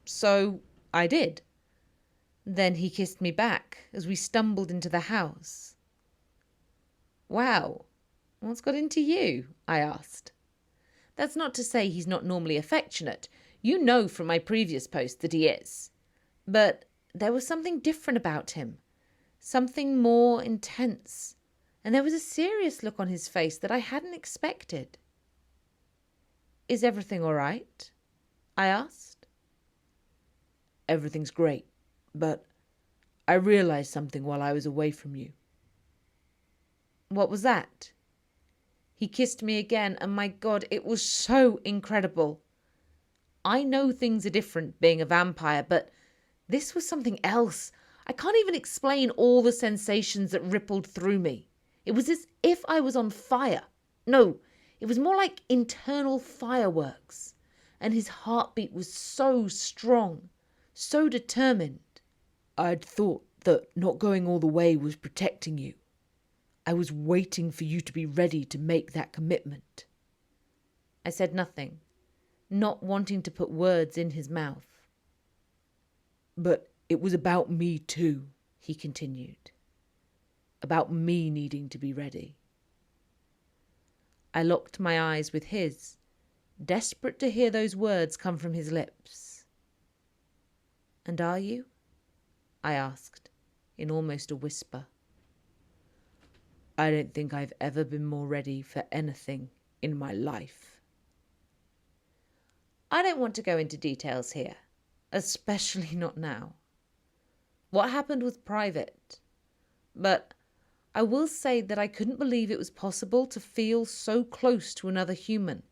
So I did. Then he kissed me back as we stumbled into the house. "Wow, what's got into you?" I asked. That's not to say he's not normally affectionate. You know from my previous post that he is. But there was something different about him, something more intense, and there was a serious look on his face that I hadn't expected. "Is everything all right?" I asked. "Everything's great, but I realized something while I was away from you." "What was that?" He kissed me again, and my God, it was so incredible. I know things are different being a vampire, but this was something else. I can't even explain all the sensations that rippled through me. It was as if I was on fire. No, it was more like internal fireworks. And his heartbeat was so strong, so determined. "I'd thought that not going all the way was protecting you. I was waiting for you to be ready to make that commitment." I said nothing, not wanting to put words in his mouth. "But it was about me too," he continued. "About me needing to be ready." I locked my eyes with his, desperate to hear those words come from his lips. "And are you?" I asked, in almost a whisper. "I don't think I've ever been more ready for anything in my life." I don't want to go into details here, especially not now. What happened was private, but I will say that I couldn't believe it was possible to feel so close to another human,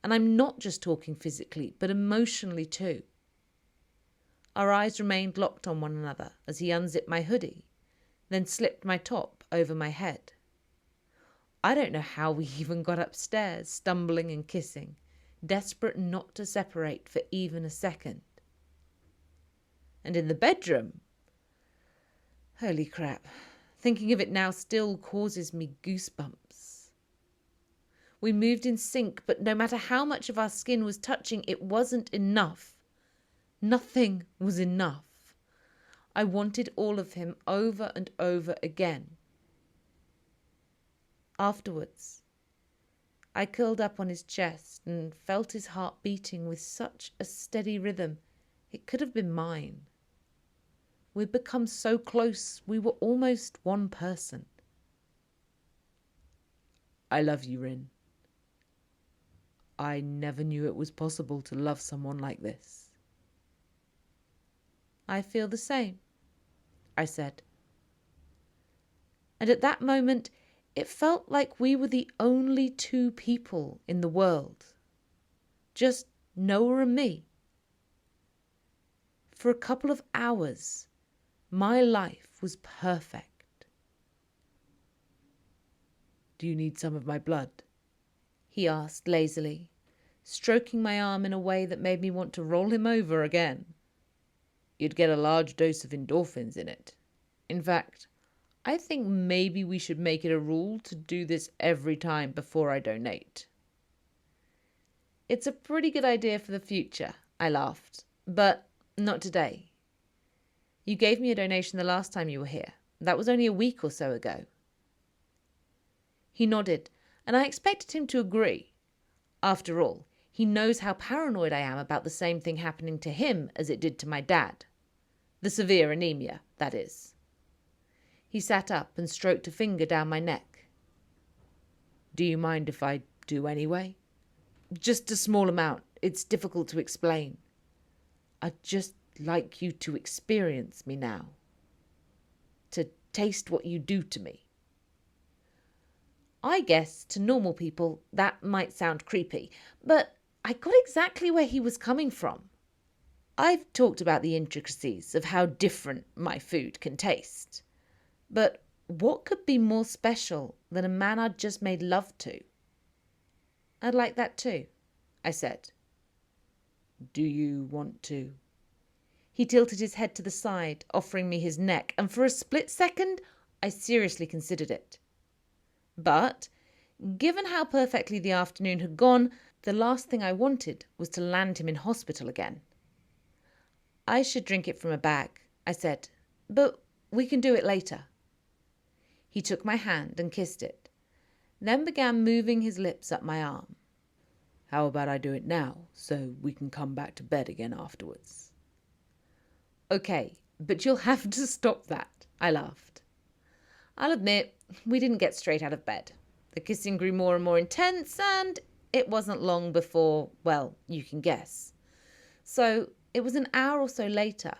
and I'm not just talking physically, but emotionally too. Our eyes remained locked on one another as he unzipped my hoodie, then slipped my top over my head. I don't know how we even got upstairs, stumbling and kissing, desperate not to separate for even a second. And in the bedroom, holy crap, thinking of it now still causes me goosebumps. We moved in sync, but no matter how much of our skin was touching, it wasn't enough. Nothing was enough. I wanted all of him over and over again. Afterwards, I curled up on his chest and felt his heart beating with such a steady rhythm it could have been mine. We'd become so close, we were almost one person. "I love you, Rin. I never knew it was possible to love someone like this." "I feel the same," I said. And at that moment, it felt like we were the only two people in the world. Just Noah and me. For a couple of hours, my life was perfect. "Do you need some of my blood?" he asked lazily, stroking my arm in a way that made me want to roll him over again. "You'd get a large dose of endorphins in it. In fact, I think maybe we should make it a rule to do this every time before I donate." "It's a pretty good idea for the future," I laughed, "but not today. You gave me a donation the last time you were here. That was only a week or so ago." He nodded, and I expected him to agree. After all, he knows how paranoid I am about the same thing happening to him as it did to my dad. The severe anemia, that is. He sat up and stroked a finger down my neck. "Do you mind if I do anyway?" "Just a small amount. It's difficult to explain." "I'd just like you to experience me now. To taste what you do to me." I guess to normal people that might sound creepy, but I got exactly where he was coming from. I've talked about the intricacies of how different my food can taste. But what could be more special than a man I'd just made love to? "I'd like that too," I said. "Do you want to?" He tilted his head to the side, offering me his neck, and for a split second, I seriously considered it. But, given how perfectly the afternoon had gone, the last thing I wanted was to land him in hospital again. I should drink it from a bag, I said, but we can do it later. He took my hand and kissed it, then began moving his lips up my arm. How about I do it now, so we can come back to bed again afterwards? Okay, but you'll have to stop that, I laughed. I'll admit, we didn't get straight out of bed. The kissing grew more and more intense, and it wasn't long before, well, you can guess. So it was an hour or so later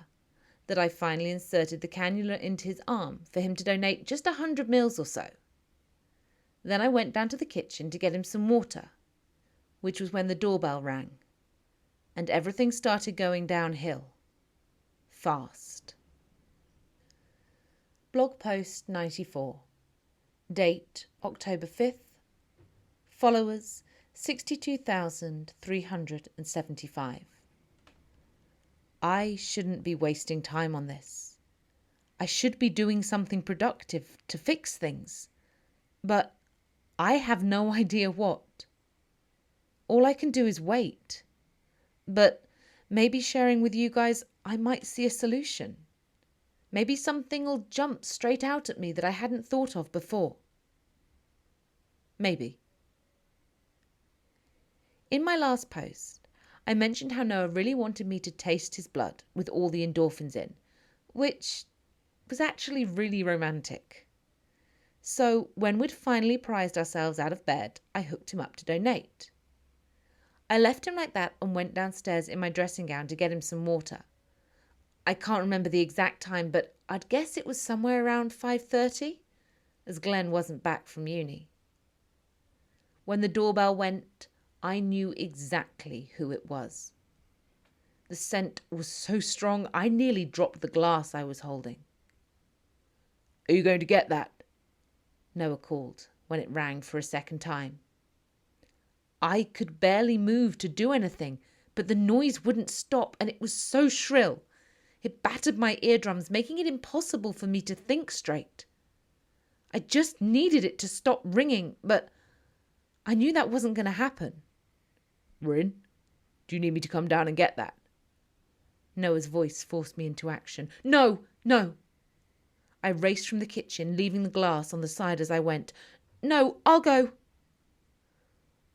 that I finally inserted the cannula into his arm for him to donate just 100 mils or so. Then I went down to the kitchen to get him some water, which was when the doorbell rang, and everything started going downhill. Fast. Blog post 94. Date October 5th. Followers 62,375. I shouldn't be wasting time on this. I should be doing something productive to fix things. But I have no idea what. All I can do is wait. But maybe sharing with you guys, I might see a solution. Maybe something will jump straight out at me that I hadn't thought of before. Maybe. In my last post, I mentioned how Noah really wanted me to taste his blood with all the endorphins in, which was actually really romantic. So when we'd finally prized ourselves out of bed, I hooked him up to donate. I left him like that and went downstairs in my dressing gown to get him some water. I can't remember the exact time, but I'd guess it was somewhere around 5:30, as Glen wasn't back from uni. When the doorbell went, I knew exactly who it was. The scent was so strong, I nearly dropped the glass I was holding. Are you going to get that? Noah called when it rang for a second time. I could barely move to do anything, but the noise wouldn't stop, and it was so shrill. It battered my eardrums, making it impossible for me to think straight. I just needed it to stop ringing, but I knew that wasn't going to happen. Rin, do you need me to come down and get that? Noah's voice forced me into action. No, no. I raced from the kitchen, leaving the glass on the side as I went. No, I'll go.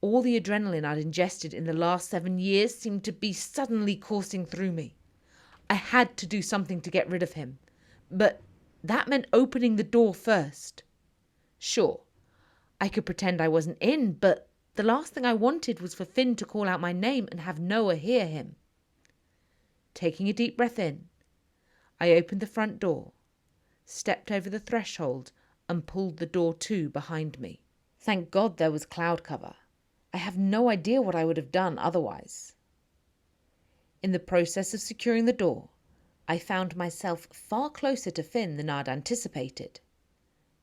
All the adrenaline I'd ingested in the last 7 years seemed to be suddenly coursing through me. I had to do something to get rid of him, but that meant opening the door first. Sure, I could pretend I wasn't in, but the last thing I wanted was for Finn to call out my name and have Noah hear him. Taking a deep breath in, I opened the front door, stepped over the threshold, and pulled the door to behind me. Thank God there was cloud cover. I have no idea what I would have done otherwise. In the process of securing the door, I found myself far closer to Finn than I'd anticipated.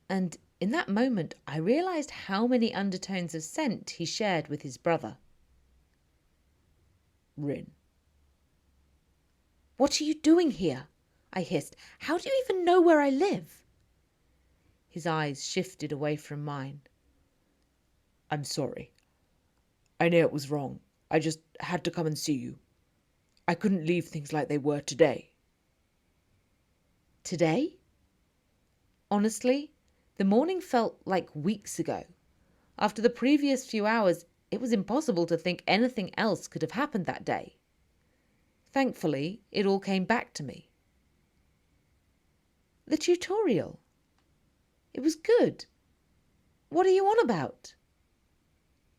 And in that moment, I realised how many undertones of scent he shared with his brother. Rin. What are you doing here? I hissed. How do you even know where I live? His eyes shifted away from mine. I'm sorry. I know it was wrong. I just had to come and see you. I couldn't leave things like they were today. Today? Honestly, the morning felt like weeks ago. After the previous few hours, it was impossible to think anything else could have happened that day. Thankfully, it all came back to me. The tutorial. It was good. What are you on about?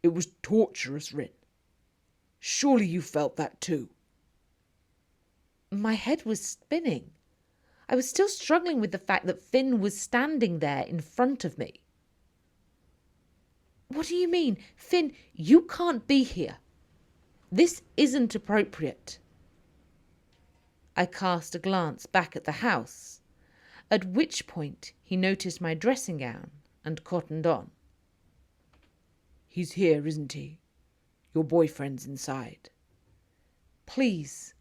It was torturous, Rin. Surely you felt that too. My head was spinning. I was still struggling with the fact that Finn was standing there in front of me. What do you mean? Finn, you can't be here. This isn't appropriate. I cast a glance back at the house, at which point he noticed my dressing gown and cottoned on. He's here, isn't he? Your boyfriend's inside. Please.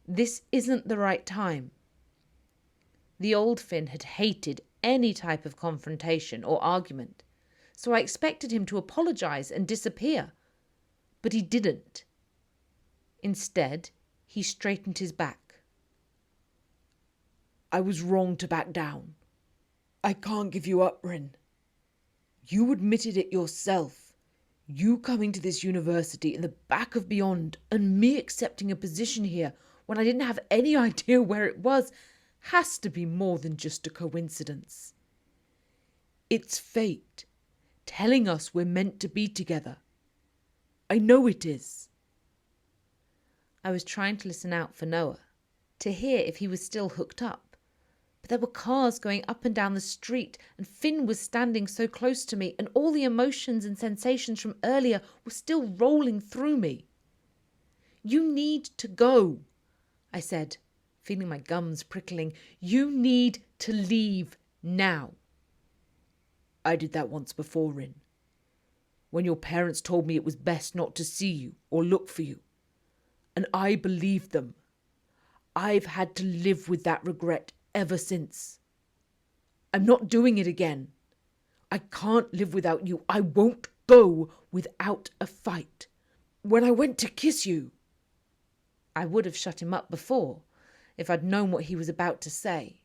This isn't the right time. The old Finn had hated any type of confrontation or argument, so I expected him to apologise and disappear. But he didn't. Instead, he straightened his back. I was wrong to back down. I can't give you up, Rin. You admitted it yourself. You coming to this university in the back of Beyond and me accepting a position here when I didn't have any idea where it was has to be more than just a coincidence. It's fate, telling us we're meant to be together. I know it is. I was trying to listen out for Noah, to hear if he was still hooked up. But there were cars going up and down the street, and Finn was standing so close to me, and all the emotions and sensations from earlier were still rolling through me. You need to go, I said, feeling my gums prickling. You need to leave now. I did that once before, Rin. When your parents told me it was best not to see you or look for you. And I believed them. I've had to live with that regret ever since. I'm not doing it again. I can't live without you. I won't go without a fight. When I went to kiss you, I would have shut him up before, if I'd known what he was about to say.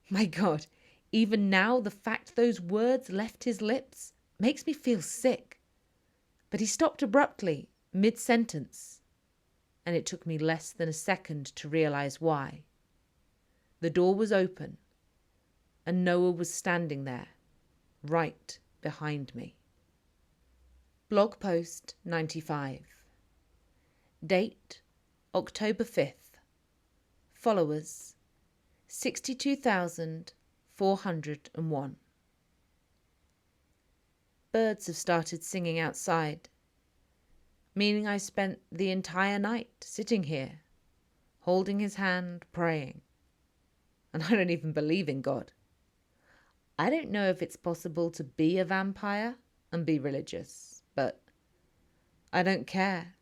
My God, even now the fact those words left his lips makes me feel sick. But he stopped abruptly, mid-sentence, and it took me less than a second to realise why. The door was open, and Noah was standing there, right behind me. Blog post 95. Date October 5th. Followers 62,401. Birds have started singing outside, meaning I spent the entire night sitting here, holding his hand, praying. And I don't even believe in God. I don't know if it's possible to be a vampire and be religious, but I don't care.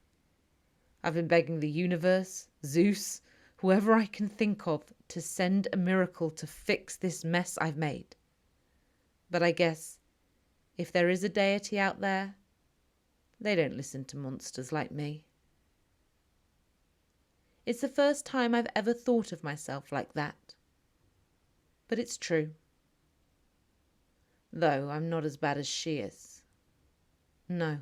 I've been begging the universe, Zeus, whoever I can think of, to send a miracle to fix this mess I've made. But I guess if there is a deity out there, they don't listen to monsters like me. It's the first time I've ever thought of myself like that. But it's true. Though I'm not as bad as she is. No,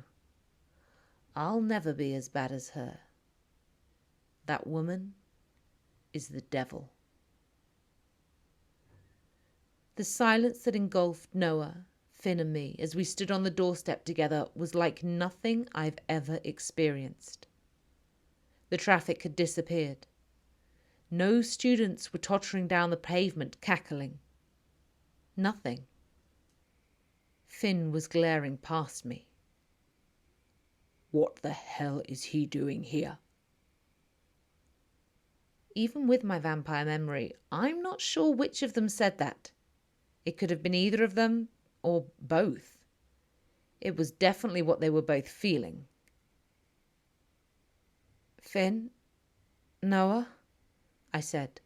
I'll never be as bad as her. That woman is the devil. The silence that engulfed Noah, Finn and me as we stood on the doorstep together was like nothing I've ever experienced. The traffic had disappeared. No students were tottering down the pavement cackling. Nothing. Finn was glaring past me. What the hell is he doing here? Even with my vampire memory, I'm not sure which of them said that. It could have been either of them, or both. It was definitely what they were both feeling. Finn? Noah? I said,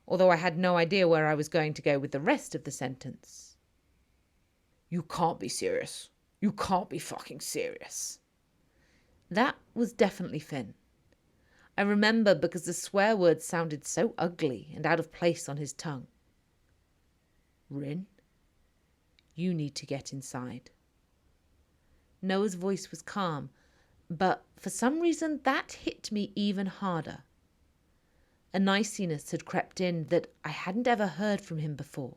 although I had no idea where I was going to go with the rest of the sentence. You can't be serious. You can't be fucking serious. That was definitely Finn. I remember because the swear words sounded so ugly and out of place on his tongue. Rin, you need to get inside. Noah's voice was calm, but for some reason that hit me even harder. A niceness had crept in that I hadn't ever heard from him before.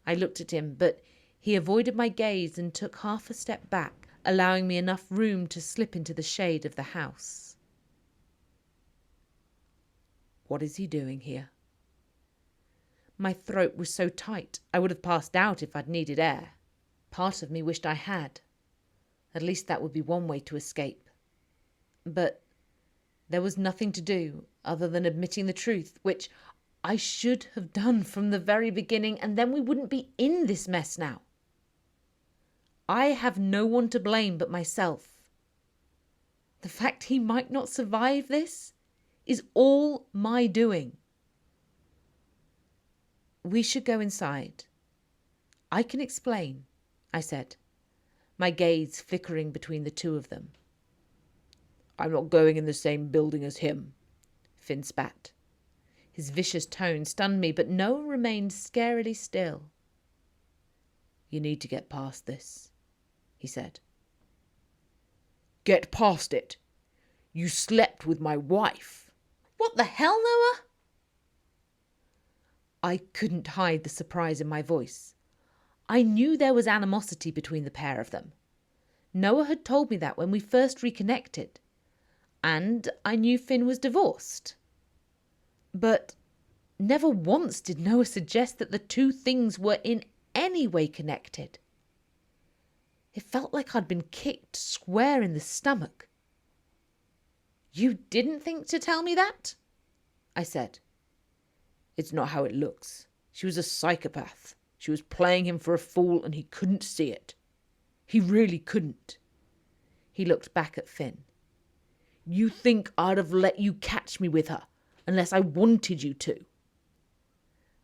I looked at him, but he avoided my gaze and took half a step back, allowing me enough room to slip into the shade of the house. What is he doing here? My throat was so tight I would have passed out if I'd needed air. Part of me wished I had. At least that would be one way to escape. But there was nothing to do other than admitting the truth, which I should have done from the very beginning, and then we wouldn't be in this mess now. I have no one to blame but myself. The fact he might not survive this is all my doing. We should go inside. I can explain, I said, my gaze flickering between the two of them. I'm not going in the same building as him, Finn spat. His vicious tone stunned me, but Noah remained scarily still. You need to get past this, he said. Get past it? You slept with my wife. What the hell, Noah? I couldn't hide the surprise in my voice. I knew there was animosity between the pair of them. Noah had told me that when we first reconnected. And I knew Finn was divorced. But never once did Noah suggest that the two things were in any way connected. It felt like I'd been kicked square in the stomach. You didn't think to tell me that? I said. It's not how it looks. She was a psychopath. She was playing him for a fool and he couldn't see it. He really couldn't. He looked back at Finn. You think I'd have let you catch me with her unless I wanted you to?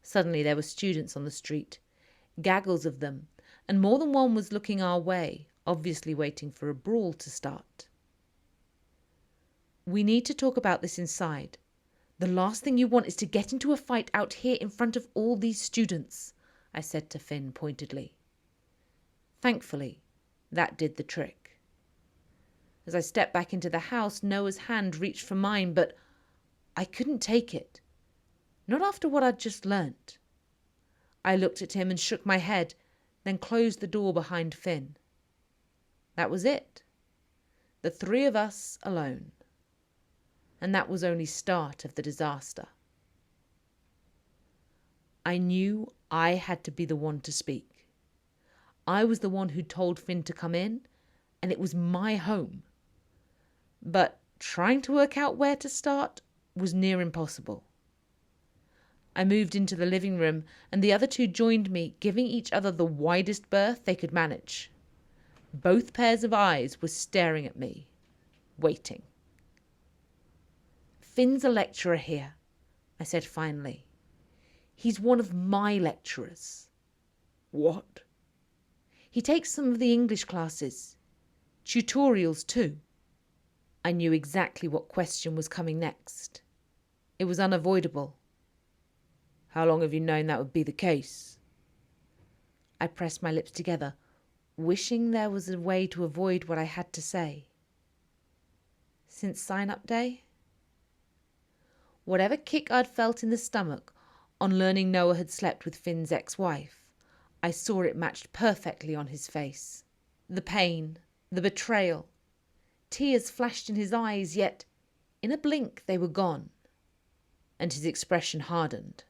Suddenly there were students on the street, gaggles of them, and more than one was looking our way, obviously waiting for a brawl to start. We need to talk about this inside. The last thing you want is to get into a fight out here in front of all these students, I said to Finn pointedly. Thankfully, that did the trick. As I stepped back into the house, Noah's hand reached for mine, but I couldn't take it. Not after what I'd just learnt. I looked at him and shook my head, then closed the door behind Finn. That was it. The three of us alone. And that was only start of the disaster. I knew I had to be the one to speak. I was the one who told Finn to come in, and it was my home. But trying to work out where to start was near impossible. I moved into the living room, and the other two joined me, giving each other the widest berth they could manage. Both pairs of eyes were staring at me, waiting. Finn's a lecturer here, I said finally. He's one of my lecturers. What? He takes some of the English classes. Tutorials too. I knew exactly what question was coming next. It was unavoidable. How long have you known that would be the case? I pressed my lips together, wishing there was a way to avoid what I had to say. Since sign-up day? Whatever kick I'd felt in the stomach on learning Noah had slept with Finn's ex-wife, I saw it matched perfectly on his face. The pain, the betrayal. Tears flashed in his eyes, yet in a blink they were gone. And his expression hardened.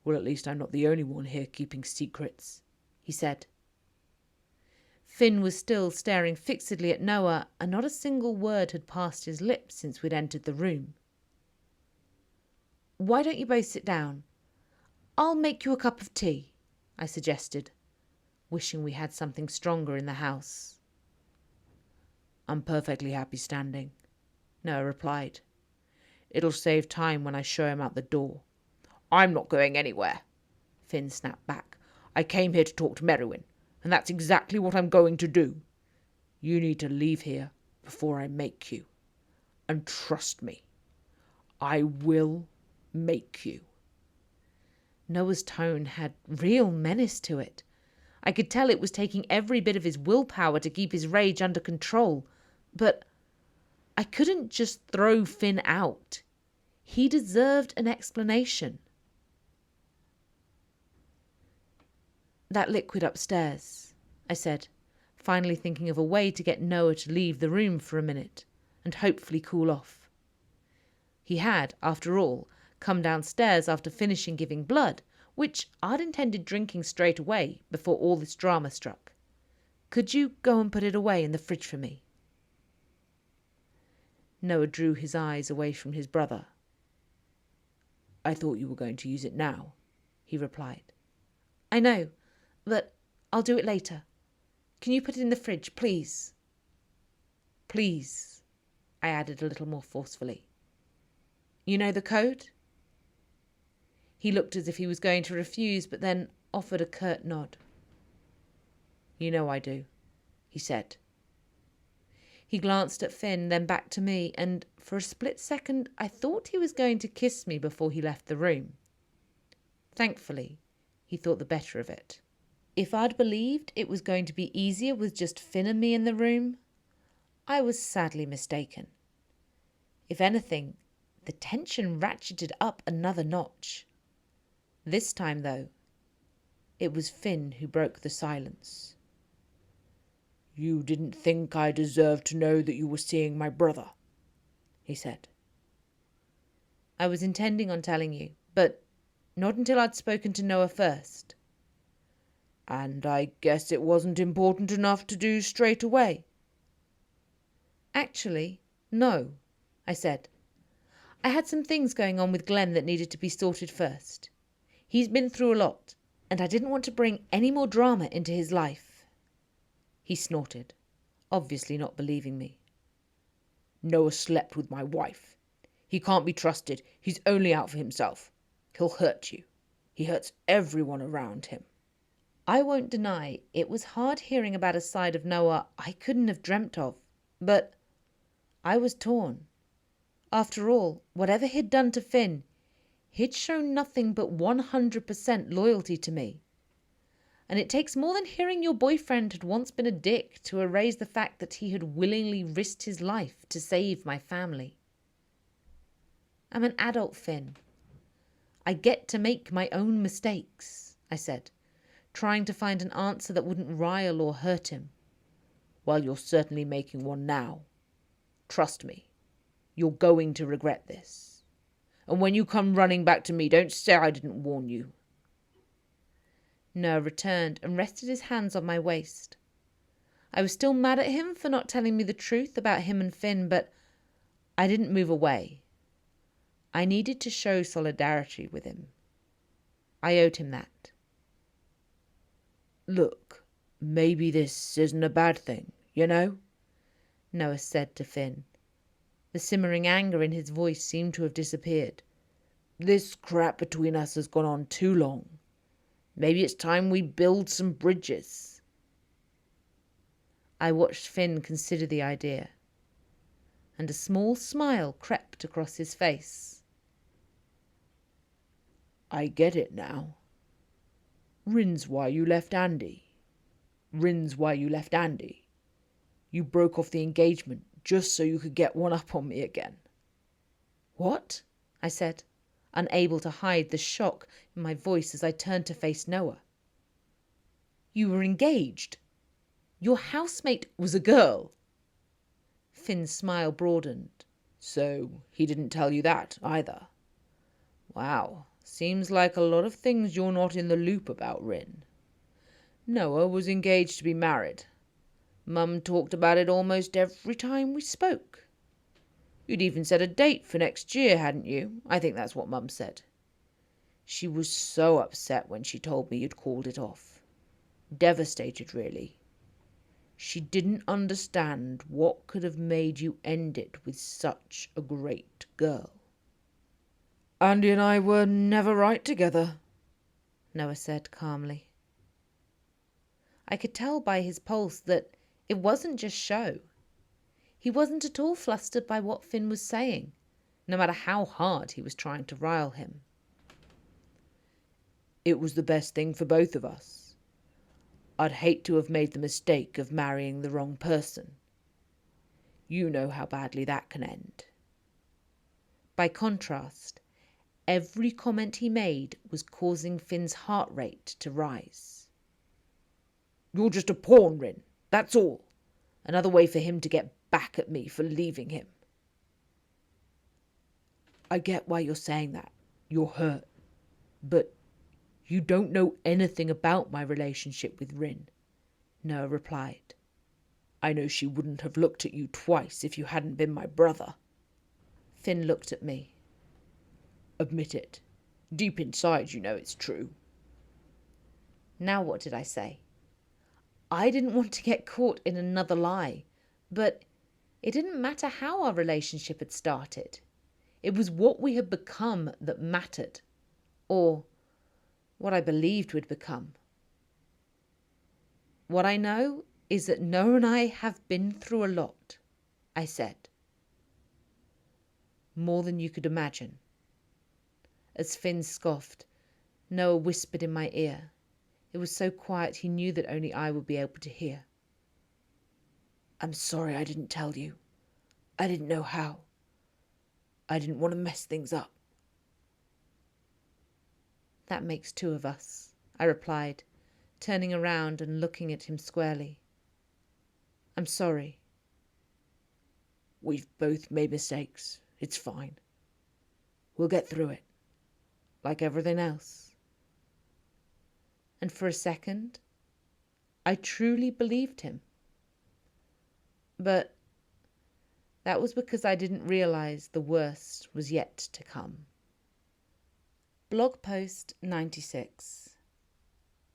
Well, at least I'm not the only one here keeping secrets, he said. Finn was still staring fixedly at Noah, and not a single word had passed his lips since we'd entered the room. Why don't you both sit down? I'll make you a cup of tea, I suggested, wishing we had something stronger in the house. I'm perfectly happy standing, Noah replied. It'll save time when I show him out the door. I'm not going anywhere, Finn snapped back. I came here to talk to Merrewyn, and that's exactly what I'm going to do. You need to leave here before I make you. And trust me, I will make you. Noah's tone had real menace to it. I could tell it was taking every bit of his willpower to keep his rage under control. But I couldn't just throw Finn out. He deserved an explanation. That liquid upstairs, I said, finally thinking of a way to get Noah to leave the room for a minute and hopefully cool off. He had, after all, come downstairs after finishing giving blood, which I'd intended drinking straight away before all this drama struck. Could you go and put it away in the fridge for me? Noah drew his eyes away from his brother. I thought you were going to use it now, he replied. I know, but I'll do it later. Can you put it in the fridge, please? Please, I added a little more forcefully. You know the code? He looked as if he was going to refuse, but then offered a curt nod. You know I do, he said. He glanced at Finn, then back to me, and for a split second I thought he was going to kiss me before he left the room. Thankfully, he thought the better of it. If I'd believed it was going to be easier with just Finn and me in the room, I was sadly mistaken. If anything, the tension ratcheted up another notch. This time, though, it was Finn who broke the silence. You didn't think I deserved to know that you were seeing my brother, he said. I was intending on telling you, but not until I'd spoken to Noah first. And I guess it wasn't important enough to do straight away. Actually, no, I said. I had some things going on with Glen that needed to be sorted first. He's been through a lot, and I didn't want to bring any more drama into his life. He snorted, obviously not believing me. Noah slept with my wife. He can't be trusted. He's only out for himself. He'll hurt you. He hurts everyone around him. I won't deny it was hard hearing about a side of Noah I couldn't have dreamt of, but I was torn. After all, whatever he'd done to Finn, he'd shown nothing but 100% loyalty to me. And it takes more than hearing your boyfriend had once been a dick to erase the fact that he had willingly risked his life to save my family. I'm an adult, Finn. I get to make my own mistakes, I said, trying to find an answer that wouldn't rile or hurt him. Well, you're certainly making one now. Trust me, you're going to regret this. And when you come running back to me, don't say I didn't warn you. Noah returned and rested his hands on my waist. I was still mad at him for not telling me the truth about him and Finn, but I didn't move away. I needed to show solidarity with him. I owed him that. Look, maybe this isn't a bad thing, you know? Noah said to Finn. The simmering anger in his voice seemed to have disappeared. This crap between us has gone on too long. Maybe it's time we build some bridges. I watched Finn consider the idea, and a small smile crept across his face. I get it now. Rin's why you left Andy. Rin's why you left Andy. You broke off the engagement just so you could get one up on me again. What? I said, unable to hide the shock in my voice as I turned to face Noah. You were engaged? Your housemate was a girl? Finn's smile broadened. So he didn't tell you that either? Wow, seems like a lot of things you're not in the loop about, Rin. Noah was engaged to be married. Mum talked about it almost every time we spoke. You'd even set a date for next year, hadn't you? I think that's what Mum said. She was so upset when she told me you'd called it off. Devastated, really. She didn't understand what could have made you end it with such a great girl. Andy and I were never right together, Noah said calmly. I could tell by his pulse that it wasn't just show. He wasn't at all flustered by what Finn was saying, no matter how hard he was trying to rile him. It was the best thing for both of us. I'd hate to have made the mistake of marrying the wrong person. You know how badly that can end. By contrast, every comment he made was causing Finn's heart rate to rise. You're just a pawn, Rin. That's all. Another way for him to get back at me for leaving him. I get why you're saying that. You're hurt. But you don't know anything about my relationship with Rin, Noah replied. I know she wouldn't have looked at you twice if you hadn't been my brother. Finn looked at me. Admit it. Deep inside you know it's true. Now what did I say? I didn't want to get caught in another lie, but it didn't matter how our relationship had started. It was what we had become that mattered, or what I believed we'd become. What I know is that Noah and I have been through a lot, I said. More than you could imagine. As Finn scoffed, Noah whispered in my ear. It was so quiet he knew that only I would be able to hear. I'm sorry I didn't tell you. I didn't know how. I didn't want to mess things up. That makes two of us, I replied, turning around and looking at him squarely. I'm sorry. We've both made mistakes. It's fine. We'll get through it, like everything else. And for a second, I truly believed him. But that was because I didn't realise the worst was yet to come. Blog post 96.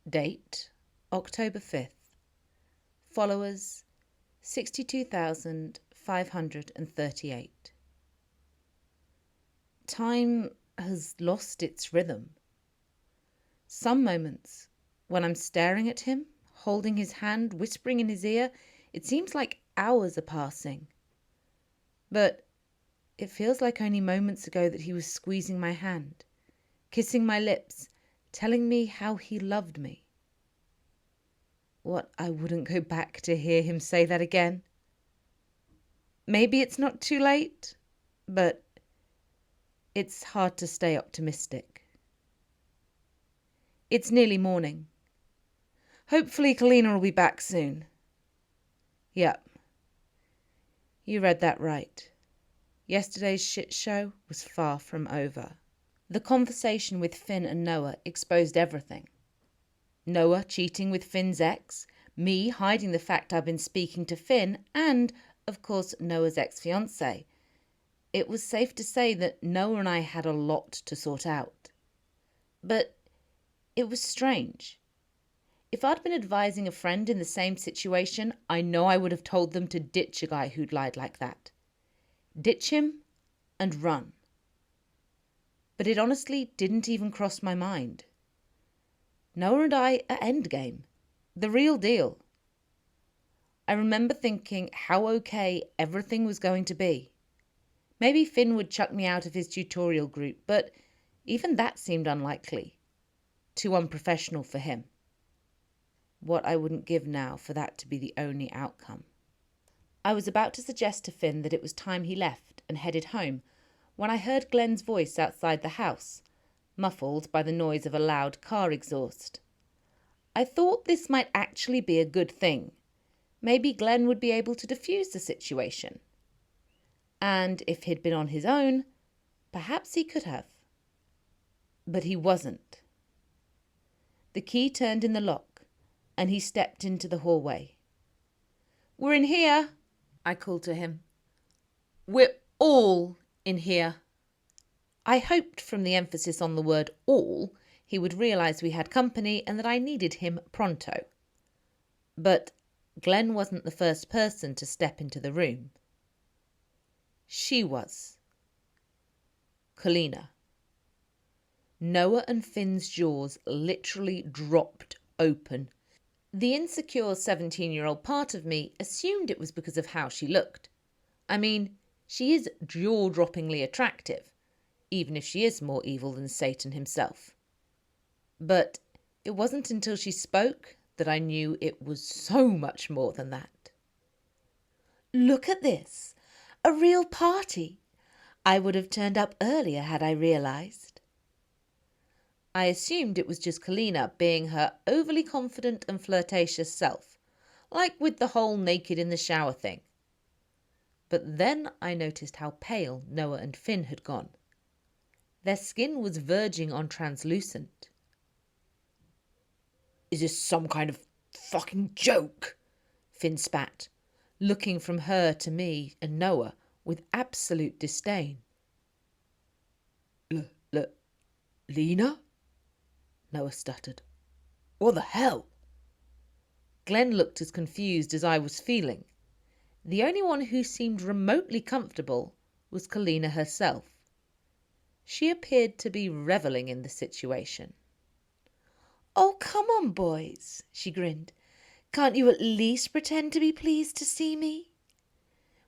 Date, October 5th. Followers, 62,538. Time has lost its rhythm. Some moments, when I'm staring at him, holding his hand, whispering in his ear, it seems like hours are passing. But it feels like only moments ago that he was squeezing my hand, kissing my lips, telling me how he loved me. What, I wouldn't go back to hear him say that again? Maybe it's not too late, but it's hard to stay optimistic. It's nearly morning. Hopefully Kalina will be back soon. Yep. You read that right. Yesterday's shit show was far from over. The conversation with Finn and Noah exposed everything. Noah cheating with Finn's ex, me hiding the fact I'd been speaking to Finn, and, of course, Noah's ex-fiancée. It was safe to say that Noah and I had a lot to sort out. But it was strange. If I'd been advising a friend in the same situation, I know I would have told them to ditch a guy who'd lied like that. Ditch him and run. But it honestly didn't even cross my mind. Noah and I are endgame. The real deal. I remember thinking how okay everything was going to be. Maybe Finn would chuck me out of his tutorial group, but even that seemed unlikely. Too unprofessional for him. What I wouldn't give now for that to be the only outcome. I was about to suggest to Finn that it was time he left and headed home when I heard Glen's voice outside the house, muffled by the noise of a loud car exhaust. I thought this might actually be a good thing. Maybe Glen would be able to defuse the situation. And if he'd been on his own, perhaps he could have. But he wasn't. The key turned in the lock, and he stepped into the hallway. "We're in here," I called to him. "We're all in here." I hoped from the emphasis on the word all, he would realise we had company and that I needed him pronto. But Glen wasn't the first person to step into the room. She was. Kalina. Noah and Finn's jaws literally dropped open. The insecure 17-year-old part of me assumed it was because of how she looked. I mean, she is jaw-droppingly attractive, even if she is more evil than Satan himself. But it wasn't until she spoke that I knew it was so much more than that. "Look at this. A real party. I would have turned up earlier had I realised." I assumed it was just Kalina being her overly confident and flirtatious self, like with the whole naked in the shower thing. But then I noticed how pale Noah and Finn had gone. Their skin was verging on translucent. "Is this some kind of fucking joke?" Finn spat, looking from her to me and Noah with absolute disdain. Lena? Noah stuttered. "What the hell?" Glen looked as confused as I was feeling. The only one who seemed remotely comfortable was Kalina herself. She appeared to be revelling in the situation. "Oh, come on, boys," she grinned. "Can't you at least pretend to be pleased to see me?"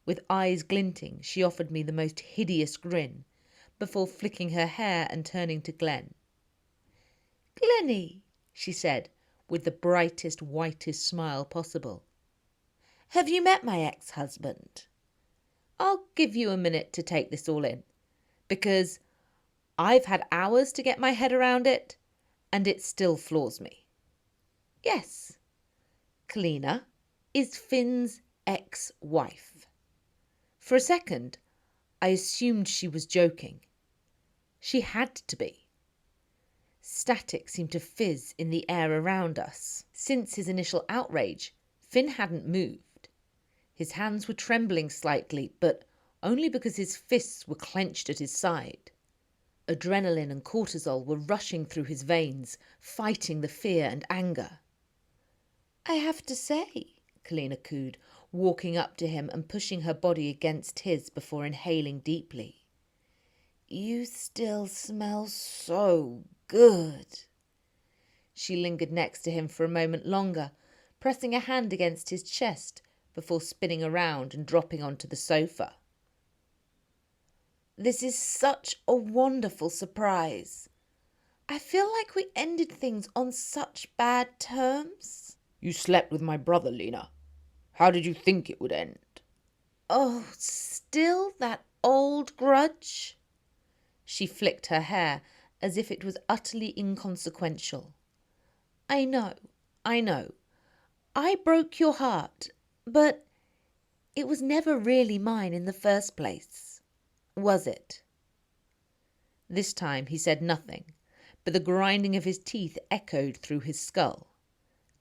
With eyes glinting, she offered me the most hideous grin before flicking her hair and turning to Glen. "Glennie," she said, with the brightest, whitest smile possible. "have you met my ex-husband?" I'll give you a minute to take this all in, because I've had hours to get my head around it, and it still floors me. Yes, Kalina is Finn's ex-wife. For a second, I assumed she was joking. She had to be. Static seemed to fizz in the air around us. Since his initial outrage, Finn hadn't moved. His hands were trembling slightly, but only because his fists were clenched at his side. Adrenaline and cortisol were rushing through his veins, fighting the fear and anger. "I have to say," Kalina cooed, walking up to him and pushing her body against his before inhaling deeply. "You still smell so good." She lingered next to him for a moment longer, pressing a hand against his chest before spinning around and dropping onto the sofa. "This is such a wonderful surprise. I feel like we ended things on such bad terms." "You slept with my brother, Lena. How did you think it would end?" "Oh, still that old grudge?" She flicked her hair as if it was utterly inconsequential. I know. I broke your heart, but it was never really mine in the first place, was it?" This time he said nothing, but the grinding of his teeth echoed through his skull.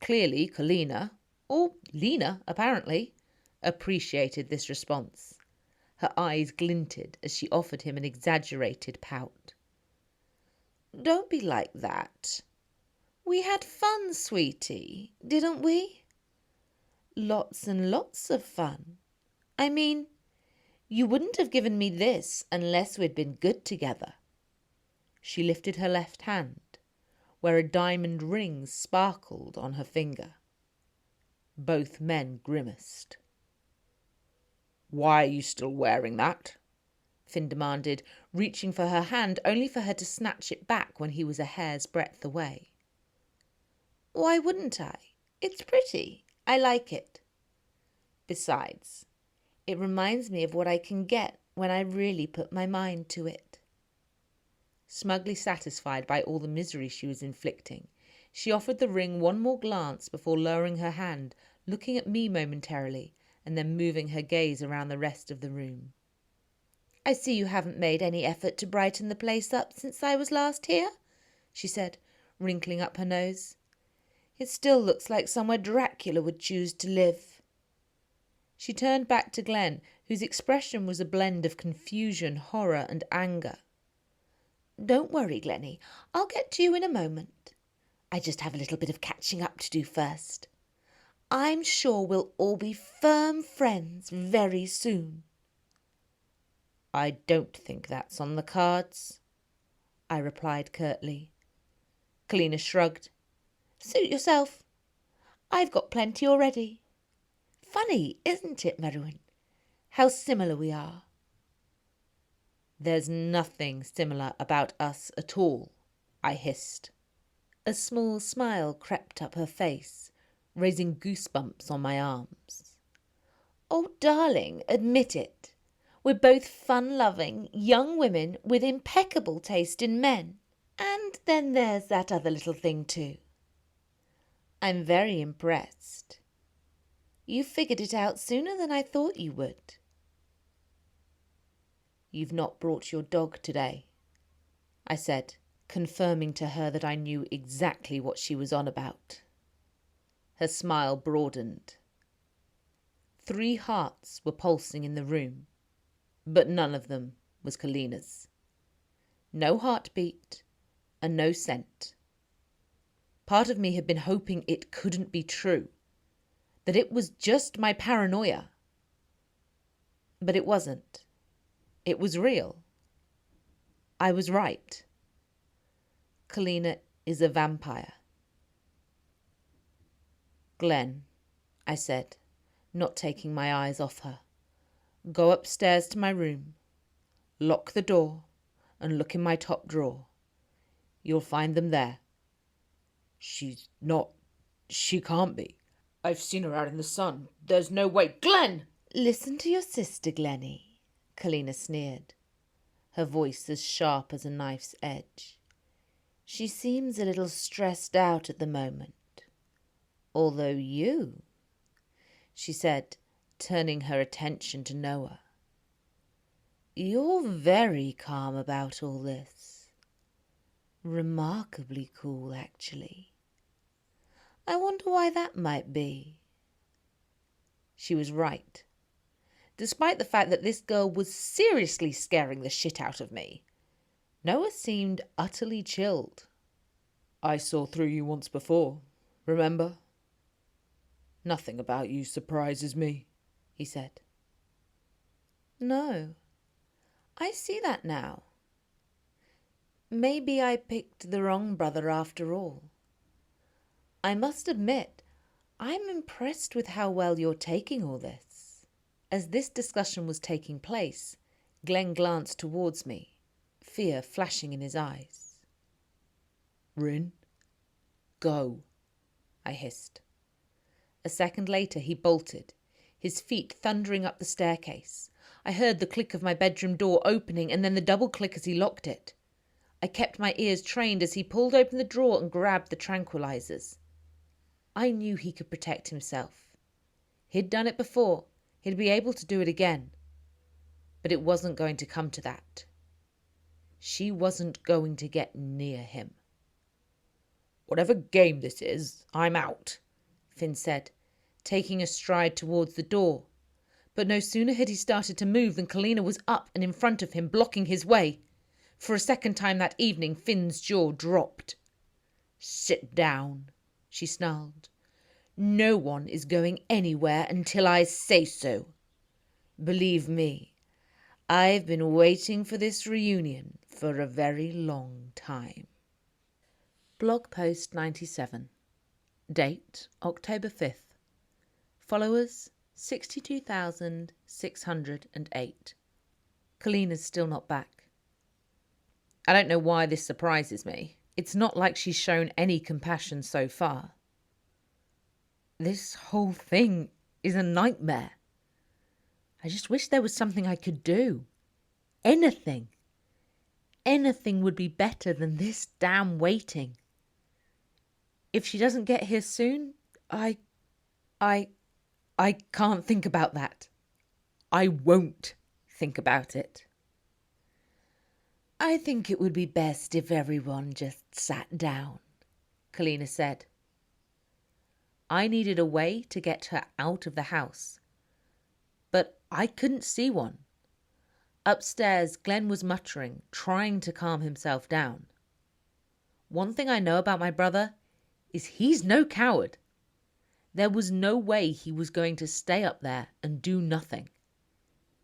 Clearly Kalina, or Lena apparently, appreciated this response. Her eyes glinted as she offered him an exaggerated pout. "Don't be like that. We had fun, sweetie, didn't we? Lots and lots of fun. I mean, you wouldn't have given me this unless we'd been good together." She lifted her left hand, where a diamond ring sparkled on her finger. Both men grimaced. "Why are you still wearing that?" Finn demanded, reaching for her hand only for her to snatch it back when he was a hair's breadth away. "Why wouldn't I? It's pretty. I like it. Besides, it reminds me of what I can get when I really put my mind to it." Smugly satisfied by all the misery she was inflicting, she offered the ring one more glance before lowering her hand, looking at me momentarily, and then moving her gaze around the rest of the room. "I see you haven't made any effort to brighten the place up since I was last here," she said, wrinkling up her nose. "It still looks like somewhere Dracula would choose to live." She turned back to Glen, whose expression was a blend of confusion, horror, and anger. "Don't worry, Glennie. I'll get to you in a moment. I just have a little bit of catching up to do first. I'm sure we'll all be firm friends very soon." "I don't think that's on the cards," I replied curtly. Kalina shrugged. "Suit yourself. I've got plenty already. Funny, isn't it, Merrewyn? How similar we are." "There's nothing similar about us at all," I hissed. A small smile crept up her face, raising goosebumps on my arms. "Oh, darling, admit it. We're both fun-loving young women with impeccable taste in men. And then there's that other little thing too. I'm very impressed. You figured it out sooner than I thought you would." "You've not brought your dog today," I said, confirming to her that I knew exactly what she was on about. Her smile broadened. 3 hearts were pulsing in the room, but none of them was Kalina's. No heartbeat and no scent. Part of me had been hoping it couldn't be true, that it was just my paranoia. But it wasn't. It was real. I was right. Kalina is a vampire. Glen, I said, not taking my eyes off her, go upstairs to my room, lock the door, and look in my top drawer. You'll find them there. She's not. She can't be. I've seen her out in the sun. There's no way. Glen! Listen to your sister, Glennie, Kalina sneered, her voice as sharp as a knife's edge. She seems a little stressed out at the moment. Although you, she said, turning her attention to Noah, you're very calm about all this. Remarkably cool, actually. I wonder why that might be. She was right. Despite the fact that this girl was seriously scaring the shit out of me, Noah seemed utterly chilled. I saw through you once before, remember? Nothing about you surprises me, he said. No, I see that now. Maybe I picked the wrong brother after all. I must admit, I'm impressed with how well you're taking all this. As this discussion was taking place, Glen glanced towards me, fear flashing in his eyes. Rin, go, I hissed. A second later he bolted, his feet thundering up the staircase. I heard the click of my bedroom door opening and then the double click as he locked it. I kept my ears trained as he pulled open the drawer and grabbed the tranquilizers. I knew he could protect himself. He'd done it before. He'd be able to do it again. But it wasn't going to come to that. She wasn't going to get near him. Whatever game this is, I'm out, Finn said, taking a stride towards the door. But no sooner had he started to move than Kalina was up and in front of him, blocking his way. For a second time that evening, Finn's jaw dropped. Sit down, she snarled. No one is going anywhere until I say so. Believe me, I've been waiting for this reunion for a very long time. Blog post 97. Date October 5th. Followers 62,608. Kalina's still not back. I don't know why this surprises me. It's not like she's shown any compassion so far. This whole thing is a nightmare. I just wish there was something I could do. Anything. Anything would be better than this damn waiting. If she doesn't get here soon, I can't think about that. I won't think about it. I think it would be best if everyone just sat down, Kalina said. I needed a way to get her out of the house, but I couldn't see one. Upstairs, Glen was muttering, trying to calm himself down. One thing I know about my brother is he's no coward. There was no way he was going to stay up there and do nothing.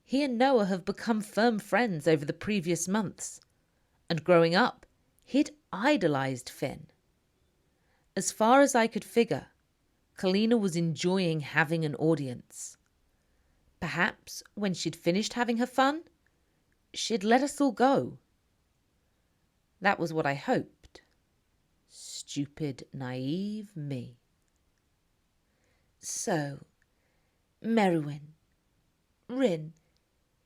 He and Noah have become firm friends over the previous months, and growing up, he'd idolized Finn. As far as I could figure, Kalina was enjoying having an audience. Perhaps when she'd finished having her fun, she'd let us all go. That was what I hoped. Stupid, naive me. So, Merrewyn, Rin,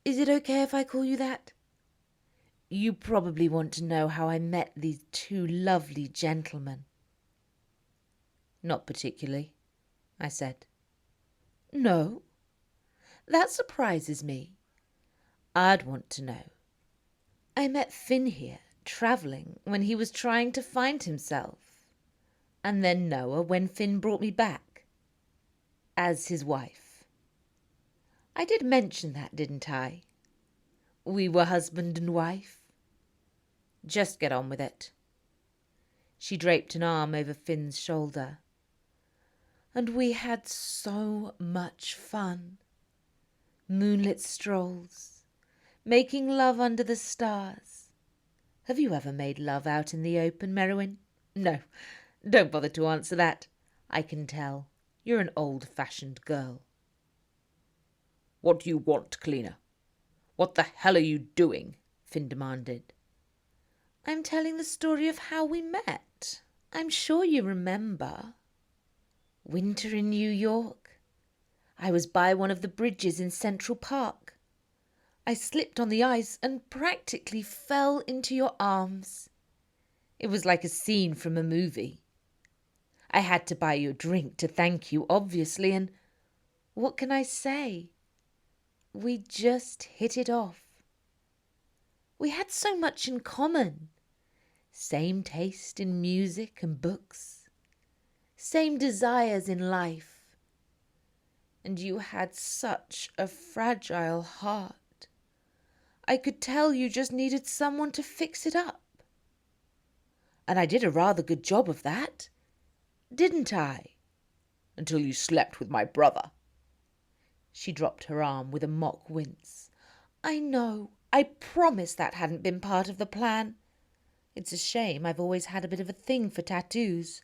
is it okay if I call you that? You probably want to know how I met these two lovely gentlemen. Not particularly, I said. No? That surprises me. I'd want to know. I met Finn here, travelling, when he was trying to find himself. And then Noah when Finn brought me back. As his wife. I did mention that, didn't I? We were husband and wife. Just get on with it. She draped an arm over Finn's shoulder. And we had so much fun. Moonlit strolls, making love under the stars. Have you ever made love out in the open, Merrewyn? No, don't bother to answer that. I can tell. You're an old-fashioned girl. What do you want, cleaner? What the hell are you doing? Finn demanded. I'm telling the story of how we met. I'm sure you remember. Winter in New York. I was by one of the bridges in Central Park. I slipped on the ice and practically fell into your arms. It was like a scene from a movie. I had to buy you a drink to thank you, obviously, and what can I say? We just hit it off. We had so much in common. Same taste in music and books. Same desires in life. And you had such a fragile heart. I could tell you just needed someone to fix it up. And I did a rather good job of that, didn't I? Until you slept with my brother. She dropped her arm with a mock wince. I know. I promise that hadn't been part of the plan. It's a shame I've always had a bit of a thing for tattoos.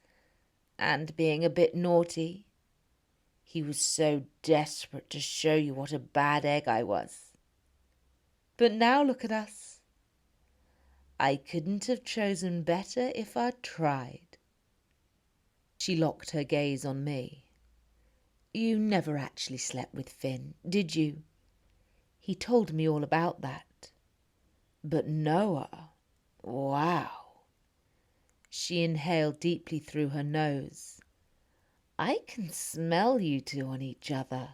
And being a bit naughty. He was so desperate to show you what a bad egg I was. But now look at us. I couldn't have chosen better if I'd tried. She locked her gaze on me. You never actually slept with Finn, did you? He told me all about that. But Noah, wow. She inhaled deeply through her nose. I can smell you two on each other.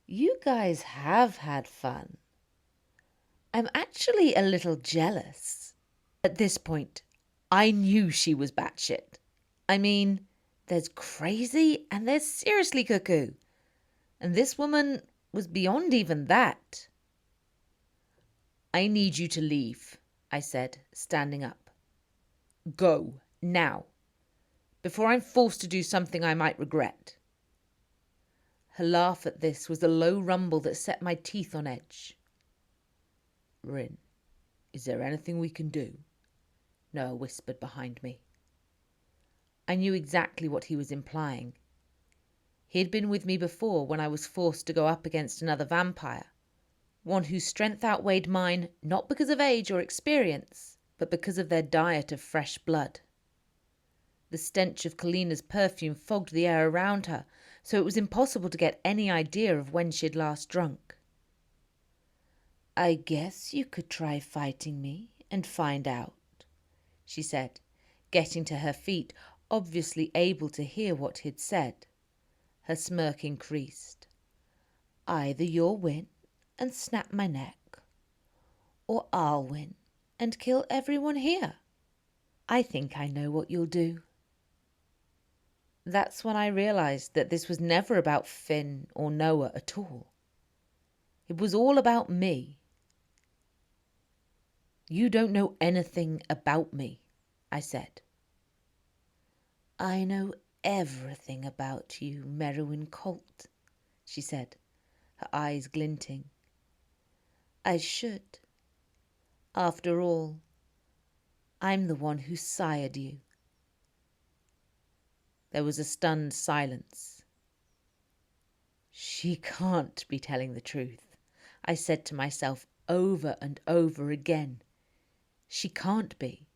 You guys have had fun. I'm actually a little jealous. At this point, I knew she was batshit. I mean, there's crazy and there's seriously cuckoo. And this woman was beyond even that. I need you to leave, I said, standing up. Go, now, before I'm forced to do something I might regret. Her laugh at this was a low rumble that set my teeth on edge. Rin, is there anything we can do? Noah whispered behind me. I knew exactly what he was implying. He had been with me before when I was forced to go up against another vampire, one whose strength outweighed mine not because of age or experience, but because of their diet of fresh blood. The stench of Kalina's perfume fogged the air around her, so it was impossible to get any idea of when she had last drunk. I guess you could try fighting me and find out, she said, getting to her feet, obviously able to hear what he'd said. Her smirk increased. Either you'll win and snap my neck, or I'll win and kill everyone here. I think I know what you'll do. That's when I realised that this was never about Finn or Noah at all. It was all about me. You don't know anything about me, I said. I know everything about you, Merrewyn Colt, she said, her eyes glinting. I should. After all, I'm the one who sired you. There was a stunned silence. She can't be telling the truth, I said to myself over and over again. She can't be.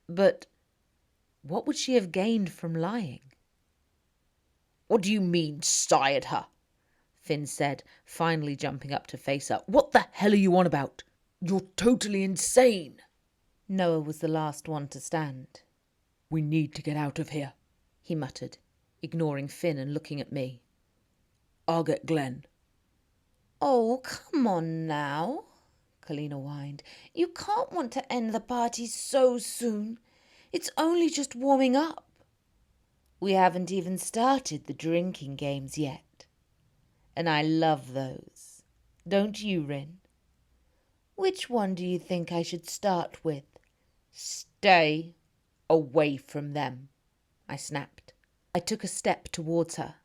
But what would she have gained from lying? What do you mean, sired her? Finn said, finally jumping up to face her. What the hell are you on about? You're totally insane. Noah was the last one to stand. We need to get out of here, he muttered, ignoring Finn and looking at me. I'll get Glen. Oh, come on now, Kalina whined. You can't want to end the party so soon. It's only just warming up. We haven't even started the drinking games yet. And I love those. Don't you, Rin? Which one do you think I should start with? Stay away from them, I snapped. I took a step towards her,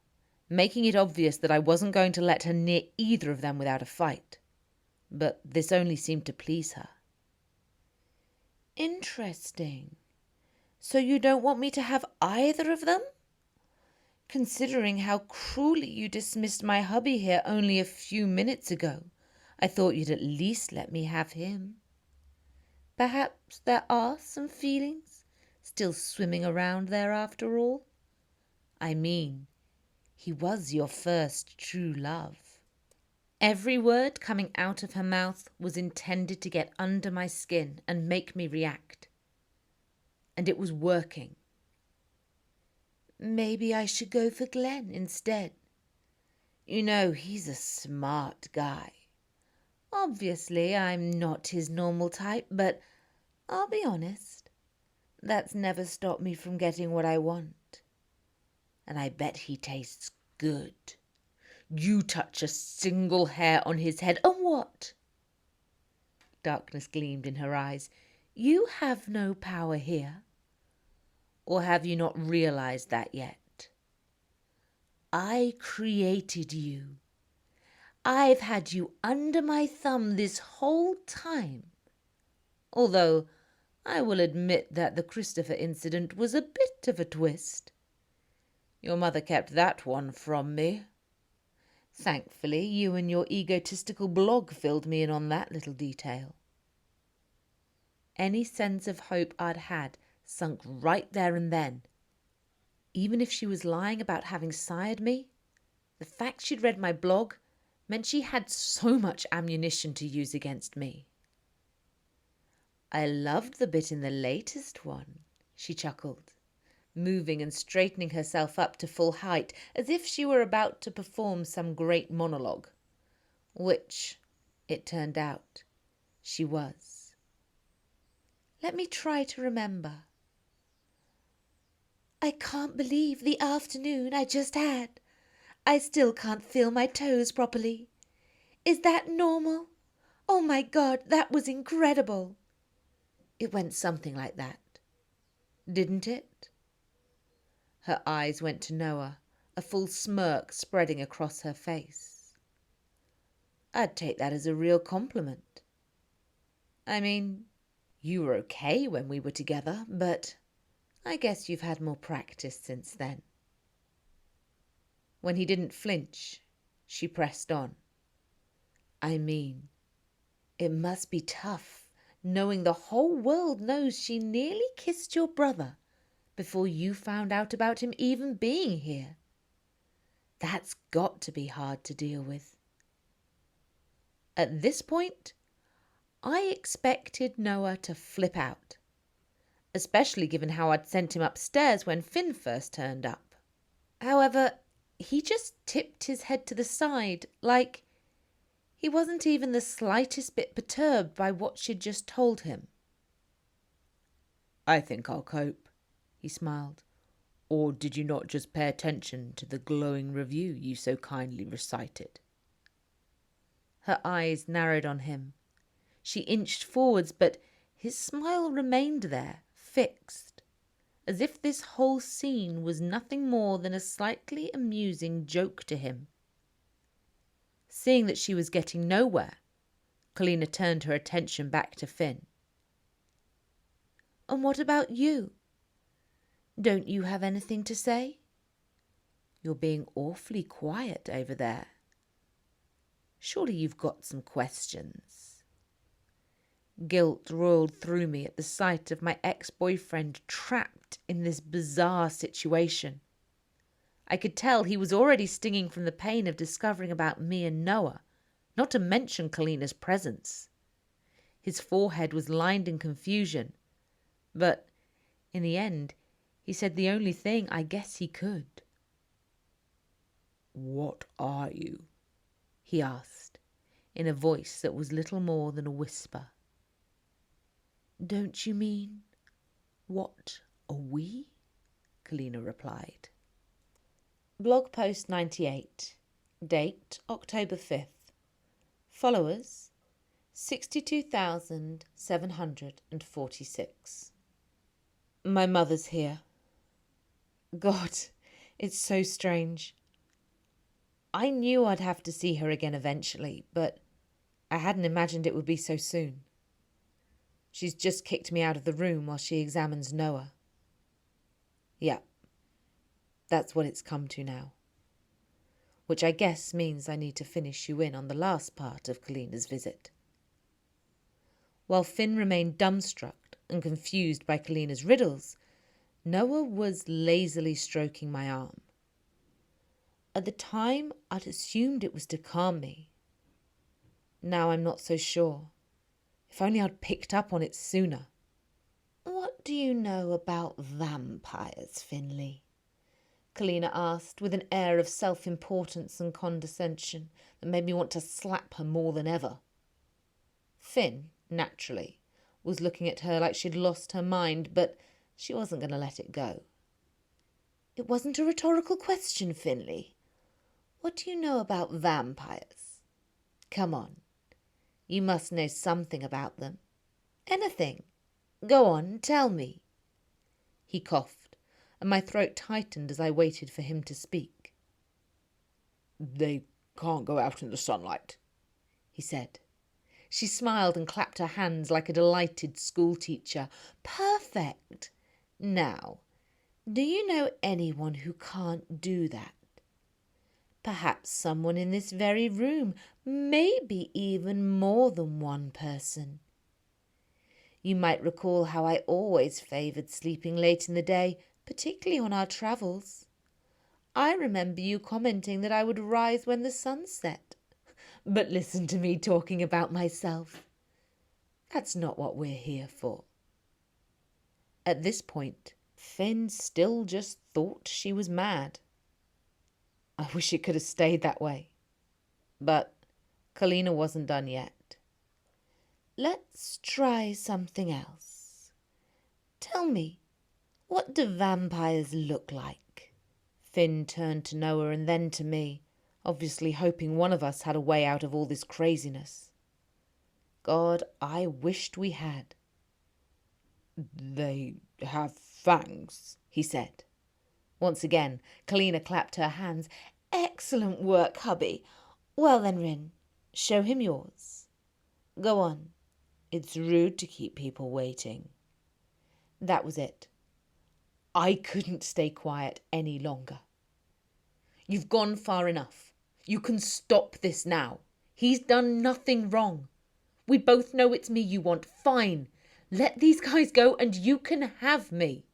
making it obvious that I wasn't going to let her near either of them without a fight. But this only seemed to please her. Interesting. So you don't want me to have either of them? Considering how cruelly you dismissed my hubby here only a few minutes ago, I thought you'd at least let me have him. Perhaps there are some feelings still swimming around there after all? I mean, he was your first true love. Every word coming out of her mouth was intended to get under my skin and make me react. And it was working. Maybe I should go for Glen instead. You know, he's a smart guy. Obviously, I'm not his normal type, but I'll be honest, that's never stopped me from getting what I want. And I bet he tastes good. You touch a single hair on his head, and what? Darkness gleamed in her eyes. You have no power here. Or have you not realized that yet? I created you. I've had you under my thumb this whole time. Although I will admit that the Christopher incident was a bit of a twist. Your mother kept that one from me. Thankfully, you and your egotistical blog filled me in on that little detail. Any sense of hope I'd had sunk right there and then. Even if she was lying about having sired me, the fact she'd read my blog meant she had so much ammunition to use against me. I loved the bit in the latest one, she chuckled, moving and straightening herself up to full height as if she were about to perform some great monologue, which, it turned out, she was. Let me try to remember. I can't believe the afternoon I just had. I still can't feel my toes properly. Is that normal? Oh my God, that was incredible. It went something like that, didn't it? Her eyes went to Noah, a full smirk spreading across her face. I'd take that as a real compliment. I mean, you were okay when we were together, but I guess you've had more practice since then. When he didn't flinch, she pressed on. I mean, it must be tough knowing the whole world knows she nearly kissed your brother before you found out about him even being here. That's got to be hard to deal with. At this point, I expected Noah to flip out, especially given how I'd sent him upstairs when Finn first turned up. However, he just tipped his head to the side, like he wasn't even the slightest bit perturbed by what she'd just told him. I think I'll cope, he smiled. Or did you not just pay attention to the glowing review you so kindly recited? Her eyes narrowed on him. She inched forwards, but his smile remained there, fixed, as if this whole scene was nothing more than a slightly amusing joke to him. Seeing that she was getting nowhere, Kalina turned her attention back to Finn. And what about you? Don't you have anything to say? You're being awfully quiet over there. Surely you've got some questions. Guilt roiled through me at the sight of my ex-boyfriend trapped in this bizarre situation. I could tell he was already stinging from the pain of discovering about me and Noah, not to mention Kalina's presence. His forehead was lined in confusion, but in the end, he said the only thing I guess he could. What are you? He asked, in a voice that was little more than a whisper. Don't you mean, what are we? Kalina replied. Blog post 98. Date October 5th. Followers 62,746. My mother's here. God, it's so strange. I knew I'd have to see her again eventually, but I hadn't imagined it would be so soon. She's just kicked me out of the room while she examines Noah. Yep, that's what it's come to now. Which I guess means I need to finish you in on the last part of Kalina's visit. While Finn remained dumbstruck and confused by Kalina's riddles, Noah was lazily stroking my arm. At the time, I'd assumed it was to calm me. Now I'm not so sure. If only I'd picked up on it sooner. "What do you know about vampires, Finley?" Kalina asked, with an air of self-importance and condescension that made me want to slap her more than ever. Finn, naturally, was looking at her like she'd lost her mind, but she wasn't going to let it go. "It wasn't a rhetorical question, Finley. What do you know about vampires? Come on. You must know something about them. Anything. Go on, tell me." He coughed, and my throat tightened as I waited for him to speak. "They can't go out in the sunlight," he said. She smiled and clapped her hands like a delighted schoolteacher. "Perfect. Now, do you know anyone who can't do that? Perhaps someone in this very room, maybe even more than one person. You might recall how I always favoured sleeping late in the day, particularly on our travels. I remember you commenting that I would rise when the sun set. But listen to me talking about myself. That's not what we're here for." At this point, Finn still just thought she was mad. I wish it could have stayed that way. But Kalina wasn't done yet. "Let's try something else. Tell me, what do vampires look like?" Finn turned to Noah and then to me, obviously hoping one of us had a way out of all this craziness. God, I wished we had. "They have fangs," he said. Once again, Kalina clapped her hands. "Excellent work, hubby. Well then, Rin, show him yours. Go on. It's rude to keep people waiting." That was it. I couldn't stay quiet any longer. "You've gone far enough. You can stop this now. He's done nothing wrong. We both know it's me you want. Fine. Let these guys go and you can have me."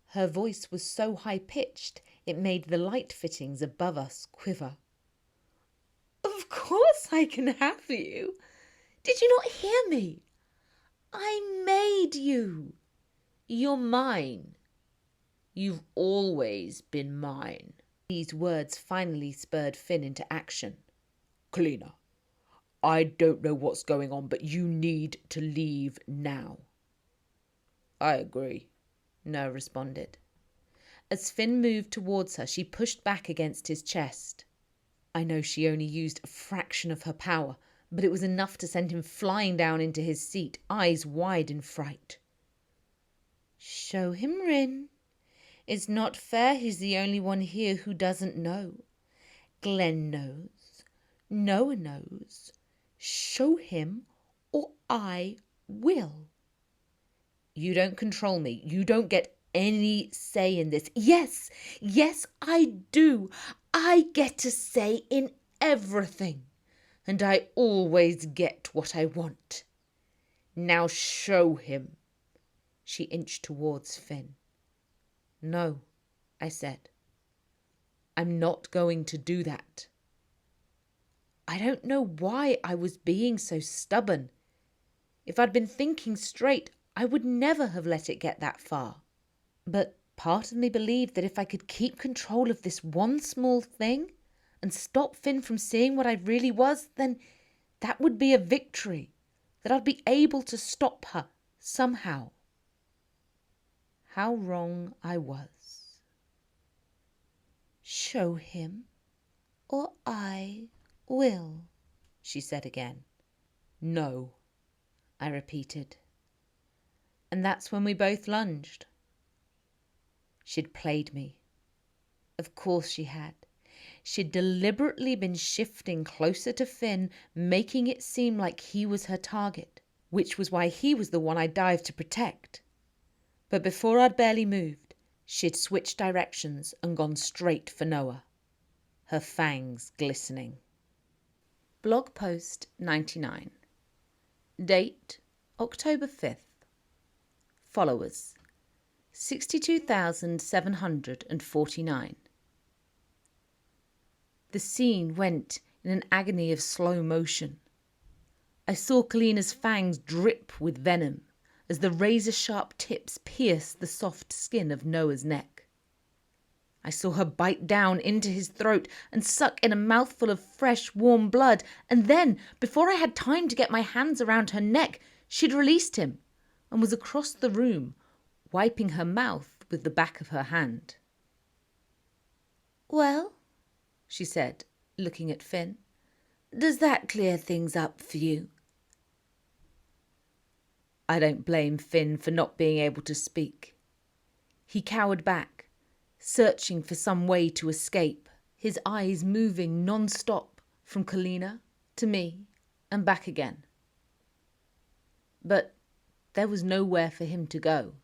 Her voice was so high-pitched it made the light fittings above us quiver. "Of course I can have you. Did you not hear me? I made you. You're mine. You've always been mine." These words finally spurred Finn into action. "Kalina, I don't know what's going on, but you need to leave now." "I agree," Noah responded. As Finn moved towards her, she pushed back against his chest. I know she only used a fraction of her power, but it was enough to send him flying down into his seat, eyes wide in fright. "Show him, Rin. It's not fair he's the only one here who doesn't know. Glen knows. Noah knows. Show him, or I will." "You don't control me. You don't get any say in this." Yes, I do. I get to say in everything. And I always get what I want. Now show him." She inched towards Finn. "No," I said. "I'm not going to do that." I don't know why I was being so stubborn. If I'd been thinking straight, I would never have let it get that far. But part of me believed that if I could keep control of this one small thing and stop Finn from seeing what I really was, then that would be a victory, that I'd be able to stop her somehow. How wrong I was. "Show him, or I will," she said again. "No," I repeated. And that's when we both lunged. She'd played me. Of course she had. She'd deliberately been shifting closer to Finn, making it seem like he was her target. which was why he was the one I dived to protect. But before I'd barely moved, she'd switched directions and gone straight for Noah, her fangs glistening. Blog post 99. Date October 5th. Followers 62,749. The scene went in an agony of slow motion. I saw Kalina's fangs drip with venom as the razor-sharp tips pierced the soft skin of Noah's neck. I saw her bite down into his throat and suck in a mouthful of fresh, warm blood, and then, before I had time to get my hands around her neck, she'd released him and was across the room, wiping her mouth with the back of her hand. "Well," she said, looking at Finn, "does that clear things up for you?" I don't blame Finn for not being able to speak. He cowered back, searching for some way to escape, his eyes moving non-stop from Kalina to me and back again. But there was nowhere for him to go.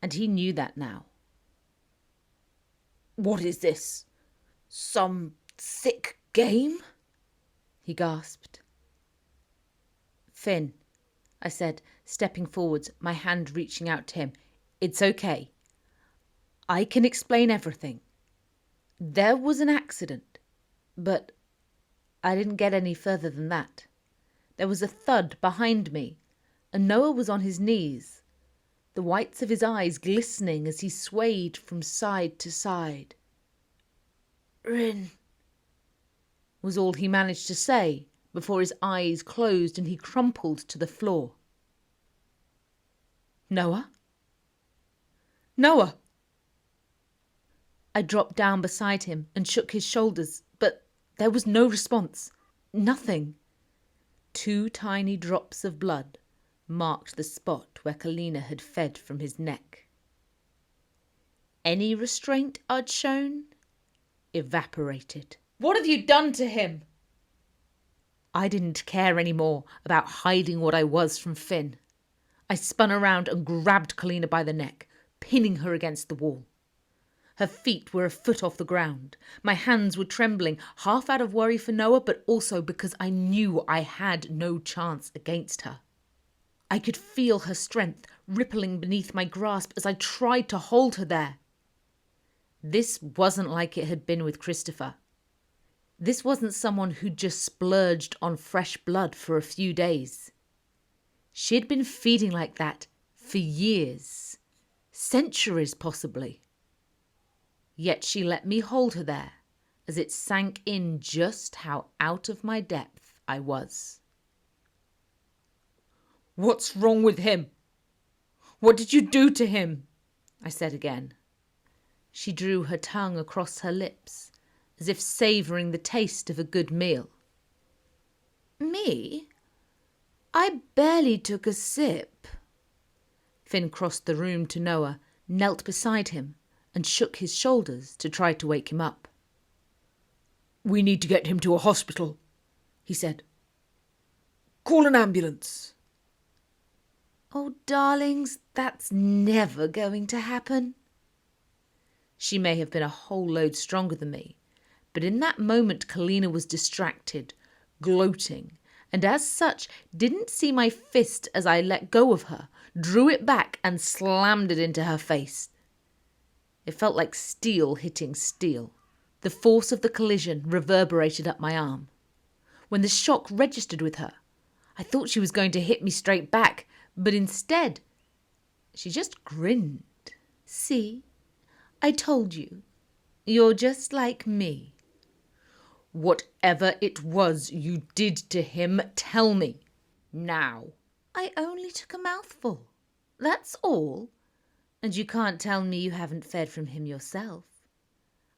And he knew that now. "What is this? Some sick game?" he gasped. "Finn," I said, stepping forwards, my hand reaching out to him. "It's okay. I can explain everything. There was an accident, but..." I didn't get any further than that. There was a thud behind me, and Noah was on his knees, the whites of his eyes glistening as he swayed from side to side. "Rin," was all he managed to say before his eyes closed and he crumpled to the floor. "Noah? Noah!" I dropped down beside him and shook his shoulders, but there was no response. Nothing. 2 tiny drops of blood marked the spot where Kalina had fed from his neck. Any restraint I'd shown evaporated. "What have you done to him?" I didn't care anymore about hiding what I was from Finn. I spun around and grabbed Kalina by the neck, pinning her against the wall. Her feet were a foot off the ground. My hands were trembling, half out of worry for Noah, but also because I knew I had no chance against her. I could feel her strength rippling beneath my grasp as I tried to hold her there. This wasn't like it had been with Christopher. This wasn't someone who'd just splurged on fresh blood for a few days. She'd been feeding like that for years, centuries possibly. Yet she let me hold her there as it sank in just how out of my depth I was. "What's wrong with him? What did you do to him?" I said again. She drew her tongue across her lips, as if savouring the taste of a good meal. "Me? I barely took a sip." Finn crossed the room to Noah, knelt beside him, and shook his shoulders to try to wake him up. "We need to get him to a hospital," he said. "Call an ambulance." "Oh, darlings, that's never going to happen." She may have been a whole load stronger than me, but in that moment Kalina was distracted, gloating, and as such didn't see my fist as I let go of her, drew it back and slammed it into her face. It felt like steel hitting steel. The force of the collision reverberated up my arm. When the shock registered with her, I thought she was going to hit me straight back, but instead, she just grinned. "See, I told you. You're just like me." "Whatever it was you did to him, tell me. Now." "I only took a mouthful. That's all. And you can't tell me you haven't fed from him yourself.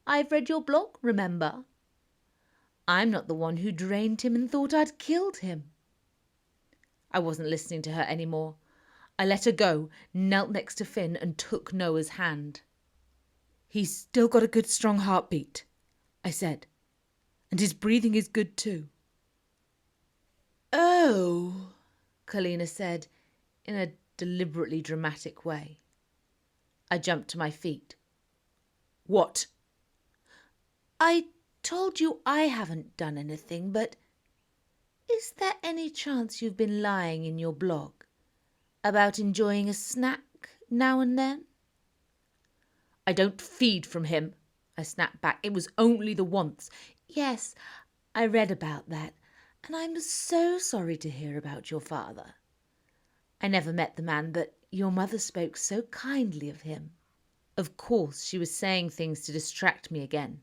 I've read your blog, remember? I'm not the one who drained him and thought I'd killed him." I wasn't listening to her anymore. I let her go, knelt next to Finn and took Noah's hand. "He's still got a good strong heartbeat," I said. "And his breathing is good too." "Oh," Kalina said in a deliberately dramatic way. I jumped to my feet. What? I told you I haven't done anything, but is there any chance you've been lying in your blog about enjoying a snack now and then? I don't feed from him, I snapped back. It was only the once. Yes, I read about that, and I'm so sorry to hear about your father. I never met the man, but your mother spoke so kindly of him. Of course, she was saying things to distract me again.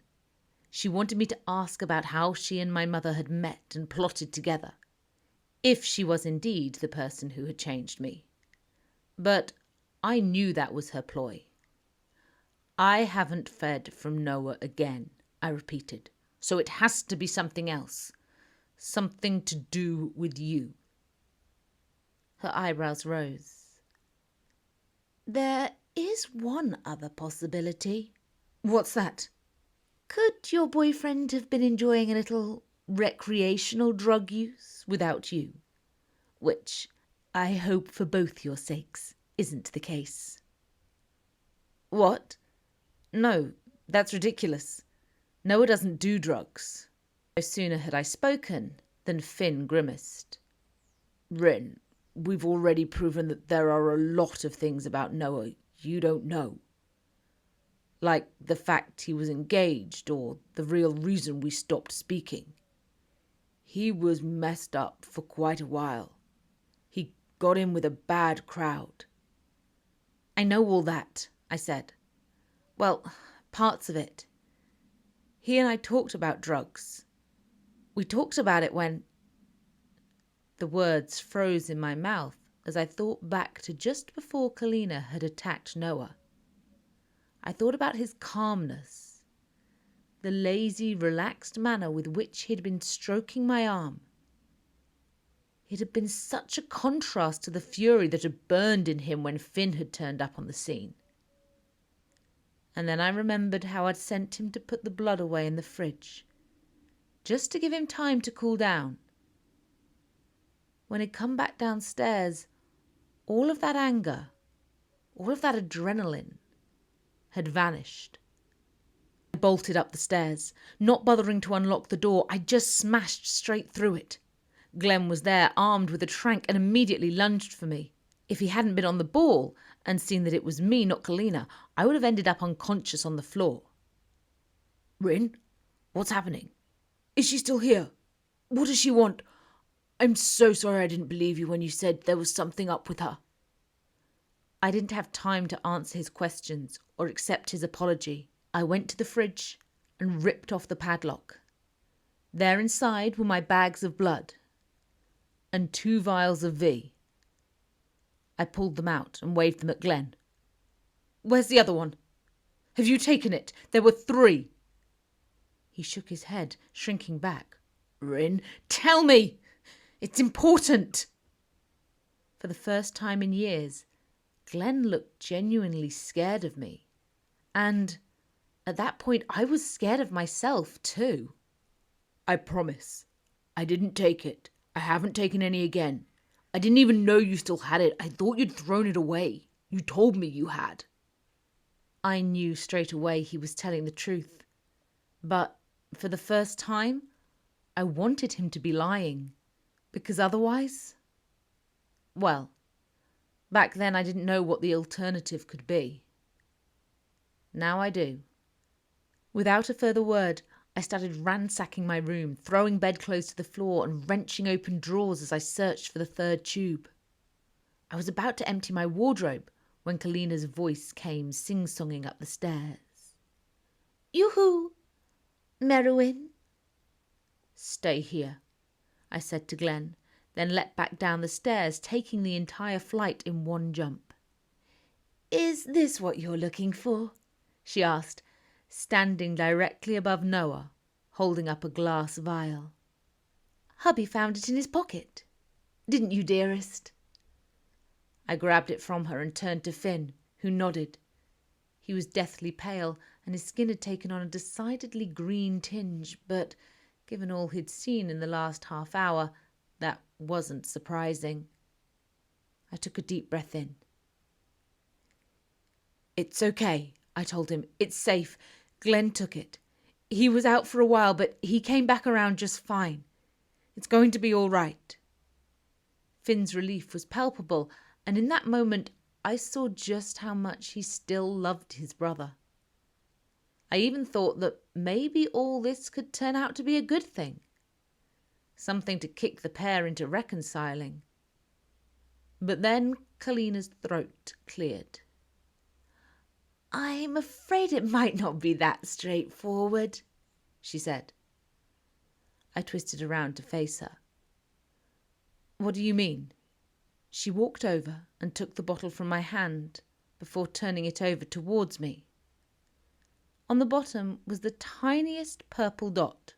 She wanted me to ask about how she and my mother had met and plotted together, if she was indeed the person who had changed me. But I knew that was her ploy. I haven't fed from Noah again, I repeated, so it has to be something else. Something to do with you. Her eyebrows rose. There is one other possibility. What's that? Could your boyfriend have been enjoying a little recreational drug use without you? Which, I hope for both your sakes, isn't the case. What? No, that's ridiculous. Noah doesn't do drugs. No sooner had I spoken than Finn grimaced. Rin, we've already proven that there are a lot of things about Noah you don't know. Like the fact he was engaged or the real reason we stopped speaking. He was messed up for quite a while. He got in with a bad crowd. I know all that, I said. Well, parts of it. He and I talked about drugs. We talked about it when... The words froze in my mouth as I thought back to just before Kalina had attacked Noah. I thought about his calmness, the lazy, relaxed manner with which he'd been stroking my arm. It had been such a contrast to the fury that had burned in him when Finn had turned up on the scene. And then I remembered how I'd sent him to put the blood away in the fridge, just to give him time to cool down. When he'd come back downstairs, all of that anger, all of that adrenaline had vanished. I bolted up the stairs, not bothering to unlock the door. I just smashed straight through it. Glen was there, armed with a trank, and immediately lunged for me. If he hadn't been on the ball and seen that it was me, not Kalina, I would have ended up unconscious on the floor. Rin, what's happening? Is she still here? What does she want? I'm so sorry I didn't believe you when you said there was something up with her. I didn't have time to answer his questions or accept his apology. I went to the fridge and ripped off the padlock. There inside were my bags of blood and 2 vials of V. I pulled them out and waved them at Glen. Where's the other one? Have you taken it? There were 3. He shook his head, shrinking back. Rin, tell me! It's important! For the first time in years, Glen looked genuinely scared of me. And at that point, I was scared of myself too. I promise. I didn't take it. I haven't taken any again. I didn't even know you still had it. I thought you'd thrown it away. You told me you had. I knew straight away he was telling the truth. But for the first time, I wanted him to be lying. Because otherwise... Well, back then I didn't know what the alternative could be. Now I do. Without a further word, I started ransacking my room, throwing bedclothes to the floor and wrenching open drawers as I searched for the 3rd tube. I was about to empty my wardrobe when Kalina's voice came sing-songing up the stairs. Yoo-hoo! Merrewyn? Stay here, I said to Glen, then leapt back down the stairs, taking the entire flight in one jump. Is this what you're looking for? She asked, standing directly above Noah, holding up a glass vial. Hubby found it in his pocket. Didn't you, dearest? I grabbed it from her and turned to Finn, who nodded. He was deathly pale, and his skin had taken on a decidedly green tinge, but given all he'd seen in the last half hour, that wasn't surprising. I took a deep breath in. It's okay, I told him. It's safe. Glen took it. He was out for a while, but he came back around just fine. It's going to be all right. Finn's relief was palpable, and in that moment I saw just how much he still loved his brother. I even thought that maybe all this could turn out to be a good thing. Something to kick the pair into reconciling. But then Kalina's throat cleared. I'm afraid it might not be that straightforward, she said. I twisted around to face her. What do you mean? She walked over and took the bottle from my hand before turning it over towards me. On the bottom was the tiniest purple dot,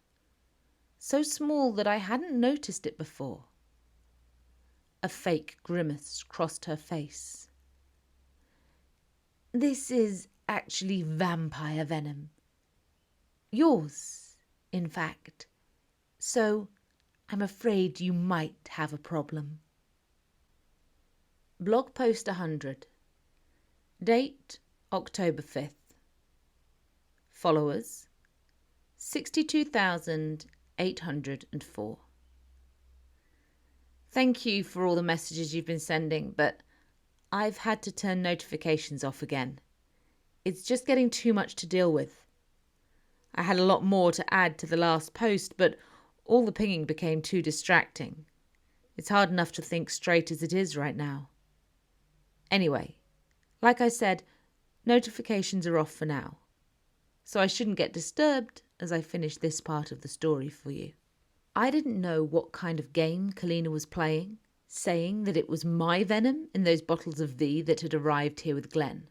so small that I hadn't noticed it before. A fake grimace crossed her face. This is actually vampire venom. Yours, in fact. So I'm afraid you might have a problem. Blog post 100. Date October 5th. Followers 62,804. Thank you for all the messages you've been sending, but I've had to turn notifications off again. It's just getting too much to deal with. I had a lot more to add to the last post, but all the pinging became too distracting. It's hard enough to think straight as it is right now. Anyway, like I said, notifications are off for now, so I shouldn't get disturbed as I finish this part of the story for you. I didn't know what kind of game Kalina was playing, saying that it was my venom in those bottles of V that had arrived here with Glen.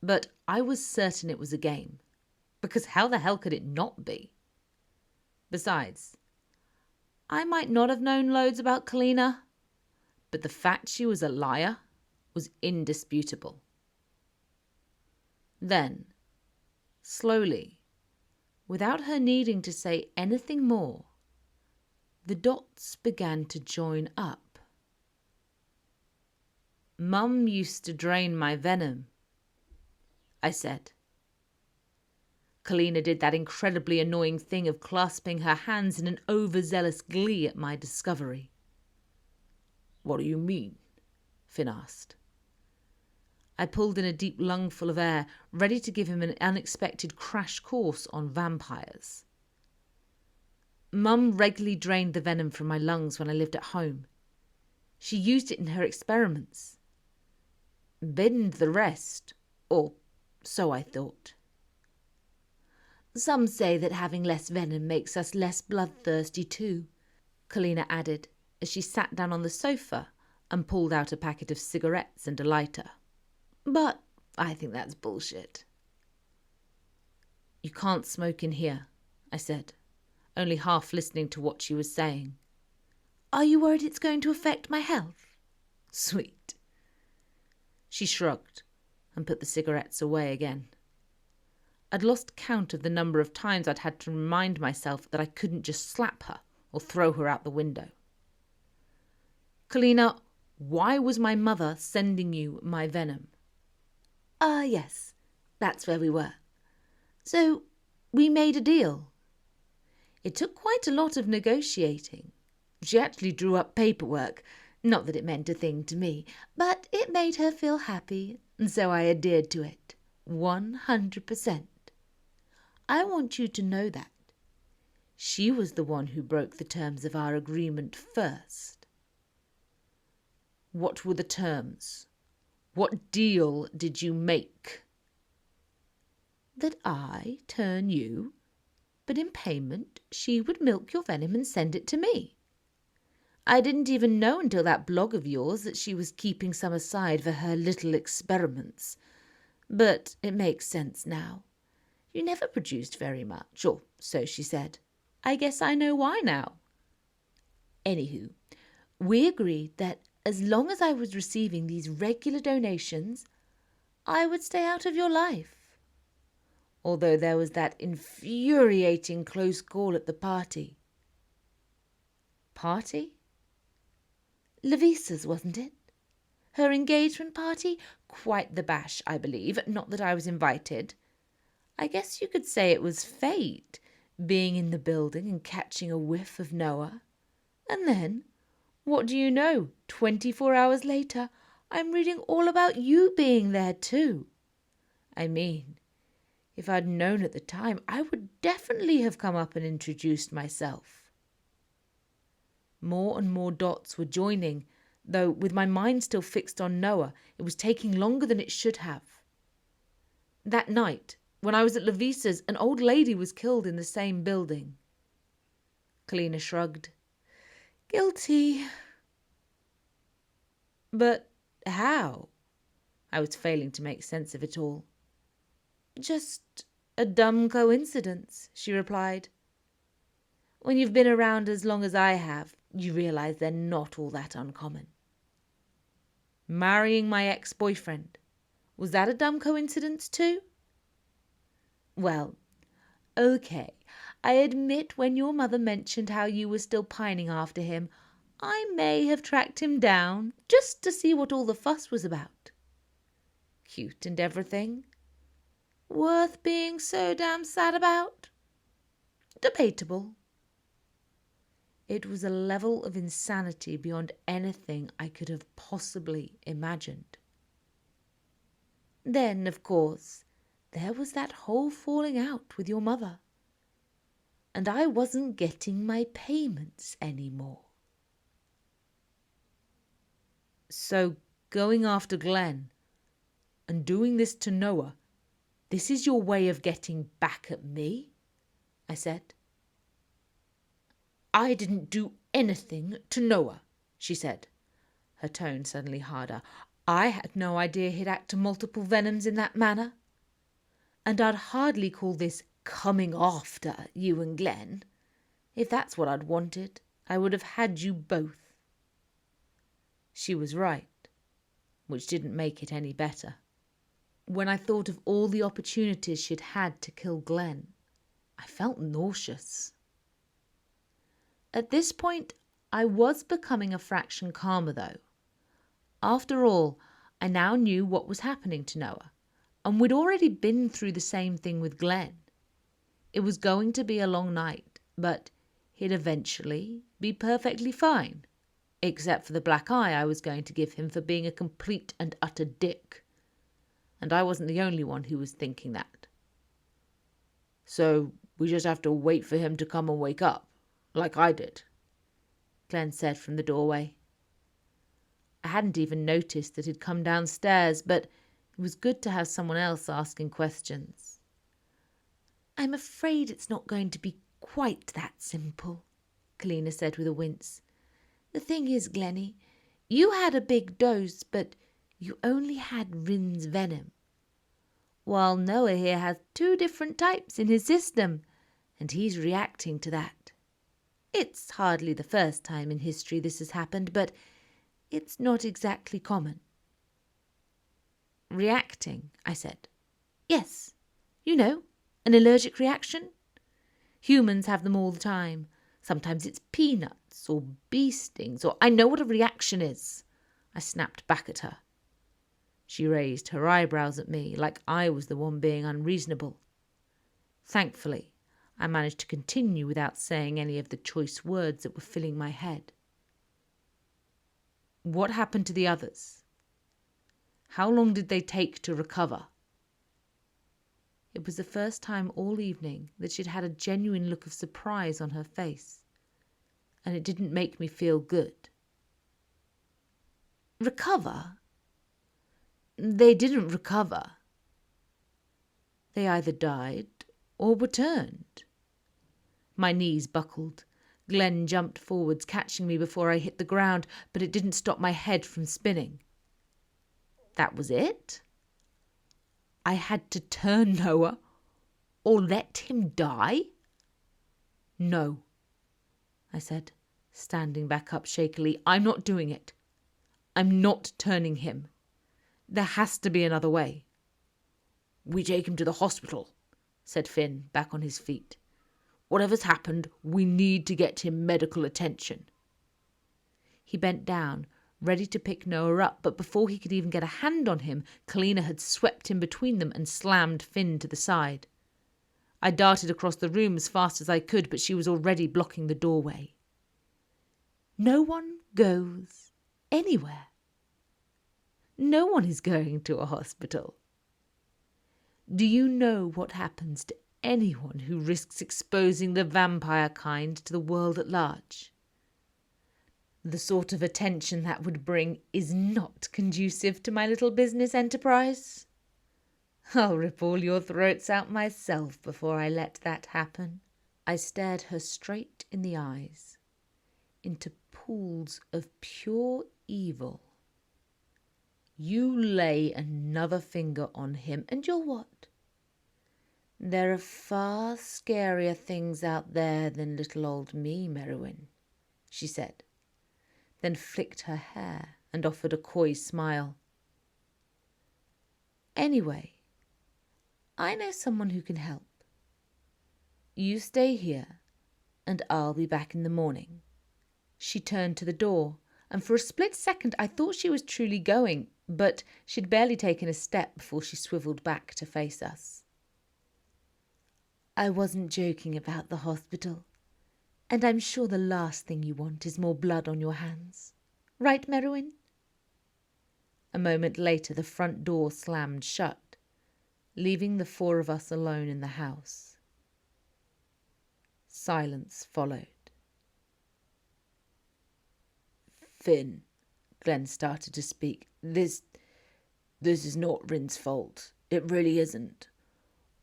But I was certain it was a game, because how the hell could it not be? Besides, I might not have known loads about Kalina, but the fact she was a liar was indisputable. Then, slowly, without her needing to say anything more, the dots began to join up. Mum used to drain my venom, I said. Kalina did that incredibly annoying thing of clasping her hands in an overzealous glee at my discovery. What do you mean? Finn asked. I pulled in a deep lungful of air, ready to give him an unexpected crash course on vampires. Mum regularly drained the venom from my lungs when I lived at home. She used it in her experiments. Binned the rest, or so I thought. Some say that having less venom makes us less bloodthirsty too, Kalina added as she sat down on the sofa and pulled out a packet of cigarettes and a lighter. But I think that's bullshit. You can't smoke in here, I said, only half listening to what she was saying. Are you worried it's going to affect my health? Sweet. She shrugged and put the cigarettes away again. I'd lost count of the number of times I'd had to remind myself that I couldn't just slap her or throw her out the window. Kalina, why was my mother sending you my venom? Yes, that's where we were. So we made a deal. It took quite a lot of negotiating. She actually drew up paperwork. Not that it meant a thing to me, but it made her feel happy, and so I adhered to it. 100%. I want you to know that. She was the one who broke the terms of our agreement first. What were the terms? What deal did you make? That I turn you, but in payment she would milk your venom and send it to me. I didn't even know until that blog of yours that she was keeping some aside for her little experiments. But it makes sense now. You never produced very much, or so she said. I guess I know why now. Anywho, we agreed that as long as I was receiving these regular donations, I would stay out of your life. Although there was that infuriating close call at the party. Party? Levisa's, wasn't it? Her engagement party? Quite the bash, I believe. Not that I was invited. I guess you could say it was fate, being in the building and catching a whiff of Noah. And then, what do you know, 24 hours later, I'm reading all about you being there too. I mean, if I'd known at the time, I would definitely have come up and introduced myself. More and more dots were joining, though with my mind still fixed on Noah, it was taking longer than it should have. That night, when I was at Levisa's, an old lady was killed in the same building. Kalina shrugged. Guilty. But how? I was failing to make sense of it all. Just a dumb coincidence, she replied. When you've been around as long as I have, you realise they're not all that uncommon. Marrying my ex-boyfriend. Was that a dumb coincidence too? Well, okay, I admit when your mother mentioned how you were still pining after him, I may have tracked him down just to see what all the fuss was about. Cute and everything. Worth being so damn sad about? Debatable. It was a level of insanity beyond anything I could have possibly imagined. Then, of course, there was that whole falling out with your mother. And I wasn't getting my payments anymore. So, going after Glen and doing this to Noah, this is your way of getting back at me? I said. I didn't do anything to Noah, she said, her tone suddenly harder. I had no idea he'd act to multiple venoms in that manner. And I'd hardly call this coming after you and Glen. If that's what I'd wanted, I would have had you both. She was right, which didn't make it any better. When I thought of all the opportunities she'd had to kill Glen, I felt nauseous. At this point, I was becoming a fraction calmer, though. After all, I now knew what was happening to Noah, and we'd already been through the same thing with Glen. It was going to be a long night, but he'd eventually be perfectly fine, except for the black eye I was going to give him for being a complete and utter dick. And I wasn't the only one who was thinking that. So we just have to wait for him to come and wake up, like I did, Glen said from the doorway. I hadn't even noticed that he'd come downstairs, but it was good to have someone else asking questions. I'm afraid it's not going to be quite that simple, Kalina said with a wince. The thing is, Glennie, you had a big dose, but you only had Rin's venom, while Noah here has 2 different types in his system, and he's reacting to that. It's hardly the first time in history this has happened, but it's not exactly common. Reacting, I said. Yes, you know, an allergic reaction. Humans have them all the time. Sometimes it's peanuts or bee stings, or I know what a reaction is. I snapped back at her. She raised her eyebrows at me like I was the one being unreasonable. Thankfully, I managed to continue without saying any of the choice words that were filling my head. What happened to the others? How long did they take to recover? It was the first time all evening that she'd had a genuine look of surprise on her face, and it didn't make me feel good. Recover? They didn't recover. They either died or were turned. My knees buckled. Glen jumped forwards, catching me before I hit the ground, but it didn't stop my head from spinning. That was it? I had to turn Noah, or let him die? No, I said, standing back up shakily. I'm not doing it. I'm not turning him. There has to be another way. We take him to the hospital, said Finn, back on his feet. Whatever's happened, we need to get him medical attention. He bent down, ready to pick Noah up, but before he could even get a hand on him, Kalina had swept in between them and slammed Finn to the side. I darted across the room as fast as I could, but she was already blocking the doorway. No one goes anywhere. No one is going to a hospital. Do you know what happens to anyone who risks exposing the vampire kind to the world at large? The sort of attention that would bring is not conducive to my little business enterprise. I'll rip all your throats out myself before I let that happen. I stared her straight in the eyes, into pools of pure evil. You lay another finger on him and you'll what? There are far scarier things out there than little old me, Merrewyn, she said, then flicked her hair and offered a coy smile. Anyway, I know someone who can help. You stay here and I'll be back in the morning. She turned to the door, and for a split second I thought she was truly going, but she'd barely taken a step before she swiveled back to face us. I wasn't joking about the hospital, and I'm sure the last thing you want is more blood on your hands. Right, Merrewyn? A moment later the front door slammed shut, leaving the four of us alone in the house. Silence followed. Finn, Glen started to speak. This is not Rin's fault. It really isn't.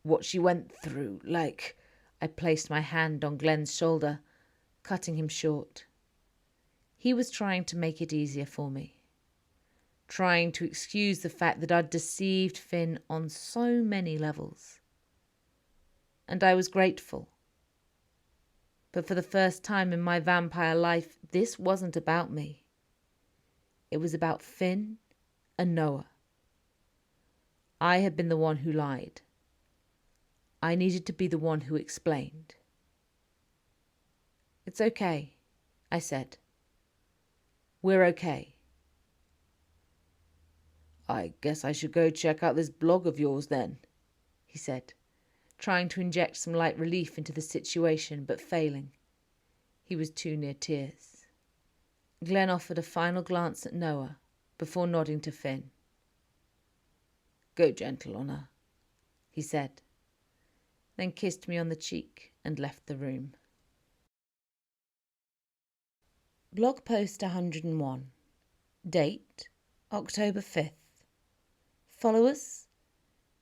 What she went through, like... I placed my hand on Glen's shoulder, cutting him short. He was trying to make it easier for me, trying to excuse the fact that I'd deceived Finn on so many levels. And I was grateful. But for the first time in my vampire life, this wasn't about me. It was about Finn and Noah. I had been the one who lied. I needed to be the one who explained. It's okay, I said. We're okay. I guess I should go check out this blog of yours then, he said, trying to inject some light relief into the situation, but failing. He was too near tears. Glen offered a final glance at Noah before nodding to Finn. Go gentle on her, he said, then kissed me on the cheek and left the room. Blog post 101. Date, October 5th. Followers,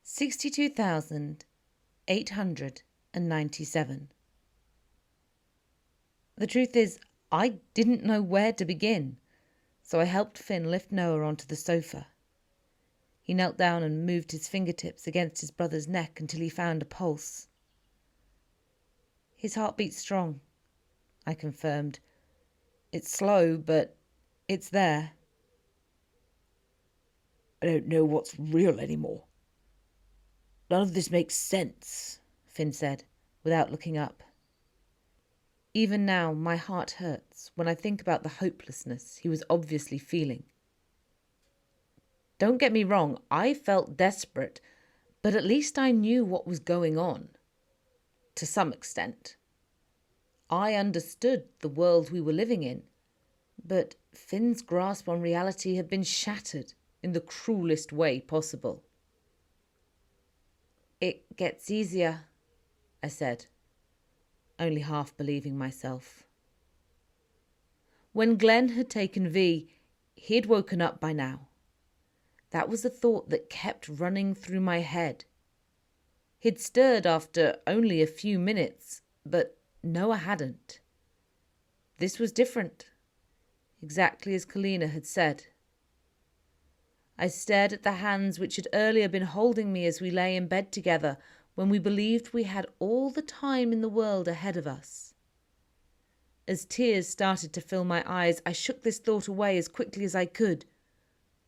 62,897. The truth is, I didn't know where to begin, so I helped Finn lift Noah onto the sofa. He knelt down and moved his fingertips against his brother's neck until he found a pulse. His heart beat strong, I confirmed. It's slow, but it's there. I don't know what's real anymore. None of this makes sense, Finn said, without looking up. Even now, my heart hurts when I think about the hopelessness he was obviously feeling. Don't get me wrong, I felt desperate, but at least I knew what was going on. To some extent. I understood the world we were living in, but Finn's grasp on reality had been shattered in the cruelest way possible. It gets easier, I said, only half believing myself. When Glen had taken V, he had woken up by now. That was the thought that kept running through my head. He'd stirred after only a few minutes, but Noah hadn't. This was different, exactly as Kalina had said. I stared at the hands which had earlier been holding me as we lay in bed together when we believed we had all the time in the world ahead of us. As tears started to fill my eyes, I shook this thought away as quickly as I could.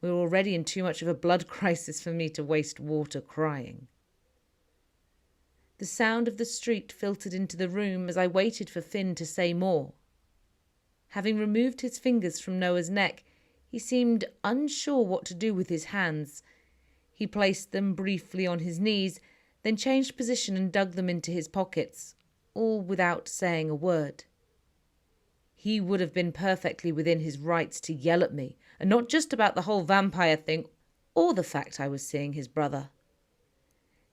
We were already in too much of a blood crisis for me to waste water crying. The sound of the street filtered into the room as I waited for Finn to say more. Having removed his fingers from Noah's neck, He seemed unsure what to do with his hands. He placed them briefly on his knees, then changed position and dug them into his pockets, all without saying a word. He would have been perfectly within his rights to yell at me, and not just about the whole vampire thing, or the fact I was seeing his brother.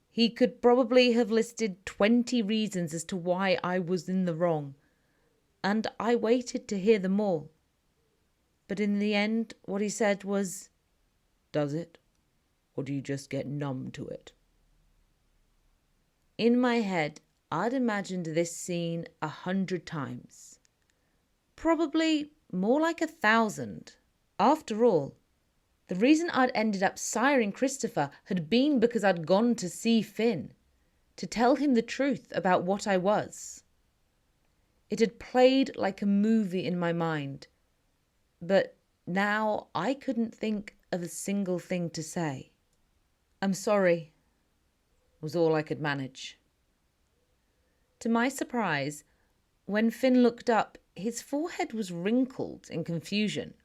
He could probably have listed 20 reasons as to why I was in the wrong, and I waited to hear them all. But in the end, what he said was, "Does it? Or do you just get numb to it?" In my head, I'd imagined this scene 100 times. Probably more like 1,000. After all, the reason I'd ended up siring Christopher had been because I'd gone to see Finn, to tell him the truth about what I was. It had played like a movie in my mind, but now I couldn't think of a single thing to say. "I'm sorry," was all I could manage. To my surprise, when Finn looked up, his forehead was wrinkled in confusion.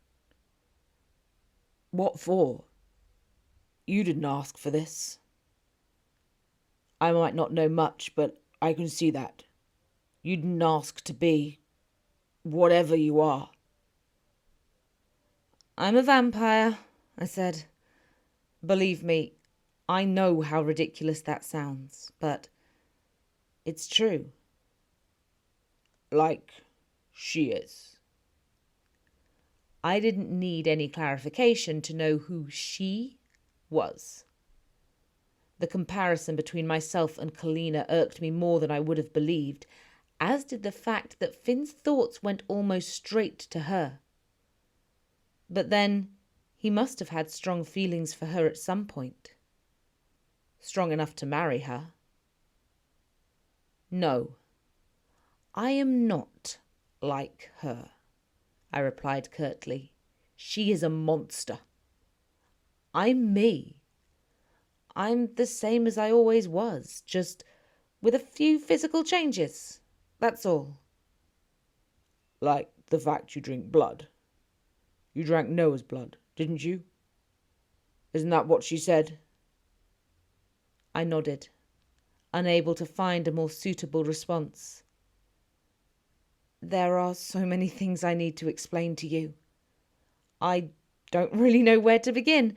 "What for? You didn't ask for this." "I might not know much, but I can see that. You didn't ask to be whatever you are." "I'm a vampire," I said. Believe me, I know how ridiculous that sounds, but it's true. "Like she is." I didn't need any clarification to know who she was. The comparison between myself and Kalina irked me more than I would have believed, as did the fact that Finn's thoughts went almost straight to her. But then, he must have had strong feelings for her at some point. Strong enough to marry her. "No, I am not like her," I replied curtly. "She is a monster. I'm me. I'm the same as I always was, just with a few physical changes. That's all." "Like the fact you drink blood. You drank Noah's blood, didn't you? Isn't that what she said?" I nodded, unable to find a more suitable response. "There are so many things I need to explain to you. I don't really know where to begin.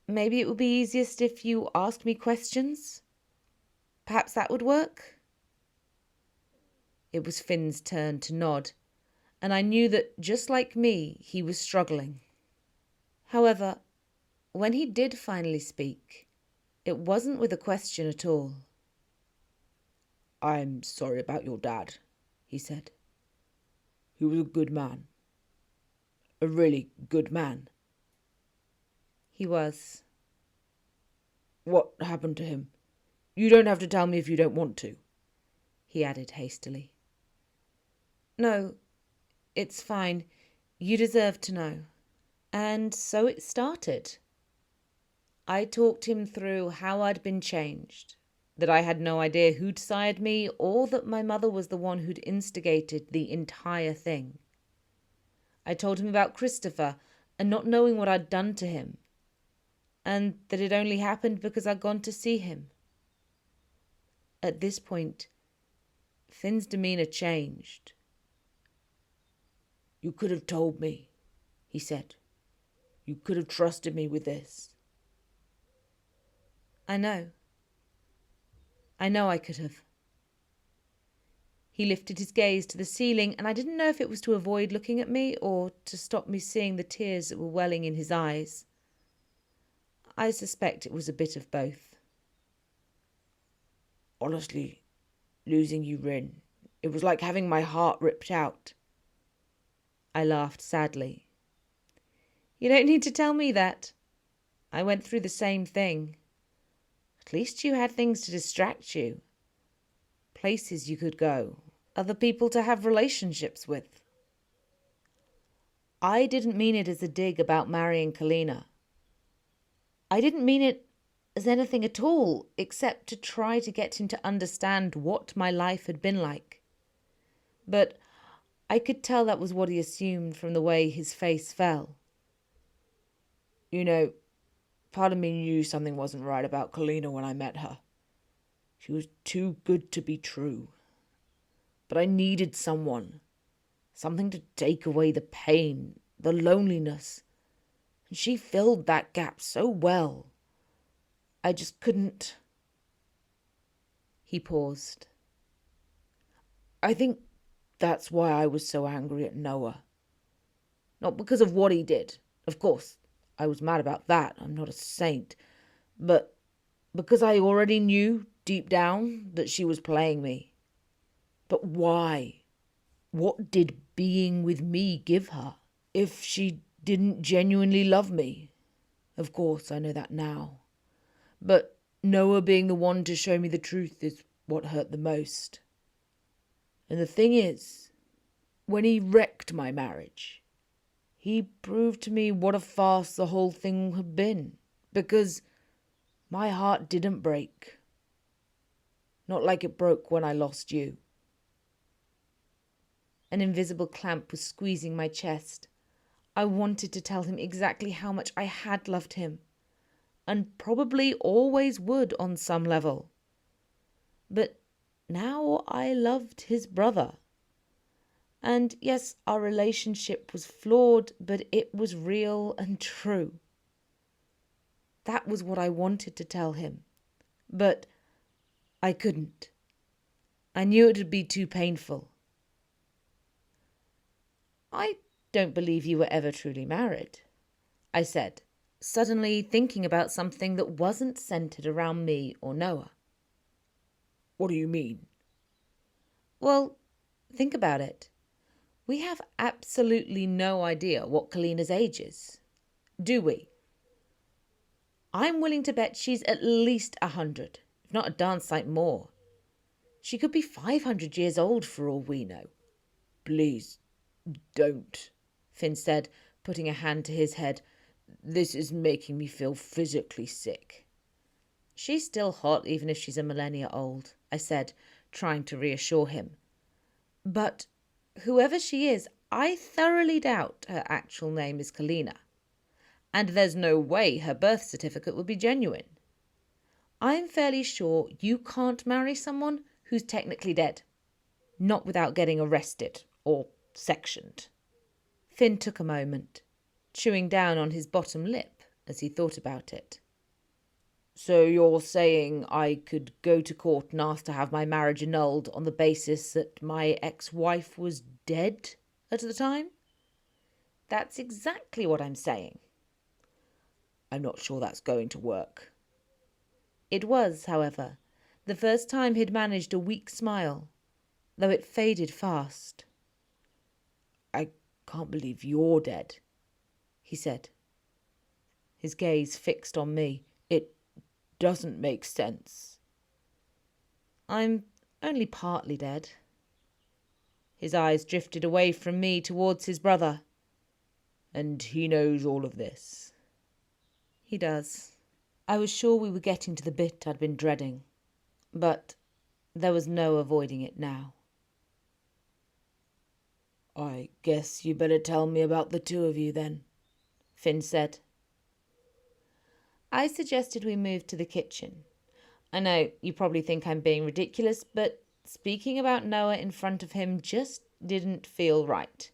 Maybe it would be easiest if you asked me questions? Perhaps that would work?" It was Finn's turn to nod, and I knew that, just like me, he was struggling. However, when he did finally speak, it wasn't with a question at all. "I'm sorry about your dad," he said. "He was a good man. A really good man." He was. "What happened to him? You don't have to tell me if you don't want to," he added hastily. "No, it's fine. You deserve to know." And so it started. I talked him through how I'd been changed, that I had no idea who'd sired me, or that my mother was the one who'd instigated the entire thing. I told him about Christopher and not knowing what I'd done to him, and that it only happened because I'd gone to see him. At this point, Finn's demeanour changed. "You could have told me," he said. "You could have trusted me with this." I know I could have. He lifted his gaze to the ceiling, and I didn't know if it was to avoid looking at me or to stop me seeing the tears that were welling in his eyes. I suspect it was a bit of both. "Honestly, losing you, Rin, it was like having my heart ripped out." I laughed sadly. "You don't need to tell me that. I went through the same thing. At least you had things to distract you. Places you could go. Other people to have relationships with." I didn't mean it as a dig about marrying Kalina. I didn't mean it as anything at all, except to try to get him to understand what my life had been like. But I could tell that was what he assumed from the way his face fell. You know, part of me knew something wasn't right about Kalina when I met her. She was too good to be true. But I needed something to take away the pain, the loneliness. And she filled that gap so well. I just couldn't. He paused. I think that's why I was so angry at Noah. Not because of what he did. Of course, I was mad about that. I'm not a saint. But because I already knew deep down that she was playing me. But why? What did being with me give her? If she didn't genuinely love me. Of course, I know that now. But Noah being the one to show me the truth is what hurt the most. And the thing is, when he wrecked my marriage, he proved to me what a farce the whole thing had been. Because my heart didn't break. Not like it broke when I lost you. An invisible clamp was squeezing my chest. I wanted to tell him exactly how much I had loved him, and probably always would on some level. But now I loved his brother. And yes, our relationship was flawed, but it was real and true. That was what I wanted to tell him. But I couldn't. I knew it would be too painful. I don't believe you were ever truly married, I said, suddenly thinking about something that wasn't centered around me or Noah. What do you mean? Well, think about it. We have absolutely no idea what Kalina's age is. Do we? I'm willing to bet she's at least 100, if not a darn sight more. She could be 500 years old for all we know. Please, don't, Finn said, putting a hand to his head. This is making me feel physically sick. She's still hot even if she's a millennia old, I said, trying to reassure him. But whoever she is, I thoroughly doubt her actual name is Kalina. And there's no way her birth certificate would be genuine. I'm fairly sure you can't marry someone who's technically dead. Not without getting arrested or sectioned. Finn took a moment, chewing down on his bottom lip as he thought about it. So you're saying I could go to court and ask to have my marriage annulled on the basis that my ex-wife was dead at the time? That's exactly what I'm saying. I'm not sure that's going to work. It was, however, the first time he'd managed a weak smile, though it faded fast. I can't believe you're dead, he said. His gaze fixed on me. It doesn't make sense. I'm only partly dead. His eyes drifted away from me towards his brother. And he knows all of this. He does. I was sure we were getting to the bit I'd been dreading, but there was no avoiding it now. I guess you better tell me about the two of you then, Finn said. I suggested we move to the kitchen. I know you probably think I'm being ridiculous, but speaking about Noah in front of him just didn't feel right.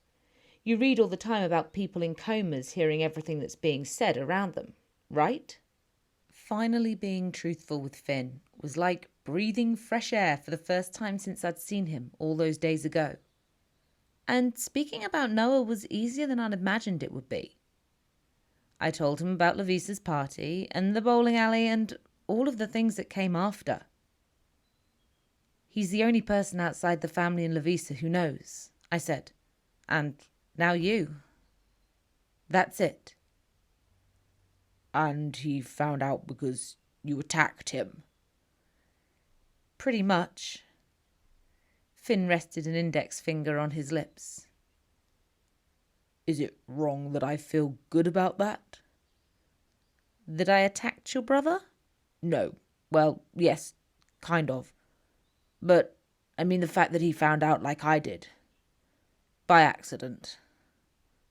You read all the time about people in comas hearing everything that's being said around them, right? Finally being truthful with Finn was like breathing fresh air for the first time since I'd seen him all those days ago. And speaking about Noah was easier than I'd imagined it would be. I told him about Lovisa's party and the bowling alley and all of the things that came after. He's the only person outside the family and Lovisa who knows, I said. And now you. That's it. And he found out because you attacked him? Pretty much. Finn rested an index finger on his lips. Is it wrong that I feel good about that? That I attacked your brother? No. Well, yes, kind of. But I mean the fact that he found out like I did. By accident.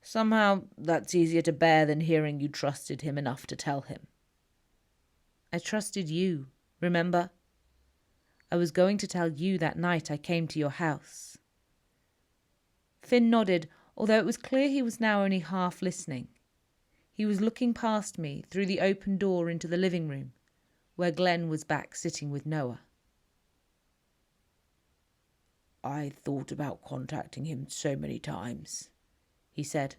Somehow that's easier to bear than hearing you trusted him enough to tell him. I trusted you, remember? I was going to tell you that night I came to your house. Finn nodded, although it was clear he was now only half listening. He was looking past me through the open door into the living room, where Glen was back sitting with Noah. I thought about contacting him so many times, he said.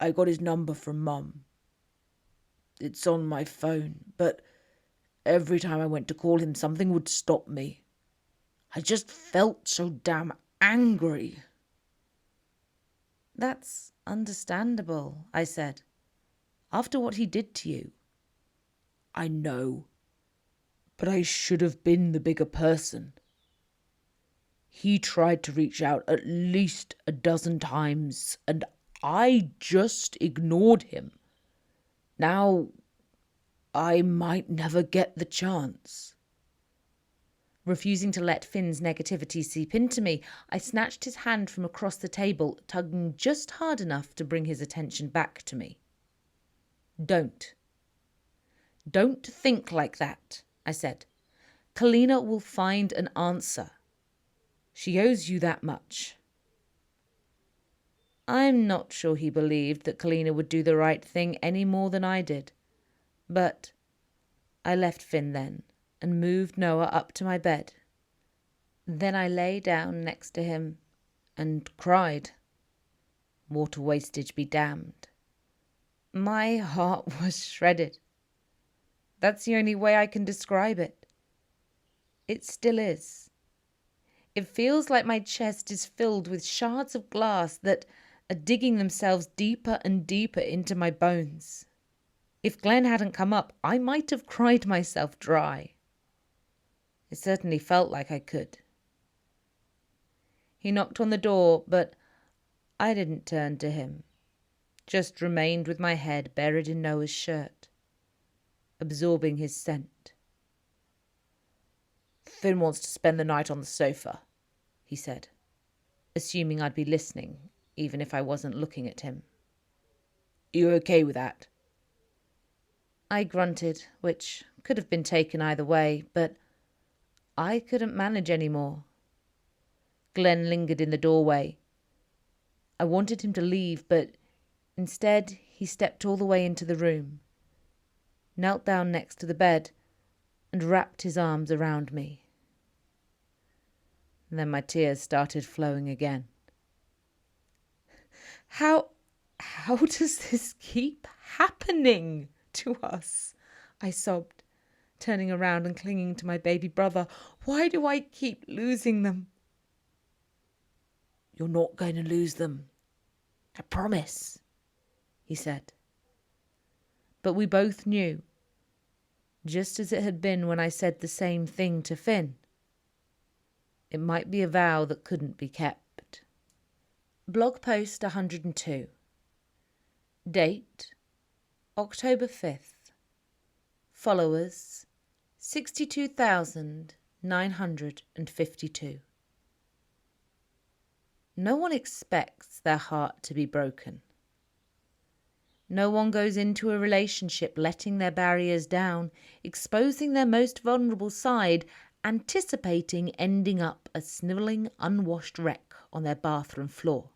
I got his number from Mum. It's on my phone, but every time I went to call him, something would stop me. I just felt so damn angry. That's understandable, I said. After what he did to you. I know, but I should have been the bigger person. He tried to reach out at least a dozen times, and I just ignored him. Now, I might never get the chance. Refusing to let Finn's negativity seep into me, I snatched his hand from across the table, tugging just hard enough to bring his attention back to me. Don't think like that, I said. Kalina will find an answer. She owes you that much. I'm not sure he believed that Kalina would do the right thing any more than I did. But I left Finn then and moved Noah up to my bed. Then I lay down next to him and cried. Water wastage be damned. My heart was shredded. That's the only way I can describe it. It still is. It feels like my chest is filled with shards of glass that are digging themselves deeper and deeper into my bones. If Glen hadn't come up, I might have cried myself dry. It certainly felt like I could. He knocked on the door, but I didn't turn to him, just remained with my head buried in Noah's shirt, absorbing his scent. Finn wants to spend the night on the sofa, he said, assuming I'd be listening, even if I wasn't looking at him. You okay with that? I grunted, which could have been taken either way, but I couldn't manage any more. Glen lingered in the doorway. I wanted him to leave, but instead he stepped all the way into the room, knelt down next to the bed, and wrapped his arms around me. And then my tears started flowing again. How does this keep happening to us? I sobbed, turning around and clinging to my baby brother. Why do I keep losing them? You're not going to lose them. I promise, he said. But we both knew, just as it had been when I said the same thing to Finn. It might be a vow that couldn't be kept. Blog post 102. Date, October 5th. Followers, 62,952. No one expects their heart to be broken. No one goes into a relationship letting their barriers down, exposing their most vulnerable side, anticipating ending up a snivelling, unwashed wreck on their bathroom floor.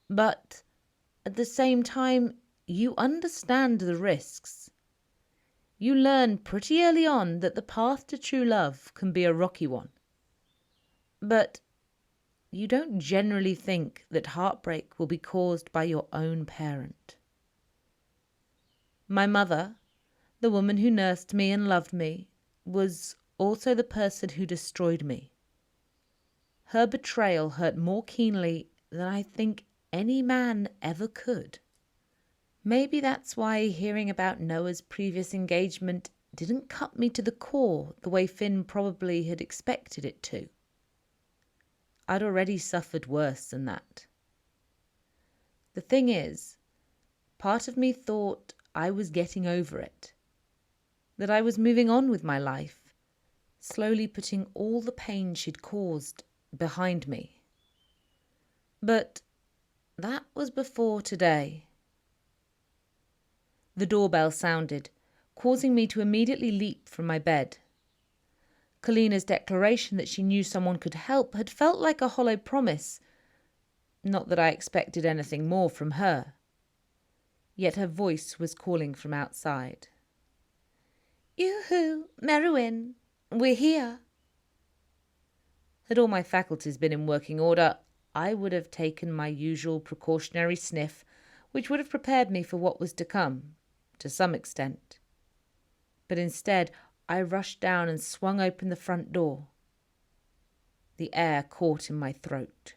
But at the same time, you understand the risks. You learn pretty early on that the path to true love can be a rocky one. But you don't generally think that heartbreak will be caused by your own parent. My mother, the woman who nursed me and loved me, was also the person who destroyed me. Her betrayal hurt more keenly than I think any man ever could. Maybe that's why hearing about Noah's previous engagement didn't cut me to the core the way Finn probably had expected it to. I'd already suffered worse than that. The thing is, part of me thought I was getting over it, that I was moving on with my life, slowly putting all the pain she'd caused behind me. But That was before today. The doorbell sounded, causing me to immediately leap from my bed. Kalina's declaration that she knew someone could help had felt like a hollow promise. Not that I expected anything more from her. Yet her voice was calling from outside. "Yoo-hoo, Merrewyn, we're here." Had all my faculties been in working order, I would have taken my usual precautionary sniff, which would have prepared me for what was to come, to some extent. But instead, I rushed down and swung open the front door. The air caught in my throat.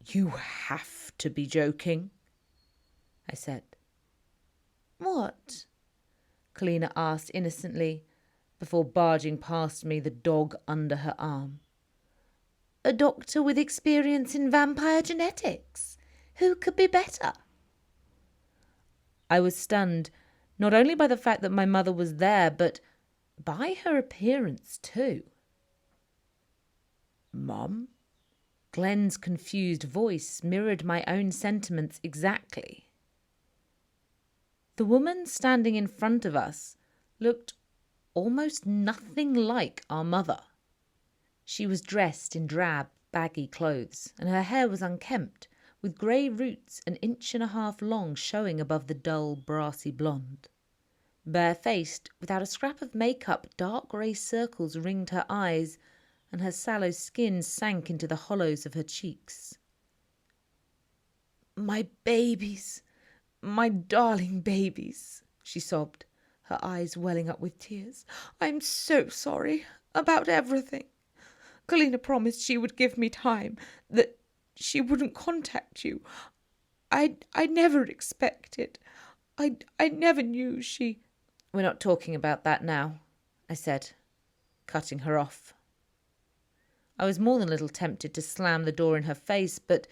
"You have to be joking," I said. "What?" Kalina asked innocently, before barging past me, the dog under her arm. "A doctor with experience in vampire genetics. Who could be better?" I was stunned, not only by the fact that my mother was there, but by her appearance too. "Mum?" Glen's confused voice mirrored my own sentiments exactly. The woman standing in front of us looked almost nothing like our mother. She was dressed in drab, baggy clothes, and her hair was unkempt, with grey roots 1.5 inches long showing above the dull, brassy blonde. Barefaced, without a scrap of makeup, dark grey circles ringed her eyes, and her sallow skin sank into the hollows of her cheeks. "My babies, my darling babies," she sobbed, her eyes welling up with tears. "I'm so sorry about everything. Kalina promised she would give me time, that she wouldn't contact you. I never expected. I never knew she—" "We're not talking about that now," I said, cutting her off. I was more than a little tempted to slam the door in her face, but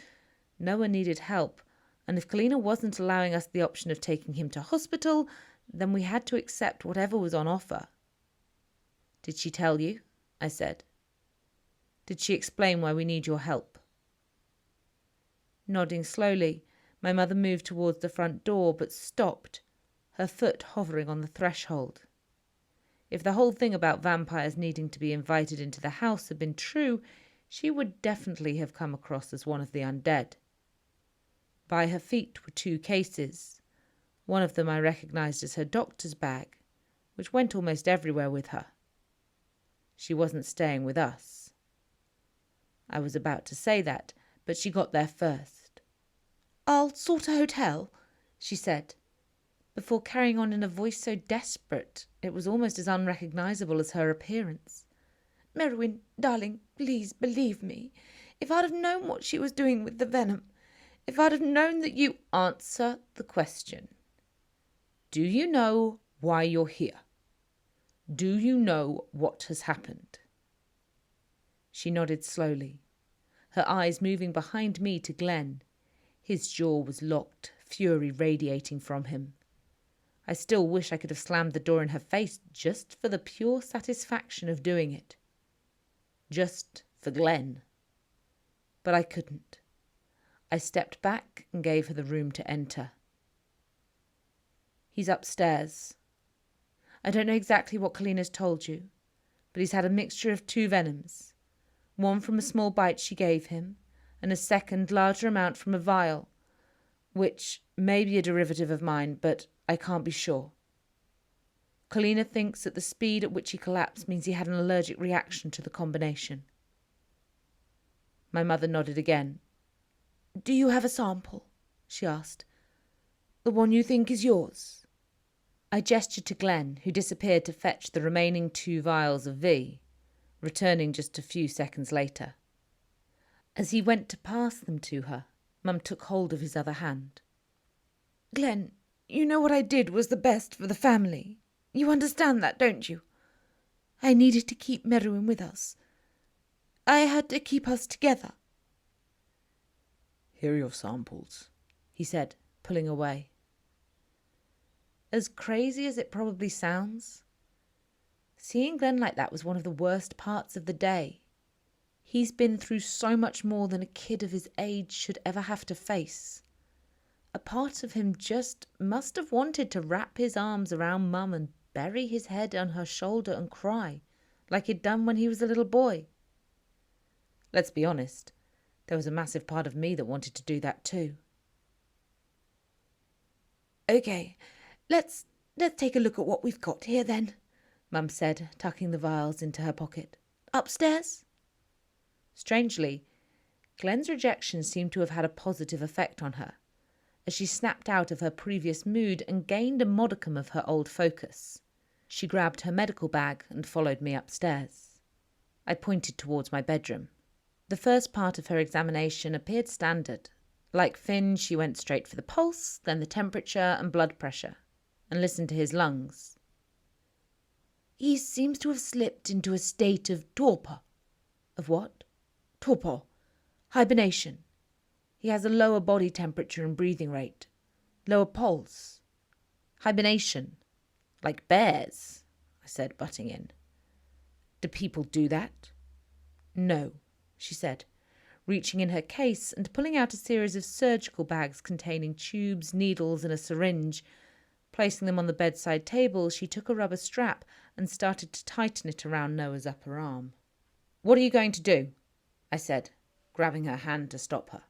Noah needed help, and if Kalina wasn't allowing us the option of taking him to hospital, then we had to accept whatever was on offer. "Did she tell you?" I said. "Did she explain why we need your help?" Nodding slowly, my mother moved towards the front door, but stopped, her foot hovering on the threshold. If the whole thing about vampires needing to be invited into the house had been true, she would definitely have come across as one of the undead. By her feet were 2 cases. One of them I recognised as her doctor's bag, which went almost everywhere with her. She wasn't staying with us. I was about to say that, but she got there first. "I'll sort a hotel," she said, before carrying on in a voice so desperate it was almost as unrecognisable as her appearance. "Merrewyn, darling, please believe me. If I'd have known what she was doing with the venom, if I'd have known that you—" "Answer the question. Do you know why you're here? Do you know what has happened?" She nodded slowly, her eyes moving behind me to Glen. His jaw was locked, fury radiating from him. I still wish I could have slammed the door in her face just for the pure satisfaction of doing it. Just for Glen. But I couldn't. I stepped back and gave her the room to enter. "He's upstairs. I don't know exactly what Kalina's told you, but he's had a mixture of 2 venoms. One from a small bite she gave him, and a second, larger amount from a vial, which may be a derivative of mine, but I can't be sure. Kalina thinks that the speed at which he collapsed means he had an allergic reaction to the combination." My mother nodded again. "Do you have a sample?" she asked. "The one you think is yours?" I gestured to Glen, who disappeared to fetch the remaining 2 vials of V, returning just a few seconds later. As he went to pass them to her, Mum took hold of his other hand. "Glen, you know what I did was the best for the family. You understand that, don't you? I needed to keep Merrewyn with us. I had to keep us together." "Here are your samples," he said, pulling away. As crazy as it probably sounds, seeing Glen like that was one of the worst parts of the day. He's been through so much more than a kid of his age should ever have to face. A part of him just must have wanted to wrap his arms around Mum and bury his head on her shoulder and cry, like he'd done when he was a little boy. Let's be honest, there was a massive part of me that wanted to do that too. Okay, let's take a look at what we've got here then, Mum said, tucking the vials into her pocket. Upstairs? Strangely, Glen's rejection seemed to have had a positive effect on her, as she snapped out of her previous mood and gained a modicum of her old focus. She grabbed her medical bag and followed me upstairs. I pointed towards my bedroom. The first part of her examination appeared standard. Like Finn, she went straight for the pulse, then the temperature and blood pressure, and listened to his lungs. He seems to have slipped into a state of torpor. Of what? Torpor. Hibernation. He has a lower body temperature and breathing rate. Lower pulse. Hibernation. Like bears, I said, butting in. Do people do that? No, she said, reaching in her case and pulling out a series of surgical bags containing tubes, needles and a syringe. Placing them on the bedside table, she took a rubber strap and started to tighten it around Noah's upper arm. What are you going to do? I said, grabbing her hand to stop her.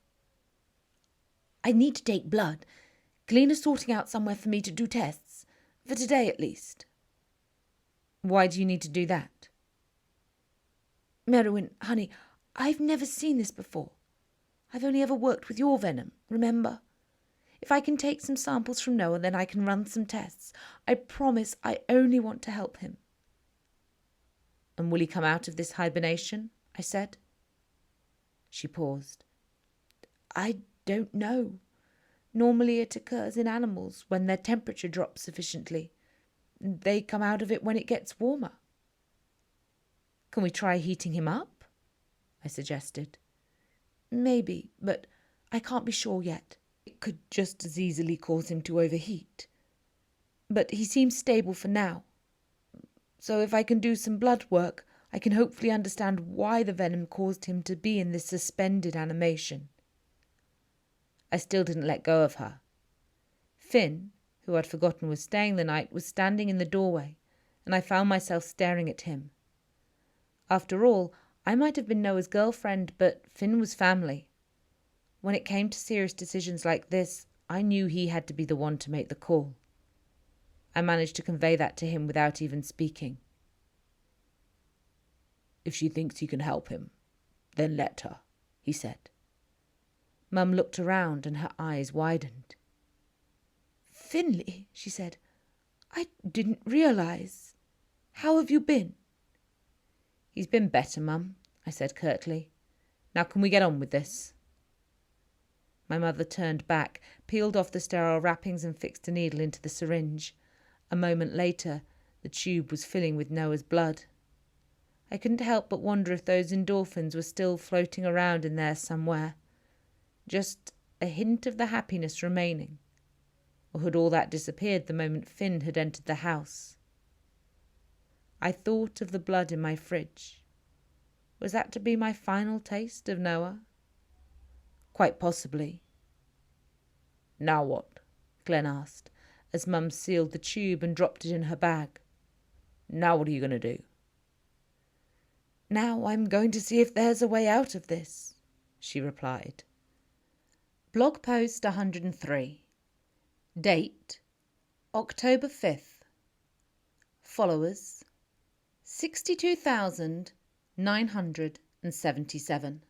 I need to take blood. Glen is sorting out somewhere for me to do tests. For today, at least. Why do you need to do that? Merrewyn, honey, I've never seen this before. I've only ever worked with your venom, remember? If I can take some samples from Noah, then I can run some tests. I promise I only want to help him. And will he come out of this hibernation? I said. She paused. I don't know. Normally it occurs in animals when their temperature drops sufficiently. They come out of it when it gets warmer. Can we try heating him up? I suggested. Maybe, but I can't be sure yet. It could just as easily cause him to overheat. But he seems stable for now. So if I can do some blood work, I can hopefully understand why the venom caused him to be in this suspended animation. I still didn't let go of her. Finn, who I'd forgotten was staying the night, was standing in the doorway, and I found myself staring at him. After all, I might have been Noah's girlfriend, but Finn was family. When it came to serious decisions like this, I knew he had to be the one to make the call. I managed to convey that to him without even speaking. If she thinks he can help him, then let her, he said. Mum looked around and her eyes widened. Finley, she said, I didn't realise. How have you been? He's been better, Mum, I said curtly. Now can we get on with this? My mother turned back, peeled off the sterile wrappings and fixed a needle into the syringe. A moment later, the tube was filling with Noah's blood. I couldn't help but wonder if those endorphins were still floating around in there somewhere. Just a hint of the happiness remaining. Or had all that disappeared the moment Finn had entered the house? I thought of the blood in my fridge. Was that to be my final taste of Noah? Quite possibly. Now what? Glen asked, as Mum sealed the tube and dropped it in her bag. Now what are you going to do? Now I'm going to see if there's a way out of this, she replied. Blog post 103. Date, October 5th. Followers, 62,977.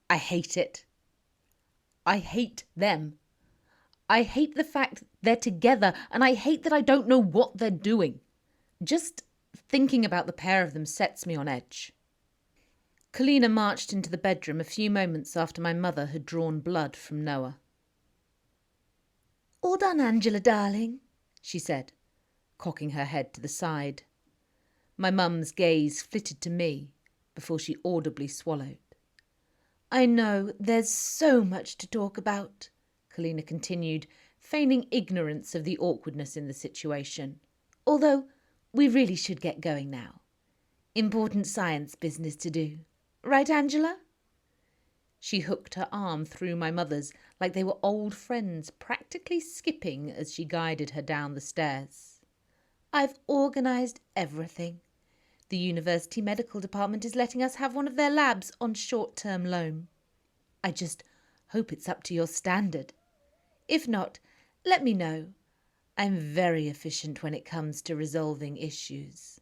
I hate it. I hate them. I hate the fact they're together, and I hate that I don't know what they're doing. Just thinking about the pair of them sets me on edge. Kalina marched into the bedroom a few moments after my mother had drawn blood from Noah. All done, Angela, darling, she said, cocking her head to the side. My mum's gaze flitted to me before she audibly swallowed. I know there's so much to talk about, Kalina continued, feigning ignorance of the awkwardness in the situation. Although we really should get going now. important science business to do. Right, Angela? She hooked her arm through my mother's like they were old friends, practically skipping as she guided her down the stairs. I've organised everything. The university medical department is letting us have one of their labs on short-term loan. I just hope it's up to your standard. If not, let me know. I'm very efficient when it comes to resolving issues.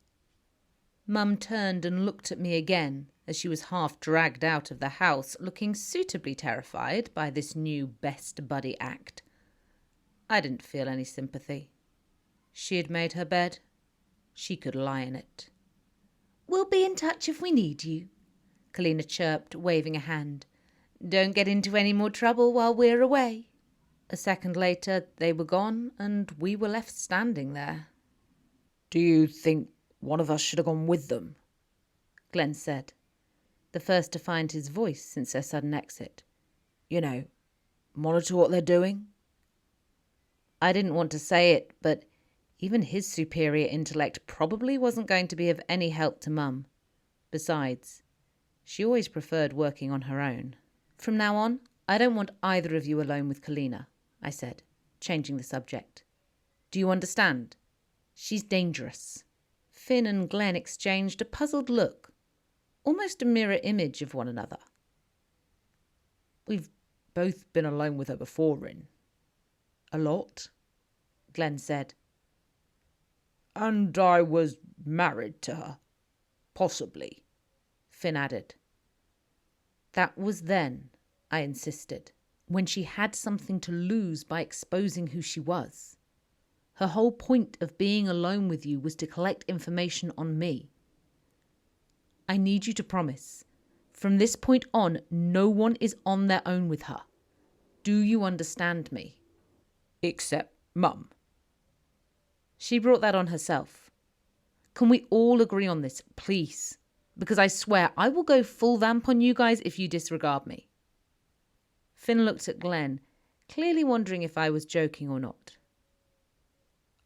Mum turned and looked at me again as she was half dragged out of the house, looking suitably terrified by this new best buddy act. I didn't feel any sympathy. She had made her bed. She could lie in it. We'll be in touch if we need you, Kalina chirped, waving a hand. Don't get into any more trouble while we're away. A second later, they were gone and we were left standing there. Do you think one of us should have gone with them? Glen said, the first to find his voice since their sudden exit. You know, monitor what they're doing? I didn't want to say it, but even his superior intellect probably wasn't going to be of any help to Mum. Besides, she always preferred working on her own. From now on, I don't want either of you alone with Kalina, I said, changing the subject. Do you understand? She's dangerous. Finn and Glen exchanged a puzzled look, almost a mirror image of one another. We've both been alone with her before, Rin. A lot, Glen said. And I was married to her. Possibly, Finn added. That was then, I insisted, when she had something to lose by exposing who she was. Her whole point of being alone with you was to collect information on me. I need you to promise, from this point on, no one is on their own with her. Do you understand me? Except Mum. She brought that on herself. Can we all agree on this, please? Because I swear I will go full vamp on you guys if you disregard me. Finn looked at Glen, clearly wondering if I was joking or not.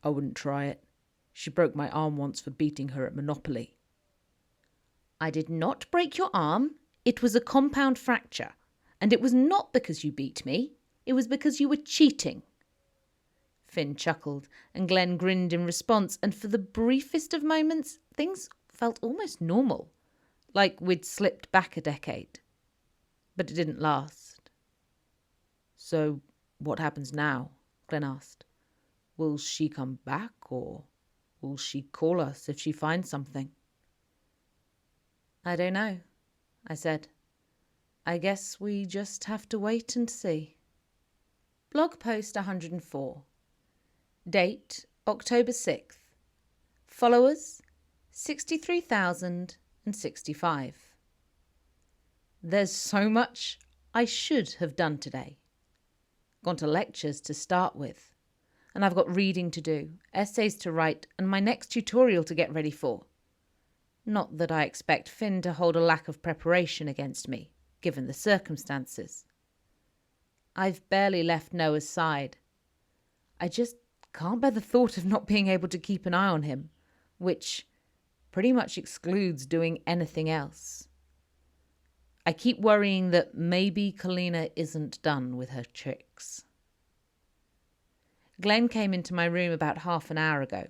I wouldn't try it. She broke my arm once for beating her at Monopoly. I did not break your arm. It was a compound fracture. And it was not because you beat me. It was because you were cheating. Finn chuckled, and Glen grinned in response, and for the briefest of moments, things felt almost normal, like we'd slipped back a decade. But it didn't last. So, what happens now? Glen asked. Will she come back, or will she call us if she finds something? I don't know, I said. I guess we just have to wait and see. Blog post 104. Date, October 6th. Followers, 63,065. There's so much I should have done today. Gone to lectures to start with. And I've got reading to do, essays to write, and my next tutorial to get ready for. Not that I expect Finn to hold a lack of preparation against me, given the circumstances. I've barely left Noah's side. I just can't bear the thought of not being able to keep an eye on him, which pretty much excludes doing anything else. I keep worrying that maybe Kalina isn't done with her tricks. Glen came into my room about half an hour ago,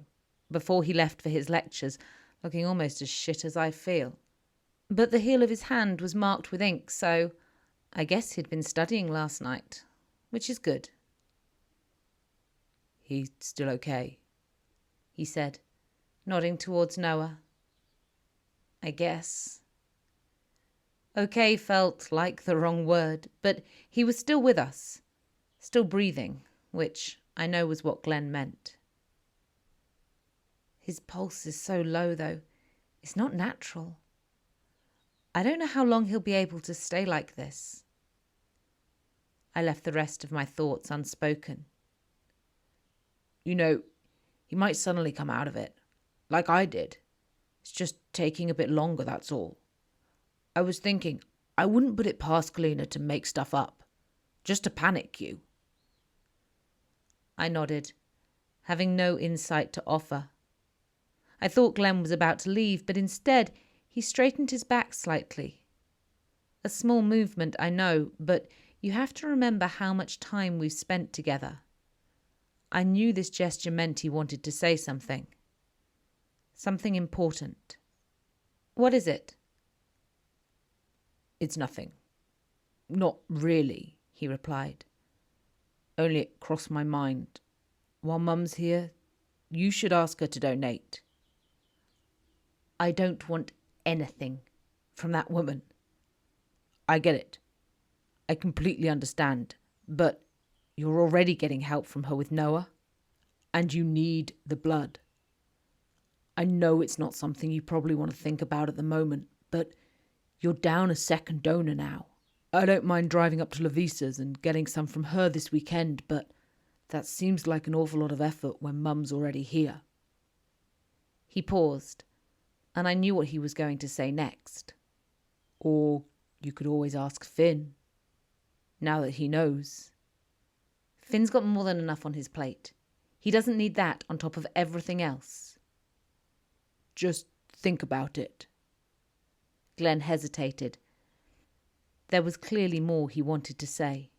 before he left for his lectures, looking almost as shit as I feel. But the heel of his hand was marked with ink, so I guess he'd been studying last night, which is good. He's still okay, he said, nodding towards Noah. I guess. Okay felt like the wrong word, but he was still with us, still breathing, which I know was what Glen meant. His pulse is so low, though. It's not natural. I don't know how long he'll be able to stay like this. I left the rest of my thoughts unspoken. You know, he might suddenly come out of it, like I did. It's just taking a bit longer, that's all. I was thinking, I wouldn't put it past Kalina to make stuff up, just to panic you. I nodded, having no insight to offer. I thought Glen was about to leave, but instead He straightened his back slightly. A small movement, I know, but you have to remember how much time we've spent together. I knew this gesture meant he wanted to say something. Something important. What is it? It's nothing. Not really, he replied. Only it crossed my mind. While Mum's here, you should ask her to donate. I don't want anything from that woman. I get it. I completely understand. But you're already getting help from her with Noah. And you need the blood. I know it's not something you probably want to think about at the moment, but you're down a second donor now. I don't mind driving up to Lovisa's and getting some from her this weekend, but that seems like an awful lot of effort when Mum's already here. He paused, and I knew what he was going to say next. Or you could always ask Finn, now that he knows. Finn's got more than enough on his plate. He doesn't need that on top of everything else. Just think about it. Glen hesitated. There was clearly more he wanted to say.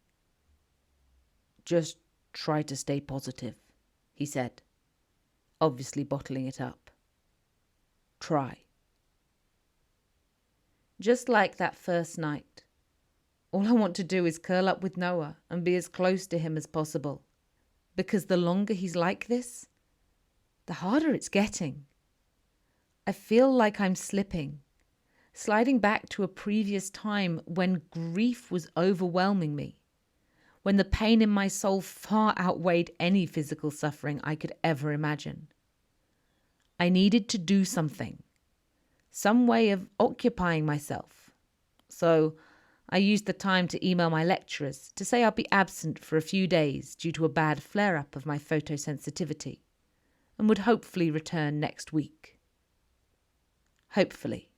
Just try to stay positive, he said, obviously bottling it up. Try. Just like that first night. All I want to do is curl up with Noah and be as close to him as possible. Because the longer he's like this, the harder it's getting. I feel like I'm slipping, sliding back to a previous time when grief was overwhelming me, when the pain in my soul far outweighed any physical suffering I could ever imagine. I needed to do something, some way of occupying myself. So I used the time to email my lecturers to say I'll be absent for a few days due to a bad flare-up of my photosensitivity, and would hopefully return next week. Hopefully.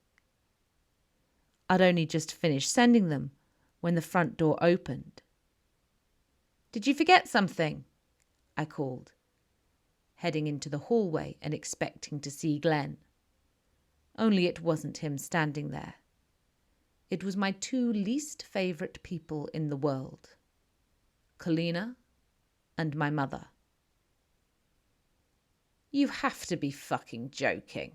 I'd only just finished sending them when the front door opened. Did you forget something? I called, heading into the hallway and expecting to see Glen. Only it wasn't him standing there. It was my two least favourite people in the world, Kalina and my mother. You have to be fucking joking.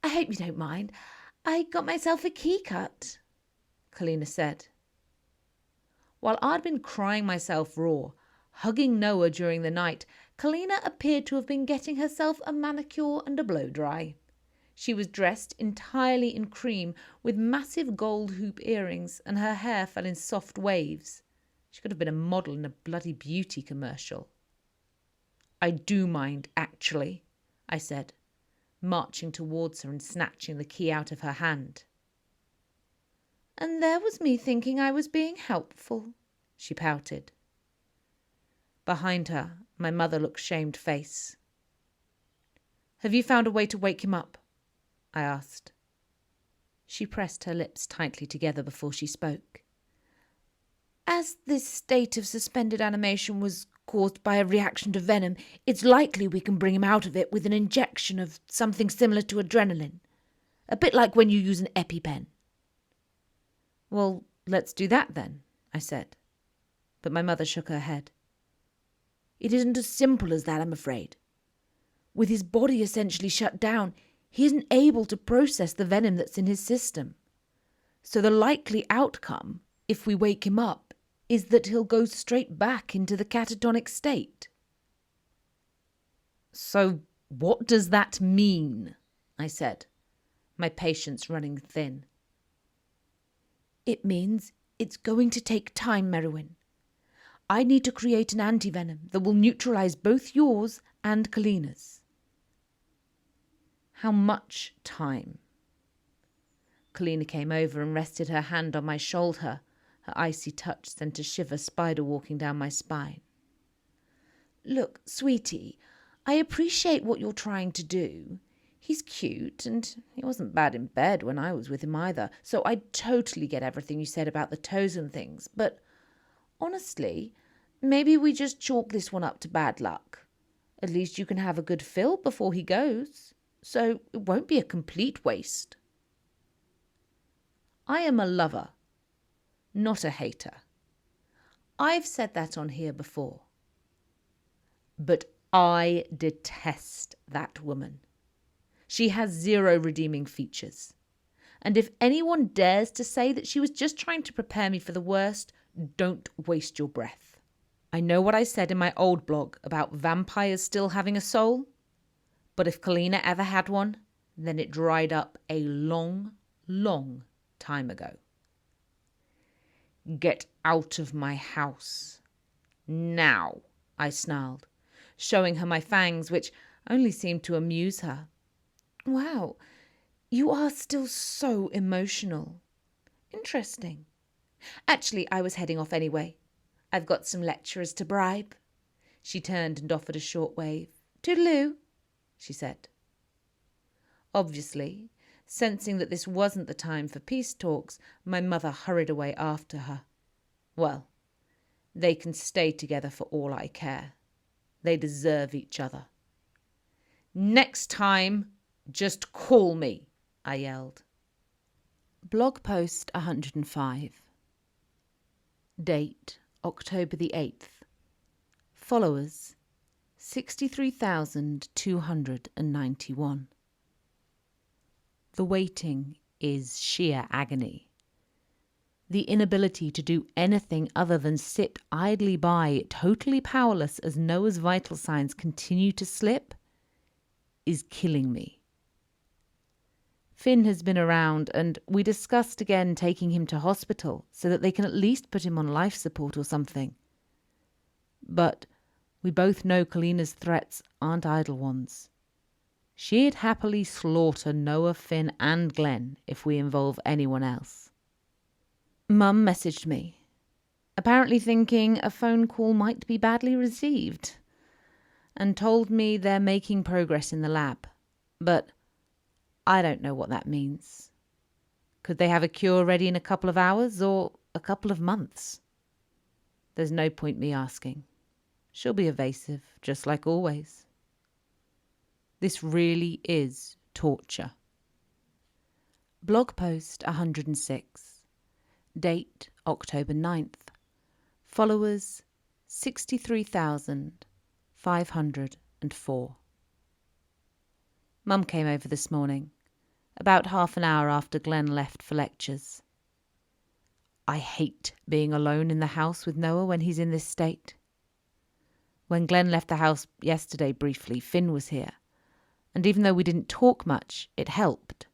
I hope you don't mind. I got myself a key cut, Kalina said. While I'd been crying myself raw, hugging Noah during the night, Kalina appeared to have been getting herself a manicure and a blow-dry. She was dressed entirely in cream with massive gold hoop earrings, and her hair fell in soft waves. She could have been a model in a bloody beauty commercial. I do mind, actually, I said, marching towards her and snatching the key out of her hand. And there was me thinking I was being helpful, she pouted. Behind her, my mother looked shamefaced. Have you found a way to wake him up? I asked. She pressed her lips tightly together before she spoke. As this state of suspended animation was caused by a reaction to venom, it's likely we can bring him out of it with an injection of something similar to adrenaline. A bit like when you use an EpiPen. Well, let's do that then, I said. But my mother shook her head. It isn't as simple as that, I'm afraid. With his body essentially shut down, he isn't able to process the venom that's in his system. So the likely outcome, if we wake him up, is that he'll go straight back into the catatonic state. So what does that mean? I said, my patience running thin. It means it's going to take time, Merrewyn. I need to create an antivenom that will neutralize both yours and Kalina's. How much time? Kalina came over and rested her hand on my shoulder. Her icy touch sent a shiver spider walking down my spine. Look, sweetie, I appreciate what you're trying to do. He's cute, and he wasn't bad in bed when I was with him either, so I totally get everything you said about the toes and things, but honestly, maybe we just chalk this one up to bad luck. At least you can have a good fill before he goes. so it won't be a complete waste. I am a lover, not a hater. I've said that on here before. But I detest that woman. She has 0 redeeming features. And if anyone dares to say that she was just trying to prepare me for the worst, don't waste your breath. I know what I said in my old blog about vampires still having a soul, but if Kalina ever had one, then it dried up a long, long time ago. Get out of my house. Now, I snarled, showing her my fangs, which only seemed to amuse her. Wow, you are still so emotional. Interesting. Actually, I was heading off anyway. I've got some lecturers to bribe. She turned and offered a short wave. Toodaloo, she said. Obviously, sensing that this wasn't the time for peace talks, my mother hurried away after her. Well, they can stay together for all I care. They deserve each other. Next time, just call me, I yelled. Blog post 105. Date, October the 8th. Followers, 63,291. The waiting is sheer agony. The inability to do anything other than sit idly by, totally powerless as Noah's vital signs continue to slip, is killing me. Finn has been around, and we discussed again taking him to hospital so that they can at least put him on life support or something. But we both know Kalina's threats aren't idle ones. She'd happily slaughter Noah, Finn and Glen if we involve anyone else. Mum messaged me, apparently thinking a phone call might be badly received, and told me they're making progress in the lab. But I don't know what that means. Could they have a cure ready in a couple of hours or a couple of months? There's no point me asking. She'll be evasive, just like always. This really is torture. Blog post 106. Date, October 9th. Followers, 63,504. Mum came over this morning, about half an hour after Glen left for lectures. I hate being alone in the house with Noah when he's in this state. When Glen left the house yesterday briefly, Finn was here, and even though we didn't talk much, it helped.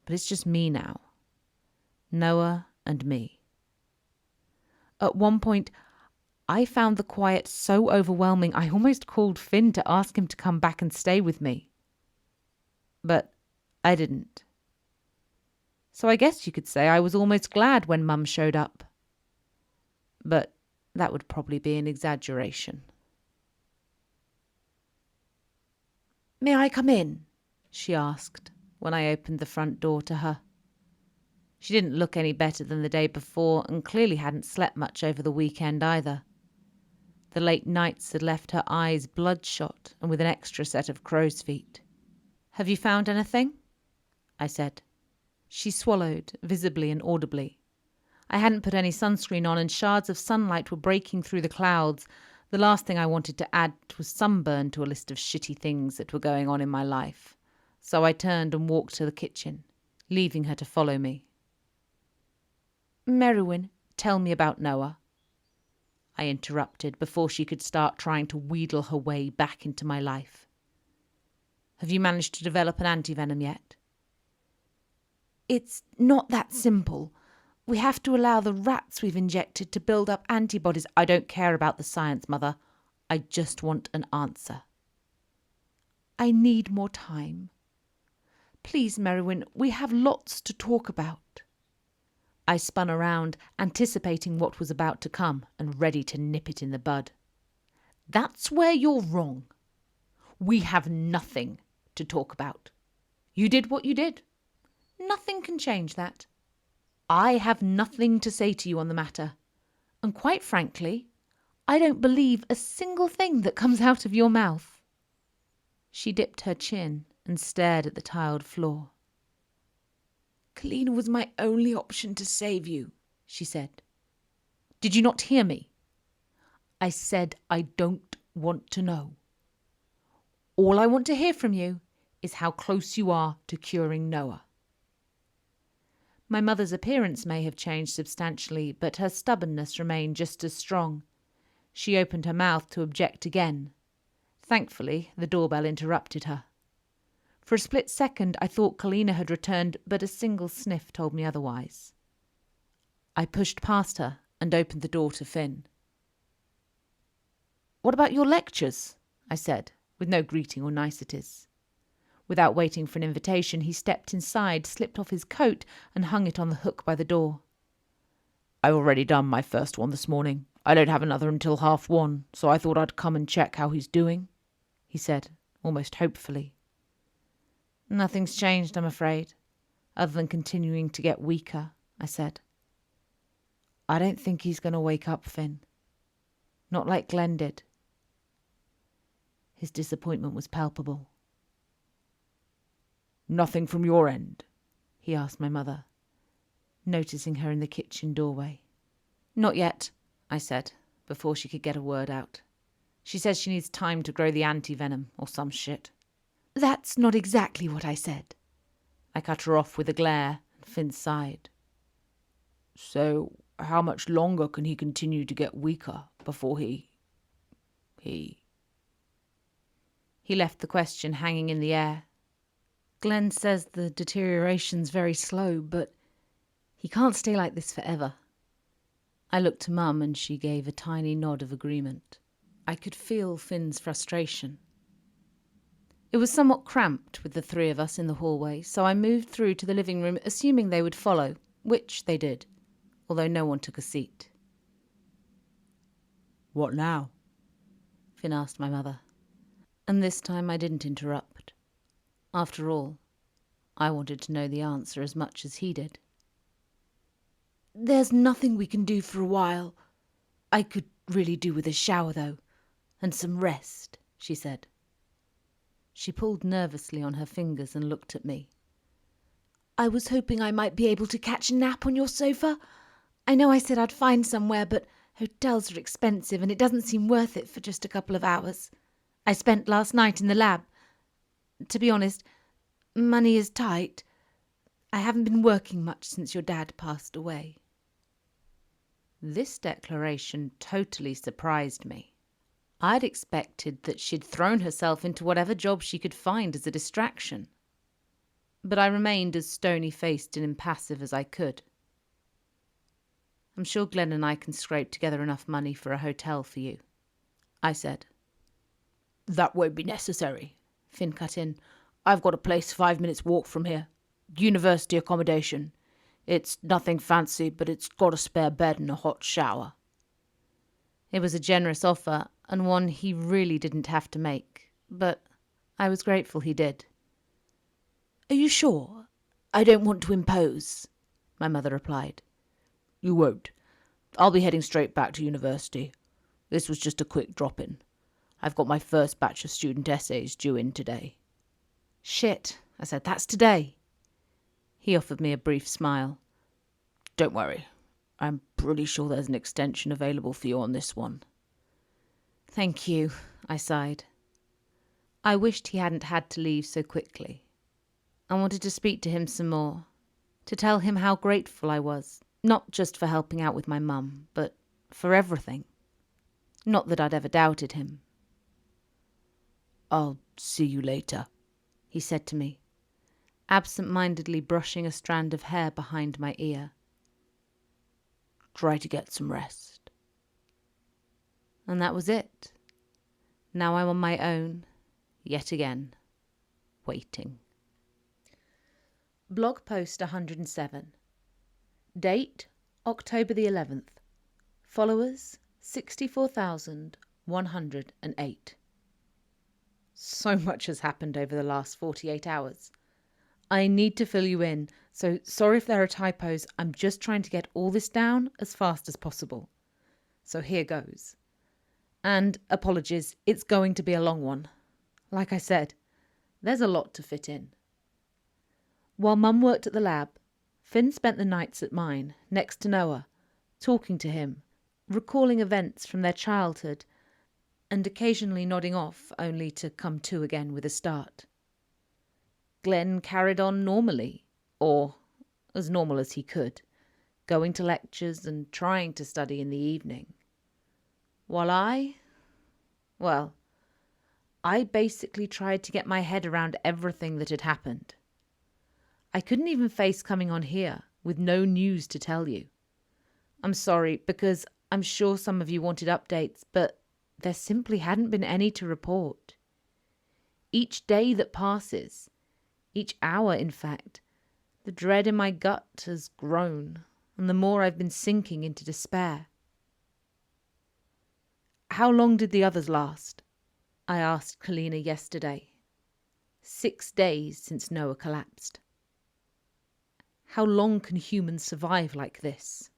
But it's just me now. Noah and me. At one point, I found the quiet so overwhelming I almost called Finn to ask him to come back and stay with me. But I didn't. So I guess you could say I was almost glad when Mum showed up. But that would probably be an exaggeration. "May I come in?" she asked when I opened the front door to her. She didn't look any better than the day before and clearly hadn't slept much over the weekend either. The late nights had left her eyes bloodshot and with an extra set of crow's feet. "Have you found anything?" I said. She swallowed, visibly and audibly. I hadn't put any sunscreen on and shards of sunlight were breaking through the clouds. The last thing I wanted to add was sunburn to a list of shitty things that were going on in my life. So I turned and walked to the kitchen, leaving her to follow me. "Merrewyn, tell me about Noah," I interrupted before she could start trying to wheedle her way back into my life. "Have you managed to develop an antivenom yet?" "It's not that simple. We have to allow the rats we've injected to build up antibodies." "I don't care about the science, Mother. I just want an answer." "I need more time. Please, Merrewyn, we have lots to talk about." I spun around, anticipating what was about to come and ready to nip it in the bud. "That's where you're wrong. We have nothing to talk about. You did what you did. Nothing can change that. I have nothing to say to you on the matter. And quite frankly, I don't believe a single thing that comes out of your mouth." She dipped her chin and stared at the tiled floor. Kalina was my only option to save you, she said. Did you not hear me? I said I don't want to know. All I want to hear from you is how close you are to curing Noah. My mother's appearance may have changed substantially, but her stubbornness remained just as strong. She opened her mouth to object again. Thankfully, the doorbell interrupted her. For a split second, I thought Kalina had returned, but a single sniff told me otherwise. I pushed past her and opened the door to Finn. What about your lectures? I said, with no greeting or niceties. Without waiting for an invitation, he stepped inside, slipped off his coat, and hung it on the hook by the door. I've already done my first one this morning. I don't have another until 1:30, so I thought I'd come and check how he's doing, he said, almost hopefully. Nothing's changed, I'm afraid, other than continuing to get weaker, I said. I don't think he's going to wake up, Finn. Not like Glen did. His disappointment was palpable. Nothing from your end? He asked my mother, noticing her in the kitchen doorway. Not yet, I said, before she could get a word out. She says she needs time to grow the anti-venom or some shit. That's not exactly what I said. I cut her off with a glare, and Finn sighed. So, how much longer can he continue to get weaker before he left the question hanging in the air. Glen says the deterioration's very slow, but he can't stay like this forever. I looked to Mum and she gave a tiny nod of agreement. I could feel Finn's frustration. It was somewhat cramped with the three of us in the hallway, so I moved through to the living room, assuming they would follow, which they did, although no one took a seat. What now? Finn asked my mother. And this time I didn't interrupt. After all, I wanted to know the answer as much as he did. There's nothing we can do for a while. I could really do with a shower, though, and some rest, she said. She pulled nervously on her fingers and looked at me. I was hoping I might be able to catch a nap on your sofa. I know I said I'd find somewhere, but hotels are expensive and it doesn't seem worth it for just a couple of hours. I spent last night in the lab. To be honest, money is tight. I haven't been working much since your dad passed away. This declaration totally surprised me. I'd expected that she'd thrown herself into whatever job she could find as a distraction. But I remained as stony-faced and impassive as I could. I'm sure Glen and I can scrape together enough money for a hotel for you, I said. That won't be necessary, Finn cut in. I've got a place 5 minutes walk from here. University accommodation. It's nothing fancy, but it's got a spare bed and a hot shower. It was a generous offer, and one he really didn't have to make, but I was grateful he did. Are you sure? I don't want to impose, my mother replied. You won't. I'll be heading straight back to university. This was just a quick drop-in. I've got my first batch of student essays due in today. Shit, I said, that's today. He offered me a brief smile. Don't worry. I'm pretty sure there's an extension available for you on this one. Thank you, I sighed. I wished he hadn't had to leave so quickly. I wanted to speak to him some more, to tell him how grateful I was, not just for helping out with my mum, but for everything. Not that I'd ever doubted him. I'll see you later, he said to me, absent-mindedly brushing a strand of hair behind my ear. Try to get some rest. And that was it. Now I'm on my own, yet again, waiting. Blog post 107. Date, October the 11th. Followers, 64,108. So much has happened over the last 48 hours. I need to fill you in, so sorry if there are typos. I'm just trying to get all this down as fast as possible. So here goes. And apologies, it's going to be a long one. Like I said, There's a lot to fit in. While Mum worked at the lab, Finn spent the nights at mine, next to Noah, talking to him, recalling events from their childhood, and occasionally nodding off, only to come to again with a start. Glen carried on normally, or as normal as he could, going to lectures and trying to study in the evening. While I basically tried to get my head around everything that had happened. I couldn't even face coming on here with no news to tell you. I'm sorry, because I'm sure some of you wanted updates, but there simply hadn't been any to report. Each day that passes, each hour in fact, the dread in my gut has grown, and the more I've been sinking into despair. How long did the others last? I asked Kalina yesterday. 6 days since Noah collapsed. How long can humans survive like this?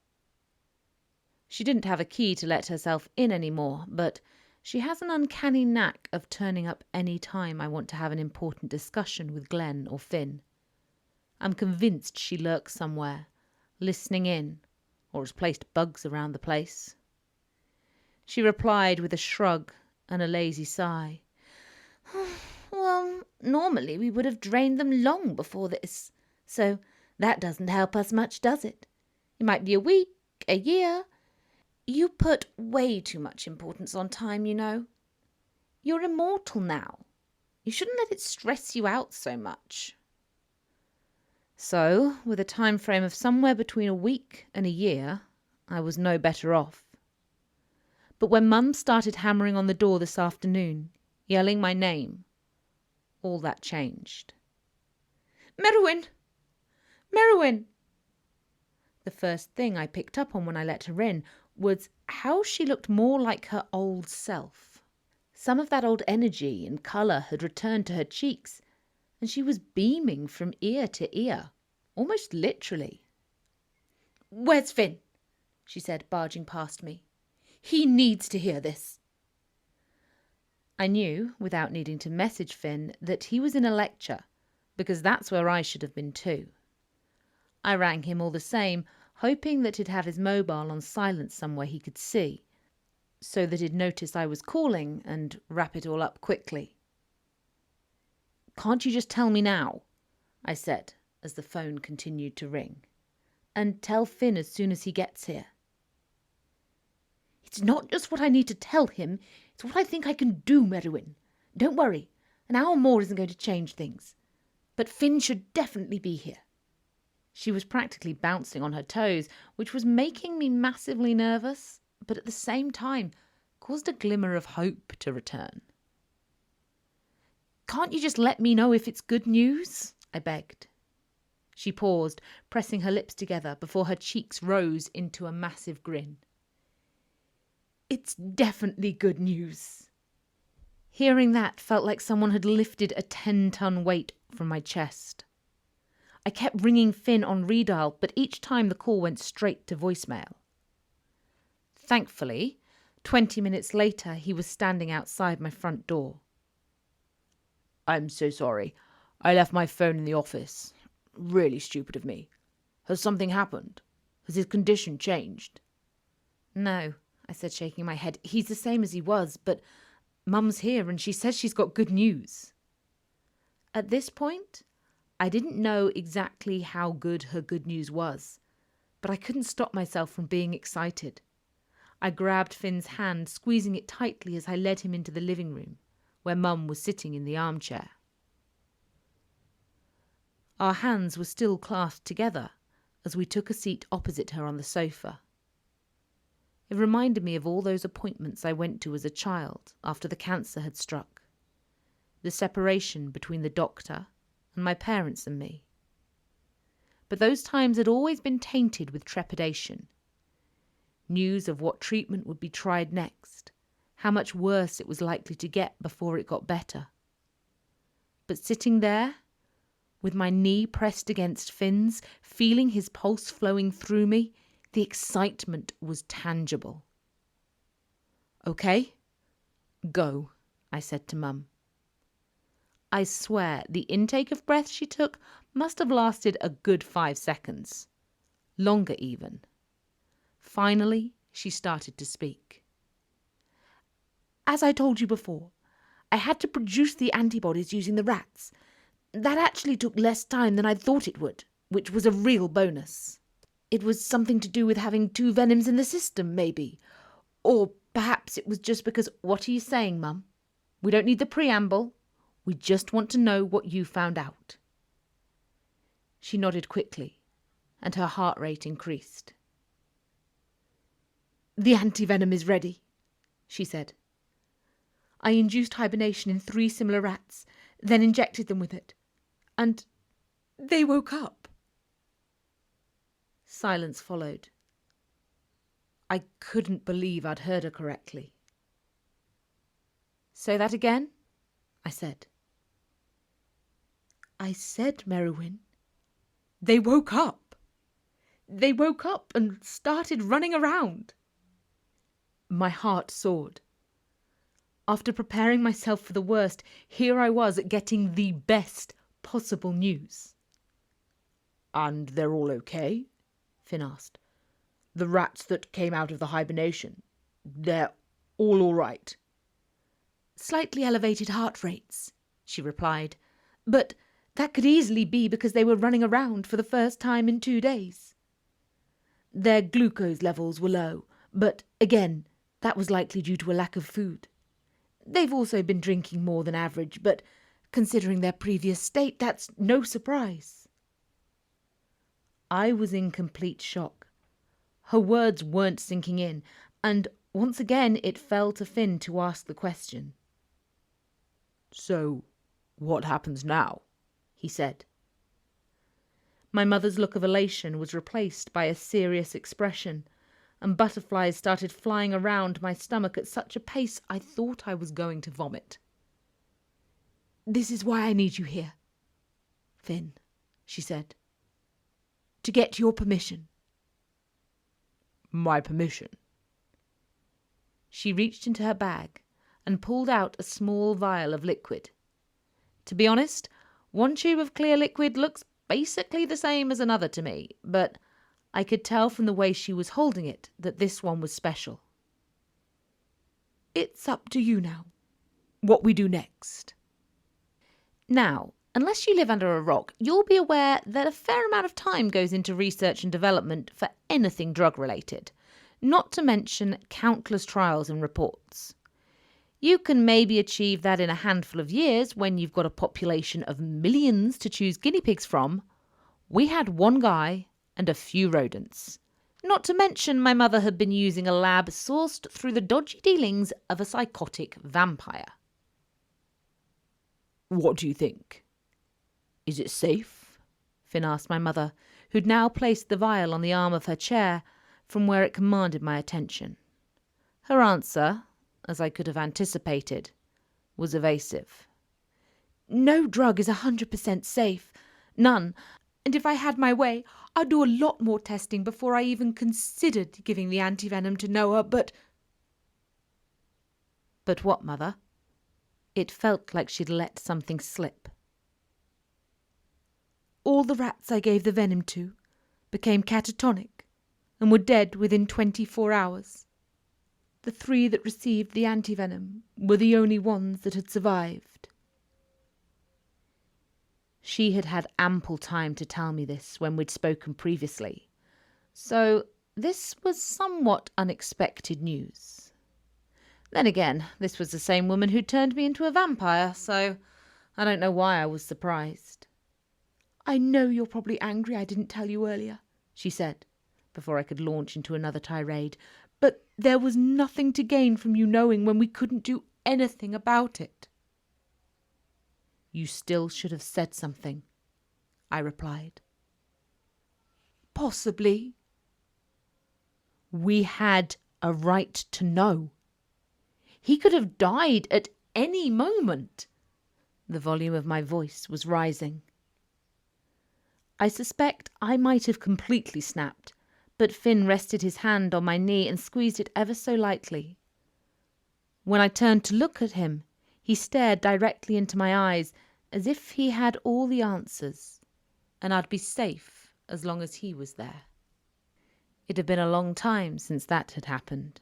She didn't have a key to let herself in anymore, but she has an uncanny knack of turning up any time I want to have an important discussion with Glen or Finn. I'm convinced she lurks somewhere, listening in, or has placed bugs around the place. She replied with a shrug and a lazy sigh. Well, normally we would have drained them long before this, so that doesn't help us much, does it? It might be a week, a year. You put way too much importance on time, you know. You're immortal now. You shouldn't let it stress you out so much. So, with a time frame of somewhere between a week and a year, I was no better off. But when Mum started hammering on the door this afternoon, yelling my name, all that changed. Merrewyn! Merrewyn! The first thing I picked up on when I let her in was how she looked more like her old self. Some of that old energy and colour had returned to her cheeks, and she was beaming from ear to ear, almost literally. Where's Finn? She said, barging past me. He needs to hear this. I knew, without needing to message Finn, that he was in a lecture, because that's where I should have been too. I rang him all the same, hoping that he'd have his mobile on silent somewhere he could see, so that he'd notice I was calling and wrap it all up quickly. Can't you just tell me now? I said, as the phone continued to ring. And tell Finn as soon as he gets here. It's not just what I need to tell him, it's what I think I can do, Merrewyn. Don't worry, an hour more isn't going to change things. But Finn should definitely be here. She was practically bouncing on her toes, which was making me massively nervous, but at the same time caused a glimmer of hope to return. Can't you just let me know if it's good news? I begged. She paused, pressing her lips together before her cheeks rose into a massive grin. It's definitely good news. Hearing that felt like someone had lifted a 10-ton weight from my chest. I kept ringing Finn on redial, but each time the call went straight to voicemail. Thankfully, 20 minutes later, he was standing outside my front door. I'm so sorry. I left my phone in the office. Really stupid of me. Has something happened? Has his condition changed? No, I said, shaking my head. He's the same as he was, but Mum's here and she says she's got good news. At this point, I didn't know exactly how good her good news was, but I couldn't stop myself from being excited. I grabbed Finn's hand, squeezing it tightly as I led him into the living room, where Mum was sitting in the armchair. Our hands were still clasped together as we took a seat opposite her on the sofa. It reminded me of all those appointments I went to as a child after the cancer had struck. The separation between the doctor and my parents and me. But those times had always been tainted with trepidation. News of what treatment would be tried next, how much worse it was likely to get before it got better. But sitting there, with my knee pressed against Finn's, feeling his pulse flowing through me, the excitement was tangible. Okay, go, I said to Mum. I swear the intake of breath she took must have lasted a good 5 seconds. Longer even. Finally, she started to speak. As I told you before, I had to produce the antibodies using the rats. That actually took less time than I thought it would, which was a real bonus. It was something to do with having 2 venoms in the system, maybe. Or perhaps it was just because... What are you saying, Mum? We don't need the preamble. We just want to know what you found out. She nodded quickly, and her heart rate increased. The antivenom is ready, she said. I induced hibernation in 3 similar rats, then injected them with it. And they woke up. Silence followed. I couldn't believe I'd heard her correctly. Say that again, I said. I said, Merrewyn, they woke up. They woke up and started running around. My heart soared. After preparing myself for the worst, here I was getting the best possible news. And they're all okay? Finn asked. The rats that came out of the hibernation, they're all right? Slightly elevated heart rates, she replied, but that could easily be because they were running around for the first time in 2 days. Their glucose levels were low, but again, that was likely due to a lack of food. They've also been drinking more than average, but considering their previous state, that's no surprise. I was in complete shock. Her words weren't sinking in, and once again it fell to Finn to ask the question. So, what happens now? He said. My mother's look of elation was replaced by a serious expression, and butterflies started flying around my stomach at such a pace I thought I was going to vomit. This is why I need you here, Finn, she said. To get your permission. My permission? She reached into her bag and pulled out a small vial of liquid. To be honest, 1 tube of clear liquid looks basically the same as another to me, but I could tell from the way she was holding it that this one was special. It's up to you now, what we do next. Now, unless you live under a rock, you'll be aware that a fair amount of time goes into research and development for anything drug-related, not to mention countless trials and reports. You can maybe achieve that in a handful of years when you've got a population of millions to choose guinea pigs from. We had 1 guy and a few rodents. Not to mention my mother had been using a lab sourced through the dodgy dealings of a psychotic vampire. What do you think? Is it safe? Finn asked my mother, who'd now placed the vial on the arm of her chair from where it commanded my attention. Her answer, as I could have anticipated, was evasive. No drug is 100% safe. None. And if I had my way, I'd do a lot more testing before I even considered giving the antivenom to Noah, but... But what, Mother? It felt like she'd let something slip. All the rats I gave the venom to became catatonic and were dead within 24 hours. The 3 that received the antivenom were the only ones that had survived. She had had ample time to tell me this when we'd spoken previously, so this was somewhat unexpected news. Then again, this was the same woman who turned me into a vampire, so I don't know why I was surprised. I know you're probably angry I didn't tell you earlier, she said, before I could launch into another tirade, but there was nothing to gain from you knowing when we couldn't do anything about it. You still should have said something, I replied. Possibly. We had a right to know. He could have died at any moment. The volume of my voice was rising. I suspect I might have completely snapped, but Finn rested his hand on my knee and squeezed it ever so lightly. When I turned to look at him, he stared directly into my eyes, as if he had all the answers, and I'd be safe as long as he was there. It had been a long time since that had happened.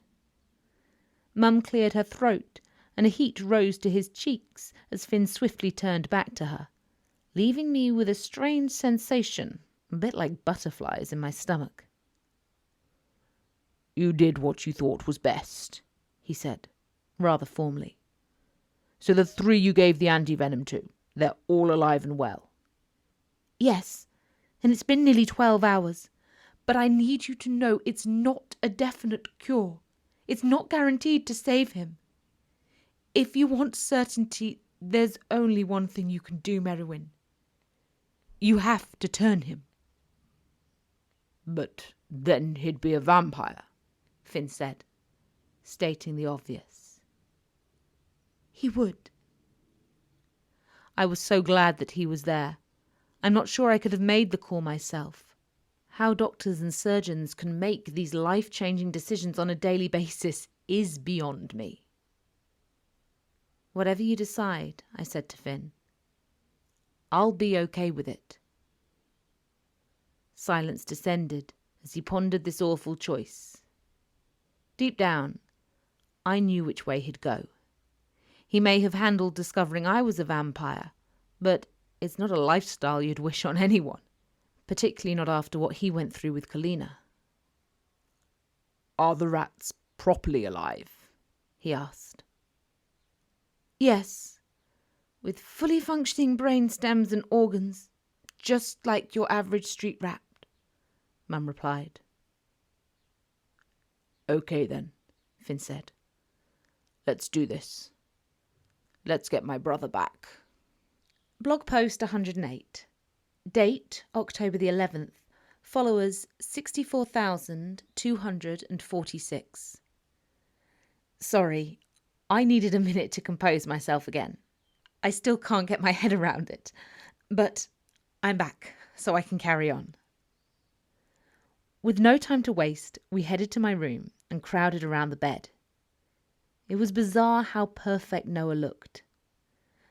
Mum cleared her throat, and a heat rose to his cheeks as Finn swiftly turned back to her, leaving me with a strange sensation, a bit like butterflies in my stomach. "You did what you thought was best," he said, rather formally. "So the 3 you gave the anti-venom to, they're all alive and well?" "Yes, and it's been nearly 12 hours. But I need you to know it's not a definite cure. It's not guaranteed to save him. If you want certainty, there's only one thing you can do, Merrewyn. You have to turn him." "But then he'd be a vampire," Finn said, stating the obvious. He would. I was so glad that he was there. I'm not sure I could have made the call myself. How doctors and surgeons can make these life-changing decisions on a daily basis is beyond me. "Whatever you decide," I said to Finn, "I'll be okay with it." Silence descended as he pondered this awful choice. Deep down, I knew which way he'd go. He may have handled discovering I was a vampire, but it's not a lifestyle you'd wish on anyone, particularly not after what he went through with Kalina. "Are the rats properly alive?" he asked. "Yes, with fully functioning brain stems and organs, just like your average street rat," Mum replied. "Okay then," Finn said. "Let's do this. Let's get my brother back." Blog post 108. Date October the 11th. Followers 64,246. Sorry, I needed a minute to compose myself again. I still can't get my head around it. But I'm back, so I can carry on. With no time to waste, we headed to my room and crowded around the bed. It was bizarre how perfect Noah looked.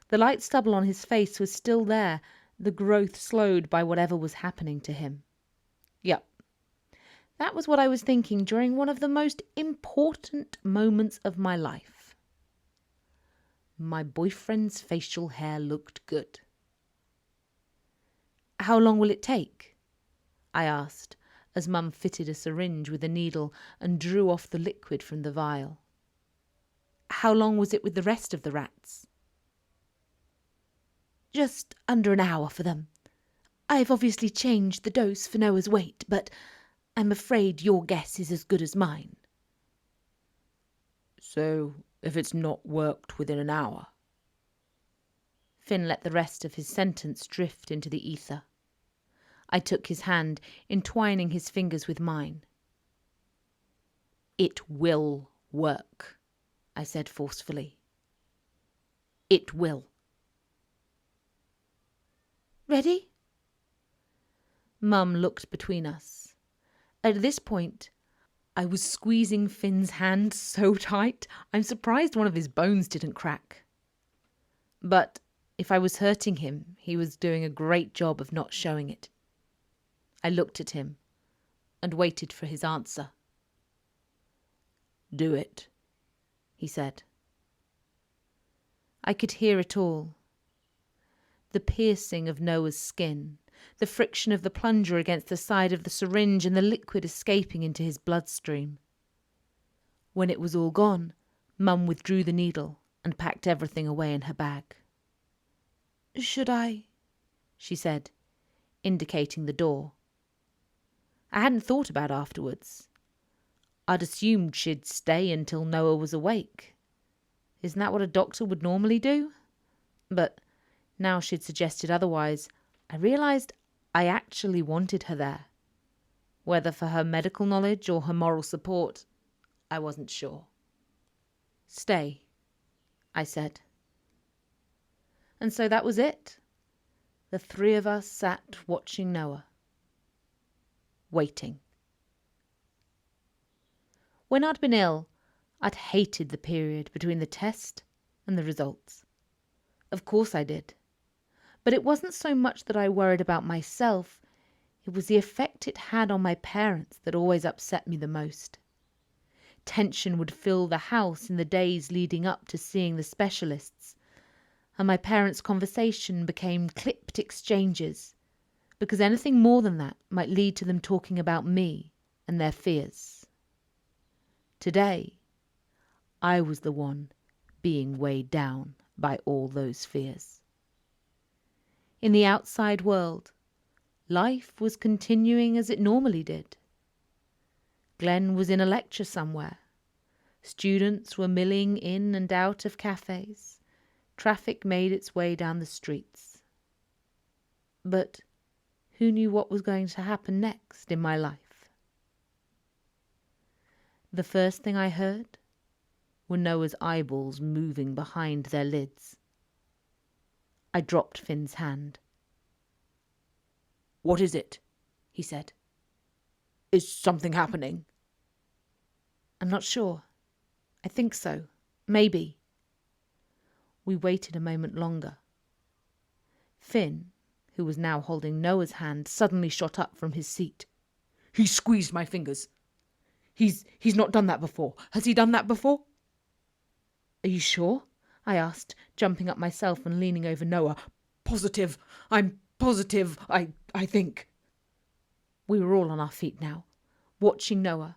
The light stubble on his face was still there, the growth slowed by whatever was happening to him. Yup, that was what I was thinking during one of the most important moments of my life. My boyfriend's facial hair looked good. "How long will it take?" I asked, as Mum fitted a syringe with a needle and drew off the liquid from the vial. "How long was it with the rest of the rats?" "Just under an hour for them. I've obviously changed the dose for Noah's weight, but I'm afraid your guess is as good as mine." "So if it's not worked within an hour?" Finn let the rest of his sentence drift into the ether. I took his hand, entwining his fingers with mine. "It will work," I said forcefully. "It will." "Ready?" Mum looked between us. At this point, I was squeezing Finn's hand so tight, I'm surprised one of his bones didn't crack. But if I was hurting him, he was doing a great job of not showing it. I looked at him and waited for his answer. "Do it," he said. I could hear it all. The piercing of Noah's skin, the friction of the plunger against the side of the syringe, and the liquid escaping into his bloodstream. When it was all gone, Mum withdrew the needle and packed everything away in her bag. "Should I?" she said, indicating the door. I hadn't thought about afterwards. I'd assumed she'd stay until Noah was awake. Isn't that what a doctor would normally do? But now she'd suggested otherwise, I realised I actually wanted her there. Whether for her medical knowledge or her moral support, I wasn't sure. "Stay," I said. And so that was it. The 3 of us sat watching Noah. Waiting. When I'd been ill, I'd hated the period between the test and the results. Of course I did. But it wasn't so much that I worried about myself, it was the effect it had on my parents that always upset me the most. Tension would fill the house in the days leading up to seeing the specialists, and my parents' conversation became clipped exchanges, because anything more than that might lead to them talking about me and their fears. Today, I was the one being weighed down by all those fears. In the outside world, life was continuing as it normally did. Glen was in a lecture somewhere. Students were milling in and out of cafes. Traffic made its way down the streets. But who knew what was going to happen next in my life? The first thing I heard were Noah's eyeballs moving behind their lids. I dropped Finn's hand. "What is it?" he said. "Is something happening?" I'm not sure. I think so. Maybe. We waited a moment longer. Finn, who was now holding Noah's hand, suddenly shot up from his seat. "He squeezed my fingers. He's not done that before. Has he done that before?" Are you sure? I asked, jumping up myself and leaning over Noah. "Positive. I'm positive. I think." We were all on our feet now, watching Noah,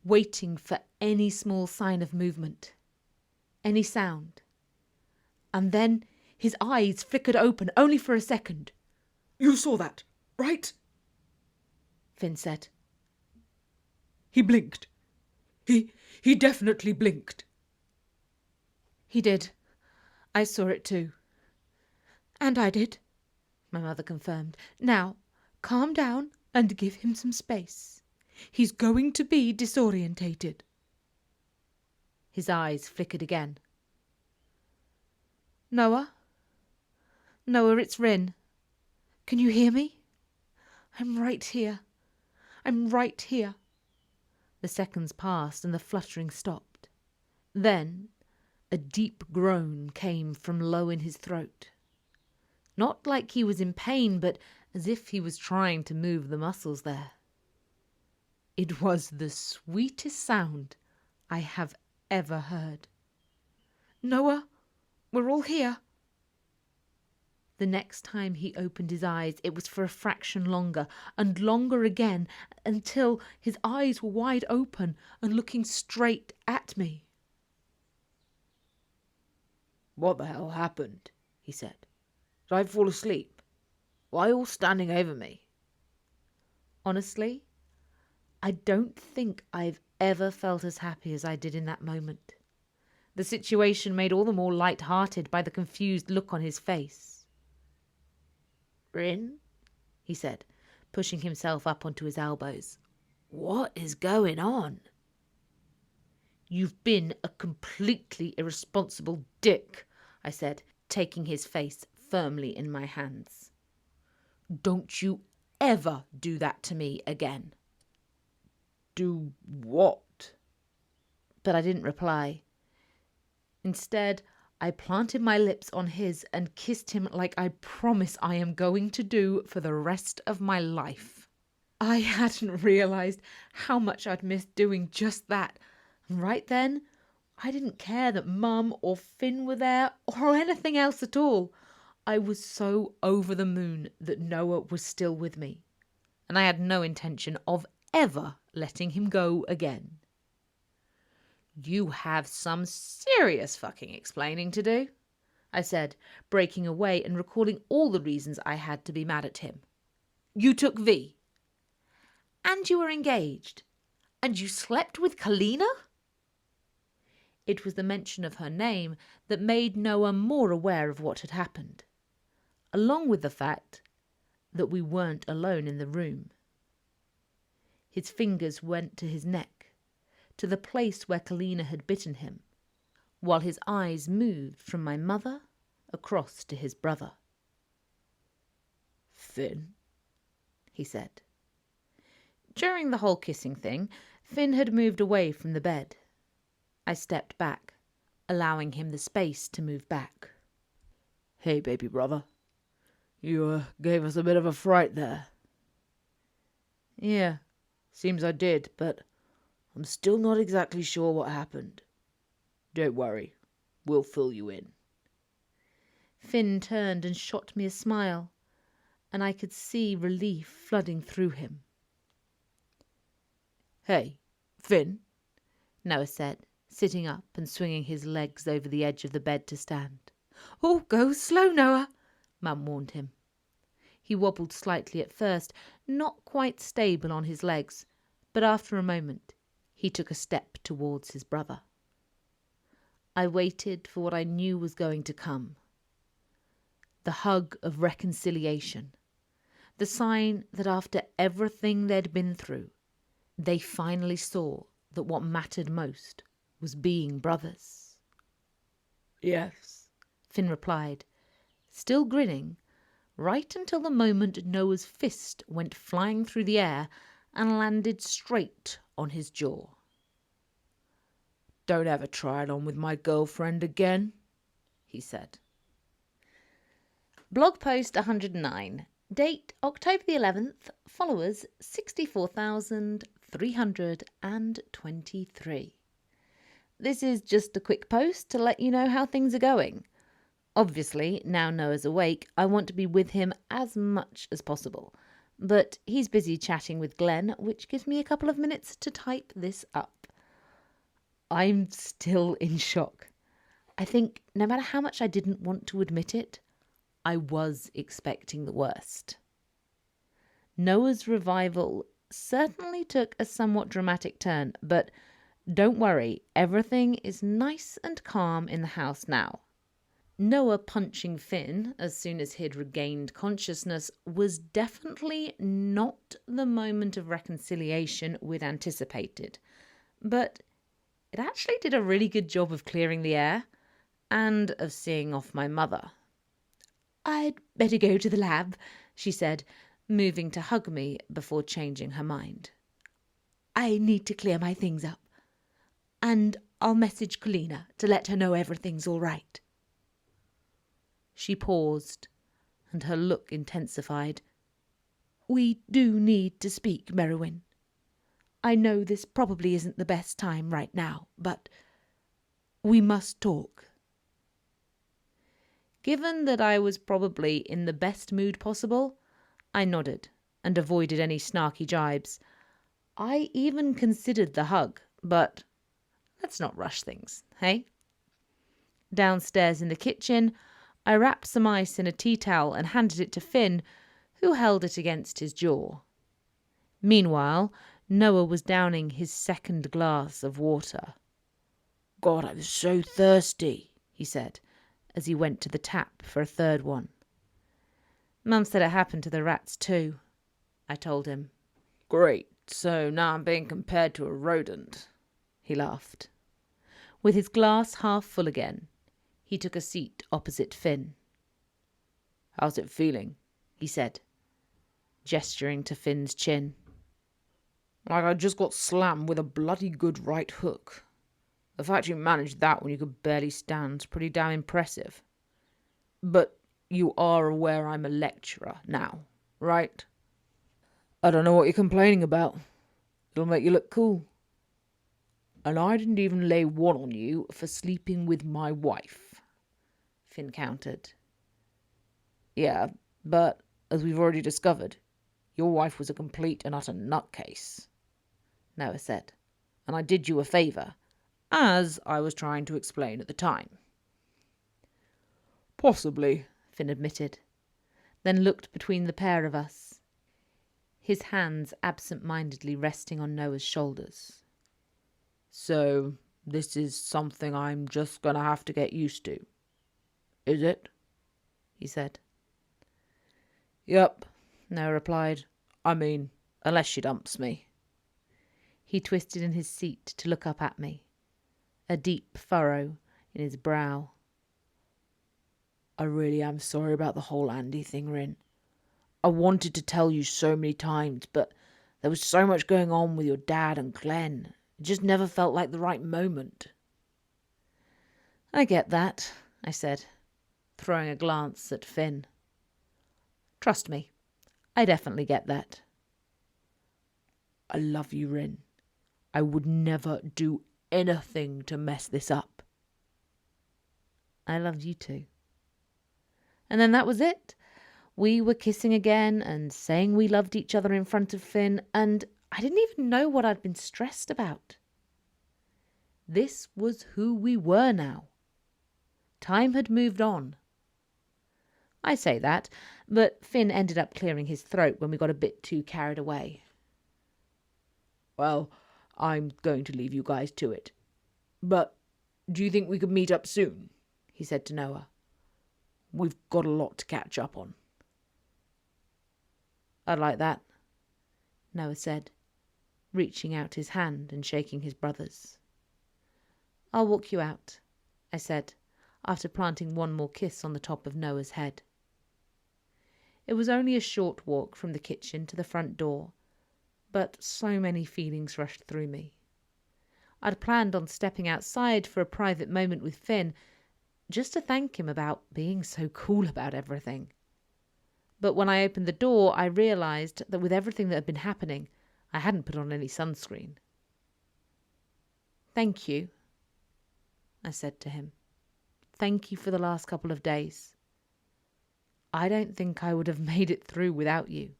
waiting for any small sign of movement, any sound. And then his eyes flickered open only for a second. "You saw that, right?" Finn said. "He blinked. He definitely blinked." He did. I saw it too. And I did, my mother confirmed. Now, calm down and give him some space. He's going to be disorientated. His eyes flickered again. Noah? Noah, it's Rin. Can you hear me? I'm right here. I'm right here. The seconds passed and the fluttering stopped. Then a deep groan came from low in his throat. Not like he was in pain, but as if he was trying to move the muscles there. It was the sweetest sound I have ever heard. Noah, we're all here. The next time he opened his eyes, it was for a fraction longer, and longer again, until his eyes were wide open and looking straight at me. "What the hell happened?" he said. "Did I fall asleep? Why are you all standing over me?" Honestly, I don't think I've ever felt as happy as I did in that moment. The situation made all the more light-hearted by the confused look on his face. "Rin," he said, pushing himself up onto his elbows. "What is going on?" You've been a completely irresponsible dick, I said, taking his face firmly in my hands. Don't you ever do that to me again. "Do what?" But I didn't reply. Instead, I planted my lips on his and kissed him like I promise I am going to do for the rest of my life. I hadn't realised how much I'd missed doing just that. And right then, I didn't care that Mum or Finn were there or anything else at all. I was so over the moon that Noah was still with me. And I had no intention of ever letting him go again. You have some serious fucking explaining to do, I said, breaking away and recalling all the reasons I had to be mad at him. You took V. And you were engaged. And you slept with Kalina? It was the mention of her name that made Noah more aware of what had happened, along with the fact that we weren't alone in the room. His fingers went to his neck, to the place where Kalina had bitten him, while his eyes moved from my mother across to his brother. "Finn," he said. During the whole kissing thing, Finn had moved away from the bed. I stepped back, allowing him the space to move back. "Hey, baby brother. You gave us a bit of a fright there. Yeah, seems I did, but I'm still not exactly sure what happened. Don't worry, we'll fill you in. Finn turned and shot me a smile, and I could see relief flooding through him. Hey, Finn, Noah said, sitting up and swinging his legs over the edge of the bed to stand. Oh, go slow, Noah, Mum warned him. He wobbled slightly at first, not quite stable on his legs, but after a moment he took a step towards his brother. I waited for what I knew was going to come. The hug of reconciliation. The sign that after everything they'd been through, they finally saw that what mattered most was being brothers. Yes, Finn replied, still grinning, right until the moment Noah's fist went flying through the air and landed straight on his jaw. Don't ever try it on with my girlfriend again, he said. Blog post 109. Date October the 11th. Followers 64,323. This is just a quick post to let you know how things are going. Obviously, now Noah's awake, I want to be with him as much as possible. But he's busy chatting with Glen, which gives me a couple of minutes to type this up. I'm still in shock. I think no matter how much I didn't want to admit it, I was expecting the worst. Noah's revival certainly took a somewhat dramatic turn, but don't worry, everything is nice and calm in the house now. Noah punching Finn as soon as he'd regained consciousness was definitely not the moment of reconciliation we'd anticipated, but it actually did a really good job of clearing the air and of seeing off my mother. I'd better go to the lab, she said, moving to hug me before changing her mind. I need to clear my things up. And I'll message Colina to let her know everything's all right. She paused, and her look intensified. We do need to speak, Merrewyn. I know this probably isn't the best time right now, but we must talk. Given that I was probably in the best mood possible, I nodded and avoided any snarky jibes. I even considered the hug, but let's not rush things, hey? Downstairs in the kitchen, I wrapped some ice in a tea towel and handed it to Finn, who held it against his jaw. Meanwhile, Noah was downing his second glass of water. God, I'm so thirsty, he said, as he went to the tap for a third one. Mum said it happened to the rats too, I told him. Great, so now I'm being compared to a rodent, he laughed. With his glass half full again, he took a seat opposite Finn. How's it feeling? He said, gesturing to Finn's chin. Like I just got slammed with a bloody good right hook. The fact you managed that when you could barely stand's pretty damn impressive. But you are aware I'm a lecturer now, right? I don't know what you're complaining about. It'll make you look cool. And I didn't even lay one on you for sleeping with my wife, Finn countered. Yeah, but as we've already discovered, your wife was a complete and utter nutcase, Noah said. And I did you a favour, as I was trying to explain at the time. Possibly, Finn admitted, then looked between the pair of us, his hands absent-mindedly resting on Noah's shoulders. So, this is something I'm just going to have to get used to. Is it? He said. Yep, Noah replied. I mean, unless she dumps me. He twisted in his seat to look up at me, a deep furrow in his brow. I really am sorry about the whole Andy thing, Rin. I wanted to tell you so many times, but there was so much going on with your dad and Glen. It just never felt like the right moment. I get that, I said, throwing a glance at Finn. Trust me, I definitely get that. I love you, Rin. I would never do anything to mess this up. I loved you too. And then that was it. We were kissing again and saying we loved each other in front of Finn, and I didn't even know what I'd been stressed about. This was who we were now. Time had moved on. I say that, but Finn ended up clearing his throat when we got a bit too carried away. Well, I'm going to leave you guys to it. But do you think we could meet up soon? He said to Noah. We've got a lot to catch up on. I'd like that, Noah said, reaching out his hand and shaking his brother's. I'll walk you out, I said, after planting one more kiss on the top of Noah's head. It was only a short walk from the kitchen to the front door, but so many feelings rushed through me. I'd planned on stepping outside for a private moment with Finn, just to thank him about being so cool about everything. But when I opened the door, I realised that with everything that had been happening, I hadn't put on any sunscreen. Thank you, I said to him. Thank you for the last couple of days. I don't think I would have made it through without you.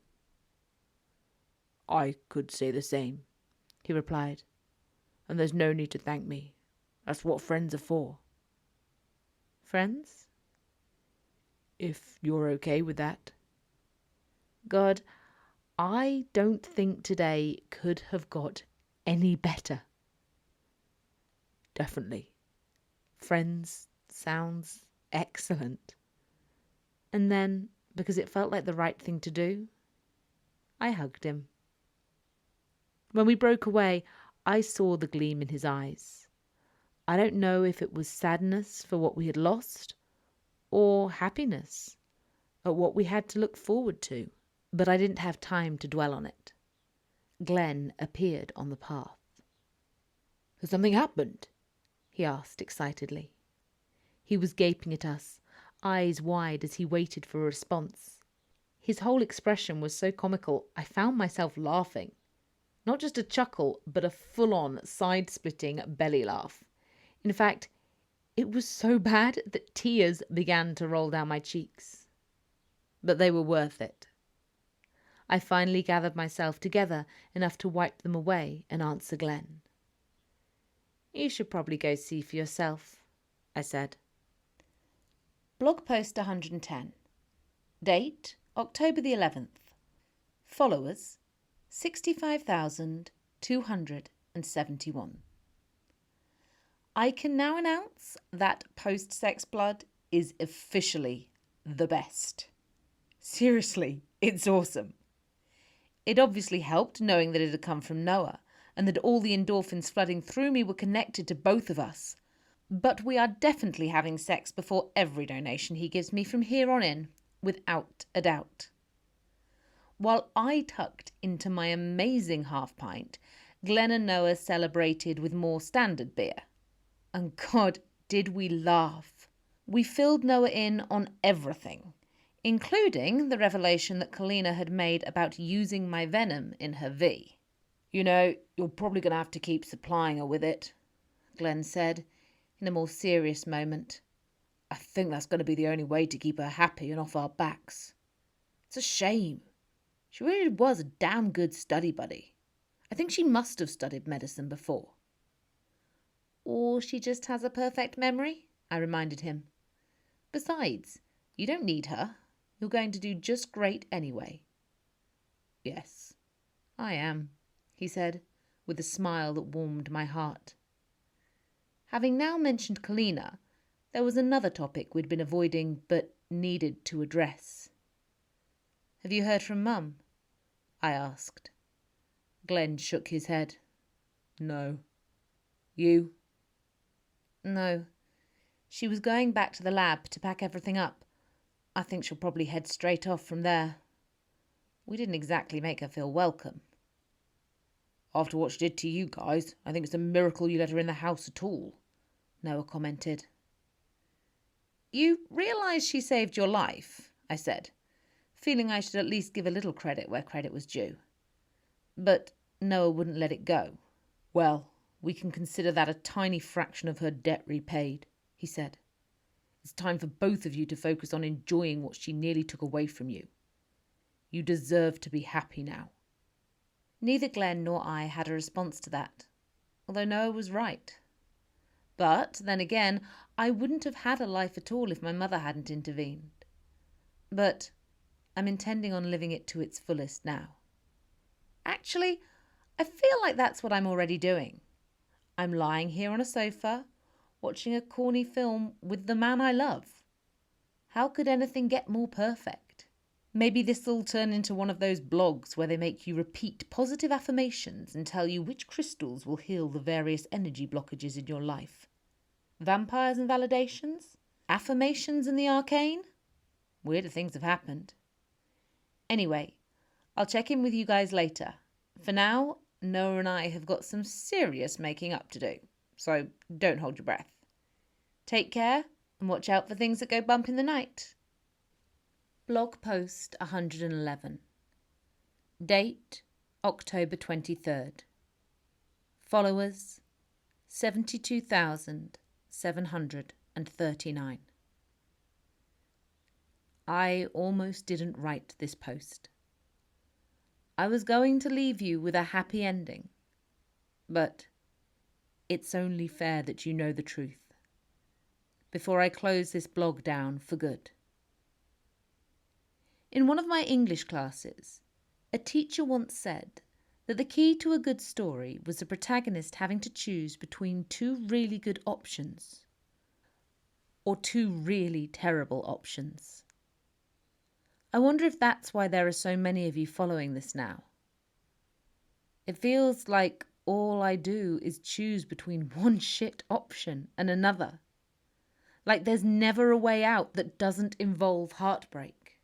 I could say the same, he replied. And there's no need to thank me. That's what friends are for. Friends? If you're okay with that. God, I don't think today could have got any better. Definitely. Friends sounds excellent. And then, because it felt like the right thing to do, I hugged him. When we broke away, I saw the gleam in his eyes. I don't know if it was sadness for what we had lost or happiness at what we had to look forward to, but I didn't have time to dwell on it. Glen appeared on the path. Has something happened? He asked excitedly. He was gaping at us, eyes wide as he waited for a response. His whole expression was so comical, I found myself laughing. Not just a chuckle, but a full-on, side-splitting belly laugh. In fact, it was so bad that tears began to roll down my cheeks. But they were worth it. I finally gathered myself together enough to wipe them away and answer Glen. You should probably go see for yourself, I said. Blog post 110. Date, October the 11th. Followers, 65,271. I can now announce that post-sex blood is officially the best. Seriously, it's awesome. It obviously helped knowing that it had come from Noah and that all the endorphins flooding through me were connected to both of us. But we are definitely having sex before every donation he gives me from here on in, without a doubt. While I tucked into my amazing half pint, Glen and Noah celebrated with more standard beer. And God, did we laugh. We filled Noah in on everything, including the revelation that Kalina had made about using my venom in her V. You know, you're probably going to have to keep supplying her with it, Glen said, in a more serious moment. I think that's going to be the only way to keep her happy and off our backs. It's a shame. She really was a damn good study buddy. I think she must have studied medicine before. Or she just has a perfect memory, I reminded him. Besides, you don't need her. You're going to do just great anyway. Yes, I am, he said, with a smile that warmed my heart. Having now mentioned Kalina, there was another topic we'd been avoiding but needed to address. Have you heard from Mum? I asked. Glen shook his head. No. You? No. She was going back to the lab to pack everything up. I think she'll probably head straight off from there. We didn't exactly make her feel welcome. After what she did to you guys, I think it's a miracle you let her in the house at all, Noah commented. You realise she saved your life, I said. feeling I should at least give a little credit where credit was due. But Noah wouldn't let it go. "Well, we can consider that a tiny fraction of her debt repaid," he said. "It's time for both of you to focus on enjoying what she nearly took away from you. You deserve to be happy now." Neither Glen nor I had a response to that, although Noah was right. But then again, I wouldn't have had a life at all if my mother hadn't intervened. But I'm intending on living it to its fullest now. Actually, I feel like that's what I'm already doing. I'm lying here on a sofa, watching a corny film with the man I love. How could anything get more perfect? Maybe this'll turn into one of those blogs where they make you repeat positive affirmations and tell you which crystals will heal the various energy blockages in your life. Vampires and validations? Affirmations and the arcane? Weirder things have happened. Anyway, I'll check in with you guys later. For now, Noah and I have got some serious making up to do, so don't hold your breath. Take care and watch out for things that go bump in the night. Blog post 111. Date October 23rd. Followers 72,739. I almost didn't write this post. I was going to leave you with a happy ending, but it's only fair that you know the truth before I close this blog down for good. In one of my English classes, a teacher once said that the key to a good story was the protagonist having to choose between two really good options or two really terrible options. I wonder if that's why there are so many of you following this now. It feels like all I do is choose between one shit option and another. Like there's never a way out that doesn't involve heartbreak.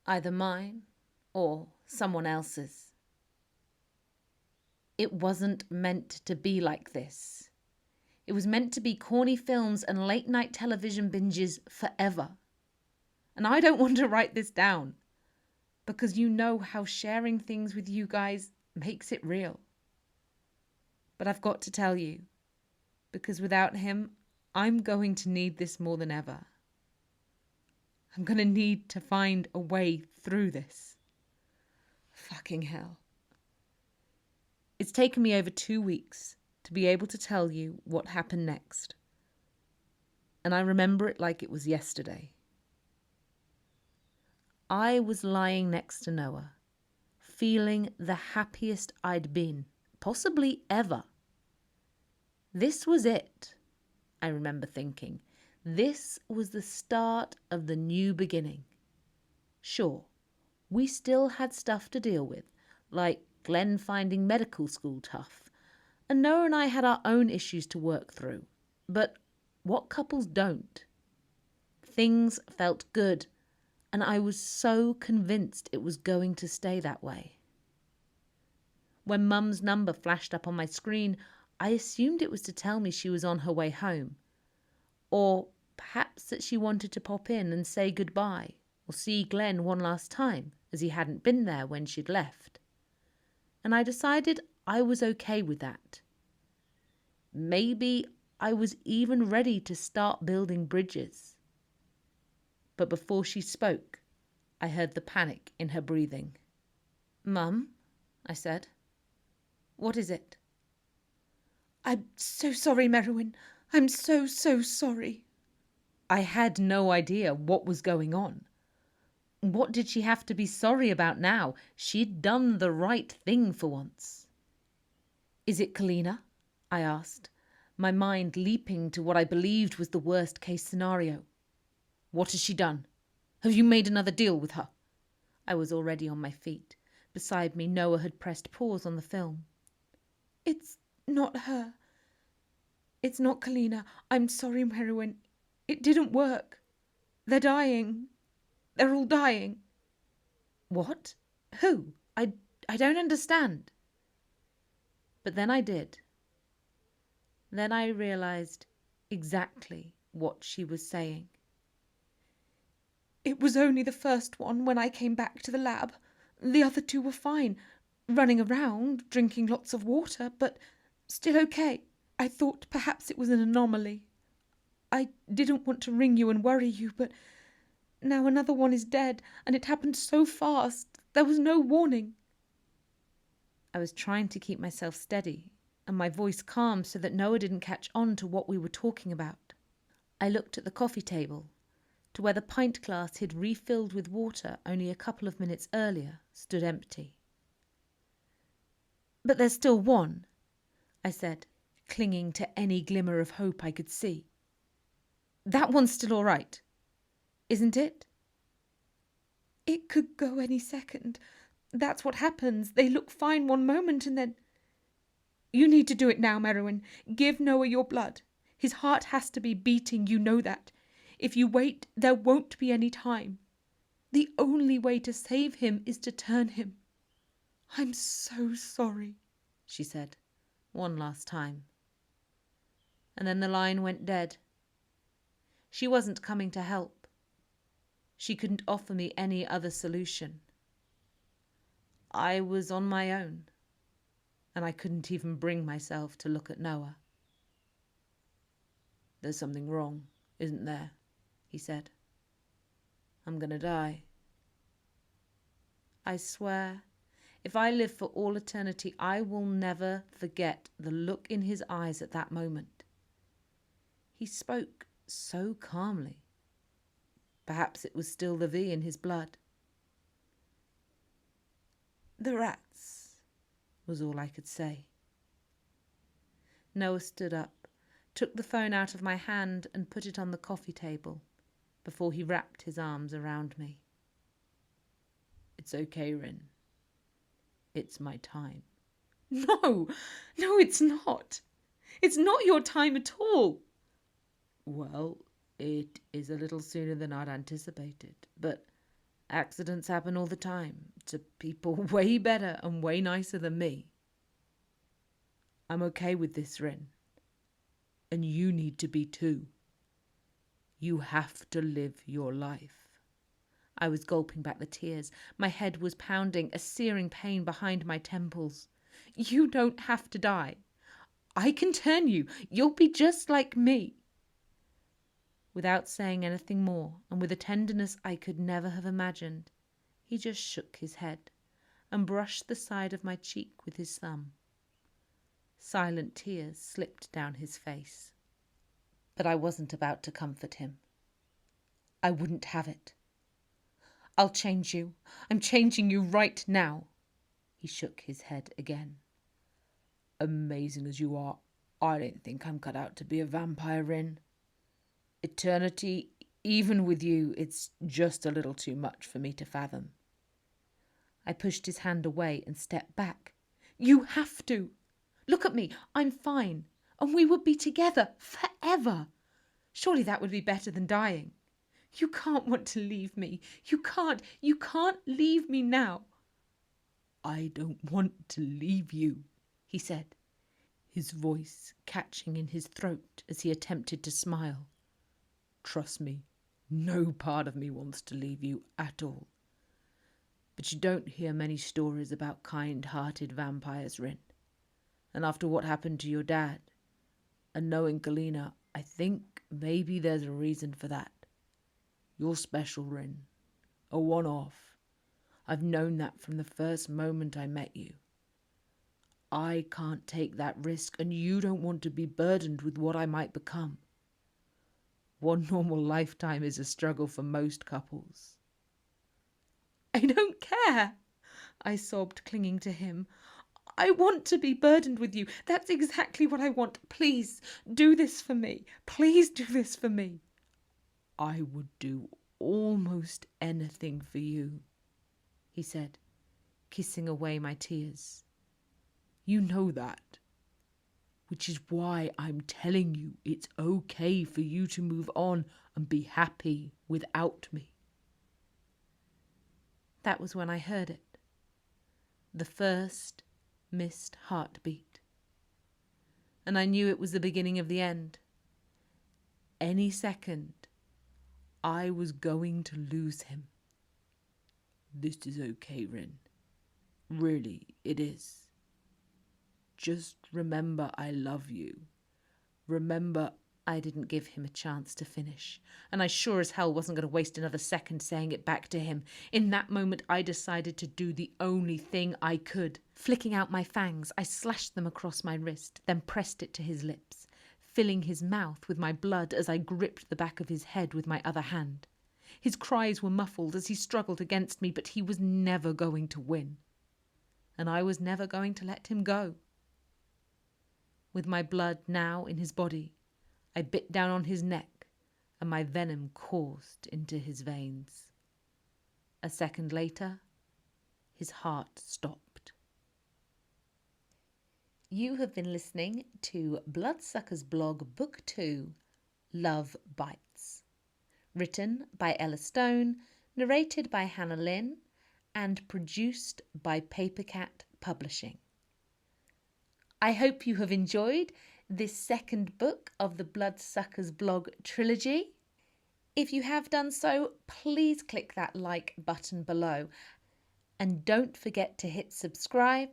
Either mine or someone else's. It wasn't meant to be like this. It was meant to be corny films and late night television binges forever. And I don't want to write this down because you know how sharing things with you guys makes it real. But I've got to tell you, because without him, I'm going to need this more than ever. I'm going to need to find a way through this. Fucking hell. It's taken me over 2 weeks to be able to tell you what happened next. And I remember it like it was yesterday. I was lying next to Noah, feeling the happiest I'd been, possibly ever. This was it, I remember thinking. This was the start of the new beginning. Sure, we still had stuff to deal with, like Glen finding medical school tough, and Noah and I had our own issues to work through. But what couples don't? Things felt good, and I was so convinced it was going to stay that way. When Mum's number flashed up on my screen, I assumed it was to tell me she was on her way home, or perhaps that she wanted to pop in and say goodbye, or see Glen one last time, as he hadn't been there when she'd left. And I decided I was okay with that. Maybe I was even ready to start building bridges. But before she spoke, I heard the panic in her breathing. "Mum," I said. "What is it?" "I'm so sorry, Merrewyn. I'm so sorry." I had no idea what was going on. What did she have to be sorry about now? She'd done the right thing for once. "Is it Kalina?" I asked, my mind leaping to what I believed was the worst case scenario. "What has she done? Have you made another deal with her?" I was already on my feet. Beside me, Noah had pressed pause on the film. "It's not her. It's not Kalina. I'm sorry, Merrewyn. It didn't work. They're dying. They're all dying." "What? Who? I don't understand." But then I did. Then I realized exactly what she was saying. It was only the first one when I came back to the lab. The other two were fine, running around, drinking lots of water, but still okay. I thought perhaps it was an anomaly. I didn't want to ring you and worry you, but now another one is dead, and it happened so fast. There was no warning." I was trying to keep myself steady and my voice calm so that Noah didn't catch on to what we were talking about. I looked at the coffee table, to where the pint glass he'd refilled with water only a couple of minutes earlier stood empty. "But there's still one," I said, clinging to any glimmer of hope I could see. "That one's still all right, isn't it?" "It could go any second. That's what happens. They look fine one moment and then—" "You need to do it now, Merrewyn. Give Noah your blood. His heart has to be beating, you know that. If you wait, there won't be any time. The only way to save him is to turn him." "I'm so sorry," she said, one last time. And then the line went dead. She wasn't coming to help. She couldn't offer me any other solution. I was on my own, and I couldn't even bring myself to look at Noah. "There's something wrong, isn't there?" he said. "I'm gonna die. I swear, if I live for all eternity, I will never forget the look in his eyes at that moment. He spoke so calmly. Perhaps it was still the V in his blood. "The rats," was all I could say. Noah stood up, took the phone out of my hand and put it on the coffee table before he wrapped his arms around me. "It's okay, Rin. It's my time." "No, no, it's not. It's not your time at all." "Well, it is a little sooner than I'd anticipated, but accidents happen all the time to people way better and way nicer than me. I'm okay with this, Rin. And you need to be too. You have to live your life." I was gulping back the tears. My head was pounding, a searing pain behind my temples. "You don't have to die. I can turn you. You'll be just like me." Without saying anything more, and with a tenderness I could never have imagined, he just shook his head and brushed the side of my cheek with his thumb. Silent tears slipped down his face. But I wasn't about to comfort him. I wouldn't have it. "I'll change you. I'm changing you right now." He shook his head again. "Amazing as you are, I don't think I'm cut out to be a vampire, Rin. Eternity, even with you, it's just a little too much for me to fathom." I pushed his hand away and stepped back. "You have to. Look at me. I'm fine. And we would be together forever. Surely that would be better than dying. You can't want to leave me. You can't leave me now." "I don't want to leave you," he said, his voice catching in his throat as he attempted to smile. "Trust me, no part of me wants to leave you at all. But you don't hear many stories about kind-hearted vampires, Rin. And after what happened to your dad, and knowing Galena, I think maybe there's a reason for that. You're special, Rin. A one-off. I've known that from the first moment I met you. I can't take that risk, and you don't want to be burdened with what I might become. One normal lifetime is a struggle for most couples." "I don't care," I sobbed, clinging to him. "I want to be burdened with you. That's exactly what I want. Please do this for me. Please do this for me." "I would do almost anything for you," he said, kissing away my tears. "You know that. Which is why I'm telling you it's okay for you to move on and be happy without me." That was when I heard it. The first missed heartbeat. And I knew it was the beginning of the end. Any second, I was going to lose him. This is okay, Rin. Really, it is. Just remember I love you. Remember I didn't give him a chance to finish, and I sure as hell wasn't going to waste another second saying it back to him. In that moment, I decided to do the only thing I could. Flicking out my fangs, I slashed them across my wrist, then pressed it to his lips, filling his mouth with my blood as I gripped the back of his head with my other hand. His cries were muffled as he struggled against me, but he was never going to win. And I was never going to let him go. With my blood now in his body, I bit down on his neck, and my venom coursed into his veins. A second later, his heart stopped. You have been listening to Bloodsucker's blog Book 2, Love Bites. Written by Ella Stone, narrated by Hannah Lynn, and produced by Papercat Publishing. I hope you have enjoyed this second book of the Bloodsucker's blog trilogy. If you have done so, please click that like button below. And don't forget to hit subscribe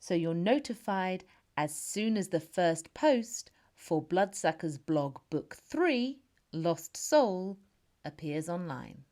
so you're notified as soon as the first post for Bloodsucker's blog Book 3, Lost Soul, appears online.